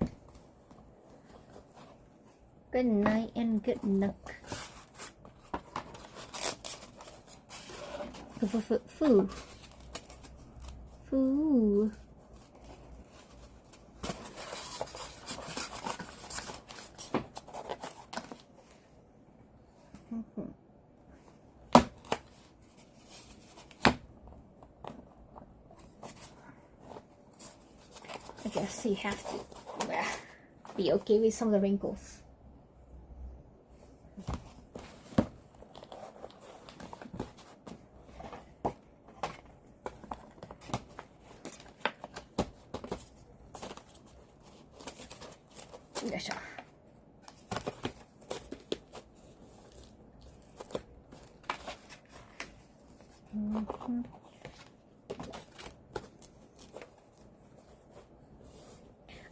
Good night and good luck. Foo. Foo. I guess you have to be okay with some of the wrinkles.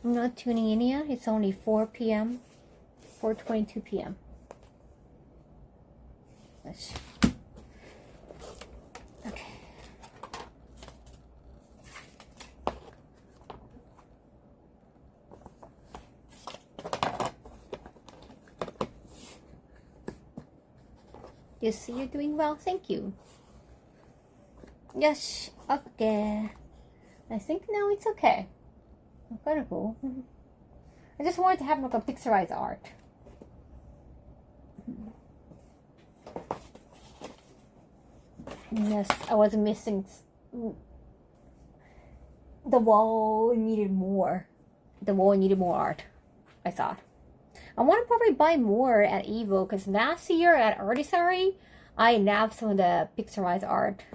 I'm not tuning in yet. It's only 4 p.m. 4:22 p.m. Okay. You see you're doing well? Thank you. Yes. Okay. I think now it's okay. Kind of cool. I just wanted to have like a pixelized art. Yes, I was missing the wall. Needed more. The wall needed more art, I thought. I want to probably buy more at Evo because last year at Artisari I nabbed some of the pixelized art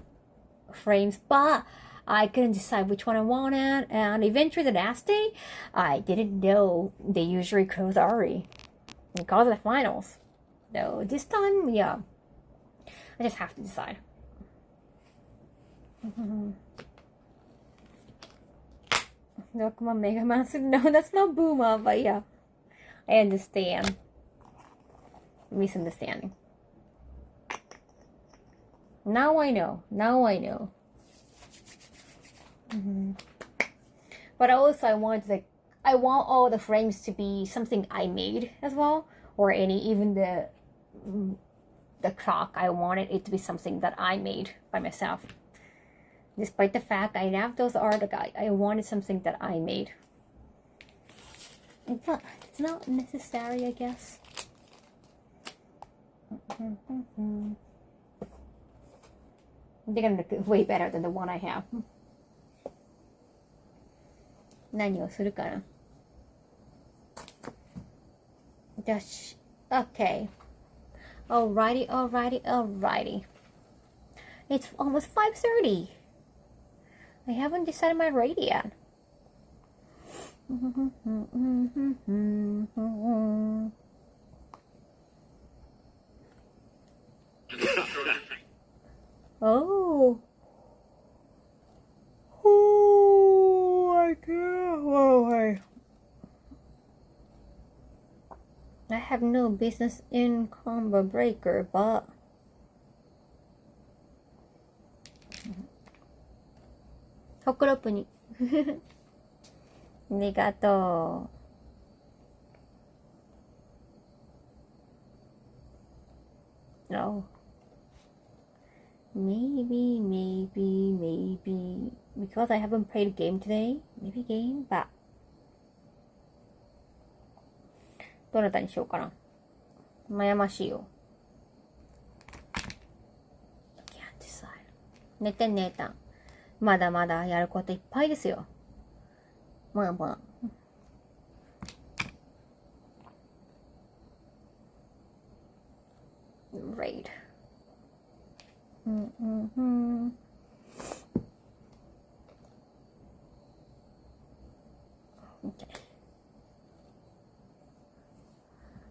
frames, but I couldn't decide which one I wanted, and eventually the last day, I didn't know they usually close Ari because of the finals. So this time, yeah, I just have to decide. Look, my Mega Man suit. No, that's not Buma, but yeah, I understand. Misunderstanding. Now I know. Now I know. But also I want all the frames to be something I made as well, or even the clock. I wanted it to be something that I made by myself. Despite the fact I have those art, I wanted something that I made. It's not necessary, I guess. They're gonna look way better than the one I have. 何をするかな? Just okay. Alrighty, alrighty, alrighty. It's almost 5:30. I haven't decided my rate yet. Oh. Oh my god. Whoa, hey. I have no business in combo breaker, but Hokoropuにありがとう。No. Maybe because I haven't played a game today. Maybe game, but どなたにしようかな。悩ましいよ。寝て寝た。まだまだやることいっぱいですよ。まあまあ。Raid. Okay.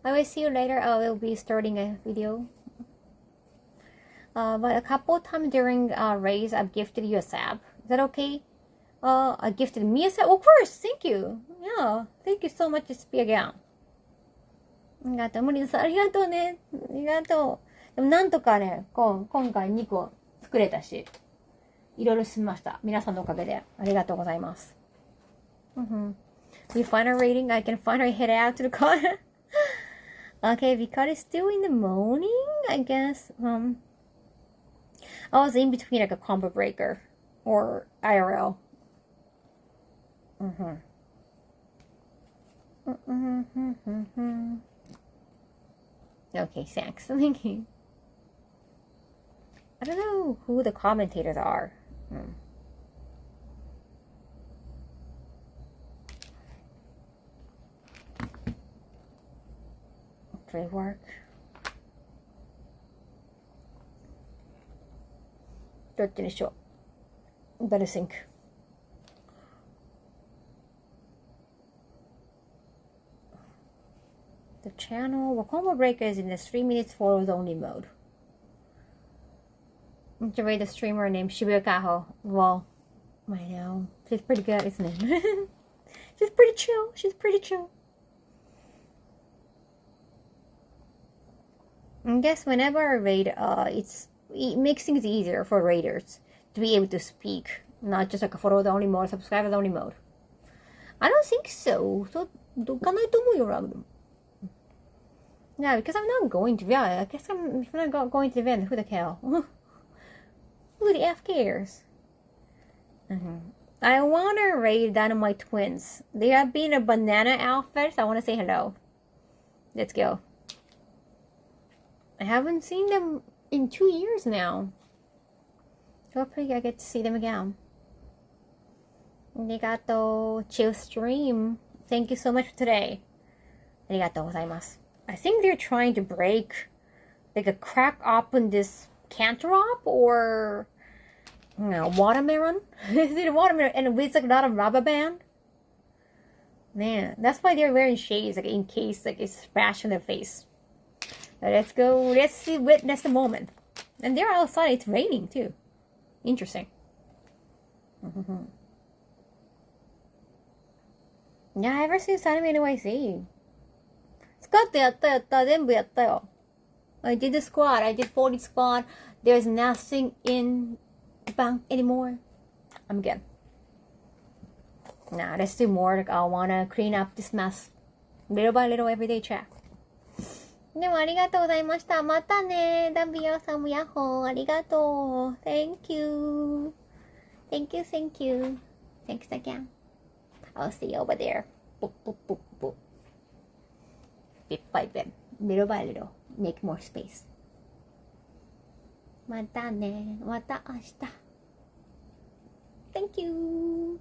I will see you later. I will be starting a video. But a couple of times during raids, I've gifted you a sab. Is that okay? I gifted me a sab. Of course, thank you. Yeah, thank you so much, Spear Gown. ありがとう。無理です。ありがとうね。ありがとう。でもなんとかね、今回2個作れたし、いろいろ進みました。皆さんのおかげで。ありがとうございます。We find our rating. I can finally head out to the car. Okay, because it's still in the morning, I guess. I was in between like a combo breaker or IRL. Okay, thanks. Thank you. I don't know who the commentators are. Trade work. Better think. The channel. Well, combo breaker is in the 3 minutes photos only mode. To rate the streamer named Shibuya Kaho. Well, I know. She's pretty good, isn't it? She's pretty chill. She's pretty chill. I guess whenever I raid, it makes things easier for raiders to be able to speak, not just like a photos only mode, subscribers only mode. I don't think so. So, どかないと思うよ、ラブ。Yeah, because I'm not going to. Yeah, I guess if I'm not going to the event, who the hell? Who the F cares? I want to raid Dynamite Twins. They have been a banana outfit, so I want to say hello. Let's go. I haven't seen them in 2 years now. Hopefully I get to see them again. Arigato. Chill stream. Thank you so much for today. Arigatou gozaimasu. I think they're trying to break, like a crack open this cantaloupe or, watermelon. Is it a watermelon and with like a lot of rubber band? Man, that's why they're wearing shades, like in case like it's splashed on their face. Let's go. Let's see. Witness the moment. And they're outside. It's raining too. Interesting. Yeah, ever since Anime NYC. スカットやった全部やったよ I did the squad. I did 40 squad. There's nothing in the bank anymore. I'm good. Nah, let's do more. Like, I wanna clean up this mess. Little by little everyday check. でもありがとうございました。またね。ダビオさんもヤッホー。ありがとう。Thank you. Thank you, thank you. Thanks again. I'll see you over there. Boop, boop, boop, boop. Bit by bit. Little by little. Make more space. またね。また明日。Thank you.